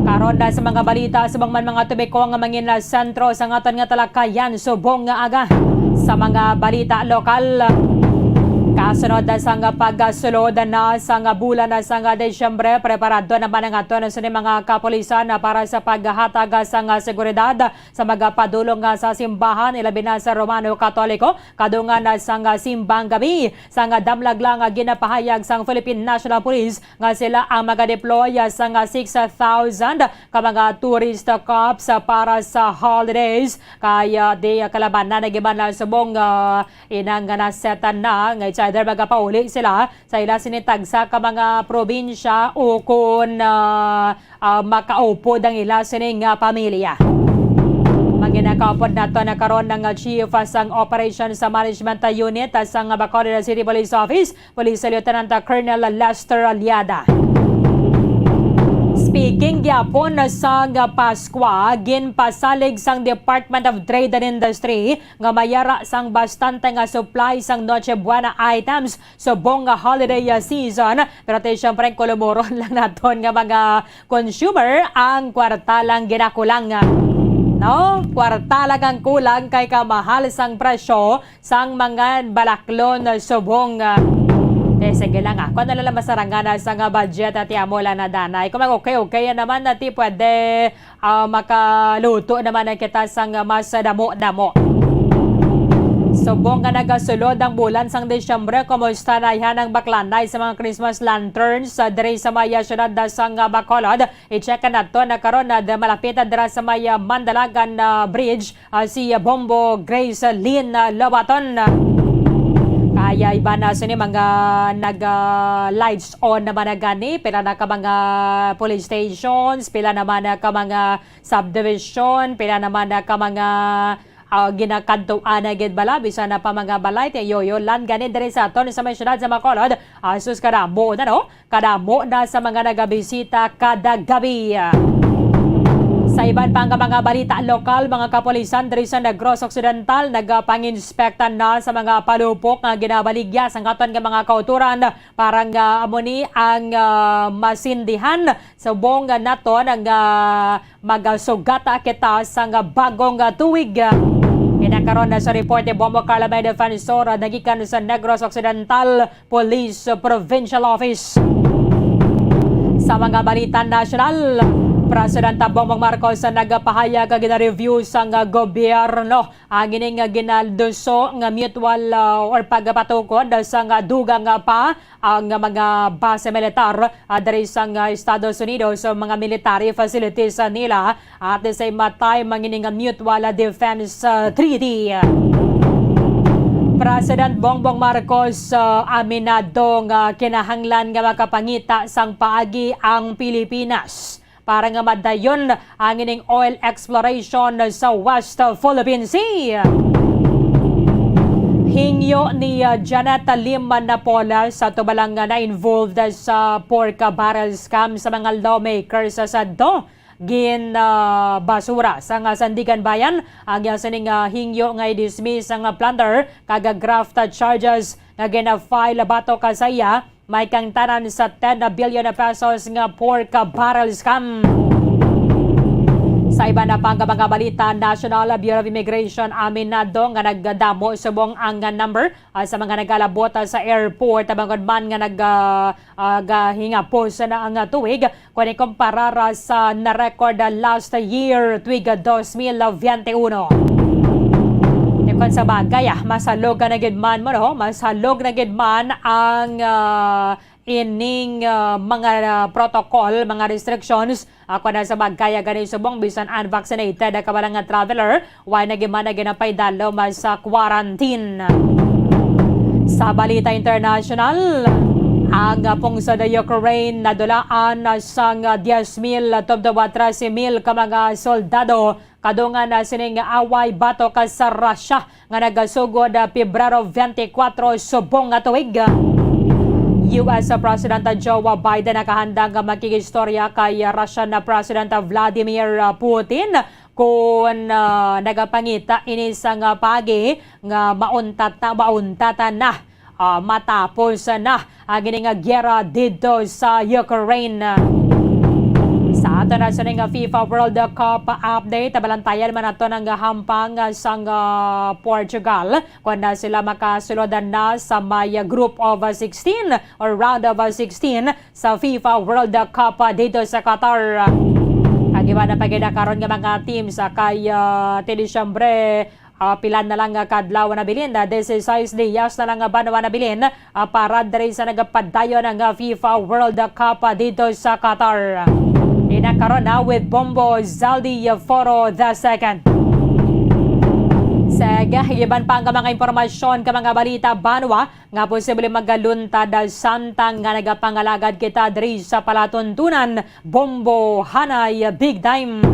Karon na sa mga balita sa mga tubiko nga mangin na sentro sa ngaton nga talakayan subong nga aga sa mga balita lokal. Kasunod na sa pagsulod na sa bulan na sa Desyembre, preparado naman ang aton sa mga kapulisan para sa paghatag sa seguridad sa mga padulong sa simbahan, ilabi na sa Romano Katoliko, kadungan na sa simbang gabi. Sa damlag lang ginapahayag sa Philippine National Police nga sila ang mag-deploy sa 6,000 ka mga tourist cops para sa holidays. Kaya di kalaban na nagiban na subong inang nasetan na ngay either magapauli sila sa ila sinitag sa ka mga probinsya o kung makaupod ang ila sining pamilya. Ang ginakapod na to nakaroon ng chief sang operation sa management unit sang Bacolod City Police Office, Police Lieutenant Colonel Lester Aliada. Speaking gyapon sang Paskwa, ginpasalig sang Department of Trade and Industry nga mayara sang bastante nga supply sang Noche Buena items subong nga holiday season. Pero tayo syempre kulumoron lang naton nga mga consumer ang kwartalang ginakulang. No, kwartalang ang kulang kay kamahal sang presyo sang mga balaklon subong. Sige lang ako na lang masarangan sa nga budget at amo lang na danay. Kung okay naman nati pwede makaluto naman na kita sang mas damo-damo. Subong nga nagasulod ang bulan sang Desyembre, kumusta na yan ang baklanay sa mga Christmas lanterns diri sa maya syudad sang Bacolod. I-check na to nakaroon na malapit dira sa maya Mandalagan Bridge si Bombo Grace Lynn Lobaton. Kaya iba na sini mga nag-lights on naman na gani, pila na ka mga police stations, pila naman na ka mga subdivision, pila naman na ka mga ginakantuan na gid bala, bisa na pa mga balay, yoyo lan gani diri sa aton sa may syudad sa Bacolod. Asus kadamo na no, kadamo na sa mga nagabisita kada gabi. Sa iban pang mga balita lokal, mga kapulisan diri sa Negros Occidental nagpang-inspektan na sa mga palupok nga ginabaligya sa katon nga mga kauturan para nga amoni ang masindihan subong naton ang magasugata kita sa bagong tuig. Inakaroon na sa report ni Bombo Calamay Defensor nagikan sa Negros Occidental Police Provincial Office. Sa mga balita nasyonal, President Bongbong Marcos nagpahayag nga gina-review sang gobyerno ang ining ginalduso nga mutual or pagpatukod sang dugang pa ang mga base militar diri sang Estados Unidos, mga military facilities nila at the same time ang ining mutual defense treaty. President Bongbong Marcos aminado nga kinahanglan nga makapangita sang paagi ang Pilipinas para nga madayon ang ining oil exploration sa West Philippine Sea. Hingyo ni Janet Lim Napola sa tubalang na-involved sa pork barrel scam sa mga lawmakers sa basura sa Sandigan Bayan. Ang yasaning hingyo nga i-dismiss ang plunder kaga-graft charges nga gina-file bato kasaya may kangtanan sa 10 billion pesos nga pork barrel scam. Sa iba na pang mga balita, National Bureau of Immigration aminado nga nagdamo subong ang number sa mga nagalabot sa airport bangod man nga hingapos na ang tuig kung ikumpara sa na-record last year tuig 2021. Kung sa bagay, masalog na gidman mo, no? Masalog na gidman ang ining mga protocol, mga restrictions. Ako na sa bagay, ganun subong bisan unvaccinated na kabalang traveler, why na gimana ginapay dalo mas sa quarantine. Sa balita international, ang pungsa sa Ukraine nadulaan sang 10,000 tubda 13,000 ka mga soldado kadungan na sining away bato ka sa Russia nga nagasugod Pebrero 24 subong nga tuig. US President Joe Biden nakahanda nga makikiistorya kay Russian President Vladimir Putin kung nagapangita ini sang pagi nga mauntatan na matapos na ang ining gyera dito sa Ukraine. Sa ato na sa FIFA World Cup update, balantayan man nato ng hampang sang Portugal kung na sila makasulodan na sa may group of 16 or round of 16 sa FIFA World Cup dito sa Qatar. Kagiba na pagidakaroon nga mga teams kay Disyembre pilan na lang kadlaw na bilin. This is 6 days na lang banwa na bilin para diri sa nagapadayon ng FIFA World Cup dito sa Qatar. Inakaroon na with Bombo Zaldi Foro II. Sige, iban pa ang mga impormasyon ka mga balita banwa nga posible magaluntad samtang nga nagapangalagad kita diri sa palatuntunan Bombo Hanay Big Time.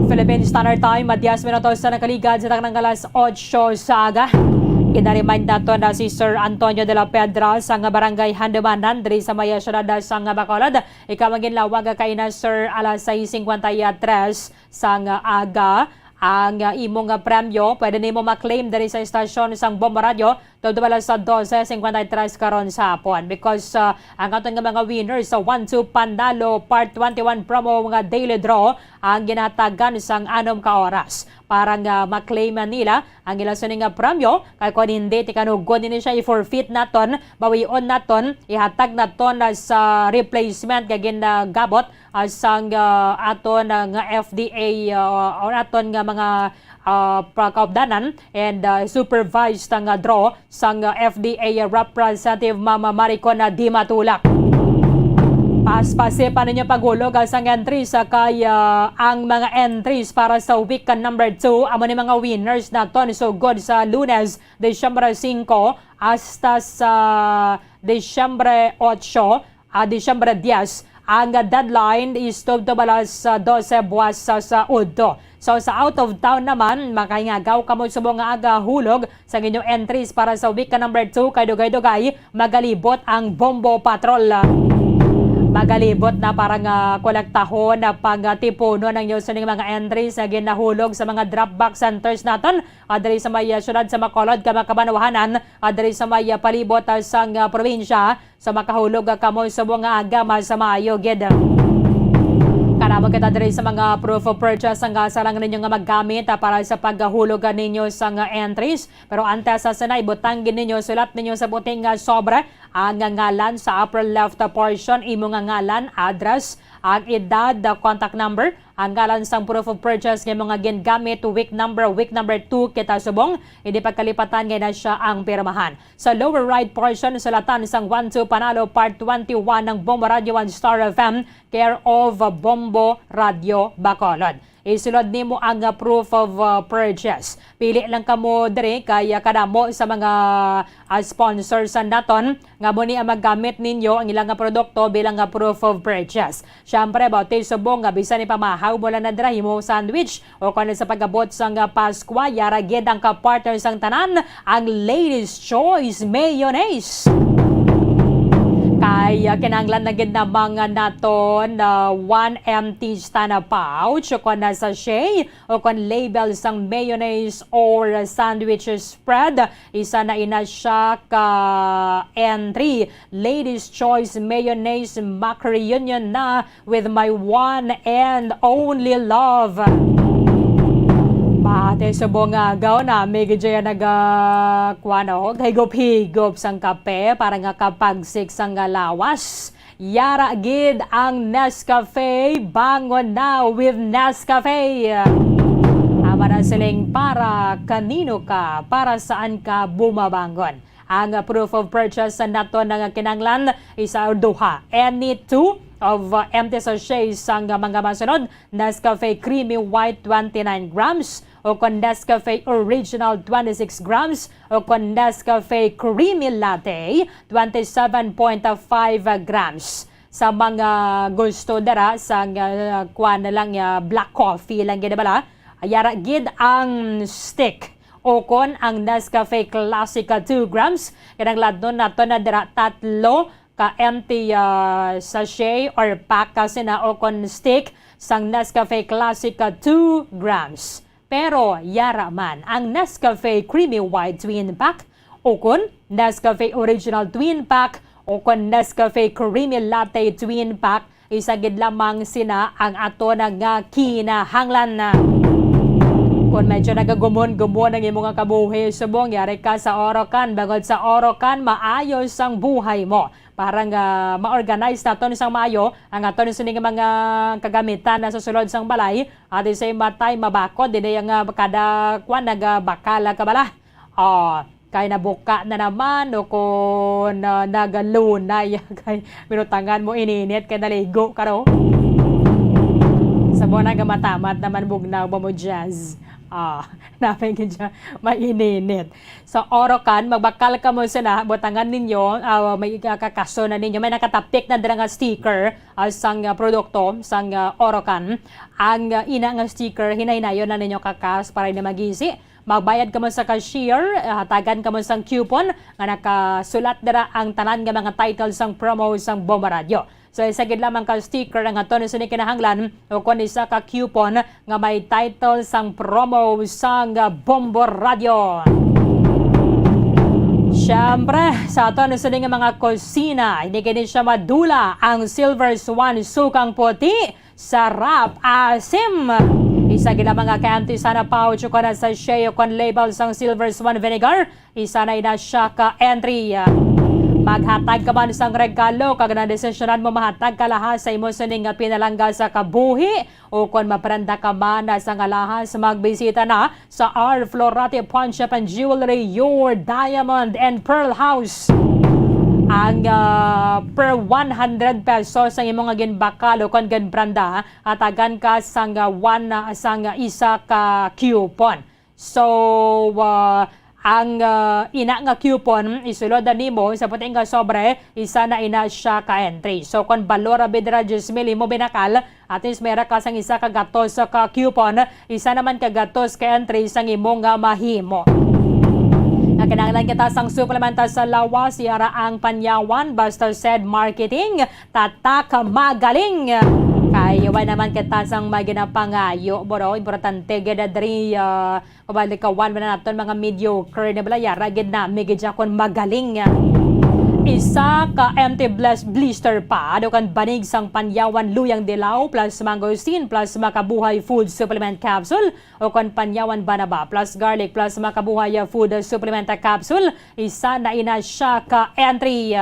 Philippine Standard Time, 10 minutos sa nakaligad sa taknang alas 8 sa aga. Kinaremind nato na si Sir Antonio de la Pedra sa barangay Handumanan diri sa Maya Syudad sa Bacolod. Ikaw maging lawag kay na Sir alas 6:53 sa aga. Ang imong premyo pwede nimo ma-claim diri sa istasyon sang Bombo Radio tungod sa 12:53 karon sa hapon because ang atong mga winners sa 1-2 Pandalo Part 21 promo mga daily draw ang ginatagan sang 6 ka oras para nga ma-claim nila ang ilang suning premyo kay kung hindi tikanugod ni siya i-forfeit naton bawion naton ihatag naton sa replacement kay ginagabot sang aton nga FDA or aton nga mga kaupdanan and supervised ang draw sang FDA Representative Mama Maricona Di Matulak. Paspase pa ninyo paghulog sang entries kay ang mga entries para sa week number 2 amo ni mga winners naton so good sa Lunes, Disyembre 5 hasta sa Disyembre 8, Disyembre 10. Ang deadline is balas 12 buwas sa Udo. So sa out of town naman, makaingagaw ka mo subong nga aga hulog sa inyong entries para sa week number 2 kay dugay-dugay magalibot ang Bombo Patrol. Magalibot na parang kolektahon na pagtipuno ng iyo sa mga entries na ginahulog sa mga drop-box centers natin adri sa may syudad sa Bacolod, Kabanwahanan, adri sa may palibot sa probinsya sa makahulog kamo sa mga agama sa maayo gid. Karamo kita diri sa mga proof of purchase ang salang ninyo nga maggamit para sa paghulog ninyo sa entries. Pero antes sa sanay, butangin ninyo, sulat ninyo sa puting sobre ang ngalan sa upper left portion, imo nga ngalan, address, ang edad, contact number, ang ngalan sang proof of purchase ng mga gingamit, week number 2 kita subong, hindi pagkalipatan ngayon na siya ang pirmahan. Sa lower right portion, sulatan sang 1-2 Panalo Part 21 ng Bombo Radio 1 Star FM, care of Bombo Radio Bacolod. Isulod nimo ang proof of purchase. Pili lang kamo dire kay kadamo sa mga sponsors naton nga mo ni maggamit ninyo ang ilang produkto bilang proof of purchase. Syempre bauti subong nga bisan ni pamahaw mo lang na dira himo sandwich o kung sa pagabot sang Pasko yara gid ang ka-partner sang tanan ang Ladies Choice Mayonnaise. Kay kinanglan na gid na mga naton 1 empty stand pouch o kon sachet o kon label sang mayonnaise or sandwich spread isa na ina siya ka entry Ladies Choice Mayonnaise Macri Union na with my one and only love. Pati subong agaw na may gidya nagakwano higop-higop sang kape para nga kapagsik sang lawas. Yara gid ang Nescafe, bangon na with Nescafe. Ama na siling para kanino ka, para saan ka bumabangon. Ang proof of purchase nato ng kinanglan isa duha. Any two of empty sachets sang mga masunod. Nescafe Creamy White 29 grams. O kon Nescafe Original 26 grams o kon Nescafe Creamy Latte 27.5 grams. Sa mga gusto dara sa kuan na lang black coffee lang gid bala ayara gid ang stick o kon ang Nescafe Classica 2 grams kanang ladnon nato na dira tatlo ka empty sachet or pack kasi na o kon stick sang Nescafe Classica 2 grams. Pero yara man ang Nescafe Creamy White Twin Pack o kun Nescafe Original Twin Pack o kun Nescafe Creamy Latte Twin Pack isagid lamang sina ang ato nga kinahanglan na. Kung medyo nagagumon-gumon ang imong kabuhi subong yari ka sa Orocan bagod sa Orocan maayos ang buhay mo. Parang ma-organize naton isang maayo ang aton sining mga kagamitan na susulod sang balay at the same time mabakod dinay ang kada kwan nagabakala ka bala. Kay nabuka na naman o kung nagalunay kay minutangan mo ininit kay naligo ka ro. Sa buwan nagamatamat naman bugnaw mo jazz. napay siya maininit. So, Orocan, magbakal ka mo sila, butangan ninyo, may kakaso na ninyo, may nakatapik na dira nga sticker sang produkto, sang Orocan. Ang ina nga sticker, hinay-nayon na ninyo kakas para na magisi. Magbayad ka mo sa cashier, hatagan ka mo sang coupon nga nakasulat dira ang tanan nga mga titles sang promo sang Bomba Radio. So isagid lamang ka sticker nga to sa kinahanglan o kun isa ka coupon nga may title sang promo sang Bomba Radio. Siyempre, sa ato sa nga mga kusina, hindi kini siya madula ang Silver Swan sukang puti, sarap, asim. Isa gila mga kanti sana pouch ko na sa sheo kon label sang Silver Swan vinegar. Isa na ina siya ka entry. Maghatag ka man sang regalo kag na desisyonan mo mahatag ka lahas sa imo sining nga pinalangga sa kabuhi o kon maprenda ka man sa nga lahas magbisita na sa R. Florate Pawn Shop and Jewelry, your Diamond and Pearl House. Ang per 100 pesos ang imong ginbakal o kon ginbranda atagan ka sang isa ka coupon. So ang ina nga coupon isulod nimo sa puting nga sobre isa na ina siya ka entry. So kon balora bidra 10,000 mo binakal at least mayra ka sang isa ka gatos ka coupon, isa naman ka gatos ka entry sang imong nga mahimo. Kinahanglan kita sang suplementa sa lawas, yara ang panyawan, basta said marketing, tatak magaling. Kaya naman kita sang maginapangayo, bro, importante gada diri, kabalikawan na natin mga mediocre na bala, yara gid na, migid siya kon magaling. Isa ka empty blister pa, ado kan banig sang panyawan luyang dilaw plus mangosteen plus makabuhay food supplement capsule o kan panyawan banaba plus garlic plus makabuhay food supplement capsule. Isa na ina siya ka entry.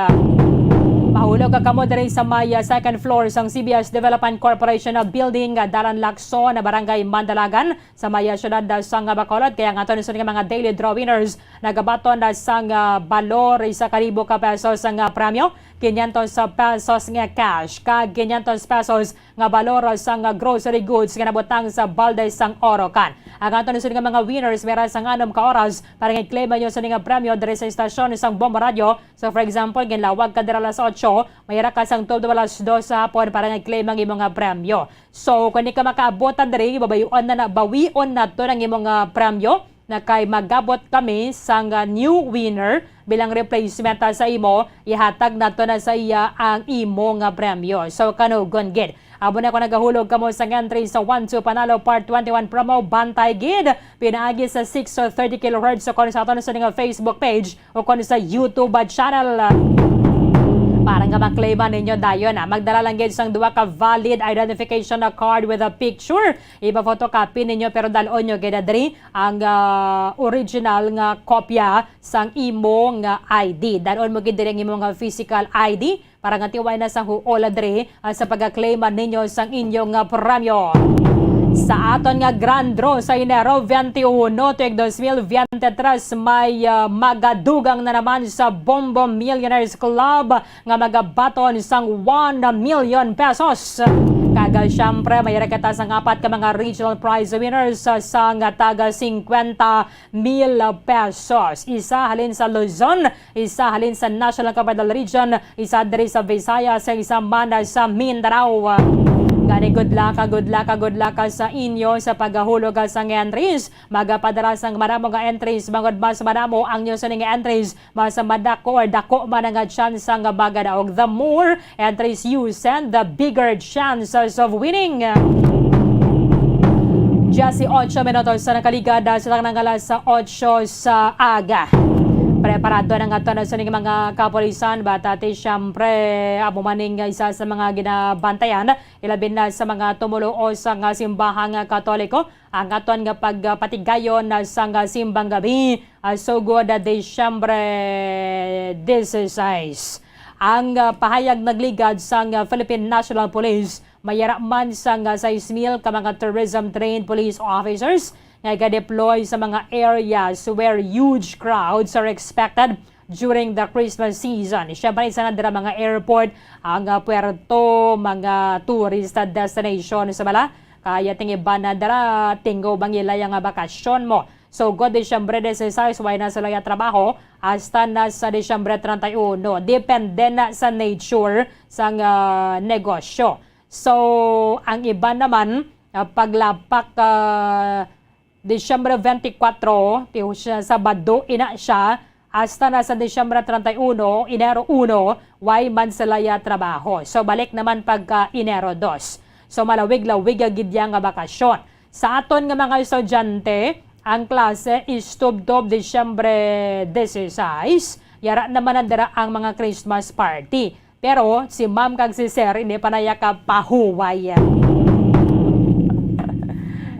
Mahulog ka kamo diri sa Maya second floor sang CBS Development Corporation of Building Dalan Lacson na Barangay Mandalagan sa Maya syudad sang Bacolod. Kaya nga sa mga daily draw winners nagabaton sang balor isa ka libo ka pesos ang premyo, 500 pesos nga cash kag 500 pesos nga balor sang grocery goods nga nabutang sa balde sang Orocan. Ang aton sa mga winners meron sang 6 ka oras para i-claim nyo sa nga premyo diri sa istasyon sang Bomba Radio. So for example, ginlawag ka dira alas 8, mayra ka sang 12 alas 2 sa hapon para i-claim ang imong premyo. So kung di ka makaabotan diri, bawion na to ng imong premyo na kay magabot kami sang new winner bilang replacement sa imo, ihatag nato na sa iya ang imo nga premyo. So kanugon gid. Abo na ko nagahulog kamo sa entry sa 1-2 Panalo Part 21 promo Bantay Gid. Pinaagi sa 630 kHz so kon sa aton sa Facebook page o kon sa YouTube channel. Para nga maklaiman ninyo dayon magdala lang gid sang duha ka valid identification na card with a picture. Iba photocopy ninyo pero dalon nyo gid diri ang original nga kopya sang imo nga ID. Dalon mo gid diri ang imo nga physical ID para nga tiway na sa huola diri sa pagka-claiman ninyo sang inyong premyo. Sa aton nga grand draw sa Enero 21 tuig 2023 may magadugang na naman sa Bombo Millionaires Club nga magabaton sang 1 million pesos. Kaga syempre may reketa sang 4 ka mga regional prize winners sa nga taga 50,000 pesos. Isa halin sa Luzon, isa halin sa National Capital Region, isa diri sa Visayas, isa man sa Mindanao. Gani good luck sa inyo sa paghahulog sa entries. Magapadara sang madamo nga entries, mangod mas madamo ang inyo sa nga entries, mas madako or dako man nga chance nga bagadaog. The more entries you send, the bigger chances of winning. Jasi 8 minutos sa nakaligada sa tanang alas sa 8 sa aga. Preparado na nga ito na sa mga kapolisan, batati siyempre amo maning isa sa mga ginabantayan, ilabin na sa mga tumulo sa nga simbahang katoliko, ang aton nga pagpatigayon sa nga simbang gabi, so good Disyembre 16. Ang pahayag nagligad sa Philippine National Police, mayara man sa 6,000 ka mga tourism-trained police officers nga ga-deploy sa mga areas where huge crowds are expected during the Christmas season. Siyempre, isa na dira mga airport, ang puerto, mga tourist destination sa bala. Kaya ting iba na dara tinggo bang ilaya nga bakasyon mo. So, God Disyembre 16, why na sila trabaho, hasta na sa Disyembre 31. Depende na sa nature sa negosyo. So, ang iba naman, paglapak Disyembre 24, tiyo siya Sabado, ina siya, hasta na sa Disyembre 31, Enero 1, why man sila trabaho. So, balik naman pagka Enero 2. So, malawig-lawig agid yang bakasyon. Sa aton nga mga estudyante, ang klase is tubdob Disyembre 16. Yara naman nandara ang mga Christmas party. Pero si ma'am kag si sir hindi pa nayaka pahuwayan.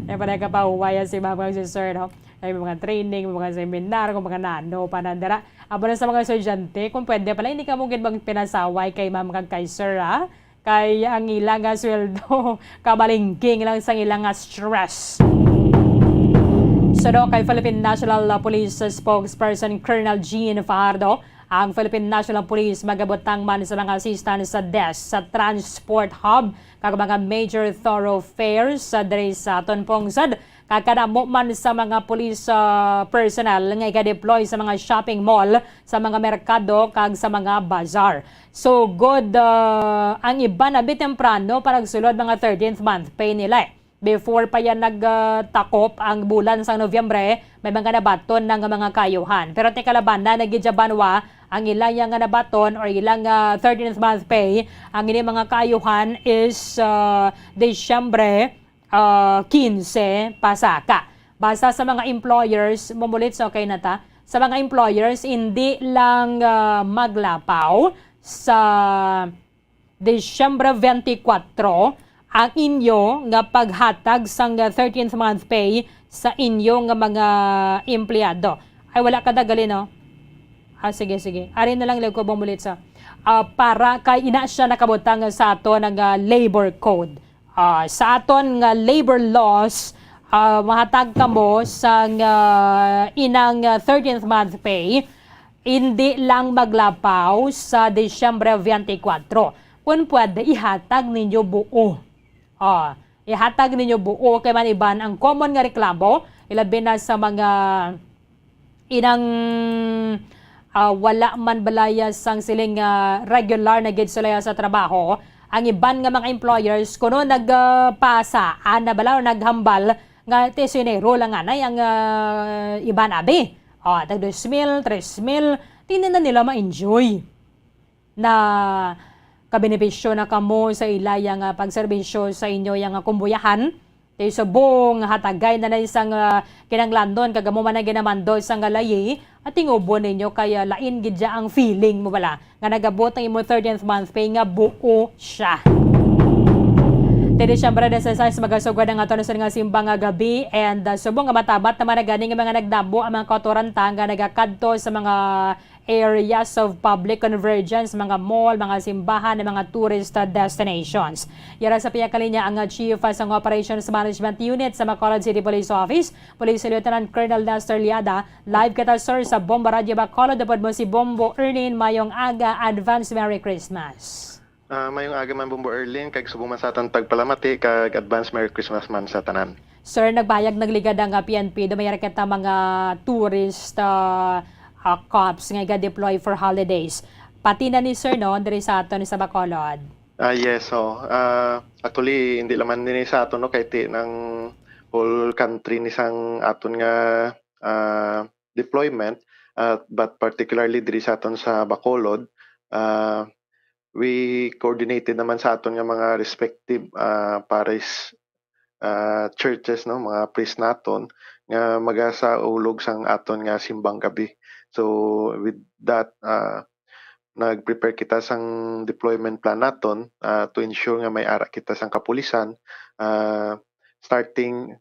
Hindi pa nayaka pahuwayan si ma'am kag si sir. No? May mga training, mga seminar, kung mga nano pa nandara. Abo na sa mga estudyante, kung pwede pala hindi ka mungkin bang pinasaway kay ma'am kag kay sir. Ha? Kay ang ilang sweldo, kabalingking lang sa ilang stress. So kay Philippine National Police spokesperson Colonel Jean Fajardo, ang Philippine National Police magabotang man sa mga assistance sa desk sa transport hub kag mga major thoroughfares sa diri sa aton pungsod. Kakadamo man sa mga police personnel nga i-deploy sa mga shopping mall, sa mga merkado kag sa mga bazaar. So good ang iba na bitemprano para sulod mga 13th month pay nila. Before pa yan nagtakop ang bulan sa Nobyembre, may mga nabaton ng mga kayuhan. Pero teka laban na nagidyabanwa ang ilang nga nabaton or ilang 13th month pay, ang ilang mga kayuhan is Disyembre 15 pasaka. Basta sa mga employers, mumulit sa okay na ta, sa mga employers, hindi lang maglapaw sa Disyembre 24, ang inyo nga paghatag sang 13th month pay sa inyo nga mga empleyado. Ay wala ka dagali no? Sige. Ari na lang lang ko bumulit sa para kay ina siya nakabutang sa ato ng labor code. Sa aton nga labor laws, mahatag ka mo sa inang 13th month pay, hindi lang maglapaw sa Disyembre 24. Kung pwede, ihatag ninyo buo. Ihatag ninyo buo kay man iban ang common nga reklamo ilabi na sa mga inang wala man balaya sang siling regular na gid sila sa trabaho. Ang iban nga mga employers kuno nagpasaan na bala naghambal nga tesinero lang anay ang iban abi. Tag 2,000, 3,000, tinan na nila ma-enjoy na kabenepisyo na kamo sa ilayang pagserbisyo sa inyo yung kumbuyahan. Tayo sa buong hatagay na isang kinanglandon kagamo man na ginamando isang galayi at tingubo ninyo kaya lain gidya ang feeling mo bala nga nagabot ang imo 13th month pay nga buo siya. Tedi Disyembre 16 magasugod ang aton sa nga simbang gabi and subong nga matabat naman na gani nga mga nagdabo ang mga kautoranta nga nagakadto sa mga areas of public convergence, mga mall, mga simbahan, mga tourist destinations. Yara sa piyakalinya ang Chief sa Operations Management Unit sa Bacolod City Police Office, Police Lieutenant Colonel Nestor Liada. Live kita sir sa Bomba Radio Bacolod. Dapat mo si Bombo Erlin, mayong aga, advance Merry Christmas. Mayong aga man Bombo Erlin, kag subong man sa atong tagpalamati, kag advance Merry Christmas man sa tanan. Sir, nagbayag nagligad ang PNP, dumayar kita mga tourist cops nga ga-deploy for holidays. Pati na ni Sir no, diri sa aton sa Bacolod. Yes, so actually hindi naman din sa aton no kay ti ng whole country ni sang aton nga deployment, but particularly diri sa aton sa Bacolod, we coordinated naman sa aton nga mga respective parish churches no, mga priest naton nga magasa ulog sang aton nga simbang gabi. So with that, nag-prepare kita sang deployment plan naton to ensure nga may ara kita sang kapulisan starting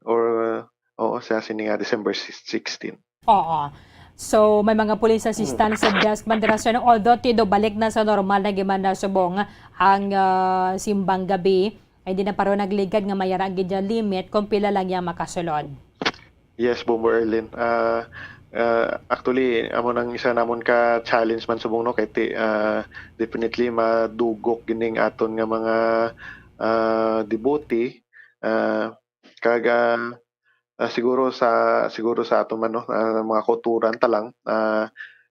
sa sininga December 16. Oo. So may mga police assistance sa desk mandirasyon although tido balik na sa normal na gimana subong ang simbang gabi ay di na paro nagligad nga mayara gid limit kung pila lang yang makasulod. Yes, Bombo Erlin. Actually, amo nang isa namon ka challenge man subong no kay definitely madugok gining aton nga mga devotee Kaga siguro sa ato man no, mga kulturan talang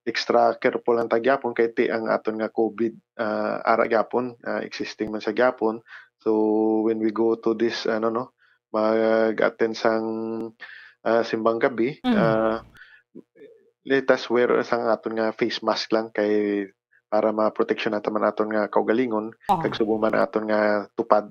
extra careful ang tagyapon kay ti ang aton nga COVID ara gyapon existing man sa gyapon. So when we go to this mag-attend sang simbang gabi, let us wear sang aton nga face mask lang kay para ma-protection nato man aton nga kaugalingon kag subo man aton nga tupad.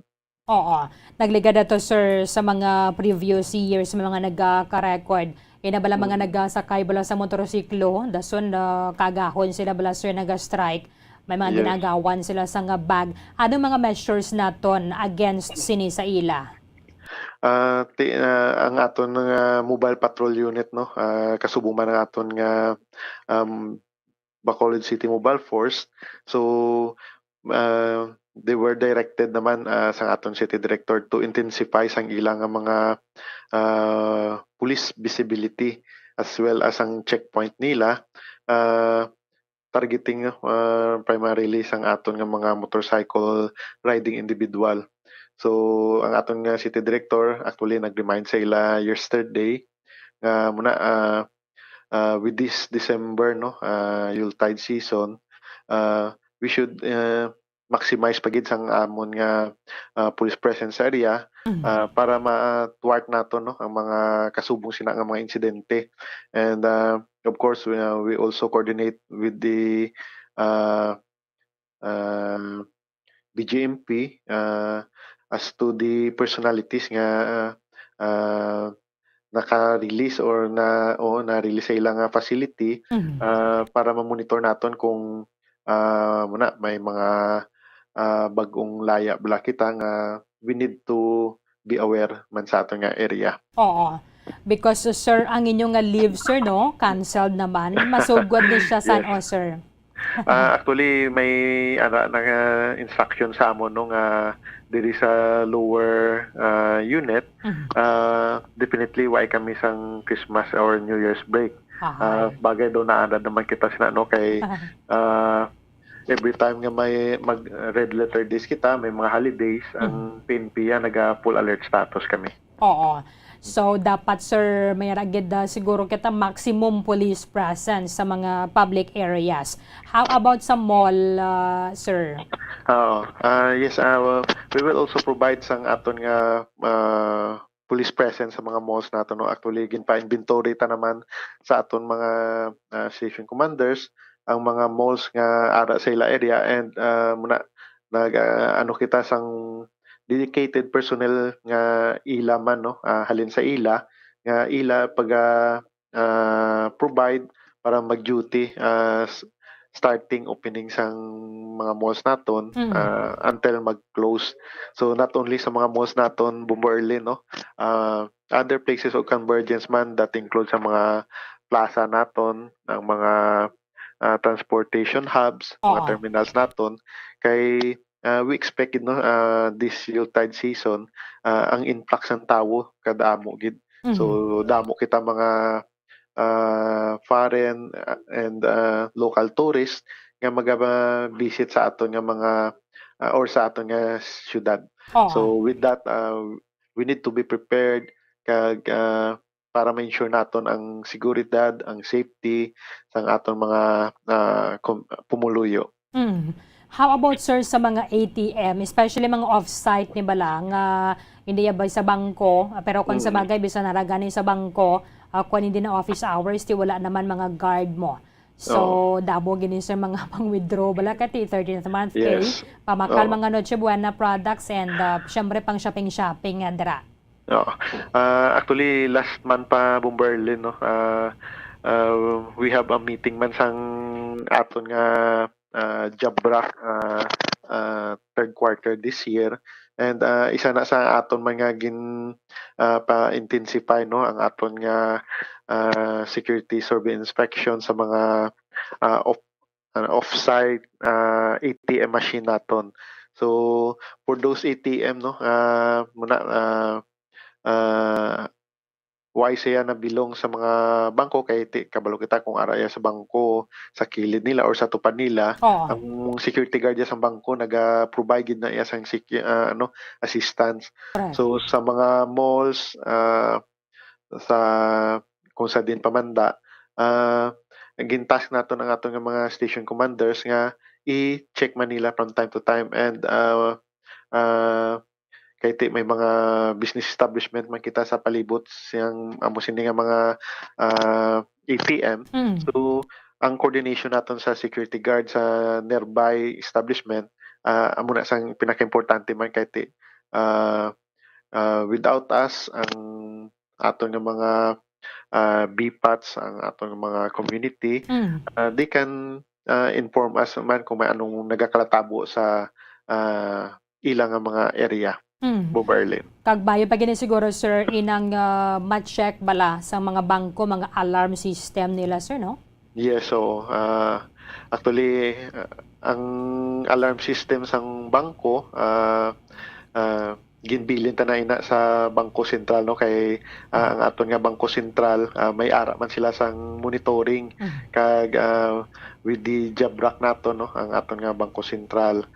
Oo. Nagligad to sir sa mga previous years mga nagka-record. Bala mga nagsakay bala sa motorsiklo, dason kagahon sila bala sir naga-strike. May mga Yes. ginagawan sila sa nga bag. Ano mga measures naton against sini sa ila? Ang aton nga mobile patrol unit no, kasubo man ang aton nga Bacolod City Mobile Force. So they were directed naman sa aton city director to intensify sang ilang nga mga police visibility as well as ang checkpoint nila, targeting primarily sang aton nga mga motorcycle riding individual. So ang aton nga city director actually nag-remind sa ila yesterday nga muna with this December no, Yuletide season, we should maximize pagid sang amon nga police presence sa area para ma-thwart nato no ang mga kasubong sina nga mga insidente. And of course we also coordinate with the BGMP as to the personalities nga naka-release or na-release sa ilang facility para ma-monitor naton kung may mga bagong laya bala kita nga we need to be aware man sa aton nga area. Oo. Because sir, ang inyong nga leave sir no, canceled naman. Masugod din siya san o sir. Actually may instruction sa amon no nga diri sa lower unit, definitely why kami sang Christmas or New Year's break. Bagay daw na naman kita sina no kay every time nga may mag red letter days kita, may mga holidays, ang PNP naga full alert status kami. Oo. So dapat sir may ragid siguro kita maximum police presence sa mga public areas. How about sa mall sir? Yes, we will also provide sang aton nga police presence sa mga malls nato no. Actually ginpa-inventory ta naman sa aton mga station commanders ang mga malls nga ara sa ila area, and kita sang dedicated personnel nga ila man no, halin sa ila nga ila pag provide para mag-duty starting opening sang mga malls naton until mag-close. So not only sa mga malls naton Bumberli no, other places of convergence man, that includes sa mga plaza naton, ang mga transportation hubs, mga terminals naton, kay we expect no this Yuletide season ang influx ng tao kada amo gid. So damo kita mga foreign and local tourists nga maga-visit sa aton nga mga or sa aton nga syudad. So with that we need to be prepared kag para ma-ensure naton ang seguridad, ang safety sang aton mga pumuluyo. How about sir sa mga ATM, especially mga off-site ni bala nga hindi yabay sa bangko, pero kung sa bagay bisa naragani sa bangko, kung hindi na office hours, ti wala naman mga guard mo. So dabo gini sir mga pang-withdraw bala kati 13th month pay, pamakal mga Noche Buena products, and syempre pang shopping dira. Actually last month pa Bumberlin no, we have a meeting man sang aton nga Jabra third quarter this year, and isa na sa aton mga pa-intensify no ang aton nga security survey inspection sa mga off-site ATM machine naton. So for those ATM no, why siya nabilong sa mga bangko kay kabalo kita kung araya sa bangko sa kilid nila or sa tupad nila. Oo. Ang security guard sa bangko naga-provide na iya sang assistance. Correct. So sa mga malls sa kung sa din pamanda gintask nato ng atong mga station commanders nga i-check Manila from time to time and kay may mga business establishment man kita sa palibot siyang amo sini nga mga ATM. So ang coordination naton sa security guard sa nearby establishment amo na sang pinaka-importante man kay without us ang aton nga mga BPATs ang aton nga mga community they can inform us man kung may anong nagakalatabo sa ilang nga mga area. Berlin. Kag bayo pa gini siguro sir inang ma-check bala sa mga bangko, mga alarm system nila sir, no? Yes, so actually ang alarm system sang bangko ginbilin ta na ina sa Bangko Sentral, no, kay ang aton nga Bangko Sentral may ara man sila sang monitoring kag with the JABRAC nato, no, ang aton nga Bangko Sentral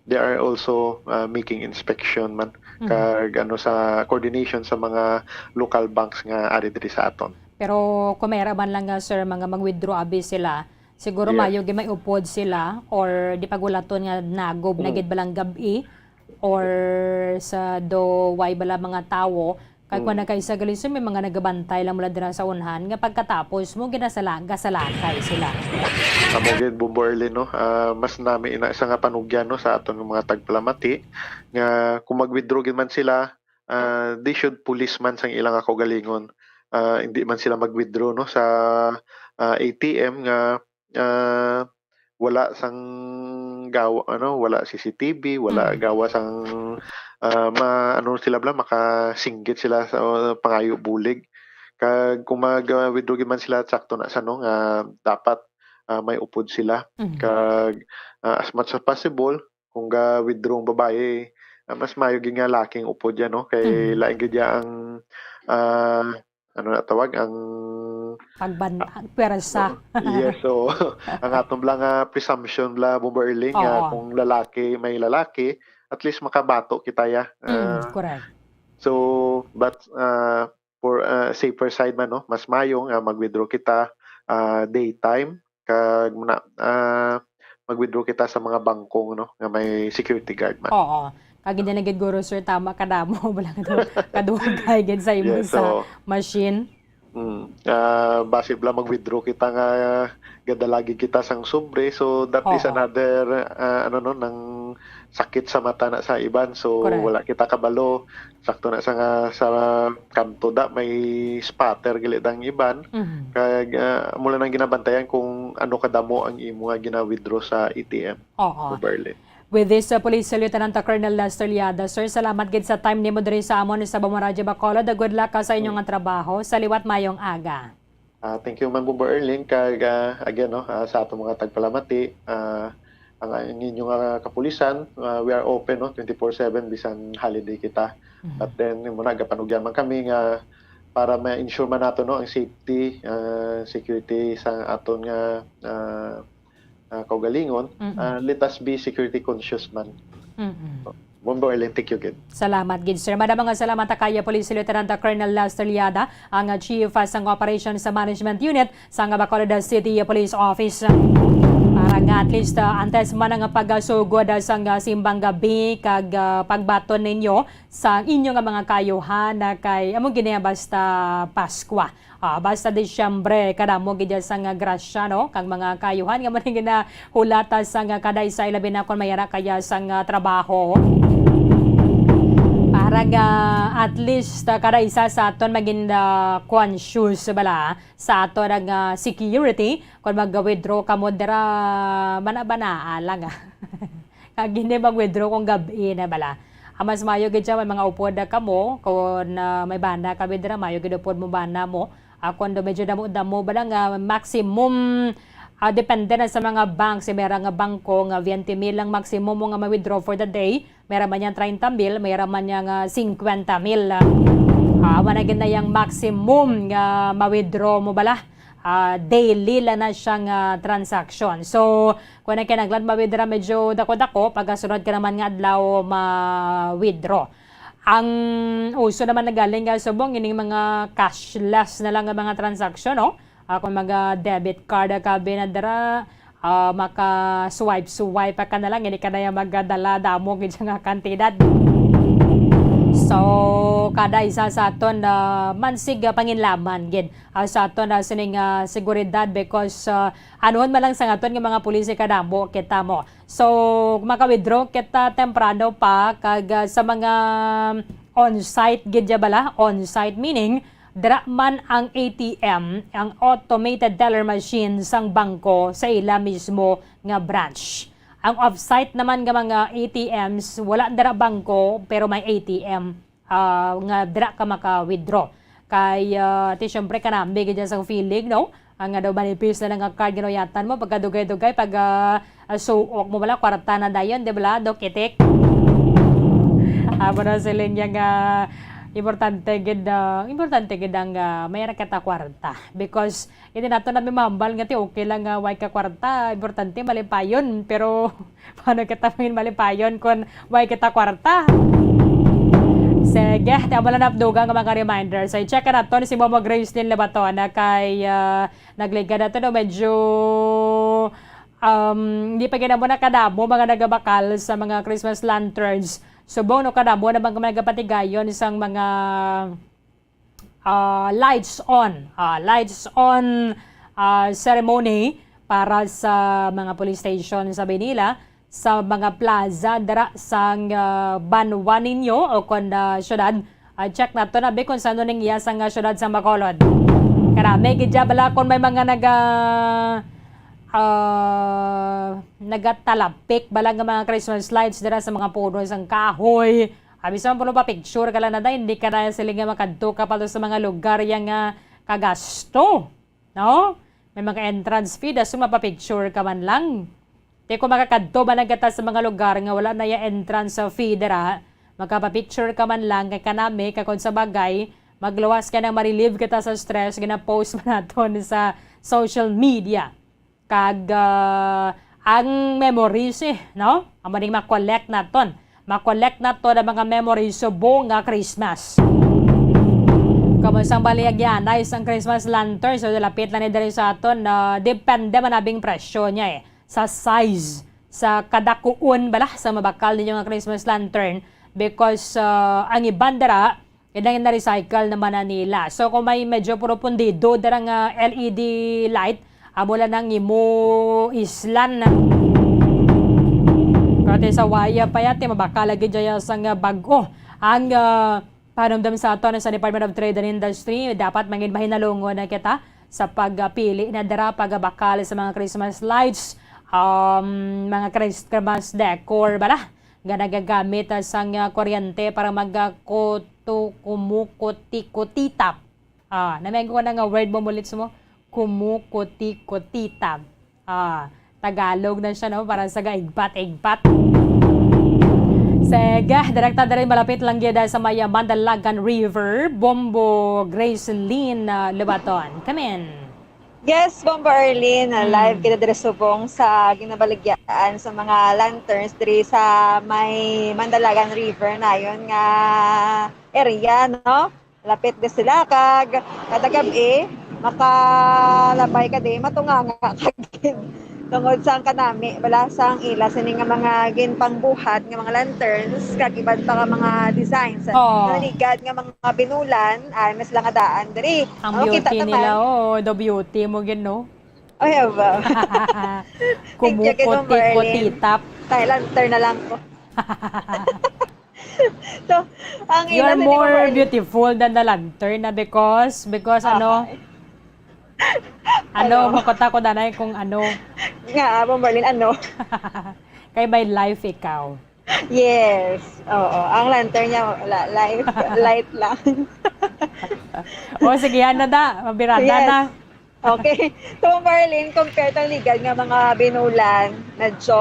they are also making inspection man kag sa coordination sa mga local banks nga ari diri sa aton. Pero kung mayra man lang nga sir mga mag-withdraw abi sila, siguro Yes. mayo gi may upod sila or di pagulaton nga nagob na gid balang gabi or sa do way bala mga tawo kay kun nagkaisa gali sir may mga nagabantay lang mula dira sa unhan nga pagkatapos mo gasalakay sila. Amo gid Berlin, no, mas nami ina isa nga panugyan, no, sa aton mga tagpalamati nga kung mag-withdraw gid man sila they should police man sang ilang ako galingon. Hindi man sila mag-withdraw, no, sa ATM nga wala sang gawa, wala CCTV, wala gawa sang sila bla makasinggit sila sa pangayo bulig. Kag kung mag-withdraw gid man sila sakto na sa dapat may upod sila. Kag as much as possible kung ga-withdraw ang babae mas mayo gid nga laking upod yan, no, kay laing gid ya ang tawag ang pwersa. yes, so ang atong bla nga presumption bla Berlin nga kung lalaki may lalaki at least makabato kita ya. Correct. So but for safer side man, no, mas mayo nga mag-withdraw kita daytime kag mag-withdraw kita sa mga bangkong, no, nga may security guard man. Oo. Kag hindi na gid guro sir tama kadamo bala kadugay gid sa imo Yes, sa so, machine. Base bla mag-withdraw kita nga gadalagi kita sang sobre, so that is another nang sakit sa mata na sa iban, so Correct. wala kita kabalo sakto na sa kanto da may spatter gilid ang iban kag mula nang ginabantayan kung ano kadamo ang imo nga gina-withdraw sa ATM. Berlin. With this, Police Lieutenant Colonel Lester Liada, sir, salamat gid sa time nimo diri sa amon sa Bamaraja Bacolod. Good luck ka sa inyong nga trabaho. Sa liwat mayong aga. Thank you man Berlin kag again, no, sa atong mga tagpalamati ang inyong kapulisan, we are open, no, 24/7 bisan holiday kita. But then muna gapanugyan man kami nga para ma-ensure man nato, no, ang safety security sa aton nga kaugalingon. Let us be security conscious man. Berlin, thank you again. Salamat gid sir. Madam nga salamat kaya Police Lieutenant Colonel Lester Liada, ang Chief sang Operations sa Management Unit sa Bacolod City Police Office. Para nga at least antes man nga pagsugod sang simbang gabi kag pagbaton ninyo sa inyo nga mga kayuhan na kay amo gini basta Paskwa. Basta Disyembre kadamo gid sang grasya, no, kag mga kayuhan nga man ginahulata sang kadaysa labi na kon mayara kaya sang trabaho. Para nga at least kada isa sa aton maging conscious bala sa aton nga security kung mag-withdraw ka mo dira bana lang kag hindi mag-withdraw kung gabi na bala. Mas mayo gid siya may mga upod ka mo kung may bana ka dira mayo gid upod mo bana mo. Kung medyo damo bala nga maximum depende na sa mga banks, mayroon nga bangko nga 20,000 lang maximum mo nga ma-withdraw for the day. Mayroon man yan 30,000, mayroon man yan 50,000. Managin na yung maximum nga ma-withdraw mo bala. Daily lang na siyang transaction. So, kung nakinaglan ma-withdraw medyo dako-dako, pagkasunod ka naman nga adlaw ma-withdraw. Ang uso naman nagaling nga subong, ining mga cashless na lang ang mga transaction, no? Kung mga debit card ka binadara, maka-swipe ka na lang, hindi ka na yung magdala damo gid nga kantidad. So, kada isa sa aton mansig panginlaman gid sa aton sining seguridad because anuhon man lang sa aton nga mga pulis kadamo kita mo. So, maka-withdraw kita temprano pa kag sa mga on-site gid bala, on-site meaning dira man ang ATM, ang automated teller machine sang bangko sa ila mismo nga branch. Ang off-site naman nga mga ATMs, wala dira bangko pero may ATM nga dira ka maka-withdraw. Kay syempre kanambi gid sa feeling, no? Ang daw manipis na lang ang card ginuyatan mo pagka dugay-dugay pag suok mo bala kwarta na dayon, di bala dokitik. Amo na sila nga importante gid ang mayroon ka ta kwarta because hindi nato na mambal nga ti okay lang way ka kwarta, importante malipayon pero paano kita malipayon kung way kita kwarta. Sige, tama lang napdugang mga reminders. So, check na to si Momo Grace din Labaton na kay nagliga na to no, medyo hindi pa ginamo na kadamo mga nagabakal sa mga Christmas lanterns. Subong no kadamo na mga nagapatigayon isang mga lights on ceremony para sa mga police station sa Manila, sa mga plaza dara sang Banwa ninyo o kon syudad. Check na to na be kung saan ning iya sang syudad sa Bacolod. Karami gid bala kon may mga nagatalapik balang nga mga Christmas lights dira sa mga puno sang kahoy. Bisan puno pa picture ka lang na hindi ka na sila nga makadto ka pa sa mga lugar yang kagasto. No? May mga entrance fee daso mapapicture ka man lang. Di ko makakadto ba nagata sa mga lugar nga wala na yung entrance fee dira, magpapicture ka man lang kay kanami kakon sa bagay, magluwas ka nang ma-relieve kita sa stress, gina-post mo naton sa social media. Kag ang memories no? Ang maning ma-collect naton. Ma-collect naton ang mga memories sa buong Christmas. Kamusang baligyan na isang Christmas lantern, so lapit na ni diri sa aton na depende man abing presyo niya sa size, sa kadakuon bala sa mabakal ninyo nga Christmas lantern because ang ibandara inang na-recycle naman na nila. So kung may medyo puro pundido darang LED light, mula nang imo islan na kati sa waya pa yate mabakal lagi dyan sang bago. Ang panumdam sa ato sa Department of Trade and Industry, dapat mangin mahinalungon na kita sa pagpili na dara pagbakal sa mga Christmas lights, mga Christmas decor bala nga nagagamit sang kuryente para kumukuti-kutitap. Namay ko na nga word mo mulit mo, kumukuti-kutitap. Tagalog na siya no para sa gaigpat-igpat. Sige, direkta rin malapit lang yun sa may Mandalagan River, Bombo Grace Lynn Lubaton. Come in. Yes, Bombo Arlene, live kita dire subong sa ginabaligyan sa mga lanterns dire sa may Mandalagan River na yon nga area, no? Lapit de sila kag kada gabi makalabay ka di matunganga kagid tungod sa kanami balasang ila sini nga mga ginpangbuhat nga mga lanterns kag iban pa nga mga designs naligad nga mga binulan ay mas lang adaan diri ang beauty nila the beauty mo gid no ba kumukuti-kutitap tayo lantern na lang ko. So ang you're more beautiful than the lantern na because ano makota ko danay kung ano nga Bomberlin ano kay by life ikaw. Yes, oo, ang lantern niya light lang. Sige yan na da mabirada yes. na. Okay, so Bomberlin compared ang ligad nga mga binulan medyo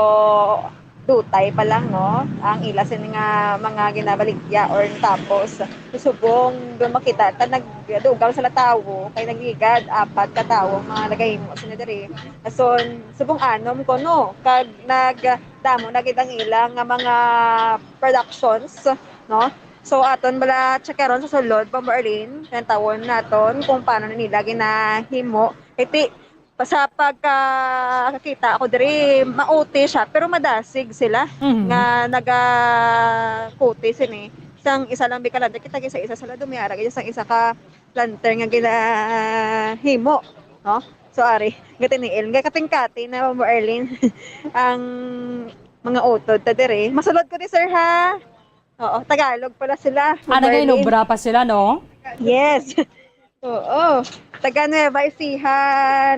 dutay pa lang, no? Ang ila sa nga mga ginabaligya or tapos subong doon makita ta nagdugaw sa latawo kay nagligad apat ka tawo mga nagahimo sila diri. So subong anom ko no kag nagdamo nagid ang ilang nga mga productions, no? So aton bala checkeron sa sulod Bomberlin kan tawon naton kung paano nila ginahimo. Iti sa pagkakita ako diri mauti siya pero madasig sila nga naga-kuti sini sang isa lang bikalante kita gisa isa sala dumiara gisa sang isa ka planter nga ginahimo, no? So ari gatiniil nga katingkati na Erlin ang mga utod ta diri masulod ko ni sir ha. Oo, Tagalog pala sila. Ano ngayon, obra pa sila, no? Yes. Oo. Taga Nueva Ecija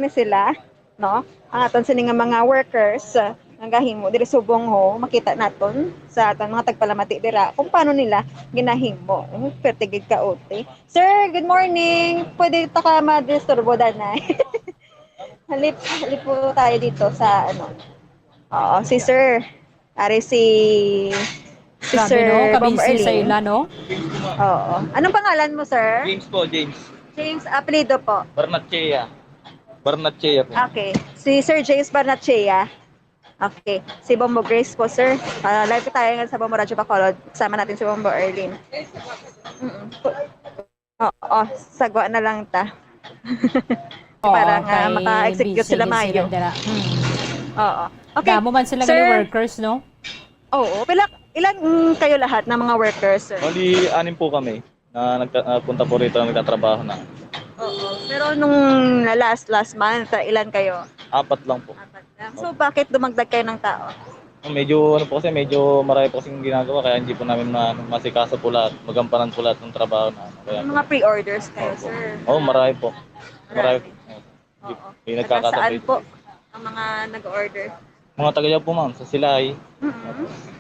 ni sila, no? Ang aton sini nga mga workers nga gahimo diri subong ho, makita naton sa aton mga tagpalamati dira kung paano nila ginahimo. Pertigid ka uti. Sir, good morning. Pwede ta ka madisturbo danay. halip po tayo dito sa ano. Oo, si Sir. Ari si Grabe, no? Kabisi sa ila, no? Oo. Anong pangalan mo, sir? James po, James. James, apelido po. Barnachea. Barnachea po. Okay. Si Sir James Barnachea. Okay. Si Bombo Grace po, sir. Live ko tayo ngayon sa Bombo Radyo Bacolod. Kasama natin si Bombo Erlin. Oo. Sagwa na lang ta. Para nga maka-execute sila mayo. Oo. Okay. Damo man sila Sir, ng workers, no? Oo. Ilan kayo lahat ng mga workers, sir? Bali, 6 po kami na nagpunta po rito na nagtatrabaho na. Oo. Pero nung last month, ilan kayo? 4 lang po. So, bakit dumagdag kayo ng tao? Medyo, medyo marami po kasing ginagawa kaya hindi po namin masikaso po lahat, magampanan po lahat ng trabaho na. Kaya, Mga pre-orders kayo, sir? Oo, marami po. Marami po. Hindi Saan nagkakasabay. po ang mga nag-order? Mga taga po ma'am, sa Silay.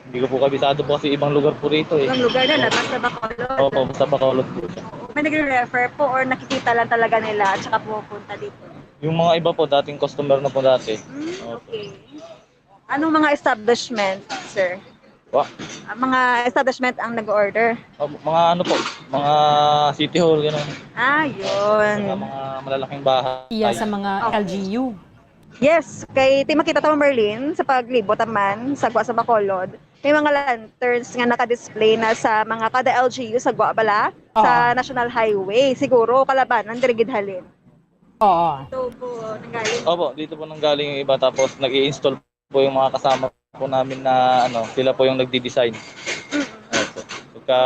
Hindi ko po kabisado po kasi ibang lugar po rito eh. Ibang lugar na, basta Bacolod? Opo, basta Bacolod po siya. May nagre-refer po or nakikita lang talaga nila at saka pupunta dito? Yung mga iba po, dating customer na po dati. Okay. Anong mga establishment, sir? Mga establishment ang nag-order? Mga ano po, mga city hall, gano'n. Yun. Mga malalaking bahay. Iya sa mga LGU. Yes, kay makita ta Merlin sa paglibot naman sa sa Bacolod. May mga lanterns nga naka-display na sa mga kada LGU sa Guabala sa National Highway. Siguro kalabanan diri gidhalin. Oo. Ito po nanggaling. Opo, dito po nanggaling yung iba tapos nag-i-install po yung mga kasama po namin na sila po yung nagdi-design. Opo. Pagka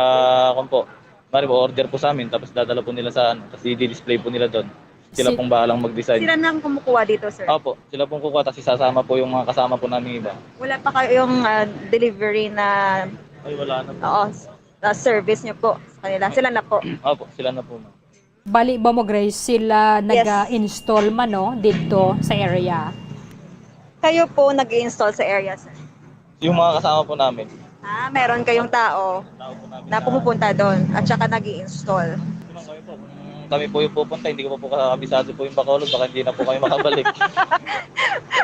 po, mari po order po sa amin tapos dadala po nila sa tapos i-display po nila doon. Sila pong bahalang mag-design. Sila nang kumukuha dito, sir? Opo, sila pong kukuha tapos isasama po yung mga kasama po namin iba. Wala pa kayong delivery na Ay, wala na po. service niyo po sa kanila. Sila na po. Opo, sila na po. Bali, Bombo Grace, sila nag-install man, no? Dito sa area. Kayo po nag-install sa area, sir? Yung mga kasama po namin. Meron kayong tao na pumupunta doon at saka nag-i-install. Kami po yung pupunta, hindi ko pa po kabisado po yung Bacolod, baka hindi na po kami makabalik.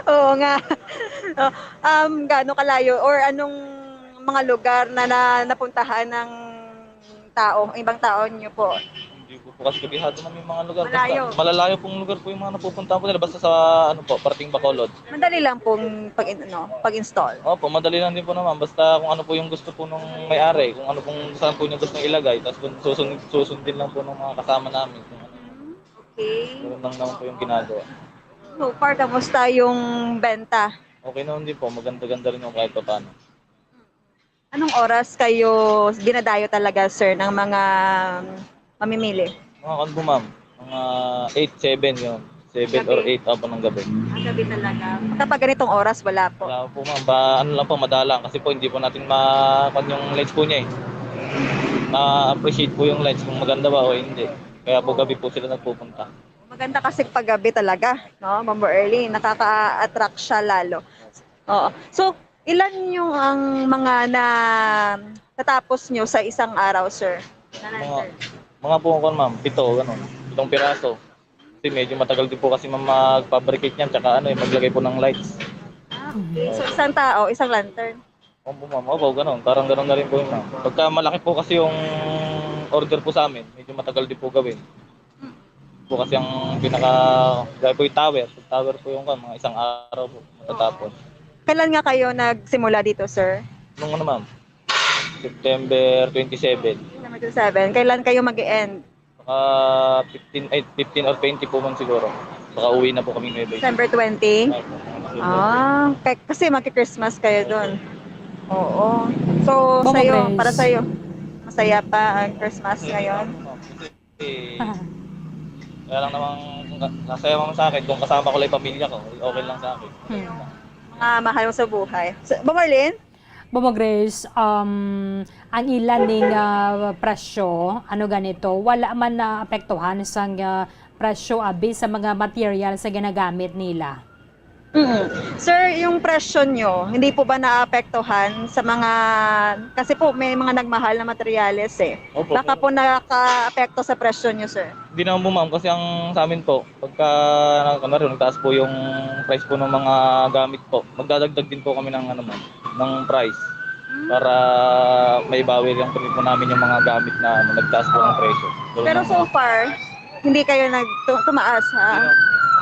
Oo nga. Gaano kalayo or anong mga lugar na napuntahan ng tao, ibang tao niyo po? Hindi ko po kasi kabisado namin yung mga lugar. Malayo. Basta, malalayo pong lugar po yung mga napupuntahan po nila, basta sa parting Bacolod. Madali lang pong pag-install. Opo, madali lang din po naman. Basta kung ano po yung gusto po nung may-ari, kung ano pong saan po yung gusto nang ilagay, tapos susundin lang po ng mga kasama namin. Okay. Ganun lang naman po yung ginagawa. So far, kamusta yung benta? Okay naman din po, maganda-ganda rin yung kahit pa paano. Anong oras kayo ginadayo talaga, sir, ng mga mamimili? Mga kan po ma'am, mga 8, 7 yun. 7 or 8 po ng gabi. Ang gabi talaga. Kapag ganitong oras, wala po. Wala po ma'am, ano lang po, madalang. Kasi po hindi po natin yung lights po niya eh. Na-appreciate po yung lights kung maganda ba o hindi. Kaya po gabi po sila nagpupunta. Maganda kasi pag gabi talaga, no? Mambo Early, nakaka-attract siya lalo. Oo. So, ilan yung ang mga natapos nyo sa isang araw, sir? Mga po ma'am, 7, gano'n. 7 piraso. Kasi medyo matagal din po kasi magpabricate niyan, tsaka maglagay po ng lights. Okay. So, isang tao, isang lantern. Opo ma'am, opo, ganun. Parang ganun na rin po yun ma'am. Pagka malaki po kasi yung order po sa amin, medyo matagal din po gawin. Po kasi ang gaya po yung tower. Yung tower po yung mga isang araw po matatapos. Kailan nga kayo nagsimula dito, sir? Nung ano ma'am, September 27. Number 27. Kailan kayo mag-end? Baka 15 or 20 po man siguro. Baka uwi na po kami ngayon. December 20? Kasi magki-Christmas kayo doon. Oo. So, Bongo sa'yo, Grace. para sa'yo, masaya pa ang Christmas ngayon? Kaya lang namang nasaya naman sa akin kung kasama ko lang yung pamilya ko, okay lang sa akin. Mga mahal mo sa buhay. Marlene? Bobo Grace, ang ilan ning presyo, ano ganito, wala man na apektuhan sa presyo abi sa mga material sa ginagamit nila. Sir, yung presyo nyo, hindi po ba naapektuhan sa mga, kasi po may mga nagmahal na materyales eh. Opo. Baka po nakaka-apekto sa presyo nyo, sir. Hindi naman po ma'am, kasi ang sa amin po, pagka nagtaas po yung price po ng mga gamit po, magdadagdag din po kami ng ng price para may bawi yung po namin yung mga gamit na nagtaas po ng presyo. Pero so far, hindi kayo tumaas ha?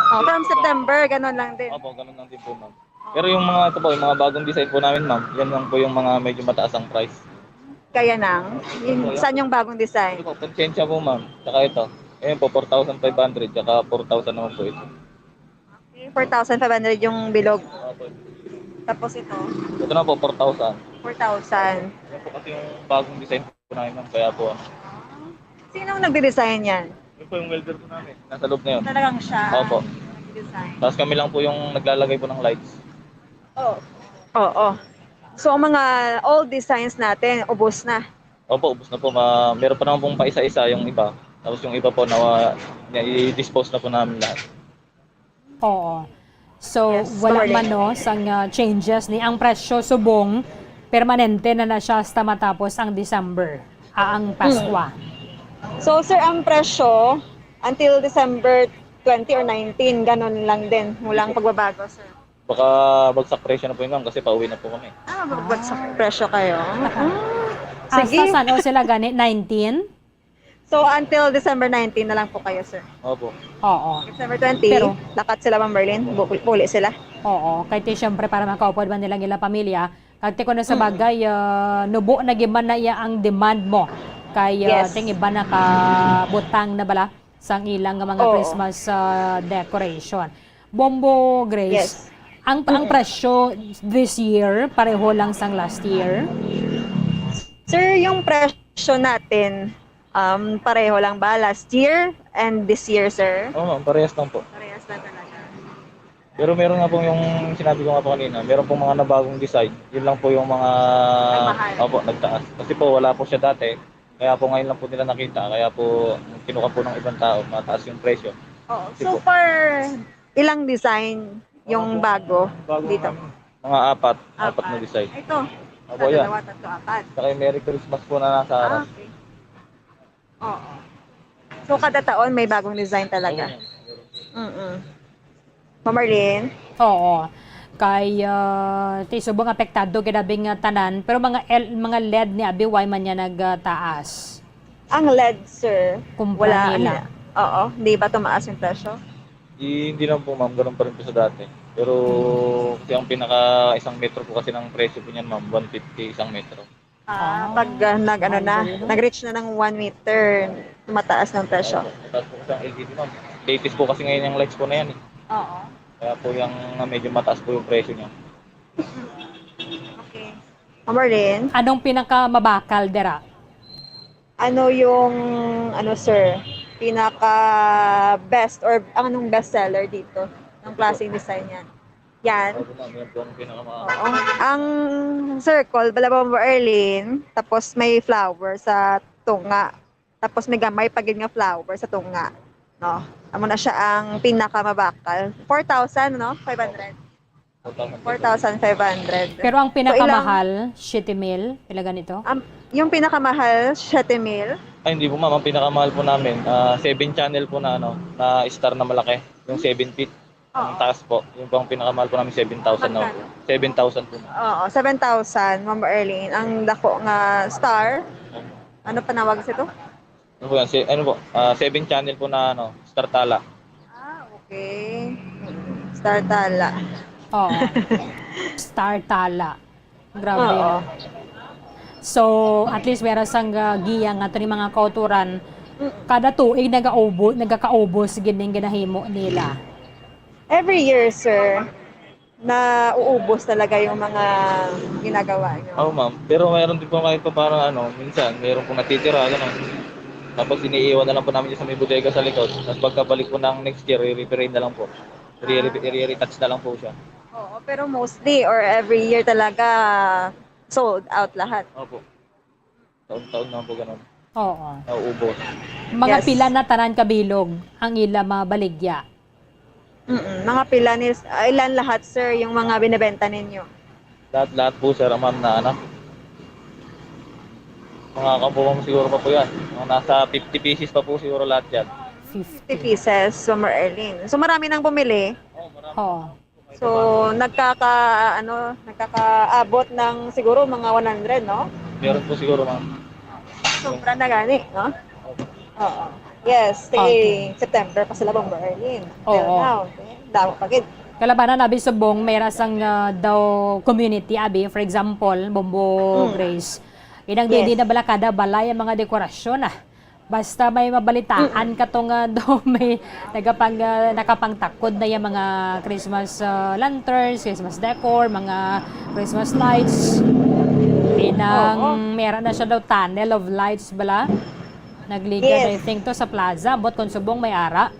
From September, ganun lang din. Opo, ganun lang din po ma'am. Pero yung mga ito po, yung mga bagong design po namin ma'am, yan lang po yung mga medyo mataas ang price. Kaya nang? Saan yung bagong design? Ito po, Conscientia po ma'am, tsaka ito. Ayan po, 4,500, tsaka 4,000 naman po ito. 4,500 yung bilog. Opo. Tapos ito, Ito na po, 4,000. 4,000. Yan po kasi yung bagong design po namin ma'am, kaya po Sinong nagde-design yan? Yun po yung welder po namin, nasa loob na yun. Talagang siya. Opo. Design. Tapos kami lang po yung naglalagay po ng lights. Oo. So, ang mga old designs natin, ubos na. Opo, ubos na po. Meron pa naman pong paisa-isa yung iba. Tapos yung iba po, i-dispose na po namin lahat. Oo. So, wala man no, sang changes ni ang presyo subong permanente na siya hasta matapos ang December, ang Pasko. So, sir, ang presyo until December 20 or 19, ganun lang din. Walang pagbabago, sir. Baka bagsak presyo na po yun ma'am kasi pauwi na po kami. Magbagsak presyo kayo. Hasta saan o sila gani? 19? So, until December 19 na lang po kayo, sir. Opo. Oo. December 20, Pero, lakat sila, Ma'am Berlin. Puli sila. Oo. Kahit siyempre para makaupod man nilang ilang pamilya, kahit ko na sa bagay, nubo na giman na iya ang demand mo. Kay ting iba na kabutang na bala sang ilang mga Christmas decoration. Bombo Grace, ang presyo this year, pareho lang sang last year? Sir, yung presyo natin, pareho lang ba last year and this year, sir? Oo ma'am, parehas lang po. Parehas lang talaga. Pero meron nga po yung sinabi ko nga po kanina, meron po mga nabagong design. Yun lang po yung mga nagtaas. Kasi po wala po siya dati. Kaya po ngayon lang po nila nakita. Kaya po kinuha po ng ibang tao, mataas yung presyo. Oo. So far, ilang design yung bago dito? Mga apat na design. Ito. Opo, yan. 2, 3, 4. Saka yung Merry Christmas po na nasa harap. Okay. Oo. So kada taon may bagong design talaga. Ma'am Marlene? Oo. Kay tisubong apektado kinabing tanan, pero mga LED ni abi why man niya nagtaas. Ang LED, sir, Kumpara nila. Oo, hindi ba tumaas yung presyo? Hindi lang po ma'am, ganun pa rin po sa dati. Pero kasi ang isang metro po kasi ng presyo po niyan ma'am, 150 isang metro. Pag nag-reach na ng 1 meter, mataas ng presyo. Mataas po kasi ang LED ma'am. Latest po kasi ngayon yung lights po na yan eh. Oo. Kaya po yung medyo mataas po yung presyo niya. Okay. Ma'am Marlene? Anong pinakamabakal dera? Ano yung, sir, pinaka-best or anong best seller dito ng klaseng design yan? Yan. Yan po ang pinakamahal. Oo. Ang circle, balabang Erlin, tapos may flower sa tunga. Tapos may gamay pagin nga flower sa tunga. No? Amo na siya ang pinakamabakal. 4,000, no? 500. 4,500. Pero ang pinakamahal, 7,000, pila ganito? Yung pinakamahal, 7,000. Ay hindi po ma'am, ang pinakamahal po namin, 7 channel po na na star na malaki, yung 7 feet. Ang taas po, yung pang pinakamahal po namin 7,000 na po. 7,000 po. Oo, 7,000, Ma'am Erlene. Ang dako nga star. Ano panawag sa ito? Ano po yan? 7 channel po na Star Tala. Okay. Star Tala. Oo. Star Tala. Grabe. Oo. So, at least meron sang giyang ato ni mga kauturan. Kada tuig nagakaubos gining ginahimo nila. Every year, sir, na uubos talaga yung mga ginagawa nyo. Oo, ma'am. Pero mayroon din po kahit pa parang minsan, mayroon pong natitira, gano'n. Tapos iniiwan na lang po namin yung sa may bodega sa likod. Tapos pagkabalik po ng next year, i-repair na lang po. I-retouch na lang po siya. Oo, pero mostly or every year talaga sold out lahat. Opo. Taon-taon naman po gano'n. Oo. Nauubos. Mga Yes. pila na tanan kabilog ang ila mabaligya. Mga pila ni ilan lahat, sir, yung mga binebenta ninyo? Lahat po, sir, ma'am, na mga kabuwang siguro pa po yan. Mga nasa 50 pieces pa po siguro lahat yan. 50 pieces, Summer Erlene. So marami nang bumili. Oo. So nagkakaabot ng siguro mga 100, no? Meron po siguro, ma'am. Sobra na gani, no? Oo. Yes, September pa sila Bomber Erlene. Till Oo. now, daw pagid. Kalabanan abi subong may rasang daw community abi, for example, Bombo Grace. Inang Yes. di na bala kada balay ang mga dekorasyon. Basta may mabalitaan ka tong daw may nakapangtakod na yung mga Christmas lanterns, Christmas decor, mga Christmas lights. Inang meron na siya daw tunnel of lights bala. Nagligad, I Yes. think to sa plaza, bot kung subong may ara.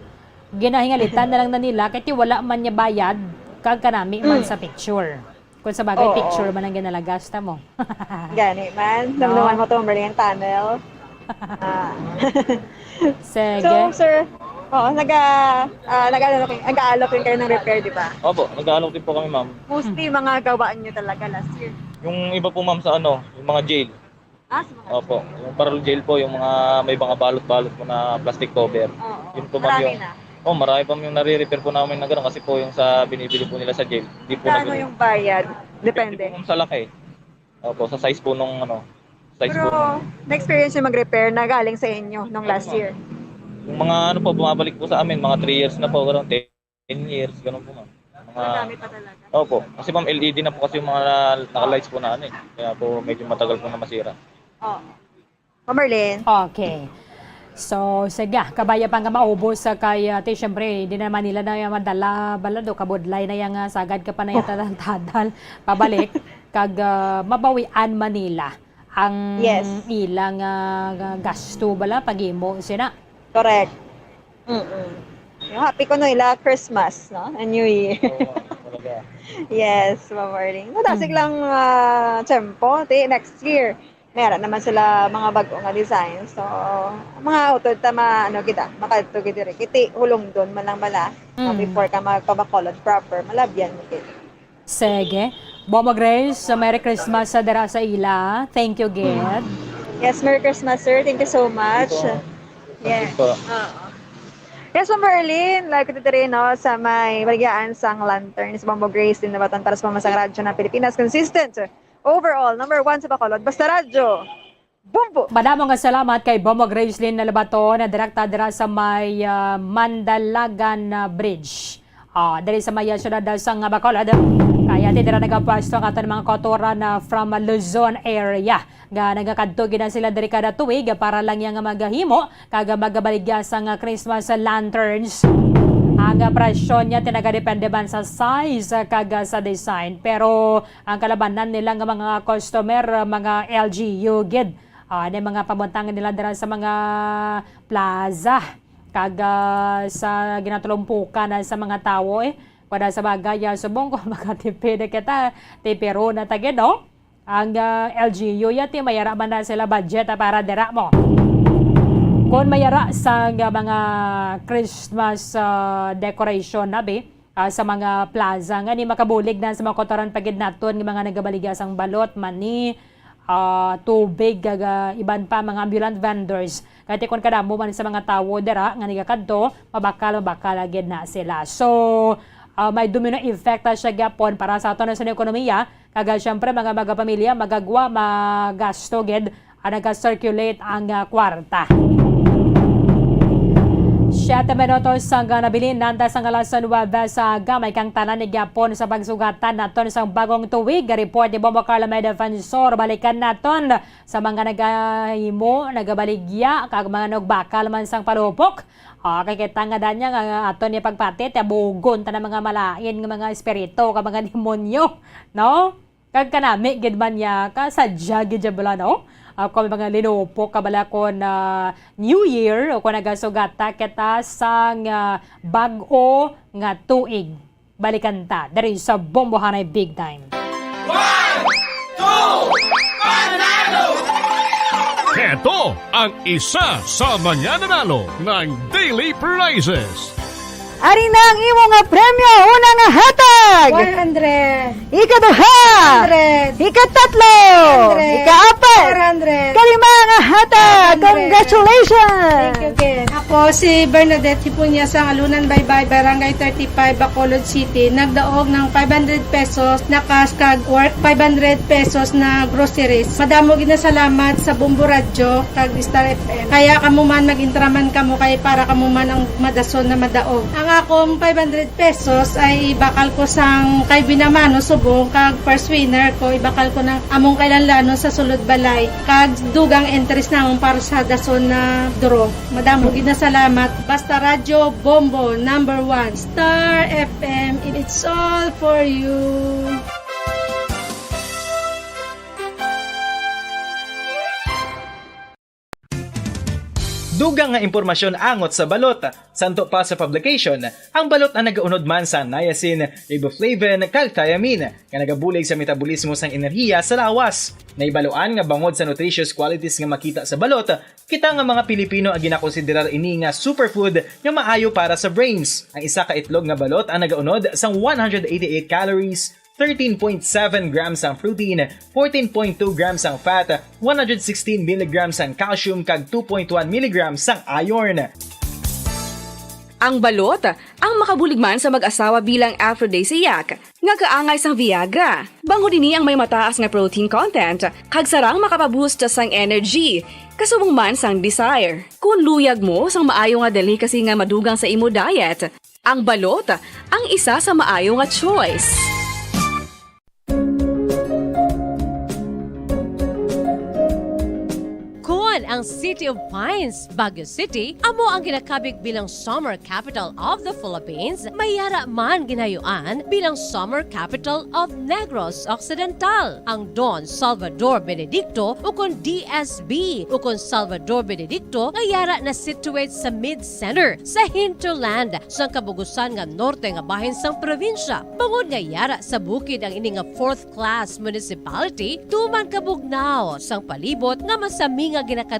Ginahingalitan na lang na nila, kahit wala man niya bayad, kag kanami man sa picture. Kung sa bagay, Oo. picture man ang ginalagasta mo. Gani man. Namnaman mo to Berlin Tunnel. Sige. So, sir, nag-aalok rin kayo ng repair, di ba? Opo, nag-aalok din po kami, ma'am. Mostly mga gawaan nyo talaga last year. Yung iba po, ma'am, sa yung mga jail. Sa mga Opo, yung parol jail po, yung mga may mga balot-balot po na plastic cover. Yun po, ma'am, Marami yung... na. Marami pa yung nare-repair po namin na gano'n kasi po yung sa binibili po nila sa jail. Di po Ano yung bayad? Depende Depende. po sa laki. Opo, sa size po nung size po. Pero, na-experience yung mag-repair na galing sa inyo nung last year. Yung mga bumabalik po sa amin, mga 3 years na po, gano'n, 10 years, gano'n po, ma'am. Marami pa talaga. Opo, kasi ma'am, LED na po kasi yung mga naka-lights po na Kaya po medyo matagal po na masira. Oo. Merlin. Okay. So, sige, kabaya pang maubos sa kay ate, syempre, di naman nila na yung madala balado, kabudlay na yung sagad ka pa na yung tadal, pabalik, kag mabawian Manila ang ilang gasto bala, pag-imo sina. Correct. Yung happy ko no ila Christmas, no? And New Year. Yes, Ma'am Merlin. Matasig lang tempo, next year. Meron naman sila mga bago nga design. So, mga utod tama makadto gid diri. Kiti hulong doon man lang bala. Before ka magpabakolod proper, malabyan mo gid. Sige. Bombo Grace, Merry Christmas sa dara sa ila. Thank you, Ged. Yes, Merry Christmas, sir. Thank you so much. Yes. Yes, Ma'am Merlin, like ito rin sa may baligyan sang lanterns, Bombo Grace, din nabatan para sa pamasang radyo ng Pilipinas. Consistent. Overall, number 1 sa Bacolod, Basta Radyo. Bumbo! Madamong nga salamat kay Bombo Gracelyn na labato na direkta dira sa may Mandalagan Bridge. Diri sa may syudad sang Bacolod. Kaya dira nagapwesto ang aton mga kotora na from Luzon area. Nagakadto gid sila diri kada tuig para lang yang magahimo kag magabaligya sang Christmas lanterns. Ang presyo niya tinagadepende man sa size kag sa design. Pero ang kalabanan nila nga mga customer, mga LGU gid. Mga pamuntangan nila dira sa mga plaza kag sa ginatulumpukan sa mga tao Pada sa bagay subong ko makatipid kita tipiro na tagid Ang LGU yati mayara man na sila budget para dira mo. Kung mayara sa mga Christmas decoration sa mga plaza nga ni makabulig na sa mga kotoran pagid naton ng mga nagabaligasang balot, mani, tubig, iban pa mga ambulant vendors. Kaya kung kadamo man sa mga tawo dira nga nagakadto, mabakal agad na sila. So, may domino effect siya gyapon para sa aton sa ekonomiya. Kaga syempre mga pamilya magagwa magasto gid nag-circulate ang kwarta. 7 minutos sang nabilin nanda sang alas 9 sa gamay kang tanan ni gyapon sa pagsugatan naton sa bagong tuig. Report ni Bombo Carla May Defensor, balikan naton sa mga nagahimo nagabaligya kag mga nagbakal man sang palupok. Kakita nga danya nga aton ni pagpatit bugon ta ng mga malain nga mga espiritu ka mga demonyo, no? Kag kanami gid man ya ka sadya gid bala, no? Kung mga linupok kabala ko na New Year o kung nagasugata kita sang bag-o nga tuig. Balikan ta dari sa Bombo Hanay Big Time. 1, 2, panalo! Heto ang isa sa mananalo ng Daily Prizes. Ari na ang imo nga premyo, una nga hatag! 100. Ikaduha! 100. Ikatatlo! 100. Ikaapat! 400. Kalima nga hatag! 100. Congratulations! Thank you, Ken. Ako si Bernadette Hipunya sa Alunan Baybay, Barangay 35, Bacolod City. Nagdaog ng 500 pesos na cash kag work 500 pesos na groceries. Madamo gid na salamat sa Bombo Radio kag Star FM. Kaya kamo man mag-intraman kamo kay para kamo man ang madason na madaog. Ang akong 500 pesos ay ibakal ko sang kay Binamano Subong kag first winner ko ibakal ko ng among kailanlano sa sulod balay kag dugang entries namon para sa dason na draw. Madamo gid na salamat. Basta Radio Bombo #1 Star FM, it's all for you. Dugang nga impormasyon angot sa balot. Santo pa sa publication, ang balot ang nagaunod man sa niacin, riboflavin, kag thiamine, nga nagabulig sa metabolismo sang enerhiya sa lawas. Naibaloan nga bangod sa nutritious qualities nga makita sa balot, kita nga mga Pilipino ang ginakonsiderar ini nga superfood nga maayo para sa brains. Ang isa ka itlog nga balot ang nagaunod sang 188 calories, 13.7 grams ang protein, 14.2 grams ang fat, 116 mg ang calcium kag 2.1 mg ang iron. Ang balot, ang makabuligman sa mag-asawa bilang aphrodisiac, nga kaangay sang Viagra. Bango dini ang may mataas nga protein content, kag sarang makapaboost sang energy, kasubong man sang desire. Kung luyag mo sang maayo nga delicacy nga madugang sa imo diet, ang balot, ang isa sa maayo nga choice. Ang City of Pines, Baguio City, amo ang ginakabig bilang Summer Capital of the Philippines, mayara man ginayuan bilang Summer Capital of Negros Occidental. Ang Don Salvador Benedicto o kon DSB o kon Salvador Benedicto ngayara na situate sa mid-center sa hinterland sa kabugusan nga norte nga bahin sang probinsya. Bangod ngayara sa bukid ang ini nga 4th class municipality, tuman kabugnaw sang palibot nga masami nga ginakatuan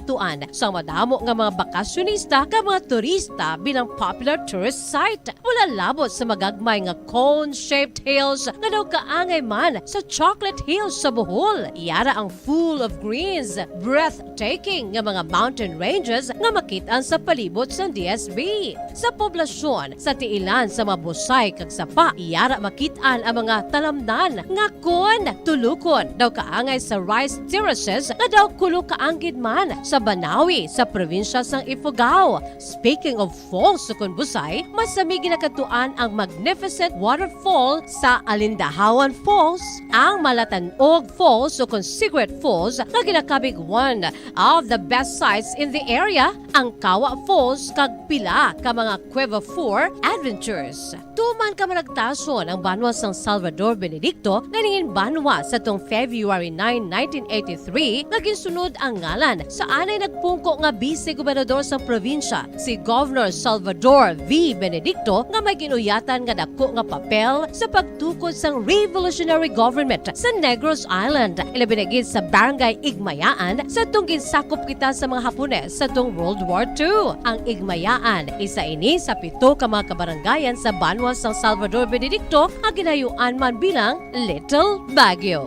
sa madamo nga mga bakasyonista ka mga turista bilang popular tourist site. Wala labot sa magagmay nga cone-shaped hills nga daw kaangay man sa Chocolate Hills sa Bohol. Iyara ang full of greens, breathtaking nga mga mountain ranges nga makitaan sa palibot sa DSB. Sa poblasyon, sa tiilan sa mga busay kag sapa, iyara makitaan ang mga talamnan nga kon tulukon daw kaangay sa rice terraces nga daw kulo kaanggid man sa Banawi sa probinsya sang Ifugao. Speaking of falls sa Busay, masami ginakatuan ang magnificent waterfall sa Alindahawan Falls, ang Malatanog Falls o Secret Falls na ginakabig one of the best sites in the area, ang Kawa Falls kag pila ka mga Cueva 4 adventures. Tuman ka managtason ang banwa sang Salvador Benedicto na ningin banwa sa tong February 9, 1983 naging sunod ang ngalan sa anay nagpungko nga vice-gobernador sa probinsya, si Governor Salvador V. Benedicto nga may ginuyatan nga dako nga papel sa pagtukod sang revolutionary government sa Negros Island. Ilabinagid sa Barangay Igmayaan sa tong ginsakop kita sa mga Hapones sa tong World War II. Ang Igmayaan, isa ini sa 7 ka mga kabarangayan sa banwa sang Salvador Benedicto ang ginayuan man bilang Little Baguio.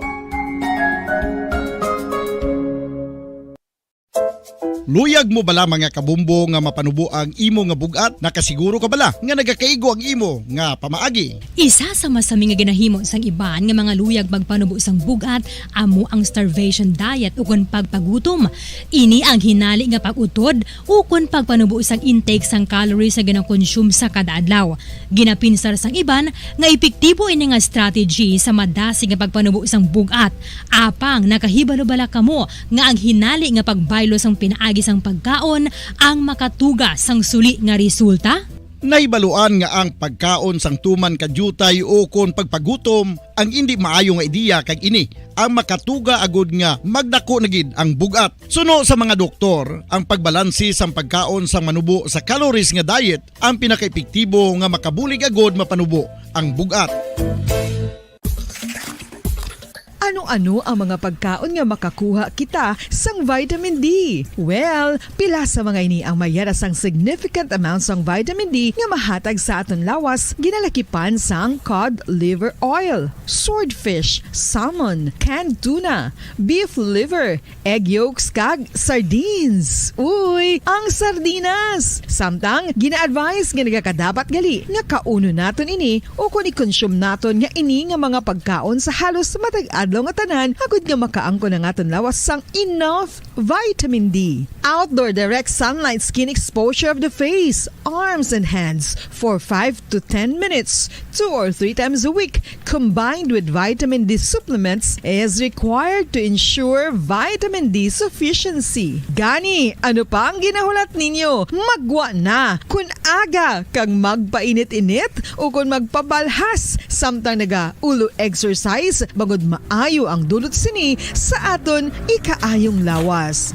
Luyag mo bala mga kabumbo nga mapanubo ang imo nga bugat? Nakasiguro ka bala nga nagakaigo ang imo nga pamaagi? Isa sa masami nga ginahimo sang iban nga mga luyag magpanubo sang bugat amo ang starvation diet ukon pagpagutom. Ini ang hinali nga pag-utod ukon pagpanubo sang intake sang calories sa ginakonsume sa kada adlaw. Ginapinsar sang iban nga epektibo ini nga strategy sa madasi nga pagpanubo sang bugat. Apang nakahibalo bala kamo nga ang hinali nga pagbaylo sang pinaagi sang pagkaon ang makatuga sang suli nga resulta? Naibaluan nga ang pagkaon sang tuman kadyutay o kon pagpagutom ang hindi maayo nga ideya kag ini ang makatuga agud nga magdako na gid ang bugat. Suno sa mga doktor, ang pagbalansi sang pagkaon sang manubo sa calories nga diet ang pinakaepektibo nga makabulig agud mapanubo ang bugat. Ano-ano ang mga pagkaon nga makakuha kita sang vitamin D? Well, pila sa mga ini ang mayara sang significant amount sang vitamin D nga mahatag sa aton lawas ginalakipan sang cod liver oil, swordfish, salmon, canned tuna, beef liver, egg yolks kag sardines. Uy, ang sardinas! Samtang gina-advise nga nagakadapat gali nga kauno naton ini o kung i-consume naton nga ini nga mga pagkaon sa halos matag adlaw nga tanan agud nga makaangko na aton lawas sang enough vitamin D. Outdoor direct sunlight skin exposure of the face, arms and hands for 5 to 10 minutes 2 or 3 times a week combined with vitamin D supplements is required to ensure vitamin D sufficiency. Gani, ano pa ang ginahulat ninyo? Magwa na kun aga kang magpainit-init o kun magpabalhas samtang naga ulo exercise bagod maayo ang dulot sini sa aton ikaayong lawas.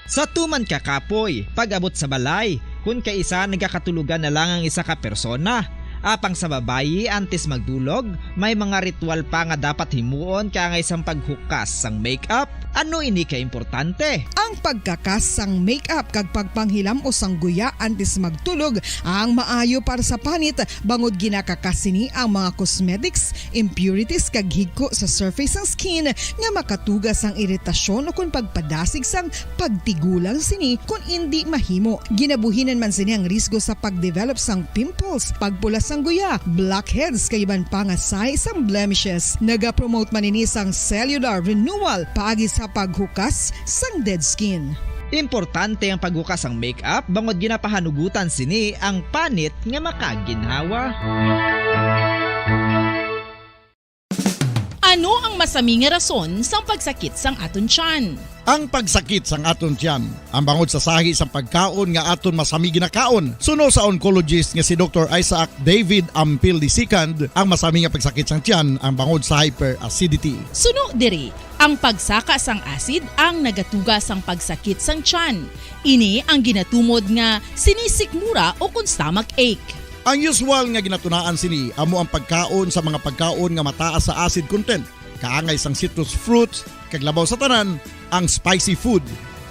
Sa tuman ka kapoy, pag-abot sa balay, kung kaisa nagakatulugan na lang ang isa ka persona. Apang sa babayi antes magdulog, may mga ritual pa nga dapat himuon kaya isang paghukas sang makeup. Ano ini ka importante? Ang pagkakas sang makeup kag pagpanghilam o sang guya antes magtulog ang maayo para sa panit bangod ginakakasini ang mga cosmetics, impurities kag higko sa surface sang skin nga makatugas sang iritasyon o kung pagpadasig sang pagtigulang sini kung hindi mahimo. Ginabuhinan man sini ang risgo sa pagdevelop sang pimples, pagpula sang guya, blackheads kay iban pa nga size sang blemishes. Naga-promote man ini sang cellular renewal paagi sa paghukas sang dead skin. Importante ang paghukas ang makeup bangod ginapahanugutan sini ang panit nga makaginhawa. Ano ang masami nga rason sang pagsakit sang aton tiyan? Ang pagsakit sang aton tiyan ang bangod sa sahi sang pagkaon nga aton masami ginakaon. Suno sa oncologist nga si Dr. Isaac David Ampil II, ang masami nga pagsakit sang tiyan ang bangod sa hyperacidity. Suno diri, ang pagsaka sang acid ang nagatuga sang pagsakit sang tiyan. Ini ang ginatumod nga sinisikmura o kung stomach ache. Ang usual nga ginatunaan sini amo ang pagkaon sa mga pagkaon nga mataas sa acid content. Kaangay sang citrus fruits, kag labaw sa tanan, ang spicy food.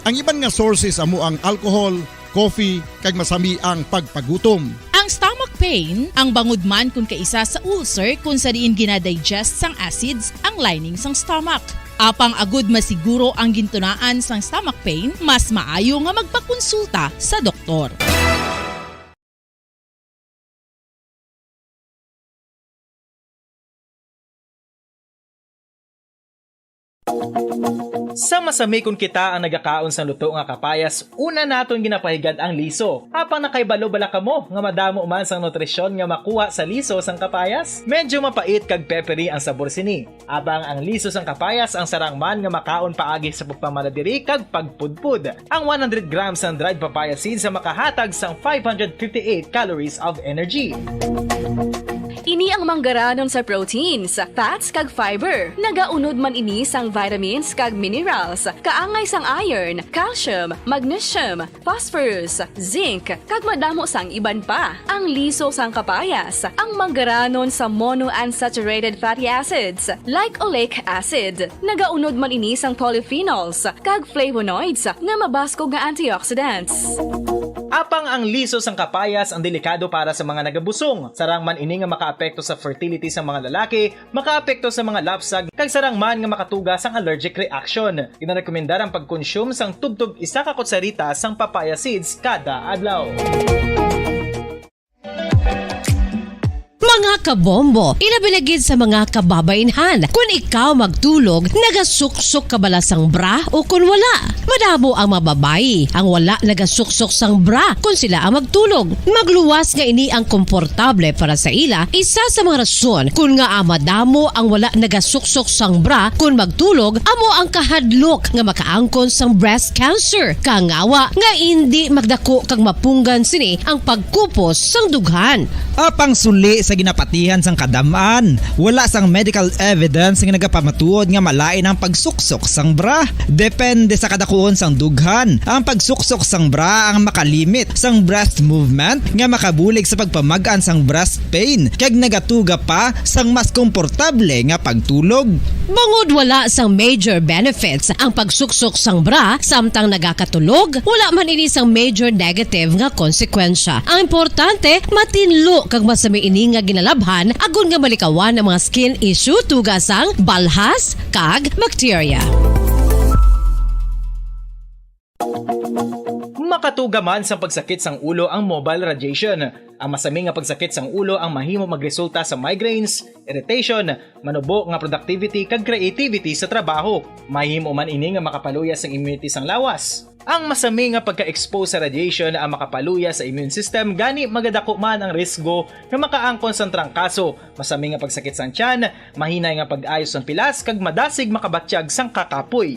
Ang iban nga sources amo ang alcohol, coffee, kag masami ang pagpagutom. Ang stomach pain ang bangod man kung kaisa sa ulcer kung sa diin ginadigest sang acids ang lining sang stomach. Apang agud masiguro ang gintunaan sang stomach pain, mas maayo nga magpakonsulta sa doktor. Sa masami kung kita ang nagakaon sa luto nga kapayas, una naton ginapahigad ang liso. Apang nakaibalo bala kamo nga madamo man sang nutrisyon nga makuha sa liso sang kapayas. Medyo mapait kag peppery ang sabor sini. Abang ang liso sang kapayas ang sarang man nga makaon paagi sa pagpamaladiri kag pagpudpud. Ang 100 grams ng dried papaya seeds sa makahatag sang 558 calories of energy. Ini ang manggaranon sa proteins, fats kag fiber. Nagaunod man ini sang vitamins kag minerals, kaangay sang iron, calcium, magnesium, phosphorus, zinc, kag madamo sang iban pa. Ang liso sang kapayas, ang manggaranon sa monounsaturated fatty acids like oleic acid. Nagaunod man ini sang polyphenols kag flavonoids nga mabaskog nga antioxidants. Apang ang liso sang kapayas ang delikado para sa mga nagabusong. Sarang man ini nga makaapekto sa fertility sa mga lalaki, makaapekto sa mga lapsag, kag sarang man nga makatuga sang allergic reaction. Ginarekomendar ang pagkonsume sang tubtub isa ka kutsarita sang papaya seeds kada adlaw. Mga kabombo, ilabilagid sa mga kababainhan. Kung ikaw magtulog, nagasuksok ka bala sang bra o kung wala. Madamo ang mababayi ang wala nagasuksok sang bra kung sila ang magtulog. Magluwas nga ini ang komportable para sa ila. Isa sa mga rason kung nga madamo ang wala nagasuksok sang bra kung magtulog, amo ang kahadlok nga makaangkon sang breast cancer. Kangawa nga hindi magdako kag mapunggan sini ang pagkupos sang dughan. Apang suli sa ginapatihan sang kadamaan, wala sang medical evidence nga nagapamatuod nga malain ang pagsuksok sang bra. Depende sa kadakuon sang dughan. Ang pagsuksok sang bra ang makalimit sang breast movement nga makabulig sa pagpamagaan sang breast pain kag nagatuga pa sang mas komportable nga pagtulog. Bangod wala sang major benefits ang pagsuksok sang bra samtang nagakatulog, wala man ini sang major negative nga konsekwensya. Ang importante, matinlo kag masami ini nga ginalabhan agon nga malikawan ang mga skin issue tugas sang balhas kag bacteria. Makatuga man sa pagsakit sang ulo ang mobile radiation. Ang masami nga pagsakit sang ulo ang mahimo magresulta sa migraines, irritation, manubo nga productivity kag creativity sa trabaho. Mahimo man ini nga makapaluya sang immunity sang lawas. Ang masami nga pagka-expose sa radiation ang makapaluya sa immune system gani magadako man ang risgo nga makaangkon sang trangkaso, masami nga pagsakit sang tiyan, mahinay nga pag-ayos sang pilas kag madasig makabatsyag sang kakapoy.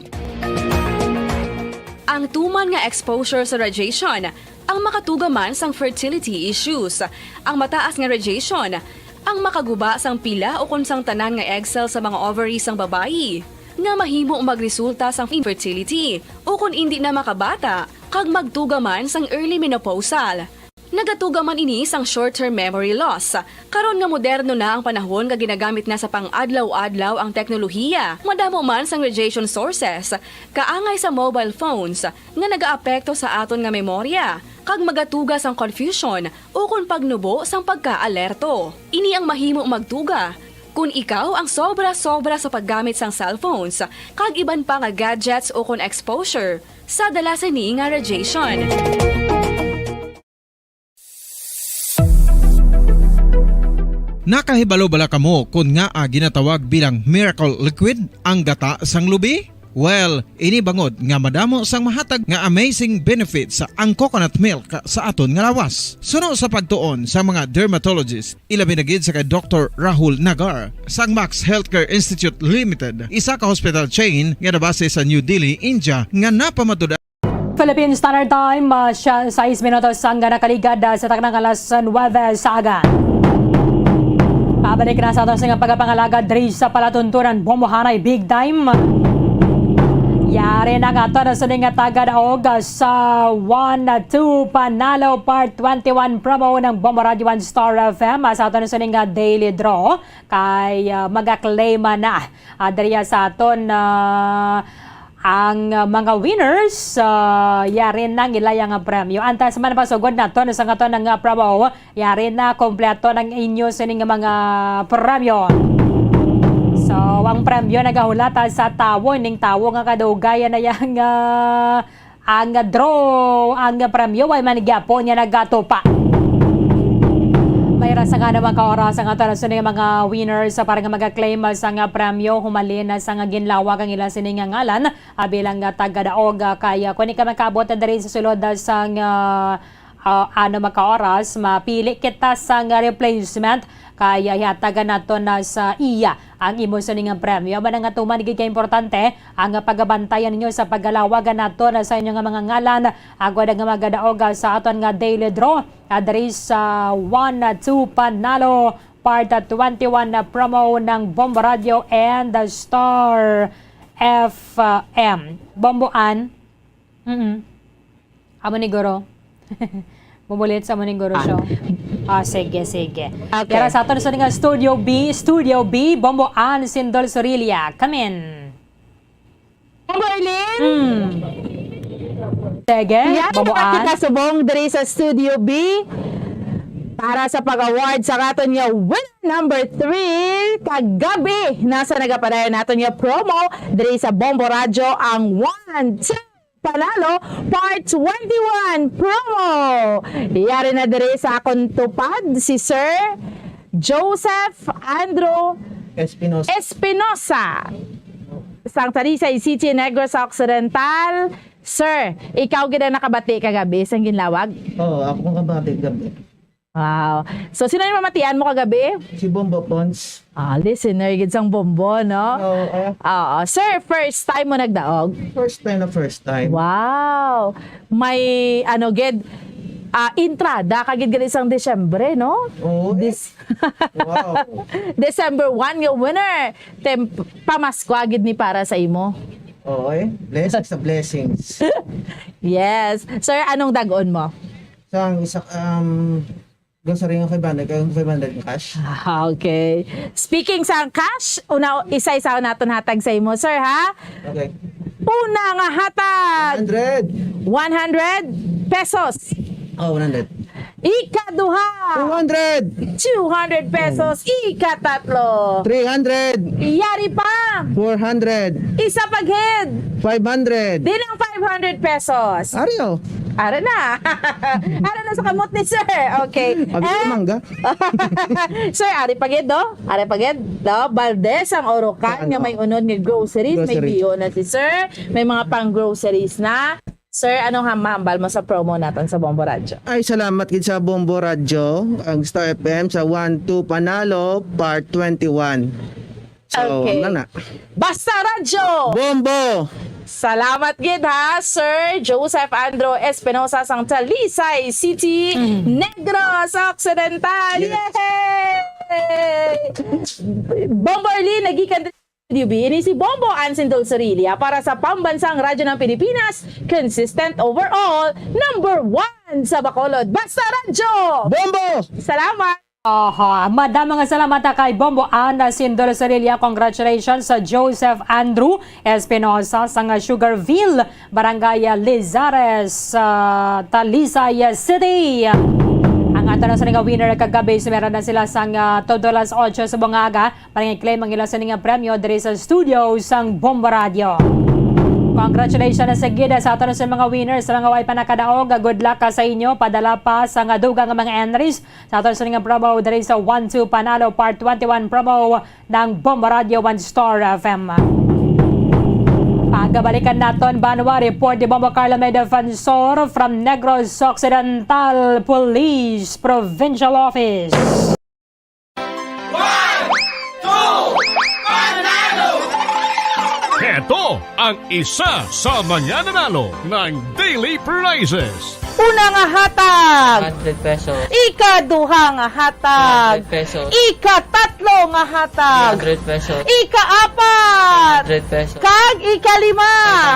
Ang tuman nga exposure sa radiation ang makatuga man sang fertility issues. Ang mataas nga radiation ang makaguba sang pila o kung sang tanan nga egg cell sa mga ovaries sang babayi nga mahimo magresulta sang infertility o kung hindi na makabata kag magtuga man sang early menopausal. Nagatuga man ini sang short-term memory loss. Karon nga moderno na ang panahon nga ginagamit na sa pang-adlaw-adlaw ang teknolohiya. Madamo man sang radiation sources, kaangay sa mobile phones nga nagaapekto sa aton nga memorya, kag magatuga sang confusion o kung pagnubo sang pagka-alerto. Ini ang mahimo magtuga kung ikaw ang sobra-sobra sa paggamit sang cellphones, kag iban pa nga gadgets o kung exposure sa dalasan ni nga radiation. Nakahibalo bala kamo kung nga ginatawag bilang miracle liquid ang gata sang lubi? Well, ini bangod nga madamo sang mahatag nga amazing benefits sa ang coconut milk sa aton nga lawas. Suno sa pagtuon sa mga dermatologist, ilabi na gid sa kay Dr. Rahul Nagar sang Max Healthcare Institute Limited, isa ka hospital chain nga nabase sa New Delhi, India nga napamatuda Philippine Standard Time, 6 minutos ang nakaligad sa taknang alas 9 sa aga. Pabalik na sa aton sa pagpangalaga diri sa palatuntunan Bombohanay Big Time. Yari na nga ito na suning taga-daog sa 1-2 Panalo Part 21 promo ng Bombo Radio 1 Star FM sa aton na suning daily draw kay mag-claim na diri sa aton ang mga winners, yari na ilayang premyo. Antas man pasugod na to sa nga ng promo, yari na kompleto ng inyo sining mga premyo. So, ang premyo nagahulata sa tawo, ning tawo nga kadugaya na yang ang draw, ang premyo ay manigyapo niya nagatupa. May rasa nga naman ka-oras ang ato sa mga winners sa parang mag-claim sa nga premyo humalin sa nga ginlawag ang ilang sining nga ngalan bilang taga-daog kaya kung ka makabot na rin sa sulod sa maka-oras mapili kita sa nga replacement kaya hatagan nato na sa iya ang imo sa nga premyo. Ba nga tuman gid kay importante ang pagabantayan ninyo sa paggalawagan nato na sa inyo nga mga ngalan agwad nga magadaog sa aton nga daily draw adiri sa 1-2 Panalo Part 21 na promo ng Bombo Radio and the Star FM. Bomboan. Amo ni Goro. Bumulit sa Morning Guru Show. Sige. Okay. Kaya sa ato sa nga Studio B, Bombo Ann Sindol Sorilia. Come in. Bombo Arlene? Sige, Yan, Bomboan. kita subong diri sa Studio B para sa pag-award sa aton nga winner number 3 kagabi. Nasa nagapadayon naton nga promo diri sa Bombo Radio ang 1, 2 Panalo Part 21 promo. Iyari na diri sa akong tupad si Sir Joseph Andrew Espinosa. Sang Talisay City, Negros Occidental. Sir, ikaw gid ang nakabati kagabi sa ginlawag? Oo, ako kong kabati gabi. Wow. So, sino yung mamatian mo kagabi? Si Bombo Pons. Listener, gid sang Bombo, no? Oo. Sir, first time mo nagdaog? First time. Wow. May, gid, intrada kagid gid isang Desyembre, no? Oo. Wow. December 1 yung winner. Pamasko agid ni para sa imo. Oo, blessings sa blessings. Yes. Sir, anong dagon mo? Sang isa grocery nga 500 cash. Okay. Speaking sa cash, isa-isa naton hatag sa imo, sir, ha? Okay. Una nga hatag 100 pesos. Oh, 100. Ikaduha 200 pesos. Ikatatlo 300. Yari pa 400. isa paghid 500. dinang 500 pesos. Ariyo. Ara na. Ara na sa kamot ni sir. Okay. Mangga. Sir, ari pagid do? Ari pagid do? Valdez ang Orocan nga may unod nga groceries. May bio na si sir. May mga pang groceries na. Sir, anong hamahambal mo sa promo natin sa Bombo Radio? Ay, salamat gid sa Bombo Radio, ang Star FM sa 1-2 Panalo Part 21. So, Okay. na. Basta Radio! Bombo! Salamat gid ha, Sir Joseph Andrew Espinosa sang Talisay City, Negros Occidental. Yay! Bombo Arlene, nagikan ini si Bombo Ansin Dulcerilia para sa Pambansang Radyo ng Pilipinas, consistent overall, number 1 sa Bacolod. Basta Radyo! Bombo! Salamat! Madamang salamat kay Bombo Ansin Dulcerilia. Congratulations sa Joseph Andrew Espinosa sa Sugarville, Barangay Lizares, Talisay City. Ang ato na sa nga winner kagabi, meron na sila sang $2.8 sa bungaga para i-claim ang ilang sa nga premyo diri sa studio sang Bombo Radio. Congratulations na sa gida sa ato na sa mga winners sa mga way pa nakadaog. Good luck ka sa inyo. Padala pa sa nga dugang mga entries sa ato na sa nga promo diri sa 1-2 Panalo Part 21 promo ng Bombo Radio 1 Star FM. Pagabalikan naton Banwa report ni Bombo Carlo Defensor from Negros Occidental Police Provincial Office. 1, 2, Panalo! Heto ang isa sa mananalo ng Daily Prizes. Una nga hatag 100 pesos. Ikaduha nga hatag 100 pesos. Ikatatlo nga hatag 100 pesos. Ikaapat 100 pesos. kag ikalima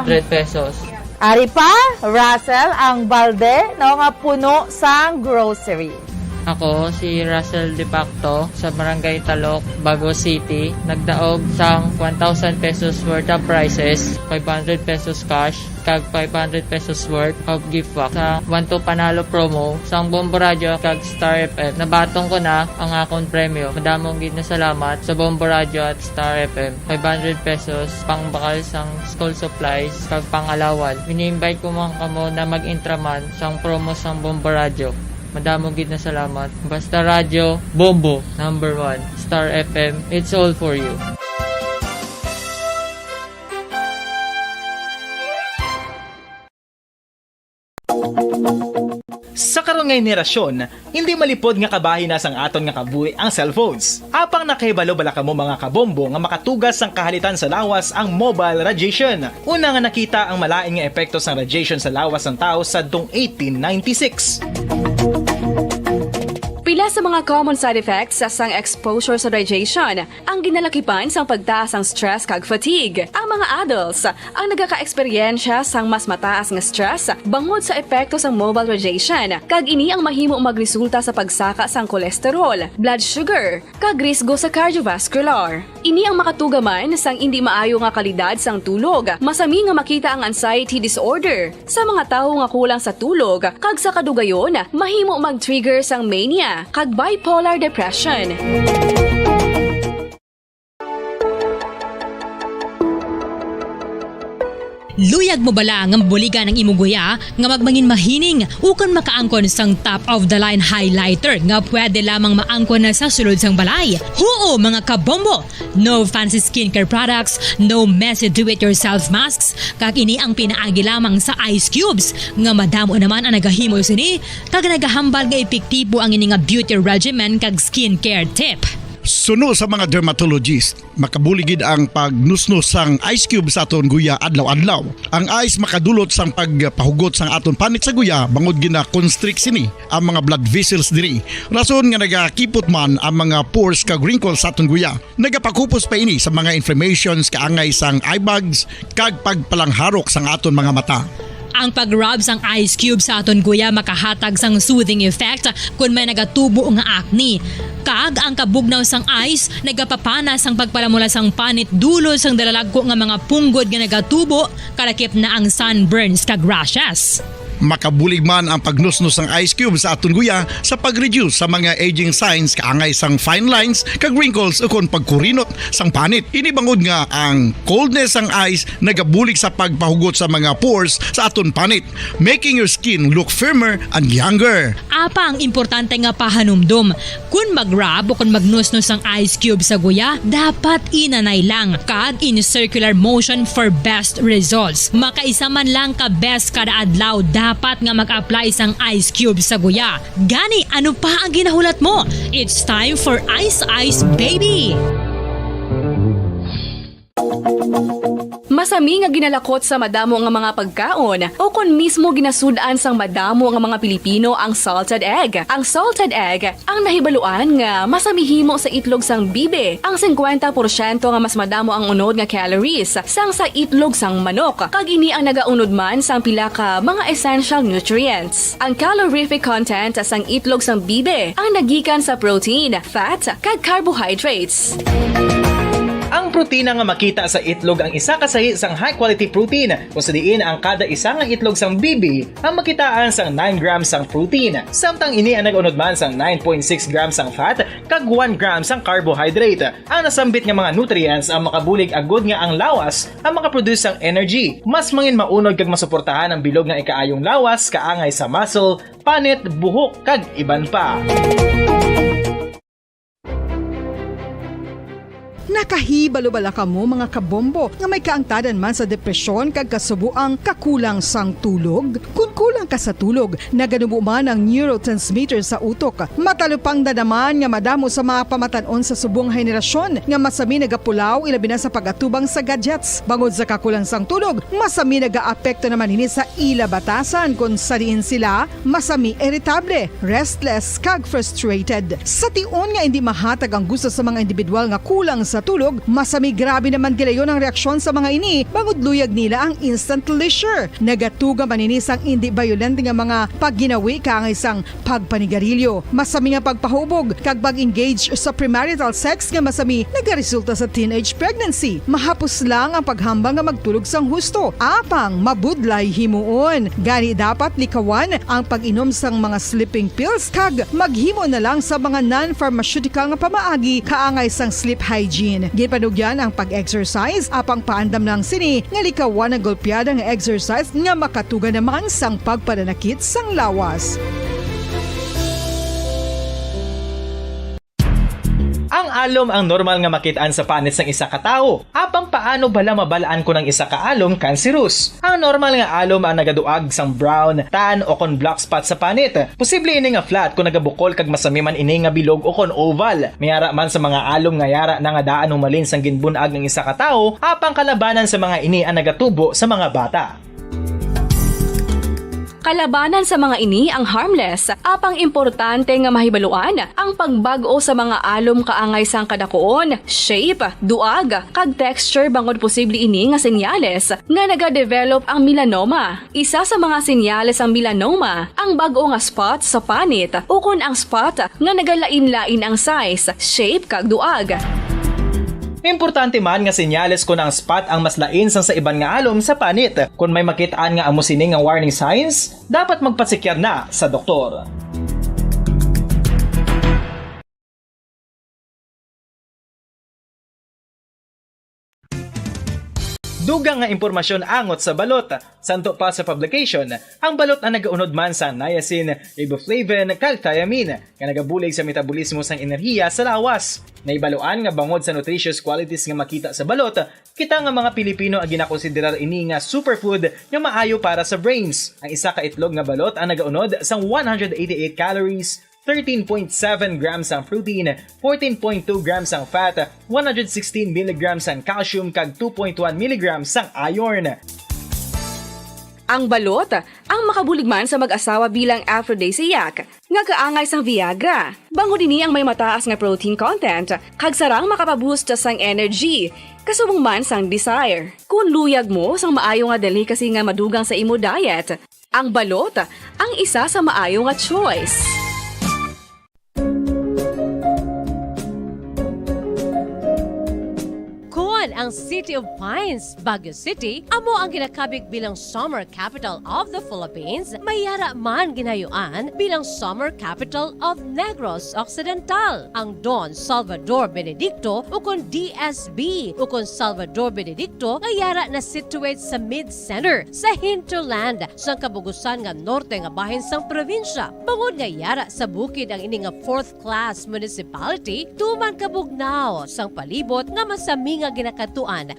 100 pesos. Ari pa, Russell ang balde no nga puno sang grocery. Ako si Russell De Facto sa Barangay Talok, Bago City. Nagdaog sang 1,000 pesos worth of prizes, 500 pesos cash, kag 500 pesos worth of gift box sa 1-2 Panalo promo sang Bombo Radio kag Star FM. Nabatong ko na ang akong premyo. Madamong gid na salamat sa Bombo Radio at Star FM. 500 pesos pang bakal sang school supplies kag pangalawan. Mini-invite ko man kamo na mag-intraman sang promo sang Bombo Radio. Madamong gid na salamat. Basta Radio, Bombo, number 1. Star FM, it's all for you. Sa karon nga henerasyon, hindi malipod nga kabahin na sang aton nga kabuhi ang cellphones. Apang nakahibalo bala kamo mga kabombo nga makatugas sang kahalitan sa lawas ang mobile radiation. Una nga nakita ang malain nga epekto sang radiation sa lawas ng tao sa 1896. Pila sa mga common side effects sa sang exposure sa radiation ang ginalakipan sang pagtaas ang stress kag fatigue. Ang mga adults ang nagaka-eksperyensya sang mas mataas nga stress bangod sa epekto sang mobile radiation kag ini ang mahimo magresulta sa pagsaka sang kolesterol, blood sugar kag risgo sa cardiovascular. Ini ang makatugaman sang hindi maayo nga kalidad sang tulog. Masami nga makita ang anxiety disorder sa mga tawo nga kulang sa tulog kag sa kadugayon mahimo mag-trigger sang mania kag bipolar depression. Luyag mo bala nga mabuligan ng imong guya nga magmangin mahining ukon makaangkon sang top of the line highlighter nga pwede lamang maangkon na sa sulod sang balay. Huo mga kabombo! No fancy skincare products, no messy do-it-yourself masks, kag ini ang pinaagi lamang sa ice cubes nga madamo naman ang nagahimo sini kag nagahambal nga epektibo ang ini nga beauty regimen kag skincare tip. Suno sa mga dermatologist, makabuligid ang pagnusnos sang ice cube sa aton guya adlaw-adlaw. Ang ice makadulot sang pagpahugot sang aton panit sa guya bangod gina constrict sini ang mga blood vessels diri. Rason nga nagakipot man ang mga pores kag wrinkles sa aton guya. Nagapakupos pa ini sa mga inflammations kaangay sang eye bags kag pagpalangharok sang aton mga mata. Ang pag-rub sang ice cube sa aton guya makahatag sang soothing effect kung may nagatubo nga acne. Kag ang kabugnaw sang ice nagapapana sang pagpalamula sang panit dulo sang dalalagko nga mga punggod nga nagatubo kalakip na ang sunburns kag rashes. Makabulig man ang pagnusnos ng ice cube sa aton guya sa pag-reduce sa mga aging signs kaangay sang fine lines kag wrinkles ukon pagkurinot sang panit. Ini bangod nga ang coldness sang ice nagabulig sa pagpahugot sa mga pores sa aton panit, making your skin look firmer and younger. Apa ang importante nga pahanumdum, kung mag-rub o kung magnusnos ang ice cube sa guya, dapat inanay lang kag in circular motion for best results. Makaisa man lang ka best kada adlaw dapat nga mag-apply sang ice cube sa guya. Gani, ano pa ang ginahulat mo? It's time for Ice Ice Baby! Masami nga ginalakot sa madamo nga mga pagkaon o kung mismo ginasudaan sang madamo nga mga Pilipino ang salted egg. Ang salted egg ang nahibaluan nga masamihimo sa itlog sang bibe. Ang 50% nga mas madamo ang unod nga calories sang sa itlog sang manok. Kag ini ang nagaunod man sang pila ka mga essential nutrients. Ang calorific content sang itlog sang bibe ang nagikan sa protein, fat, kag carbohydrates. Ang protina nga makita sa itlog ang isa kasahi sang high quality protein kung sa diin ang kada isa nga itlog sang bibi ang makitaan sang 9 grams sang protein. Samtang ini ang nag-unod man sang 9.6 grams sang fat kag 1 gram sang carbohydrate. Ang nasambit nga mga nutrients ang makabulig agud nga ang lawas ang makaproduce sang energy. Mas mangin maunod kag masuportahan ang bilog nga ikaayong lawas kaangay sa muscle, panit, buhok kag iban pa. Nakahibalo-bala ka mo mga kabombo nga may kaangtadan man sa depresyon kag kasubuang kakulang sang tulog. Kung kulang ka sa tulog, naganubo man ang neurotransmitter sa utok. Matalupang dadaman nga madamo sa mga pamatanon sa subong henerasyon nga masami nagapulaw ilabi na sa pagatubang sa gadgets. Bangod sa kakulang sang tulog, masami nagaapekto naman ini sa ila batasan kung sa diin sila masami irritable, restless kag frustrated. Sa tion nga hindi mahatag ang gusto sa mga individual nga kulang sa tulog, masami grabe naman gilayon ang reaksyon sa mga ini bangod luyag nila ang instant leisure. Nagatuga manini sang hindi violent nga mga pagginawi kaangay sang pagpanigarilyo. Masami nga pagpahubog kag pag-engage sa premarital sex nga masami nagaresulta sa teenage pregnancy. Mahapos lang ang paghambang nga magtulog sang husto. Apang mabudlay himuon. Gani dapat likawan ang pag-inom sang mga sleeping pills kag maghimo na lang sa mga non-pharmaceutical nga pamaagi kaangay sang sleep hygiene. Gipanugyan ang pag-exercise apang paandam ng sini nga likawan ang golpeada nga exercise nga makatuga naman sang pagpananakit sang lawas. Ang alom ang normal nga makitaan sa panit sang isa ka tawo. Apang paano bala mabalaan ko ng isa ka alom cancerous? Ang normal nga alom ang nagaduag sang brown, tan o kon black spot sa panit. Posible ini nga flat kung nagabukol kag masami man ini nga bilog o kon oval. Mayara man sa mga alom nga yara na nga daan humalin sang ginbunag ng isa ka tawo, apang kalabanan sa mga ini ang nagatubo sa mga bata. Kalabanan sa mga ini ang harmless, apang importante nga mahibaluan ang pagbago sa mga alom kaangay sang kadakuon, shape, duag, kag texture bangod posible ini nga senyales nga nagadevelop ang melanoma. Isa sa mga senyales ang melanoma, ang bag-o nga spot sa panit o kun ang spot nga nagalain-lain ang size, shape kag duag. Importante man nga senyales kung ang spot ang mas lain sang sa iban nga alom sa panit. Kung may makitaan nga amo sining nga warning signs, dapat magpasikyar na sa doktor. Dugang nga impormasyon angot sa balot. Santo pa sa publication, ang balot ang nagaunod man sa niacin, riboflavin, kag thiamine, nga nagabulig sa metabolismo sang enerhiya sa lawas. Naibaluan nga bangod sa nutritious qualities nga makita sa balot, kita nga mga Pilipino ang ginakonsiderar ini nga superfood nga maayo para sa brains. Ang isa ka itlog nga balot ang nagaunod sang 188 calories, 13.7 grams ang protein, 14.2 grams ang fat, 116 mg ang calcium kag 2.1 mg ang iron. Ang balot ang makabuligman sa mag-asawa bilang aphrodisiac, nga kaangay sang Viagra. Bango dini ang may mataas nga protein content, kag sarang makapaboost sang energy, kasubong man sang desire. Kung luyag mo sang maayo nga delicacy nga madugang sa imo diet, ang balot ang isa sa maayo nga choice. Ang City of Pines, Baguio City, amo ang ginakabig bilang summer capital of the Philippines, mayara man ginayuan bilang summer capital of Negros Occidental. Ang Don Salvador Benedicto o kung DSB o kung Salvador Benedicto ngayara na situate sa mid-center sa hinterland sa kabugusan nga norte nga bahin sang probinsya. Bangod ngayara sa bukid ang ini nga 4th class municipality, tuman kabugnaw sang palibot nga masami nga ginakatuan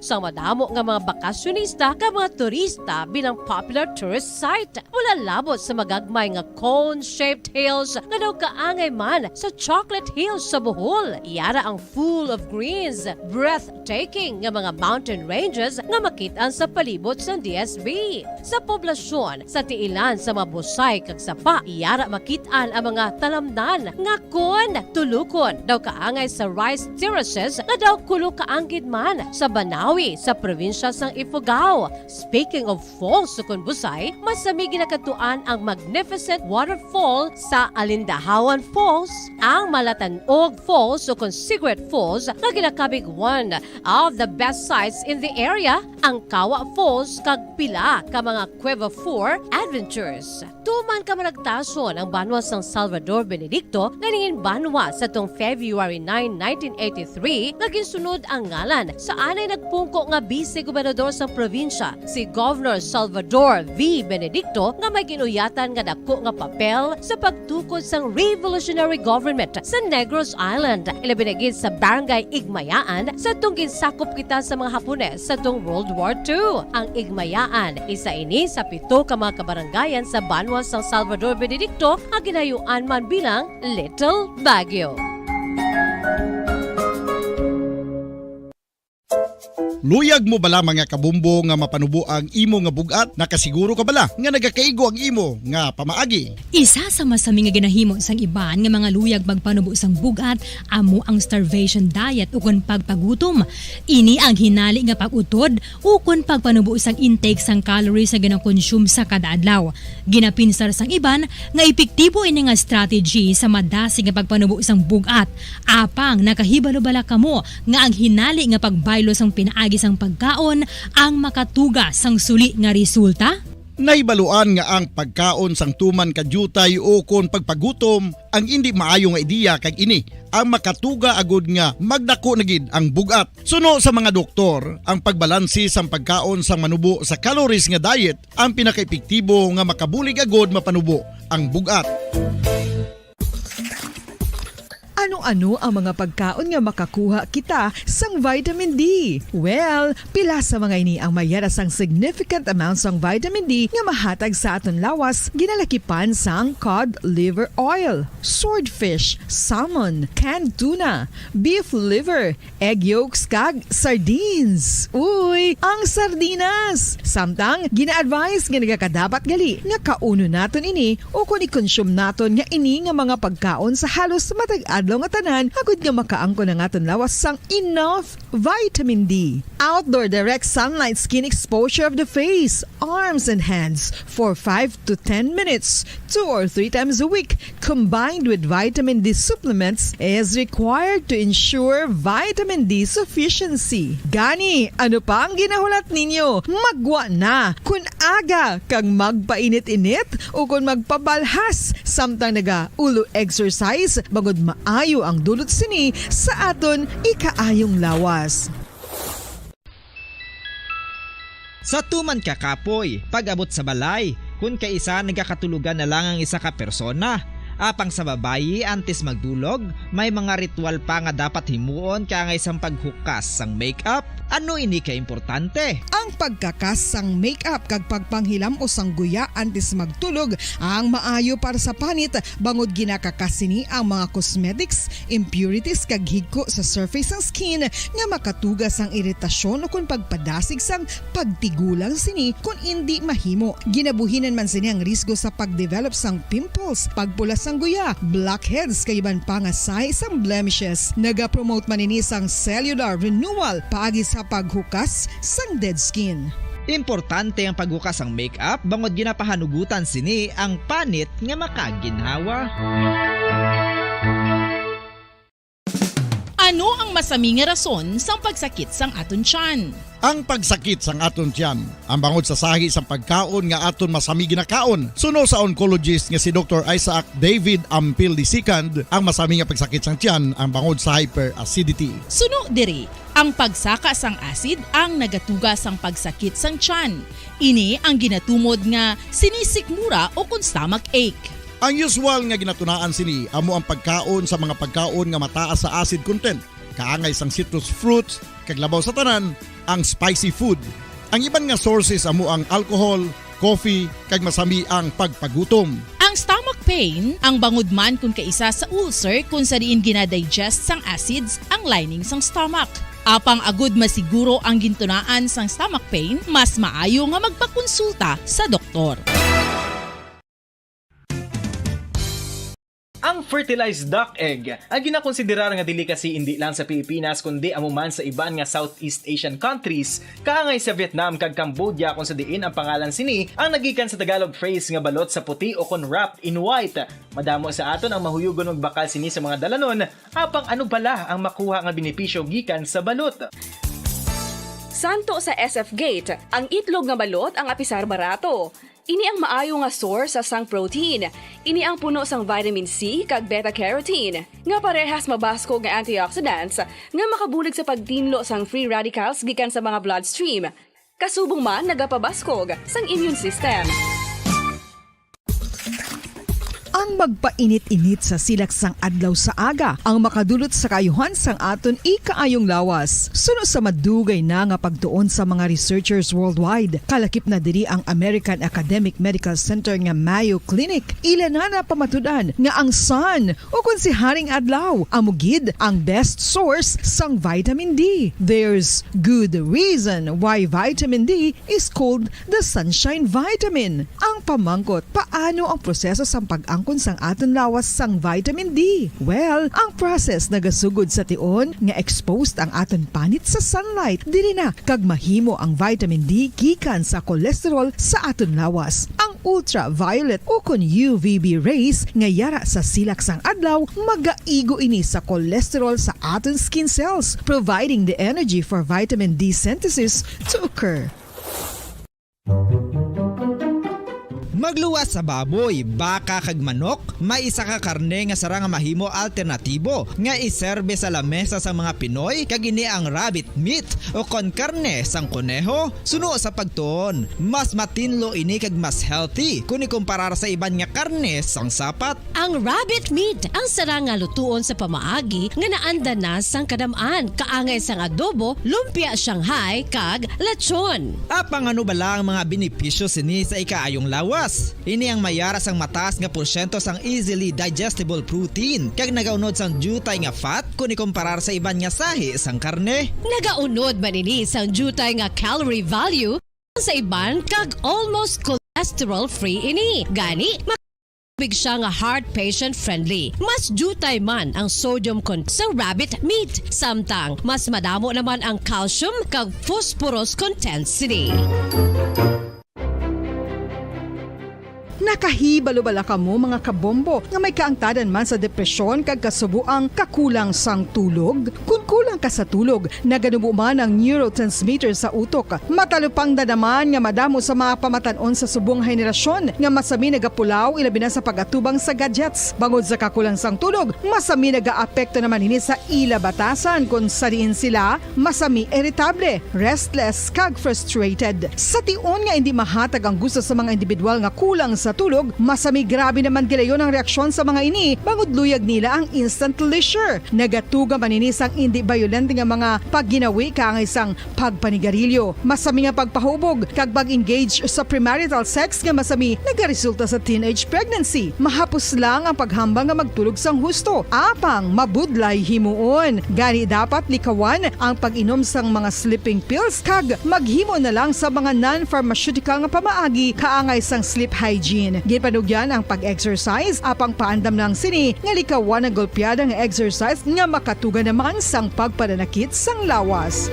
sa madamo nga mga bakasyonista ka mga turista bilang popular tourist site. Wala labot sa magagmay nga cone-shaped hills nga daw kaangay man sa Chocolate Hills sa Bohol. Iyara ang full of greens, breathtaking nga mga mountain ranges nga makitaan sa palibot sa DSB. Sa poblasyon, sa tiilan sa mga busay kag sapa, iyara makitaan ang mga talamnan nga kon tulukon daw kaangay sa rice terraces nga daw kulo kaanggid man sa Banawi sa probinsya sang Ifugao. Speaking of falls sa Busay, masami ginakatuan ang magnificent waterfall sa Alindahawan Falls, ang Malatanog Falls o Secret Falls na ginakabig one of the best sites in the area, ang Kawa Falls kag pila ka mga Cueva 4 adventures. Tuman ka managtason ang banwa sang Salvador Benedicto ganingin banwa sa tong February 9, 1983 naging sunod ang ngalan sa anay nagpungko nga vice-gobernador sa probinsya, si Governor Salvador V. Benedicto nga may ginuyatan nga dako nga papel sa pagtukod sang revolutionary government sa Negros Island. Ilabinagid sa Barangay Igmayaan sa tong ginsakop kita sa mga Hapones sa tong World War II. Ang Igmayaan, isa ini sa 7 ka mga kabarangayan sa banwa sang Salvador Benedicto nga ginayuan man bilang Little Baguio. Luyag mo bala mga kabumbo nga mapanubo ang imo nga bugat? Nakasiguro ka bala nga nagakaigo ang imo nga pamaagi? Isa sa masami nga ginahimo sang iban nga mga luyag magpanubo sang bugat amo ang starvation diet o kun pagpagutom. Ini ang hinali nga pag-utod o kun pagpanubo sang intake sang calories sa ginakonsume sa kada adlaw. Ginapinsar sang iban nga epektibo ini nga strategy sa madasi nga pagpanubo sang bugat. Apang nakahibalo bala kamo nga ang hinali nga pagbaylo sang pinaagi sang pagkaon ang makatuga sang suli nga resulta? Naibaluan nga ang pagkaon sang tuman kadyutay o kon pagpagutom ang hindi maayo nga ideya kag ini ang makatuga agud nga magdako na gid ang bugat. Suno sa mga doktor, ang pagbalansi sang pagkaon sang manubo sa calories nga diet ang pinakaepektibo nga makabulig agud mapanubo ang bugat. Ano-ano ang mga pagkaon nga makakuha kita sang vitamin D? Well, pila sa mga ini ang mayara sang significant amounts sang vitamin D nga mahatag sa aton lawas ginalakipan sang cod liver oil, swordfish, salmon, canned tuna, beef liver, egg yolks kag sardines. Uy, ang sardinas! Samtang gina-advise nga nagakadapat gali nga kauno naton ini o kung i-consume naton nga ini nga mga pagkaon sa halos matag-adlaw nga tanan agud nga makaangkon ang aton lawas sang enough vitamin D. Outdoor direct sunlight skin exposure of the face, arms and hands for 5 to 10 minutes 2 or 3 times a week combined with vitamin D supplements is required to ensure vitamin D sufficiency. Gani, ano pa ang ginahulat ninyo? Magwa na kun aga kang magpainit-init o kung magpabalhas samtang naga ulo exercise bangod maayo ang dulot sini sa aton ikaayong lawas. Sa tuman ka kapoy, pag-abot sa balay, kung kaisa nagakatulugan na lang ang isa ka persona. Apang sa babayi antes magdulog, may mga ritual pa nga dapat himuon kaya nga isang paghukas sang makeup. Ano ini ka importante? Ang pagkakas sang makeup kag pagpanghilam o sang guya antes magtulog ang maayo para sa panit bangod ginakakasini ang mga cosmetics, impurities kag higko sa surface sang skin nga makatugas sang iritasyon o kung pagpadasig sang pagtigulang sini kung hindi mahimo. Ginabuhinan man sini ang risgo sa pagdevelop sang pimples, pagpula sang guya, blackheads kay iban pa nga sa isang blemishes. Naga-promote man ini sang cellular renewal paagi sa paghukas sang dead skin. Importante ang paghukas ang makeup bangod ginapahanugutan sini ang panit nga makaginhawa. Ano ang masaming nga rason sang pagsakit sang aton tiyan? Ang pagsakit sang aton tiyan, ang bangod sa sahi sang pagkaon nga aton masami ginakaon. Suno sa oncologist nga si Dr. Isaac David Ampil II, ang masami nga pagsakit sang tiyan ang bangod sa hyperacidity. Suno diri, ang pagsaka sang acid ang nagatuga sang pagsakit sang tiyan. Ini ang ginatumod nga sinisikmura o kung stomach ache. Ang usual nga ginatunaan sini amo ang pagkaon sa mga pagkaon nga mataas sa acid content, kaangay sang citrus fruits, kag labaw sa tanan ang spicy food. Ang iban nga sources amo ang alcohol, coffee, kag masami ang pagpagutom. Ang stomach pain ang bangod man kung kaisa sa ulcer kung sa diin ginadigest sang acids ang lining sang stomach. Apang agud masiguro ang gintunaan sang stomach pain, mas maayo nga magpakonsulta sa doktor. Ang fertilized duck egg ang ginakonsiderar nga delicacy hindi lang sa Pilipinas kundi amuman sa iban nga Southeast Asian countries, kaangay sa Vietnam kag Cambodia kung sa diin ang pangalan sini ang nagikan sa Tagalog phrase nga balot sa puti o kon wrapped in white. Madamo sa aton ang mahuyugon og bakal sini sa mga dalanon, apang ano bala ang makuha nga benepisyo gikan sa balot. Santo sa SF Gate, ang itlog nga balot ang apisar barato. Ini ang maayo nga source sa sang protein. Ini ang puno sang vitamin C kag beta-carotene. Nga parehas mabasko nga antioxidants nga makabulig sa pagtinlo sang free radicals gikan sa mga bloodstream. Kasubong man nagapabaskog sang immune system. Ang magpainit-init sa silak sang adlaw sa aga ang makadulot sa kayuhan sang aton ikaayong lawas. Suno sa madugay na nga pagtuon sa mga researchers worldwide, kalakip na diri ang American Academic Medical Center nga Mayo Clinic. Ila na pamatudan nga ang sun o kung si haring adlaw amugid ang best source sang vitamin D. There's good reason why vitamin D is called the sunshine vitamin. Ang pamangkot, paano ang proseso sang pag-angkon sang aton lawas sang vitamin D? Well, ang process nagasugod sa tion nga exposed ang aton panit sa sunlight. Dili na kag mahimo ang vitamin D gikan sa cholesterol sa aton lawas. Ang ultraviolet o kon UVB rays nga yara sa silak sang adlaw magaigo ini sa cholesterol sa aton skin cells, providing the energy for vitamin D synthesis to occur. Magluwas sa baboy, baka kag manok, may isa ka karne nga sarang mahimo alternatibo nga iserbe sa lamesa sa mga Pinoy kag ini ang rabbit meat o kon karne sang kuneho. Suno sa pagtuon, mas matinlo ini kag mas healthy kung ikumparar sa iban nga karne sang sapat. Ang rabbit meat ang sarang nga lutuon sa pamaagi nga naanda na sang kadamaan, kaangay sang adobo, lumpia Shanghai kag lechon. Apang ano bala ang mga benepisyo sini sa ikaayong lawas? Ini ang mayara sang mataas nga porsyento sang easily digestible protein kag nagaunod sang jutay nga fat kung ikumparar sa iban nga sahi sang karne. Nagaunod man ini sang jutay nga calorie value sa iban kag almost cholesterol free ini. Gani Big siya nga heart patient friendly. Mas jutay man ang sodium content sa rabbit meat. Samtang mas madamo naman ang calcium kag phosphorus content sini. Nakahibalo-bala ka mo mga kabombo nga may kaangtadan man sa depresyon kag kasubuang kakulang sang tulog. Kung kulang ka sa tulog, naganubo man ang neurotransmitter sa utok. Matalupang dadaman nga madamo sa mga pamatanon sa subong henerasyon nga masami nagapulaw ilabi na sa pagatubang sa gadgets. Bangod sa kakulang sang tulog, masami nagaapekto naman ini sa ila batasan kung sariin sila masami irritable, restless kag frustrated. Sa tion nga hindi mahatag ang gusto sa mga individual nga kulang sa tulog, masami grabe naman gilayon ang reaksyon sa mga ini bangod luyag nila ang instant leisure. Nagatuga man ini sang hindi violent nga mga pagginawi ka ang isang pagpanigarilyo. Masami nga pagpahubog kag pag-engage sa premarital sex nga masami nagaresulta sa teenage pregnancy. Mahapos lang ang paghambang nga magtulog sang husto. Apang mabudlay himuon. Gani dapat likawan ang pag-inom sang mga sleeping pills kag maghimo na lang sa mga non-pharmaceutical nga pamaagi kaangay sang sleep hygiene. Ginpanugyan ang pag-exercise apang paandam lang sini nga likawan ang golpeada nga exercise nga makatuga naman sang pagpananakit sang lawas.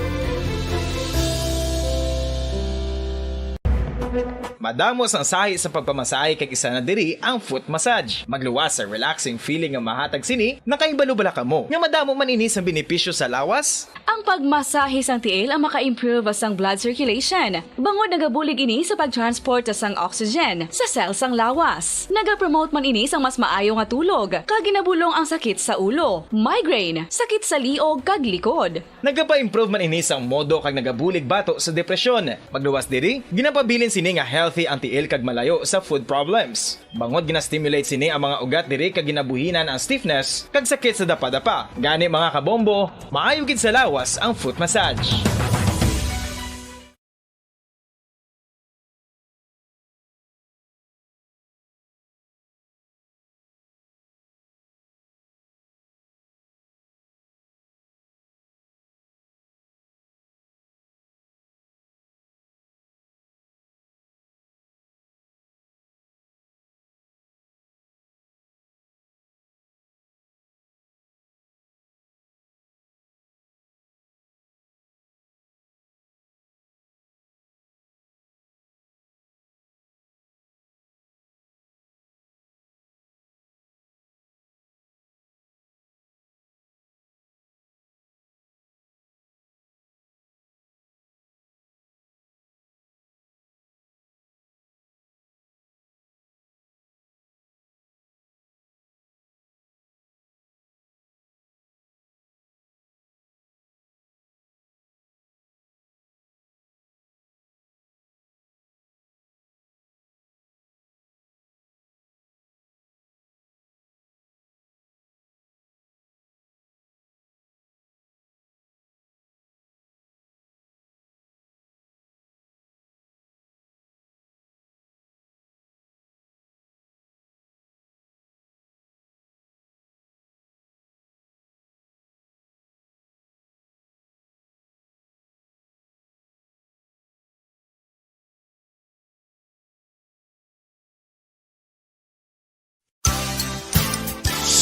Madamos ang sahi sa pagpamasahe kag isa na diri ang foot massage. Magluwas sa relaxing feeling nga mahatag sini, nakaibalo-bala ka mo. Nga madamo man ini sa benepisyo sa lawas. Ang pagmasahe sang tiil ang maka-improve sang blood circulation. Bangod nagabulig ini sa pagtransport sang oxygen sa cells sang lawas. Nagapromote man ini sang mas maayo nga tulog, kag ginabulong ang sakit sa ulo, migraine, sakit sa liog kag likod. Nagapa-improve man ini sang modo kag nagabulig bato sa depresyon. Magluwas diri, ginapabilin sini nga healthy ang tiil kag malayo sa food problems. Bangod gina-stimulate sini ang mga ugat diri kag ginabuhinan ang stiffness kag sakit sa dapa-dapa. Gani mga kabombo, maayo gid sa lawas ang foot massage.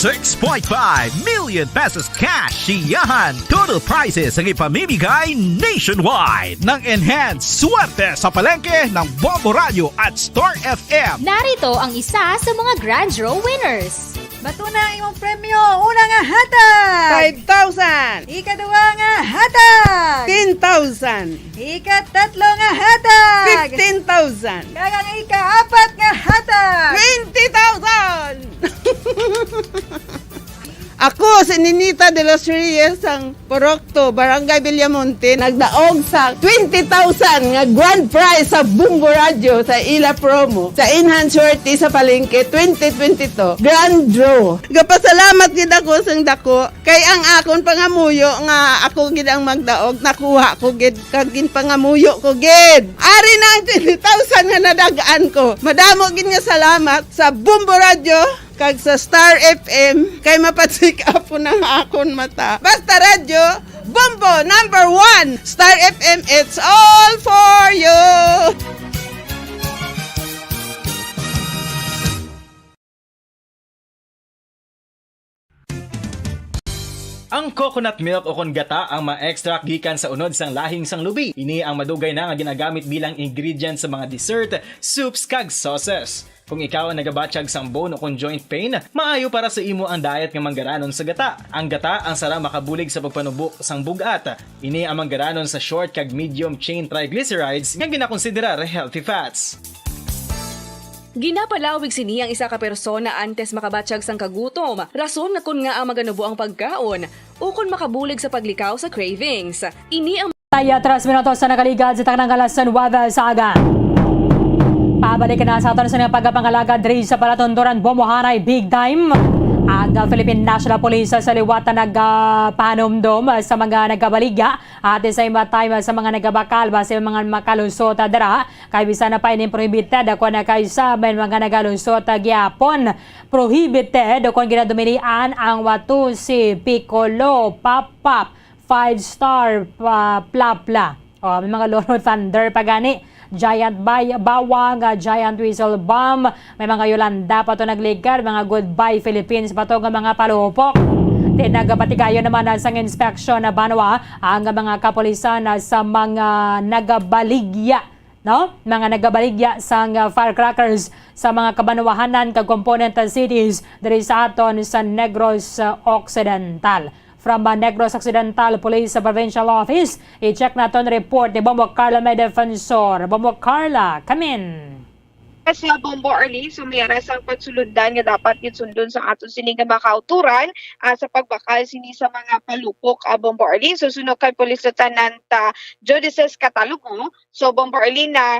₱6.5 million cash siyahan. Total prizes ang ipamimigay nationwide ng Enhanced Swerte sa palengke ng Bombo Radio at Star FM. Narito ang isa sa mga Grand Draw winners. Bato na imong premyo. Una nga hatag 5,000. Ikaduha nga hatag 10,000. Ikatatlo nga hatag 15,000. Kagang ikaapat nga hatag 20,000. Ako si Ninita de los Reyes ang Porokto, Barangay Villamonte, nagdaog sa 20,000 nga grand prize sa Bumbo Radio sa Ila Promo sa Enhanced Swerte sa Palengke 2022 Grand Draw. Gapasalamat gid ako sang dako kay ang akon pangamuyo nga ako gid ang magdaog nakuha ko gid kag pangamuyo ko gid. Ari na ang 20,000 nga nadagaan ko. Madamo gid nga salamat sa Bumbo Radio kag sa Star FM kay mapatsik up po ng akon mata. Basta radyo, Bombo #1, Star FM, it's all for you. Ang coconut milk o kon gata ang ma-extract gikan sa unod sang lahing sang lubi. Ini ang madugay na nga ginagamit bilang ingredient sa mga dessert, soups kag sauces. Kung ikaw ang nagabatsyag sang bone o kung joint pain, maayo para sa imo ang diet nga manggaranon sa gata. Ang gata ang sara makabulig sa pagpanubo sang bugat. Ini ang manggaranon sa short kag medium chain triglycerides nga ginakonsiderar healthy fats. Ginapalawig sini ang isa ka persona antes makabatsyag sang kagutom. Rason nga kun nga ang maganubo ang pagkaon o kun makabulig sa paglikaw sa cravings. Ini ang Taya 3 minutos sa nakaligad sa tanang kalasan wada sa aga. Pabalik na sa aton sa mga pagpangalaga diri sa Palatunturan Bomoharay Big Time. Ang Philippine National Police sa liwata nagpanomdom sa mga nagabaligya at sa iba time sa mga nagabakal sa mga makalusot dara kay bisa na pa prohibited ako na kay sa mga nagalusot gyapon prohibited kung ginadumirian ang watu si Piccolo Pop-Pop 5-star Plapla o may mga Loro Thunder pagani Giant Bawang, Giant Whistle Bomb, may mga Yolanda pa to nagligad, mga Goodbye Philippines pa to nga mga palupok. Nagapatigayo naman sa inspection na banwa ang mga kapulisan sa mga nagabaligya. No? Mga nagabaligya sa firecrackers sa mga kabanwahanan kag component cities diri sa aton sa Negros Occidental. From Negros Occidental Police Provincial Office, i-check natin report ni Bombo Carla May Defensor. Bombo Carla, come in. Sa Bombo Arlene, sumiyara sa pagsulundan nga dapat gitsundon sa aton sining nga makauturan sa pagbakal sini sa mga palupok Bombo Arlene. So sunod kay Police Lieutenant Jodices Catalugo. So Bombo Arlene na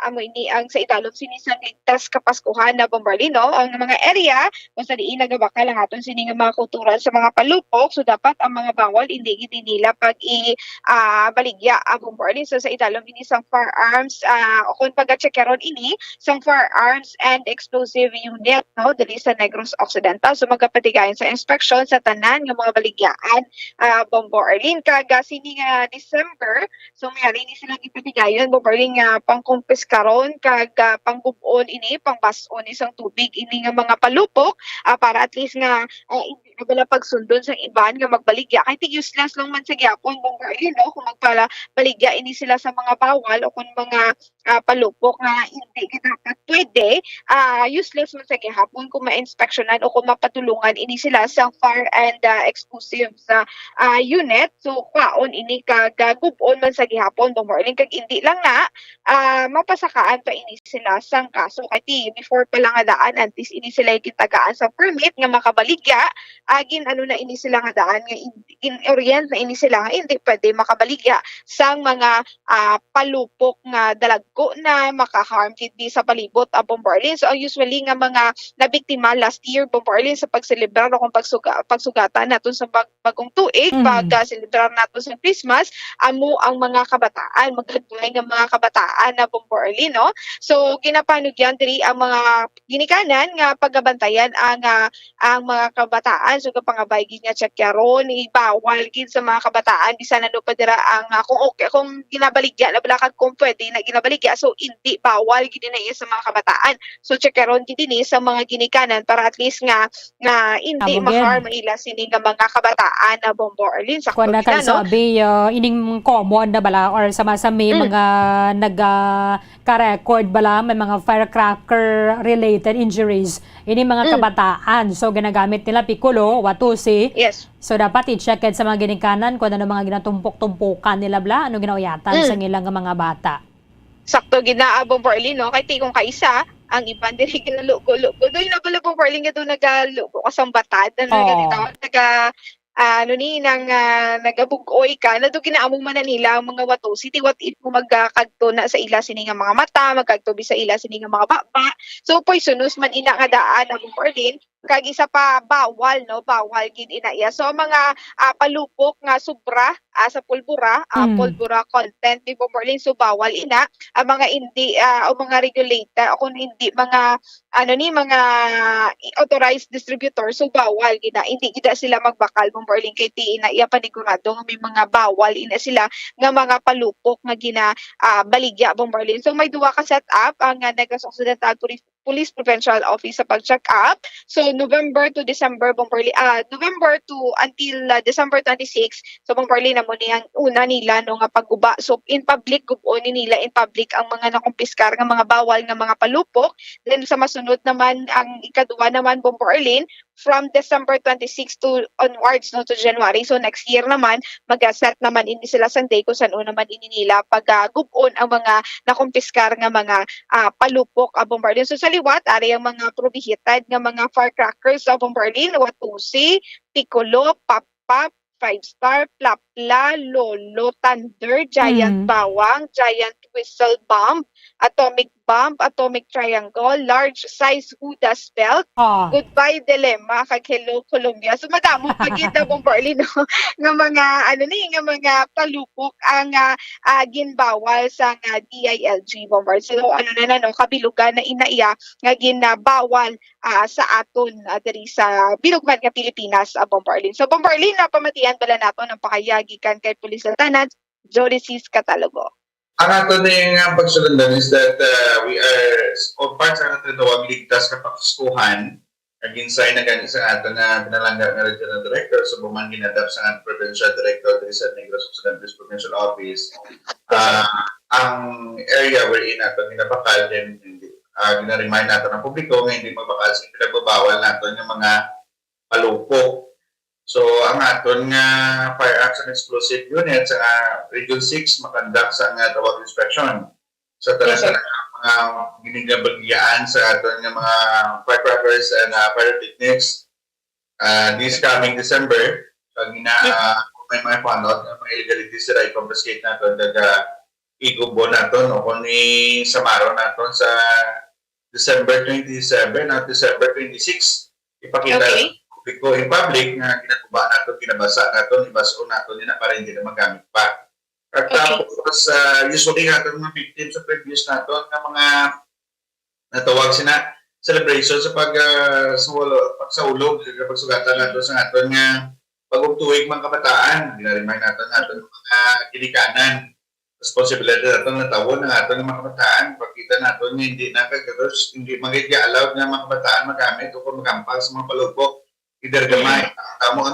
amo ini ang sa idalom sini sa ligtas kapaskuhan na Bombo Arlene, no? Ang mga area kung sa diin nagabakal ang aton sini nga makauturan sa mga palupok. So dapat ang mga bawal hindi gid nila pag baligya Bombo Arlene. So sa idalom ini sang firearms kung pag-checkeron ini sang firearms and explosive unit, no, dali sa Negros Occidental. So magapatigayon sa inspection sa tanan ng mga baligyaan Bombo Arlene kag sini nga December. So mayari ni silang ipatigayon Bombo Arlene nga pangkumpiskaron kag panggubon ini pangbason isang tubig ini nga mga palupok para at least nga hindi na bala pagsundon sa iban nga magbaligya kay tig useless lang man sa gyapon Bombo Arlene, no, kung magbaligya ini sila sa mga bawal o kung mga palupok nga hindi dapat pwede, useless man sa gihapon kung ma-inspectionan o kung mapatulungan ini sila sa fire and explosives unit. So kwaon ini kagubon man sa gihapon Bombo Arlene kag hindi lang na mapasakaan pa ini sila sang kaso kay before pa lang nga daan antes ini sila kitagaan sa permit nga makabaligya agin ano na ini sila nga daan nga in orient na ini sila nga hindi pwede makabaligya sang mga palupok nga dalagko na makaharm kindi sa palibot Bombo Arlene. So usually nga mga nabiktima last year Bombo Arlene sa pagselebrar o kung pagsugatan naton sa bagong tuig pag-celebrar naton sa Christmas amo ang mga kabataan magkadulay nga mga kabataan na Bombo Arlene, no? So ginapanugyan diri ang mga ginikanan nga pagabantayan ang mga kabataan. So kapangabay gid nga checkyaron ibawal gid sa mga kabataan bisan ano pa dira ang kung ginabaligya na bala kag kung pwede na ginabaligya so hindi bawal gid na iya sa mga kabataan. So checkeron gid dinhi sa mga ginikanan para at least nga hindi ma-harm ila sini nga mga kabataan na Bombo Arlene sa kuan na kan sabi ining common na bala or sama-sami mga nagka-record bala may mga firecracker related injuries ini mga kabataan. So ginagamit nila Piccolo, Watusi. Yes. So dapat i-check sa mga ginikanan kung ano mga ginatumpok-tumpukan nila bla ano ginauyatan sa ilang mga bata. Sakto gina Bombo Arlene, no? Kay tigong kaisa ang iban diri ginalugo-lugo. Doy na bala Bombo Arlene nga do nagalugo kasang batad na ganito nagabugoy ka na do ginaamong man nila ang mga Watusi what if mo magkakadto na sa ila sini nga mga mata magkagtubi sa ila sini nga mga baba. So poisonous man ina nga daan ang Bombo Arlene kag isa pa bawal gid ina iya. So mga palupok nga sobra sa pulbura pulbura content ni Bombo Arlene so bawal ina ang mga hindi o mga regulator o kung hindi mga mga authorized distributor so bawal gid hindi gid sila magbakal Bombo Arlene kay ina iya panigurado nga may mga bawal ina sila nga mga palupok nga baligya Bombo Arlene. So may duwa ka set up ang Negros Occidental Police Provincial Office sa pag-check up. So November to December November to until December 26, so Bombarli na mo niyang una nila no nga pagguba. So in public gubo ni nila in public ang mga nakumpiskar nga mga bawal nga mga palupok. Then sa masunod naman ang ikaduwa naman Bombarlin from December 26 to onwards no to January. So next year naman mag-set naman ini sila Sunday kung saan naman ini nila pag-gubon ang mga nakumpiskar nga mga palupok Bombarlin. So sa liwat ari ang mga prohibited nga mga firecrackers sa Bombarlin, Watusi, Piccolo, Pap-Pap, 5-star, Plapla, Lolo, Thunder, Giant Bawang, Giant Whistle Bomb, Atomic Bomb, Atomic Triangle, Large Size Judas Belt, Goodbye Dilemma, kag Hello Colombia. So madamo pagita Bombarli no nga mga nga mga palupok ang ginbawal sa DILG Bombarli. So no kabilugan na inaiya nga ginabawal sa aton diri sa bilugman nga Pilipinas Bombarli. So Bombarli na pamatian pala nato ng pakayagikan kay Police Lieutenant Joricis Catalogo. Ang ato ning pagsulundan is that we are all parts ang ato tawag ligtas kapag kuskuhan ginsay na gani sa ato na pinalangga nga regional director so buman ginadap sa ato provincial director diri sa Negros Occidental Provincial Office. Ang area wherein ato ginabakal din gina-remind nato ng publiko nga hindi magbakal sa pinagbabawal nato ng mga palupok. So ang aton nga firearms and explosive unit sa Region 6 makandak sa tawag inspection. So talaga mga ginigabagyaan sa aton nga mga firecrackers and pyrotechnics this coming December. Pag may mga panot ng mga illegalities sila i-confiscate natin daga igubo natin o kung isamaro natin sa December 27 at December 26 ipakita ko in public nga ginagawa natin, kinabasa natin, ibaso natin, na para hindi na magamit pa. At tapos, usually natin mga victims sa previous natin ng mga natawag sina celebration sa pagsaulog, pagsugatan natin sa natin nga pag-ugtuig mga kabataan, ginaremind natin mga kinikanan, responsibilidad natin na tawon ng atin ng mga kabataan, pagkita natin nga hindi nakagados, hindi mag-allowed ng mga kabataan magamit o kung magampal sa mga palupok. Either gamay, damo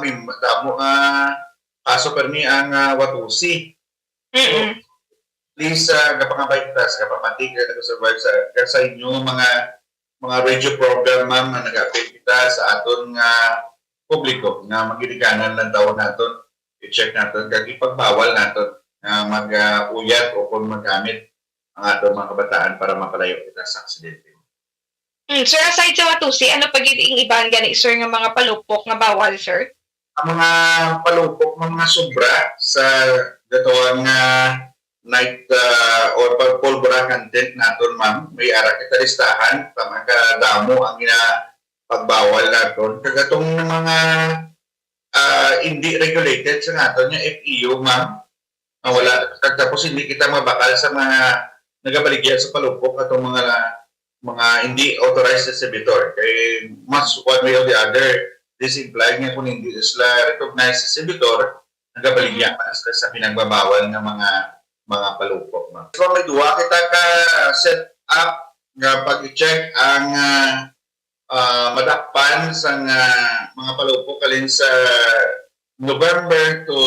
kaso permi ang Watusi. So, please, kapangabay kita sa kapamatik at survive sa inyo mga radio program ma'am na nag-update kita sa aton publiko na magigikanan ng taon natin, i-check natin, kag ipagbawal natin na mag-uyat o kung magamit ang aton mga kabataan para mapalayo kita sa aksidente. Sir, aside sa Watusi, ano pagiging iban gani sir nga mga palupok nga bawal, sir? Ang mga palupok, mga sobra sa datawang night or pulbura content naton ma'am, may ara kita listahan pagkadamo ang pagbawal naton. Kagatong mga hindi regulated sa naton yung FEU ma'am, wala, tapos hindi kita mabakal sa mga nagabaligya sa palupok atong mga hindi authorized distributor. Kaya mas one way or the other, this implies nga kung hindi sila recognized distributor, nagabaligya pa sa pinagbabawal ng mga palupok. So may duwa kita ka set up nga pag-check ang madakpan sa mga palupok kalin sa November to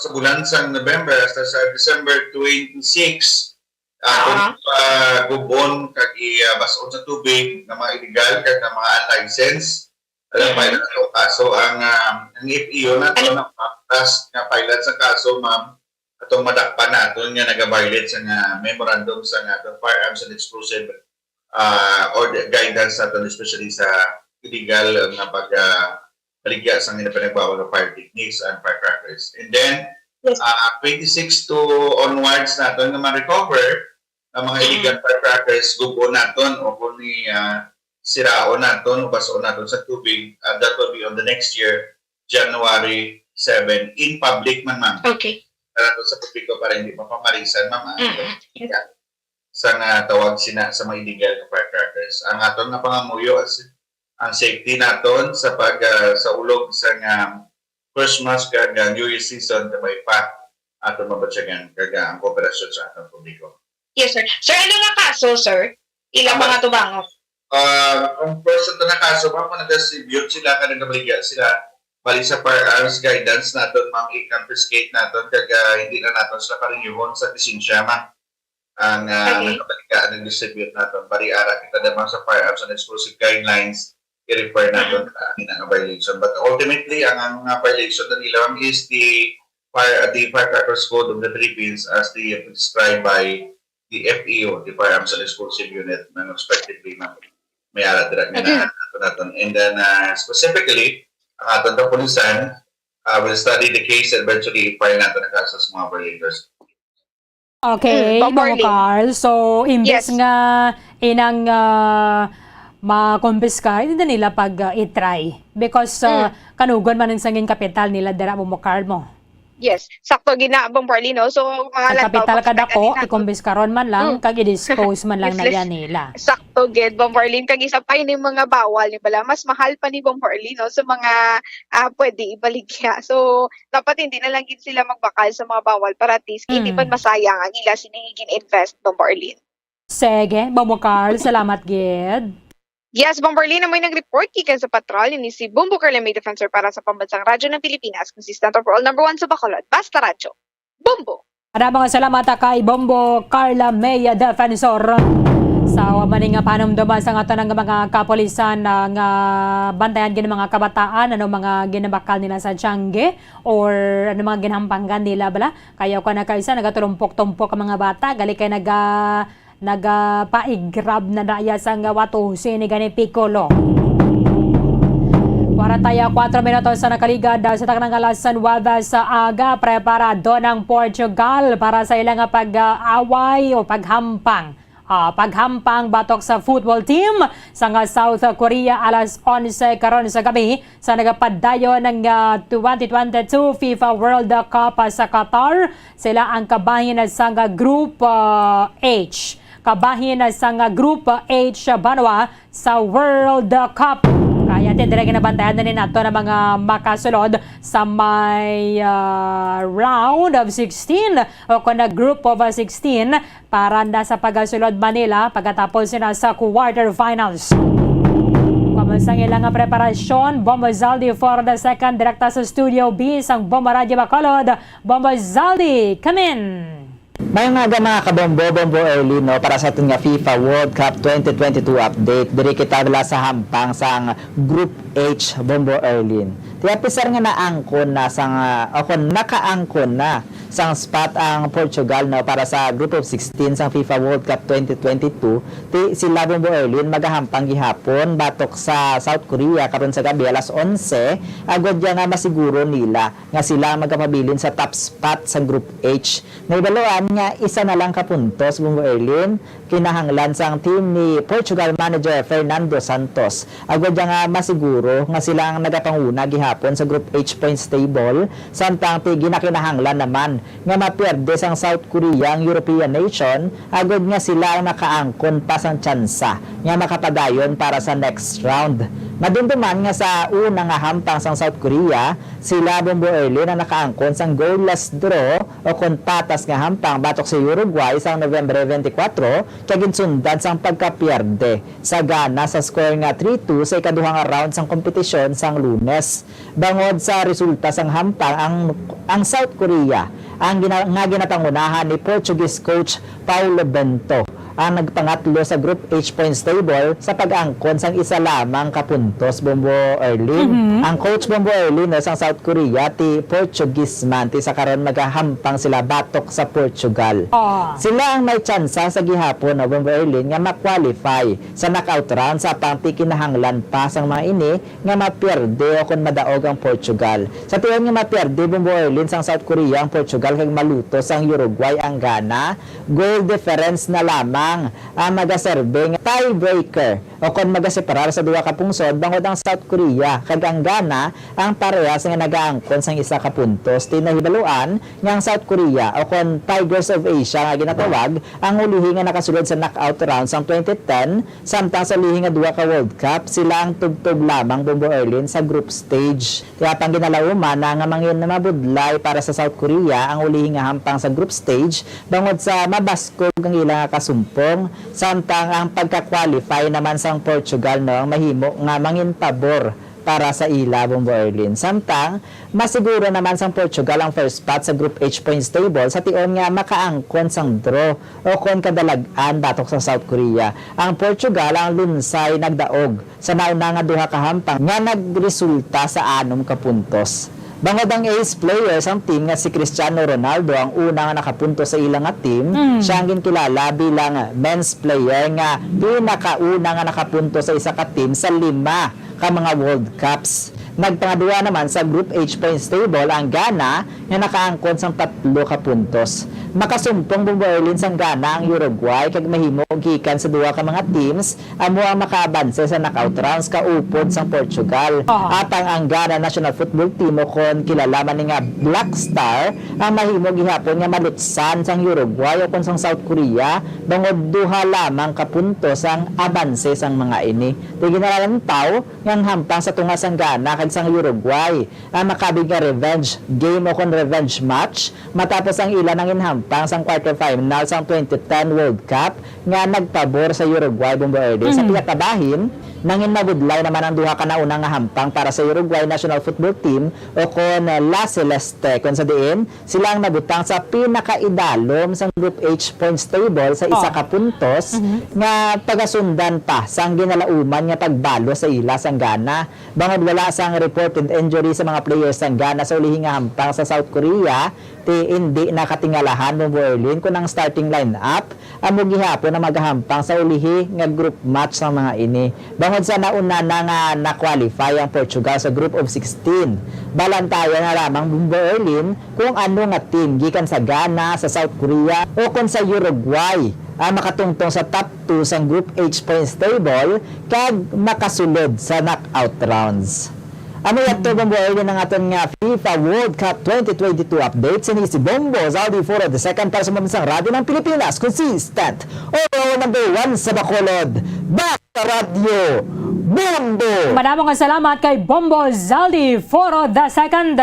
sa bulan sa November hasta sa December 26 gubon kag bason sa tubig na mga illegal kag na mga unlicensed. Alam pa na ito kaso ang FEO na ito na patas nga pilot sa kaso ma'am atong madakpan naton nga nag-violate sa memorandum sa firearms and explosive or guidance naton especially sa illegal na pagbaligya sa pinagbawal ng fire techniques and firecrackers. And then 26 to onwards naton nga ma-recover ang mga illegal firecrackers, gubo naton o kung siraon naton o basoon naton sa tubig, that will be on the next year, January 7, in public man ma'am. Okay. Nato sa publiko para hindi mapamarisan ma'am. Sa tawag sina sa mga illegal firecrackers. Ang aton nga pangamuyo ang safety naton sa sa ulog sa Christmas kag New Year season na may pa aton mabatyagan kag ang kooperasyon sa atong publiko. Yes, sir. Sir, ano nga kaso, sir? Ilang mga tubango? Kung person to na kaso, ma'am, kung nag-distribute sila, ka nagkabaligya sila, bali sa firearms guidance natin, ma'am, i-confiscate natin, kaya hindi na natin sila parinihon sa lisensya, ma'am. Ang nagkabaligya, nag-distribute natin, bali ara kita naman sa firearms and exclusive guidelines, i-refer natin ang violation. But ultimately, ang violation na nila, ma'am, is the Firecrackers Code of the Philippines as prescribed by the FEO, the Firearms and Explosive Unit, na respectively na may alat direct na natin. And then specifically, ang aton na pulisan will study the case and eventually i-file natin ang kaso sa mga violators. Okay, Mamo Carl. So, imbes nga inang makumpiska, hindi na nila pag i-try. Because kanugon man ang sanging kapital nila, dira Mamo Carl mo. Yes, sakto ginabang Barley, no? So, ang kapital ka dako, ikumpiskaron man lang, kag i-dispose man lang na yan nila. Sakto, Ged, Bombarlin, kag isa pa yung mga bawal, ni bala, mas mahal pa ni Bombarlin, no? So, mga pwede ibaligya. So, dapat hindi na lang sila magbakal sa mga bawal para at least hindi pa masayang ang ila sinigin invest, Bombarlin. Sige, Mamo Carl, salamat, Ged. Yes, Bombarlin na may nag-report kikan sa patrol ni si Bumbo Carla May Defensor para sa Pambansang Radyo ng Pilipinas, consistent overall number 1 sa Bacolod, Basta Radyo. Bumbo! Maraming salamat kay Bumbo Carla May Defensor sa maning panumduman sa ato ng mga kapolisan ng bantayan gin mga kabataan, ano mga ginabakal nila sa Tiangge or ano mga ginhampanggan nila bala. Kaya ko na kaysa nagatulumpok-tumpok ang mga bata, gali kay nagpaigrab na daya sa wato sini gani Piccolo. 44 minutos sa nakaligad sa taknang alas San Juan sa aga, preparado ng Portugal para sa ilang pag-away o paghampang. Paghampang batok sa football team sa South Korea alas 11 karon sa gabi sa nagapadayo ng 2022 FIFA World Cup sa Qatar. Sila ang kabahin sa Group H. Kabahin sa Group H Banwa sa World Cup. Kaya tindira ginabantayan na ni nato na mga makasulod sa may round of 16 o kung na group of 16 para na sa pagasulod Manila pagkatapos na sa quarterfinals. Kamusta ang ilang preparasyon, Bombo Zaldi for the second direkta sa Studio B sang Bombo Radio Bacolod. Bombo Zaldi, come in! May mga kabombo early no para sa ating FIFA World Cup 2022 update. Diri kita dala sa hampang sang Group H Bombo Erlin. Tiyapisar nga naangkon na sang nakaangkon na sang spot ang Portugal no para sa Group of 16 sang FIFA World Cup 2022. Ti sila Bombo Erlin magahampang gihapon batok sa South Korea karon sa gabi alas 11. Agod ya nga masiguro nila nga sila magapabilin sa top spot sa Group H. Naibaluan nga isa na lang kapuntos Bombo Erlin kinahanglan sang team ni Portugal manager Fernando Santos. Agad nga masiguro nga sila ang nagapanguna gihapon sa Group H points table samtang ginakinahanglan naman nga maperde sang South Korea ang European nation. Agad nga sila ang nakaangkon pa sang tsansa nga makapadayon para sa next round. Madumduman nga sa una nga hampang sang South Korea, sila Bombo Erlin ang nakaangkon sang goalless draw o kung patas nga hampang batok sa Uruguay sang November 24 kagin sundan sang pagkapierde sa Ghana sa score nga 3-2 sa ikaduhang round sang kompetisyon sang Lunes. Bangod sa resulta sang hampang ang South Korea ang ginapangunahan ni Portuguese coach Paulo Bento ang nagpangatlo sa Group H points table sa pag-angkon sang isa lamang kapuntos Bombo Erlin. Ang coach Bombo Erlin sang South Korea ti Portuguese man ti sa karon magahampang sila batok sa Portugal. Sila ang may tsansa sa gihapon na Bombo Erlin nga ma-qualify sa knockout round sa pangti kinahanglan pa sang mga ini nga maperde o kung madaog ang Portugal. Sa tuwing nga maperde Bombo Erlin sang South Korea ang Portugal kag maluto sang Uruguay ang Ghana, goal difference na lamang ang magaserbe nga tiebreaker o kung magaseparar sa duwa ka pungsod bangod ang South Korea kag ang Ghana ang parehas nga nagaangkon sang isa ka puntos. Tinahibaluan nga ang South Korea o kung Tigers of Asia nga ginatawag ang ulihi nga nakasulod sa knockout round sang 2010 samtang sa ulihi nga duwa ka World Cup sila ang tugtog lamang Bombo Erlin sa group stage. Kaya pang ginalauman na nga mangin na mabudlay para sa South Korea ang ulihi nga hampang sa group stage bangod sa mabaskog ang ilang kasumpa sumpong. Samtang ang pagka-qualify naman sang Portugal no ang mahimo nga mangin pabor para sa ila Bombo Erlin. Samtang masiguro naman sang Portugal ang first spot sa Group H points table sa tion nga makaangkon sang draw o kon kadalagan batok sa South Korea. Ang Portugal ang lunsay nagdaog sa nauna nga duha ka hampang nga nagresulta sa 6 ka puntos. Bangod ang ace players ang team nga si Cristiano Ronaldo ang una nga nakapunto sa ilang nga team. Siya ang ginakilala bilang men's player nga pinakauna nga nakapunto sa isa ka team sa 5 ka mga World Cups. Nagpangadua naman sa Group H points table ang Ghana nga nakaangkon sang 3 ka puntos. Makasumpong Bombo Erlin sang Ghana ang Uruguay kag mahimo gikan sa duha ka mga teams amo ang makaabanse sa knockout rounds kaupod sang Portugal. Atang ang Ghana National Football Team o kon kilala man ni nga Black Star ang mahimo gihapon nga malutsan sang Uruguay o kon sang South Korea bangod duha lamang ka puntos ang abanse sang mga ini. Tiginalan taw yang hampang sa tunga sang Ghana kag sang Uruguay ang makabig nga revenge game o kon revenge match matapos ang ilan ang inhampang sang quarterfinal sang 2010 World Cup nga nagpabor sa Uruguay Bombo Erlin. Sa pinakabahin nangin nabudlay naman ang duha ka nauna nga hampang para sa Uruguay National Football Team o kon La Celeste kon sa diin silang nabutang sa pinakaidalom sang Group H points table sa isa ka puntos nga pagasundan pa sang ginalauman nga pagbalo sa ila sang Ghana. Bangod wala sang reported injury sa mga players sang Ghana sa ulihi nga hampang sa South Korea hindi nakatingalahan Bombo Erlin kung ang starting lineup amo gihapon na maghahampang sa ulihi nga group match ng mga ini. Bangod sa nauna na nga na-qualify ang Portugal sa group of 16. Balantayan na lamang Bombo Erlin kung ano nga team gikan sa Ghana, sa South Korea o kung sa Uruguay ang makatungtong sa top 2 sa Group H points table kag makasulod sa knockout rounds. Ano yato Bombo Erlin ang aton nga FIFA World Cup 2022 update. Sini si Bombo Zaldi Foro the second para sa mabisang radyo ng Pilipinas. Consistent. Overall number 1 sa Bacolod. Basta Radio Bombo. Maraming salamat kay Bombo Zaldi Foro the second.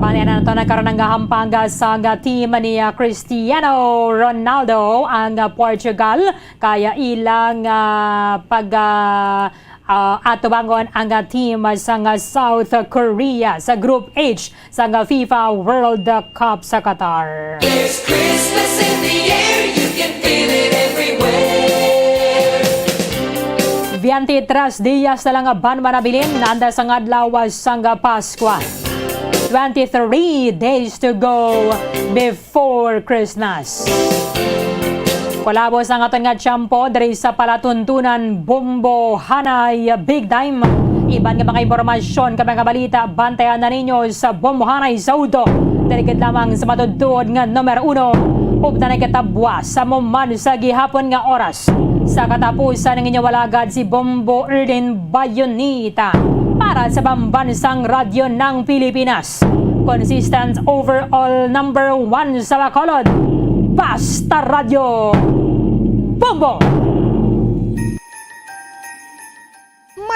Panian na ito nagkaroon ng hampanga sa team ni Cristiano Ronaldo ang Portugal. Kaya ilang atubangon ang team sa South Korea sa Group H sa FIFA World Cup sa Qatar. There's Christmas in the air, you can feel it everywhere. 23 días na lang ban manabilin nanda sa adlaw sang Paskwa. 23 days to go before Christmas. Kolabos ang aton nga tiyampo diri sa palatuntunan Bombo Hanay Big Time. Iban nga mga impormasyon ka mga balita bantayan na ninyo sa Bombo Hanay Saudo. Dirigid lamang sa matudtod nga numero 1 upda na katabwa sa muman sa gihapon nga oras. Sa katapusan ng inyong walagad si Bombo Erlin Bayonita para sa pambansang radyo ng Pilipinas. Consistent overall number 1 sa Bacolod. Basta Radio Bombo!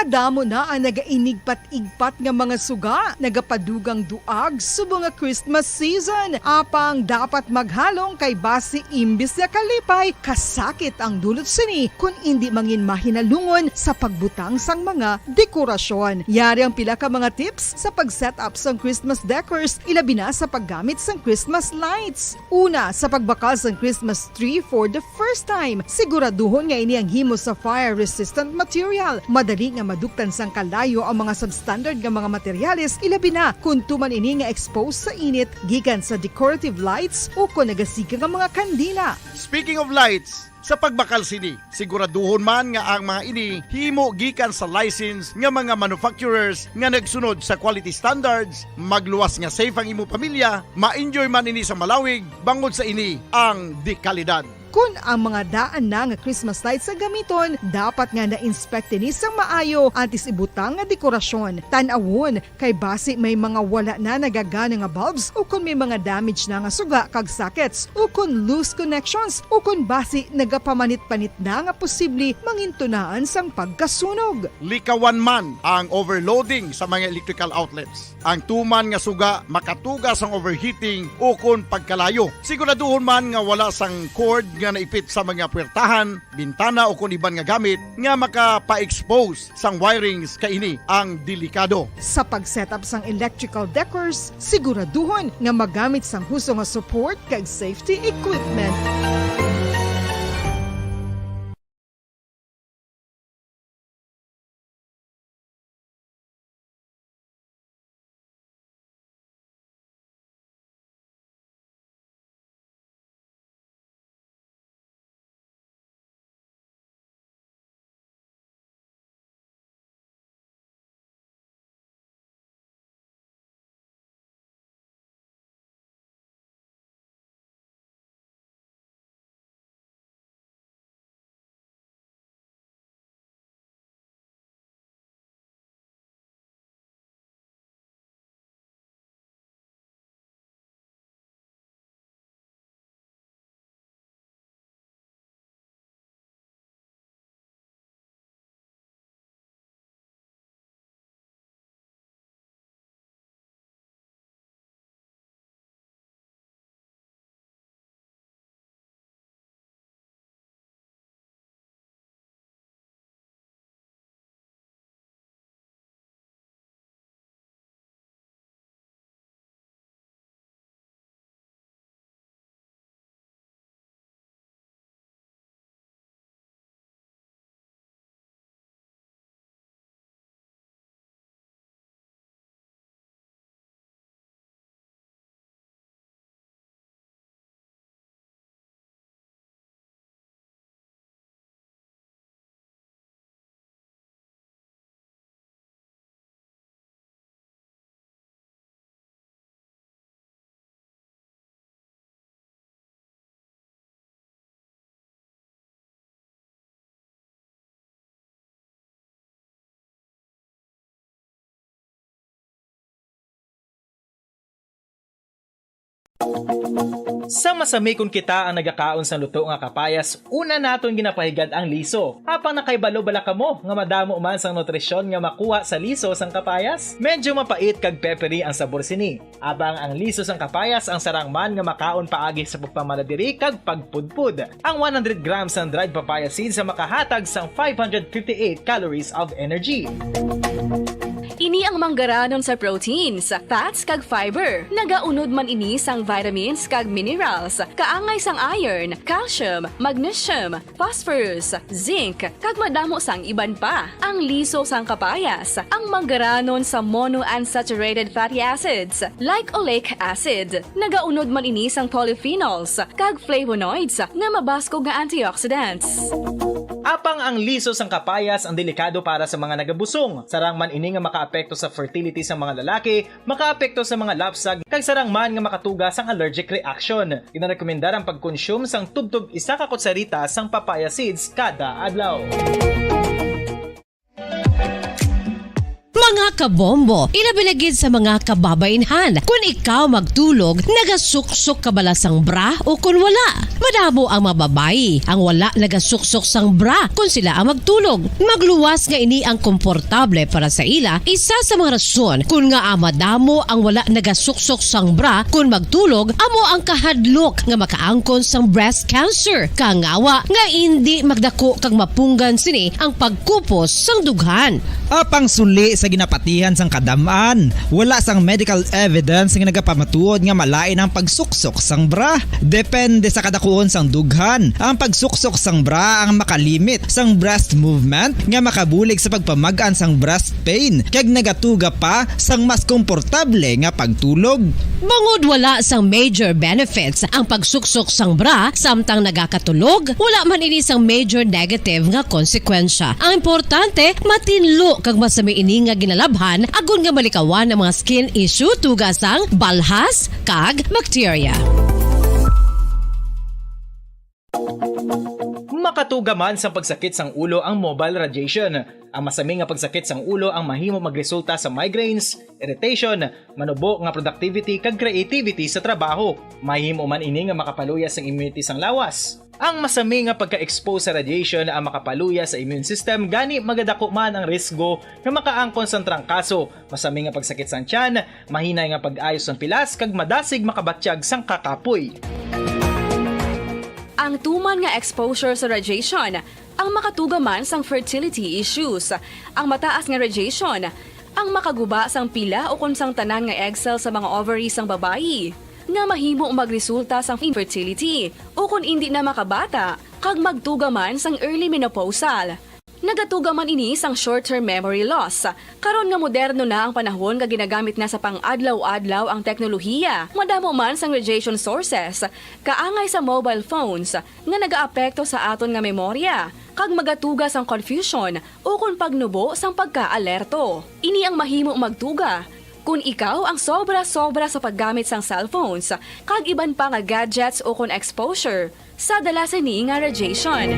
Madamo na ang nagainigpat-igpat nga mga suga, nagapadugang duag sa mga Christmas season. Apang dapat maghalong kay basi imbis na kalipay, kasakit ang dulot sini kung hindi mangin mahinalungon sa pagbutang sang mga dekorasyon. Yari ang pila ka mga tips sa pag-set up sang Christmas decors, ilabi na sa paggamit sang Christmas lights. Una, sa pagbakal sang Christmas tree for the first time, siguraduhon nga ini ang himo sa fire-resistant material. Madali nga maduktan sang kalayo ang mga substandard nga mga materyales, ilabi na kung tuman ini nga exposed sa init gikan sa decorative lights o kung nagasika nga mga kandila. Speaking of lights, sa pagbakal sini, siguraduhon man nga ang mga ini himo gikan sa license nga mga manufacturers nga nagsunod sa quality standards, magluwas nga safe ang imo pamilya, ma-enjoy man ini sa malawig, bangod sa ini ang dekalidad. Kung ang mga daan na nga Christmas lights sa gamiton, dapat nga na-inspect ni sang maayo antes ibutang nga dekorasyon. Tan-awon kay basi may mga wala na nagagana nga bulbs o kung may mga damage na nga suga kag sockets o kung loose connections o kung basi nagapamanit-panit na nga posible mangintunaan sang pagkasunog. Likawan man ang overloading sa mga electrical outlets. Ang tuman nga suga makatugas ang overheating o kung pagkalayo. Siguraduhon man nga wala sang cord nga naipit sa mga puwertahan, bintana o kung iban nga gamit nga makapa-expose sang wirings kaini ang delikado. Sa pag-setup sang electrical decors, siguraduhon nga magamit sang husto nga support kag safety equipment. Sa masamikon kita ang nagakaon sa luto nga kapayas, una naton ginapahigad ang liso. Apang nakaibalo bala kamo nga madamo man sang nutrisyon nga makuha sa liso sang kapayas. Medyo mapait kag peppery ang sabor sini. Abang ang liso sang kapayas ang sarang man nga makaon paagi sa pagpamaladiri kag pagpudpud. Ang 100 grams ng dried papaya seeds sa makahatag sang 558 calories of energy. Ini ang manggaranon sa proteins, fats kag fiber. Nagaunod man ini sang vitamins kag minerals, kaangay sang iron, calcium, magnesium, phosphorus, zinc, kag madamo sang iban pa. Ang liso sang kapayas, ang manggaranon sa monounsaturated fatty acids like oleic acid. Nagaunod man ini sang polyphenols kag flavonoids nga mabaskog nga antioxidants. Apang ang liso sang kapayas ang delikado para sa mga nagabusong. Sarang man ini nga makaapekto sa fertility sa mga lalaki, makaapekto sa mga lapsag, kag sarang man nga makatuga sang allergic reaction. Inarekomendar ang pagkonsume sang tubtub 1 ka kutsarita sang papaya seeds kada adlaw. Mga kabombo, ilabilagid sa mga kababainhan. Kung ikaw magtulog, nagasuksok ka bala sang bra o kung wala. Madamo ang mababayi, ang wala nagasuksok sang bra kung sila ang magtulog. Magluwas nga ini ang komportable para sa ila, isa sa mga rason kung nga madamo ang wala nagasuksok sang bra kung magtulog, amo ang kahadlok nga makaangkon sang breast cancer. Kangawa nga hindi magdako kag mapunggan sini ang pagkupos sang dughan. Apang suli sa ginapatihan sang kadamaan, wala sang medical evidence nga nagapamatuod nga malain ang pagsuksok sang bra. Depende sa kadakuon sang dughan. Ang pagsuksok sang bra ang makalimit sang breast movement nga makabulig sa pagpamagaan sang breast pain kag nagatuga pa sang mas komportable nga pagtulog. Bangod wala sang major benefits ang pagsuksok sang bra samtang nagakatulog, wala man ini sang major negative nga konsekwensya. Ang importante, matinlo kag masami ini nga ginalabhan agon nga malikawan ang mga skin issue tugas sang balhas kag bacteria. Makatuga man sa pagsakit sang ulo ang mobile radiation. Ang masami nga pagsakit sang ulo ang mahimo magresulta sa migraines, irritation, manubo nga productivity kag creativity sa trabaho. Mahimo man ini nga makapaluya sang immunity sang lawas. Ang masami nga pagka-expose sa radiation ang makapaluya sa immune system, gani magadako man ang risgo nga makaangkon sang trangkaso, masami nga pagsakit sang tiyan, mahinay nga pag-ayos sang pilas kag madasig makabatyag sang kakapoy. Ang tuman nga exposure sa radiation ang makatugaman sang fertility issues. Ang mataas nga radiation ang makaguba sang pila o kung sang tanan nga egg cell sa mga ovaries sang babayi nga mahimo magresulta sang infertility o kung hindi na makabata kag magtugaman sang early menopausal. Nagatugaman ini sang short-term memory loss. Karon nga moderno na ang panahon nga ginagamit na sa pang-adlaw-adlaw ang teknolohiya. Madamo man sang radiation sources, kaangay sa mobile phones nga nagaapekto sa aton nga memorya, kag magatuga sang confusion o kung pagnubo sang pagka-alerto. Ini ang mahimo magtuga kung ikaw ang sobra-sobra sa paggamit sang cellphones, kag iban pa nga gadgets o kung exposure sa dalasan ni nga radiation.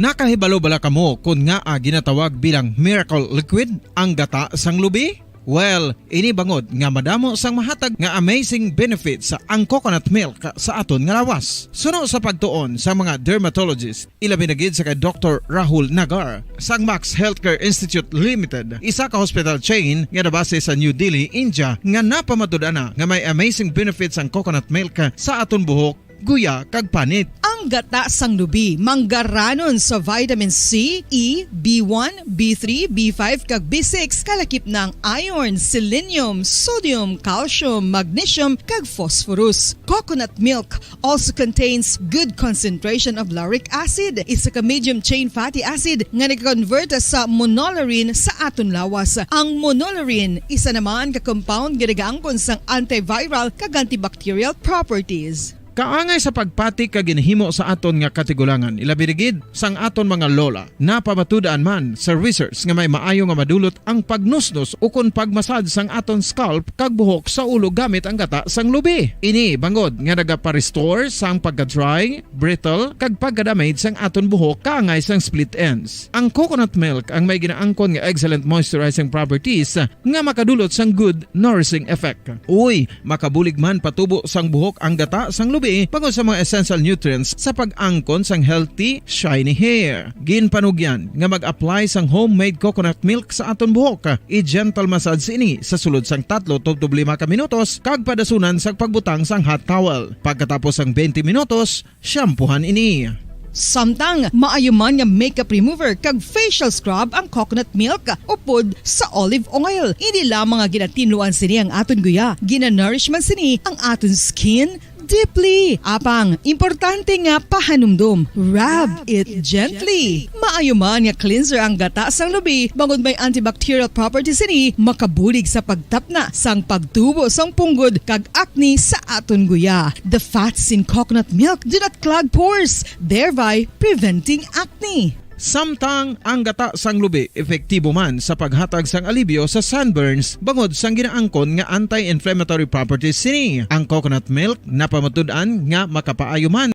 Nakahibalo bala kamo kung nga ginatawag bilang miracle liquid ang gata sang lubi? Well, ini bangod nga madamo sang mahatag nga amazing benefits sa ang coconut milk sa aton nga lawas. Suno sa pagtuon sa mga dermatologist, ilabi na gid sa kay Dr. Rahul Nagar sang Max Healthcare Institute Limited, isa ka hospital chain nga nabase sa New Delhi, India, nga napamatud-ana nga may amazing benefits ang coconut milk sa aton buhok, guya kag panit. Ang gata sang lubi manggaranon sa vitamin C, E, B1, B3, B5 kag B6 kalakip ng iron, selenium, sodium, calcium, magnesium kag phosphorus. Coconut milk also contains good concentration of lauric acid, isa ka medium chain fatty acid nga nag-convert sa monolarin sa aton lawas. Ang monolarin isa naman ka compound nga nagaangkon sang antiviral kag antibacterial properties. Kaangay sa pagpati kag ginhimo sa aton nga katigulangan, ilabirigid sang aton mga lola, napamatudan man sa research nga may maayo nga madulot ang pagnusnos o kon pagmasad sang aton scalp kag buhok sa ulo gamit ang gata sang lubi. Ini bangod nga nagapa-restore sang pagka-dry, brittle kag pagka-damage sang aton buhok kaangay sang split ends. Ang coconut milk ang may ginaangkon nga excellent moisturizing properties nga makadulot sang good nourishing effect. Uy, makabulig man patubo sang buhok ang gata sang lubi pagod sa mga essential nutrients sa pag-angkon sang healthy, shiny hair. Ginpanugyan nga mag-apply sang homemade coconut milk sa aton buhok. I-gentle massage ini sa sulod sang 3 to 5 ka minutos kag padasunan sang pagbutang sang hot towel. Pagkatapos sang 20 minutos, shampoohan ini. Samtang maayo man nga makeup remover kag facial scrub ang coconut milk upod sa olive oil. Hindi lamang nga ginatinluan sini ang aton guya, gina-nourish man sini ang aton skin deeply. Apang, importante nga pahanumdum. Rub it gently. Maayo man nga cleanser ang gata sang lubi, bangod may antibacterial properties ini, makabulig sa pagtapna sang pagtubo sang punggod kag acne sa aton guya. The fats in coconut milk do not clog pores, thereby preventing acne. Samtang ang gata sang lubi epektibo man sa paghatag sang alibyo sa sunburns bangod sang ginaangkon nga anti-inflammatory properties sini. Ang coconut milk napamatud-an nga makapaayo man.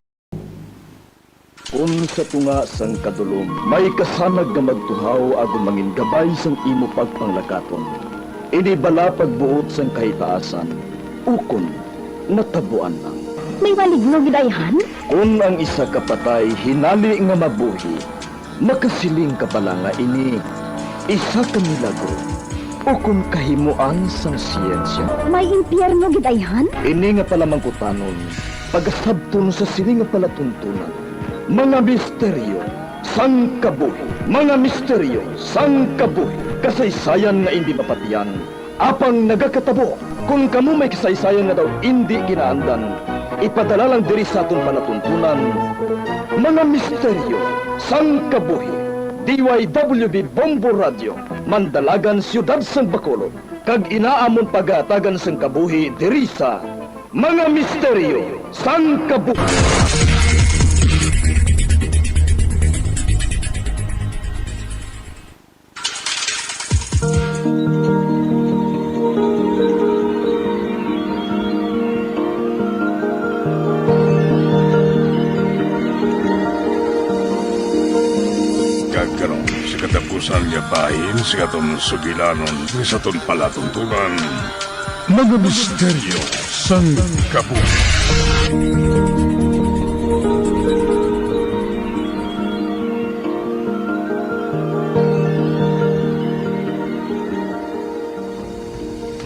Kung sa tunga sang kadulom, may kasanag nga magtuhaw agon mangin gabay sang imo pagpanglakaton. Ini bala pagbuot sang kahitaasan, ukon natabuan lang. May maligno gidayhan? Kung ang isa ka patay hinali nga mabuhi, makasiling ka pala nga ini, isa ka milagro o kung kahimuan sang siyensya. May impyerno gidayhan? Ini nga pala mangkutanon, pagasabton sa sili nga pala tuntunan. Mga misteryo, sang kabuhi. Mga misteryo, sang kabuhi. Kasaysayan nga hindi mapatiyan. Apang nagakatabo, kung kamo may kasaysayan nga daw hindi ginaandan, ipadala lang diri sa aton panatuntunan. Mga misteryo, sang kabuhi. DYWB Bombo Radio, Mandalagan, Siyudad San Bacolod. Kag inaamon pagatagan sang kabuhi diri sa Mga Misteryo, sang kabuhi. Katapusan niya bahin sa katong sugilanon sa ton palatuntunan. Mga misteryo sang kabuhi.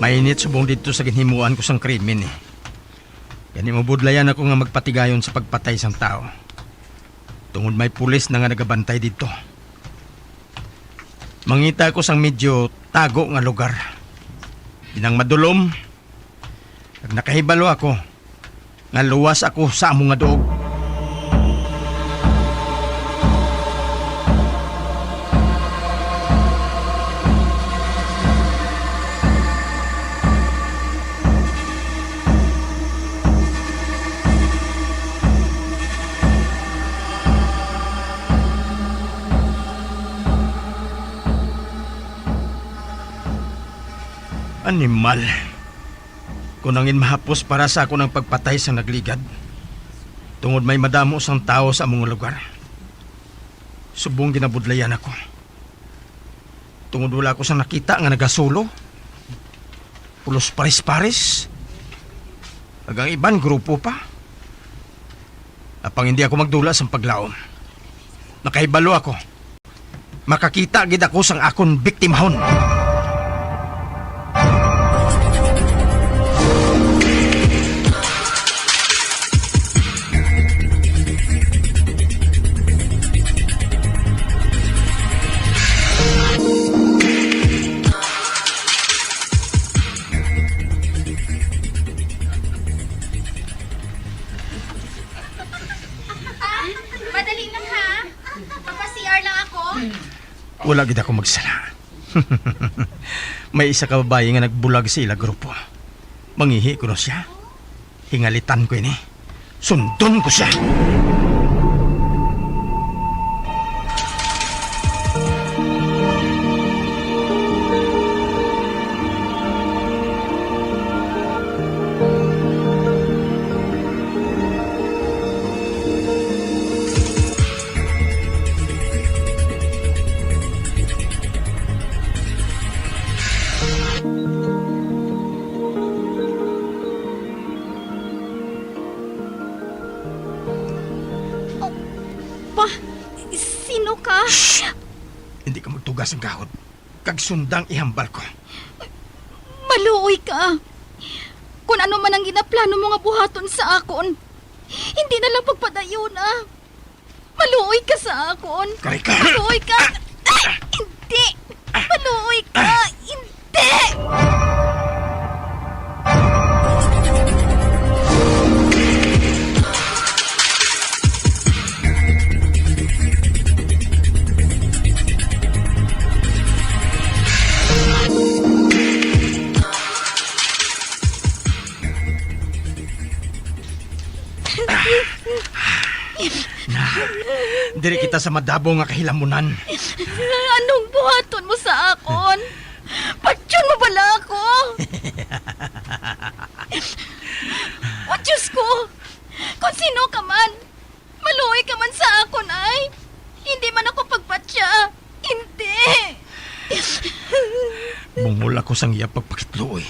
Mainit subong dito sa ginhimuan ko sang krimen eh. Gani mabudlayan ako nga magpatigayon sa pagpatay sang tao. Tungod may pulis na nga nagabantay dito. Mangita ko sang medyo tago nga lugar. Dinang madulom. Pag nakahibalo ako, nga luwas ako sa among nga doog. Animal. Kunangin mahapos para sa ako ng pagpatay sa nagligad. Tungod may madamo sang tao sa among lugar. Subong ginabudlayan ako. Tungod wala ko sa nakita nga nagasulo. Pulos paris-paris. Agang iban grupo pa. Apang hindi ako magdula sa paglaom. Nakahibalo ako. Makakita gid ako sang akon biktimahon. Madali lang ha. Papa-CR lang ako. Wala gid ako magsala. May isa ka babae nga nagbulag sa ila grupo. Mangihi ko na siya. Hingalitan ko ini. Sundon ko siya. Sino ka? Hindi ka magtugas ang gahod. Kagsundang ihambal ko. Maluoy ka. Kung ano man ang ginaplano mo nga buhaton sa akon, hindi na lang pagpadayon ah. Maluoy ka sa akon. Kari ka. Maluoy ka. Ay, hindi. Maluoy ka. Hindi. Diri kita sa madabo nga kahilamunan. Anong buhaton mo sa akon? Patyon mo bala ako? O Diyos ko! Kung sino ka man, maluoy ka man sa akon ay. Hindi man ako pagpatya. Hindi. Bungol ako sang iya pagpakitluoy.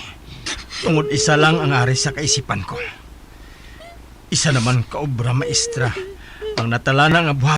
Tungod isa lang ang ari sa kaisipan ko. Isa naman kaobra maestra ang natala na nga buhat